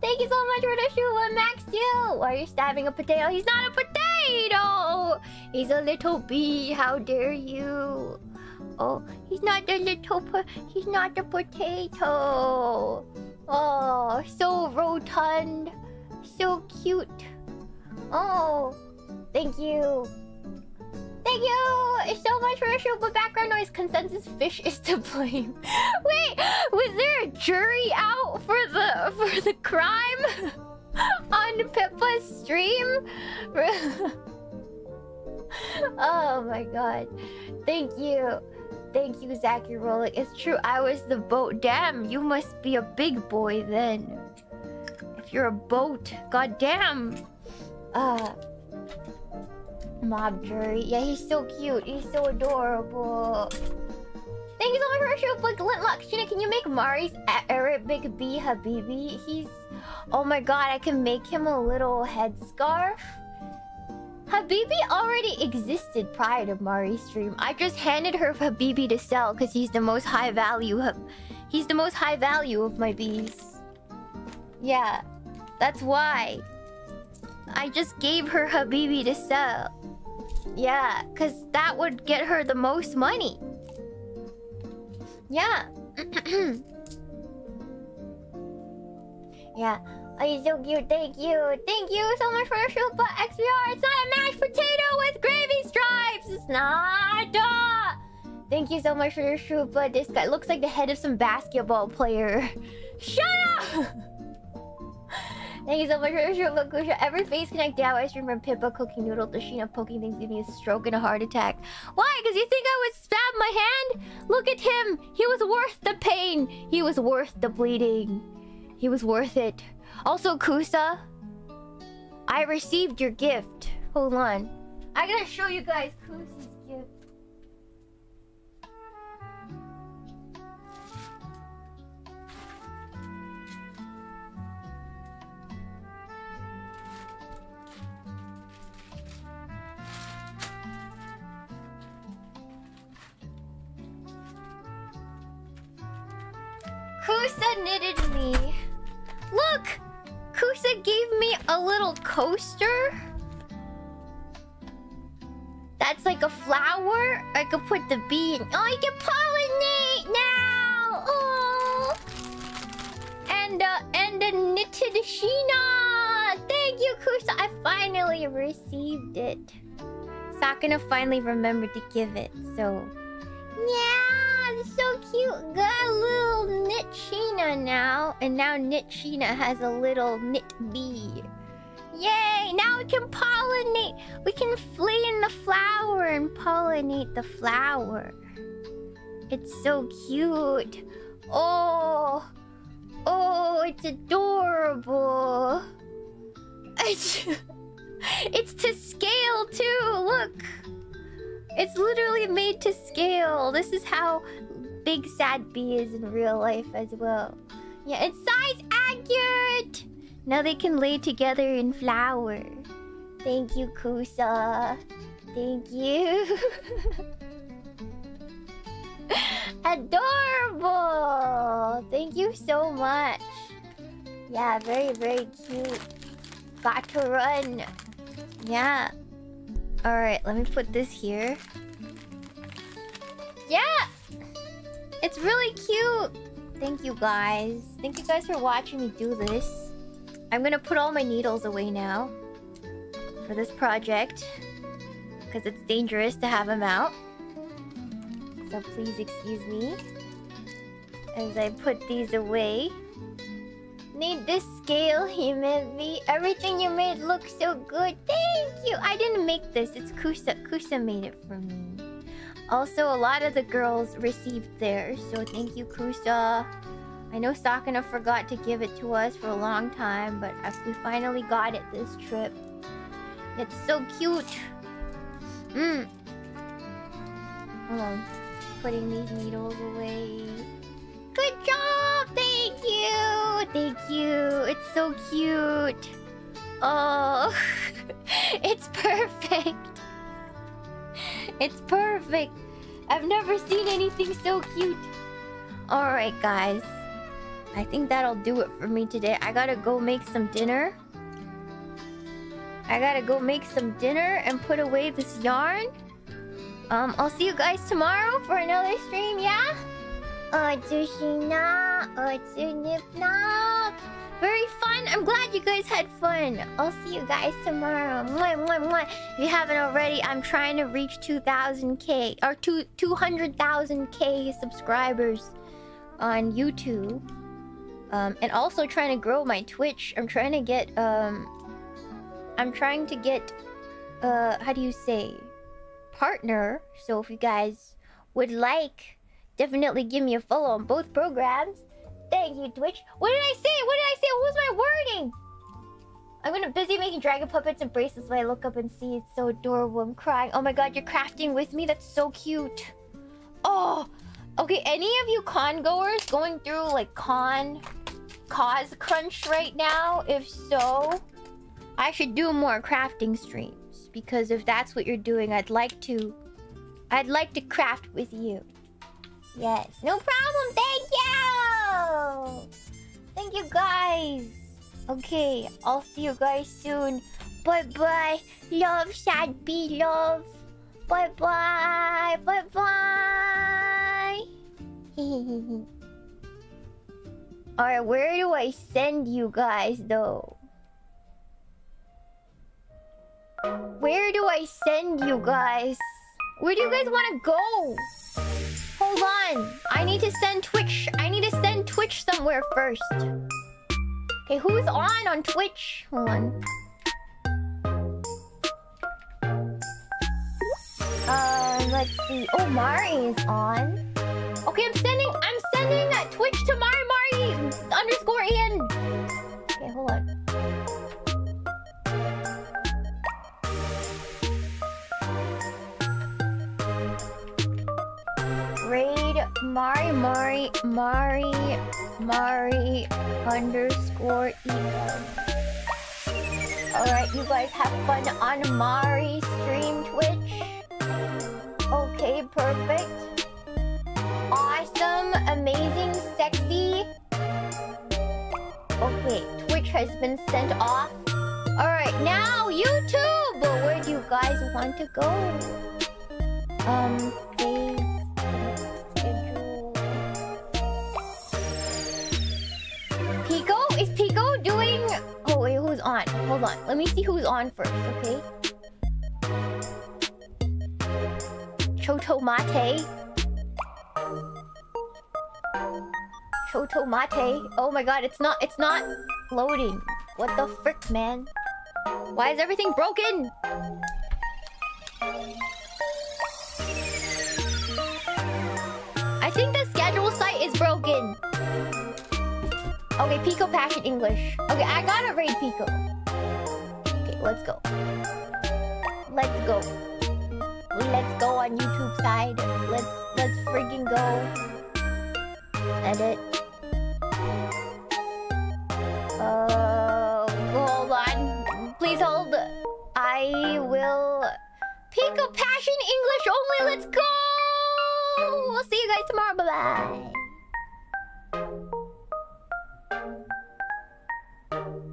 Thank you so much for the shoe, Max Steel. Why are you stabbing a potato? He's not a potato. He's a little bee. How dare you? Oh, he's not the he's not the potato. Oh, so rotund. So cute. Oh, thank you. Thank you so much for the show, but background noise. Consensus fish is to blame. Wait, was there a jury out for the crime on Pippa's stream? Oh my god. Thank you. Thank you, Zachary Rolick. It's true, I was the boat. Damn, you must be a big boy then. If you're a boat, god damn. Mob jury. Yeah, he's so cute. He's so adorable. Thank you so much for a show, but Glintlock. Shiina, can you make Mari's Arabic bee Habibi? He's... Oh my god, I can make him a little headscarf. Habibi already existed prior to Mari's stream. I just handed her Habibi to sell because he's the most high value. He's the most high value of my bees. Yeah, that's why. I just gave her Habibi to sell. Yeah, because that would get her the most money. Yeah. Yeah. Oh, you're so cute. Thank you. Thank you so much for the show, but XVR. It's not a mashed potato with gravy stripes. It's not. Thank you so much for the show, but this guy looks like the head of some basketball player. Shut up! Thank you so much for the show, Bakusha. Every face connect down I stream from Pippa cooking noodle to Shiina poking things, giving me a stroke and a heart attack. Why? Because you think I would stab my hand? Look at him. He was worth the pain. He was worth the bleeding. He was worth it. Also, Kusa, I received your gift. Hold on. I gotta show you guys Kusa's gift. Kusa knitted me. Look! Kusa gave me a little coaster. That's like a flower. I could put the bee in. Oh, I can pollinate now! Oh! And a knitted Shiina! Thank you, Kusa! I finally received it. Sakana finally remembered to give it, so... Yeah, it's so cute. Got a little knit Shiina now. And now knit Shiina has a little knit bee. Yay! Now we can pollinate. We can flee in the flower and pollinate the flower. It's so cute. Oh, Oh, it's adorable. It's to scale too. Look, it's literally made to scale. This is how big Sad Bee is in real life as well. Yeah, it's size accurate. Now they can lay together in flower. Thank you, Kusa. Thank you. Adorable. Thank you so much. Yeah, very, very cute. Got to run. Yeah. Alright, let me put this here. Yeah! It's really cute. Thank you guys. Thank you guys for watching me do this. I'm gonna put all my needles away now for this project, because it's dangerous to have them out. So please excuse me as I put these away. Need this scale, Himebi. Everything you made looks so good. Thank you. I didn't make this. It's Kusa. Kusa made it for me. Also, a lot of the girls received theirs, so thank you, Kusa. I know Sakana forgot to give it to us for a long time, but we finally got it this trip. It's so cute. Hold on. Putting these needles away. Good job! Thank you! Thank you! It's so cute! Oh... It's perfect! It's perfect! I've never seen anything so cute! Alright guys. I think that'll do it for me today. I gotta go make some dinner. And put away this yarn. I'll see you guys tomorrow for another stream, yeah? Shiina, Nipna. Very fun. I'm glad you guys had fun. I'll see you guys tomorrow. Mwah, mwah, mwah. If you haven't already, I'm trying to reach 2,000k or 200,000k subscribers on YouTube. And also trying to grow my Twitch. I'm trying to get how do you say, partner. So if you guys would like, definitely give me a follow on both programs. Thank you, Twitch. What did I say? What was my wording? I'm gonna busy making dragon puppets and bracelets when I look up and see. It's so adorable. I'm crying. Oh my god, you're crafting with me? That's so cute. Oh, okay. Any of you con goers going through like cause crunch right now? If so, I should do more crafting streams, because if that's what you're doing, I'd like to craft with you. Yes, no problem. Thank you guys. Okay, I'll see you guys soon. Bye bye. Love, Sad Bee, love. Bye bye. Bye bye. Alright, where do I send you guys though? Where do I send you guys? Where do you guys want to go? Hold on. I need to send Twitch. Somewhere first. Okay, who's on Twitch? Hold on. Let's see. Oh, Mari is on. Okay, I'm sending that Twitch to Mari_in. Okay, hold on. Raid Mari_EN. Alright, you guys have fun on Mari's stream Twitch. Okay, perfect. Awesome, amazing, sexy. Okay, Twitch has been sent off. Alright, now YouTube! Where do you guys want to go? Phase schedule. Pico? Is Pico doing... Oh wait, who's on? Hold on. Let me see who's on first, okay? Chotomate. Oh my god, it's not loading. What the frick, man? Why is everything broken? I think the schedule site is broken. Okay, Pico Passion English. Okay, I gotta raid Pico. Okay, let's go. Let's go. Let's go on YouTube side. Let's freaking go. Edit. Hold on. Please hold. I will. Pico Passion English only. Let's go. We'll see you guys tomorrow. Bye bye.